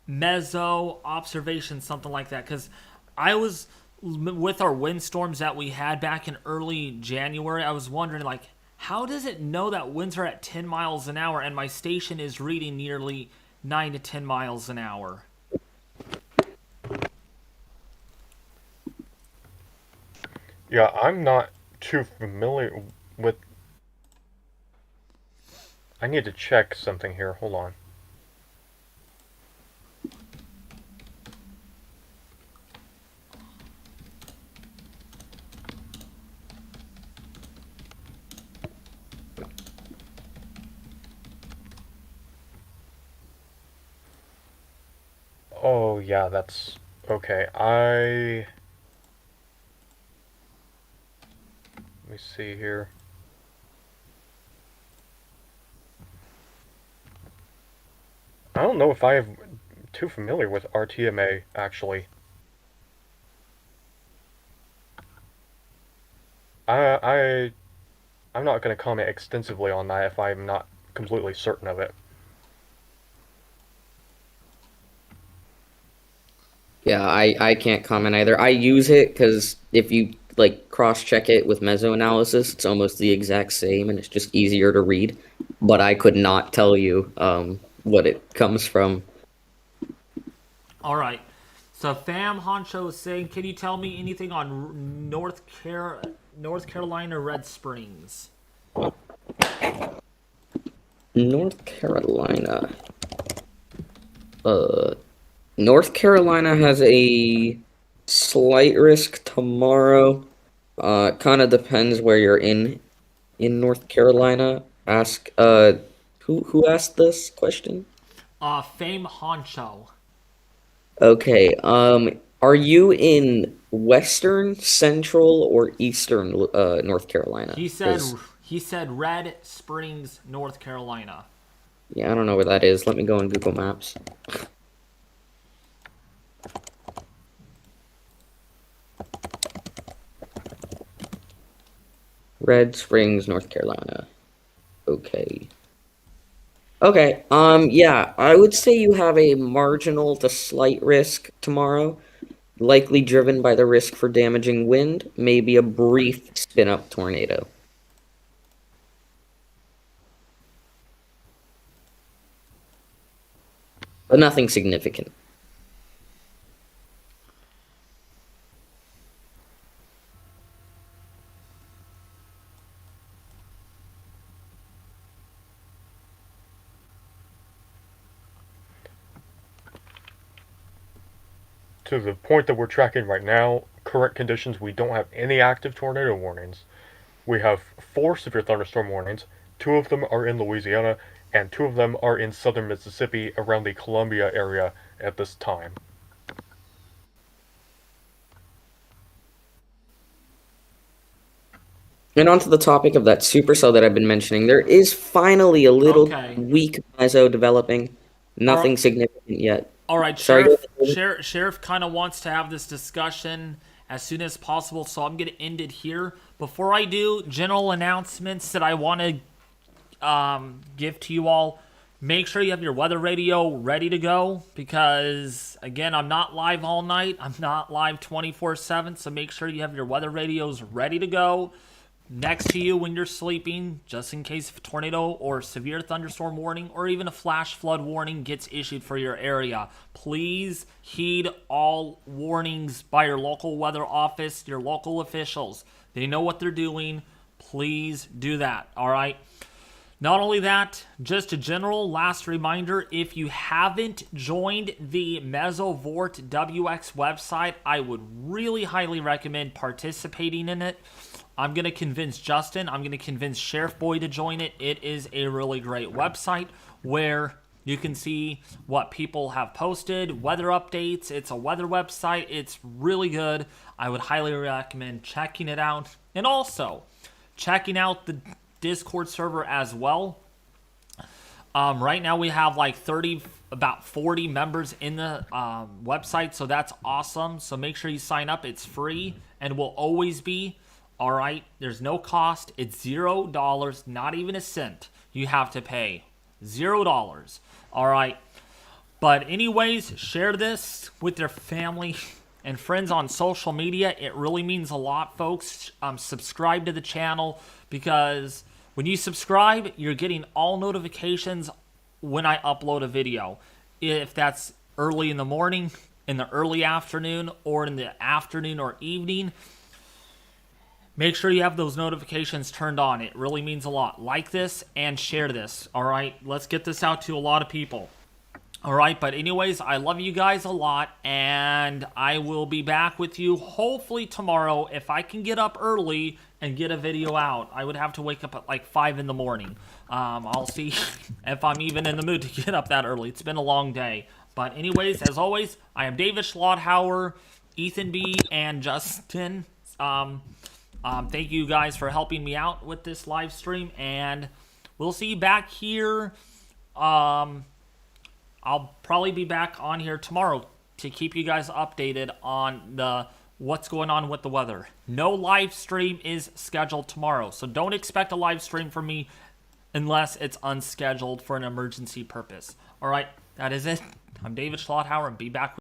Speaker 1: meso observation, something like that? Because I was with our windstorms that we had back in early January. I was wondering, like, how does it know that winds are at 10 miles an hour and my station is reading nearly 9 to 10 miles an hour?
Speaker 3: Yeah, I'm not too familiar with... I need to check something here. Hold on. Oh, yeah, that's... Okay, Let me see here. I don't know if I'm too familiar with RTMA, actually. I'm not going to comment extensively on that if I'm not completely certain of it.
Speaker 9: Yeah, I can't comment either. I use it because if you like cross-check it with meso-analysis, it's almost the exact same and it's just easier to read. But I could not tell you what it comes from.
Speaker 1: All right. So Fam Honcho is saying, can you tell me anything on North Carolina Red Springs?
Speaker 9: North Carolina. North Carolina has a slight risk tomorrow. Kind of depends where you're in North Carolina. Ask who asked this question?
Speaker 1: Fame Honcho.
Speaker 9: Okay. Are you in Western, Central, or Eastern North Carolina?
Speaker 1: He said Red Springs, North Carolina.
Speaker 9: Yeah, I don't know where that is. Let me go on Google Maps. Red Springs, North Carolina. Okay. Okay, yeah, I would say you have a marginal to slight risk tomorrow, likely driven by the risk for damaging wind, maybe a brief spin-up tornado. But nothing significant.
Speaker 3: To the point that we're tracking right now, current conditions, we don't have any active tornado warnings. We have 4 severe thunderstorm warnings. 2 of them are in Louisiana, and 2 of them are in southern Mississippi around the Columbia area at this time.
Speaker 9: And onto the topic of that supercell that I've been mentioning, there is finally a little
Speaker 1: Okay.
Speaker 9: weak meso developing. Nothing
Speaker 1: Alright.
Speaker 9: significant yet.
Speaker 1: All right,
Speaker 9: Sorry, go
Speaker 1: Sheriff kind of wants to have this discussion as soon as possible, so I'm going to end it here. Before I do, general announcements that I want to give to you all. Make sure you have your weather radio ready to go because, again, I'm not live all night. I'm not live 24/7, so make sure you have your weather radios ready to go next to you when you're sleeping, just in case a tornado or severe thunderstorm warning or even a flash flood warning gets issued for your area. Please heed all warnings by your local weather office, your local officials. They know what they're doing. Please do that, all right? Not only that, just a general last reminder, if you haven't joined the Mesovort WX website, I would really highly recommend participating in it. I'm going to convince Justin, I'm going to convince Sheriff Boy to join it. It is a really great website where you can see what people have posted, weather updates. It's a weather website. It's really good. I would highly recommend checking it out. And also, checking out the Discord server as well. Right now we have like about 40 members in the website, so that's awesome. So make sure you sign up. It's free and will always be. All right, there's no cost. It's $0, not even a cent. You have to pay $0. All right, but anyways, share this with your family and friends on social media. It really means a lot, folks. Subscribe to the channel because when you subscribe, you're getting all notifications when I upload a video. If that's early in the morning, in the early afternoon, or in the afternoon or evening, make sure you have those notifications turned on. It really means a lot. Like this and share this. All right, let's get this out to a lot of people. All right, but anyways, I love you guys a lot, and I will be back with you hopefully tomorrow if I can get up early and get a video out. I would have to wake up at like 5 in the morning. I'll see if I'm even in the mood to get up that early. It's been a long day. But anyways, as always, I am David Schlotthauer, Ethan B, and Justin. Thank you guys for helping me out with this live stream, and we'll see you back here. I'll probably be back on here tomorrow to keep you guys updated on what's going on with the weather. No live stream is scheduled tomorrow, so don't expect a live stream from me unless it's unscheduled for an emergency purpose. All right, that is it. I'm David Schlotthauer, and be back with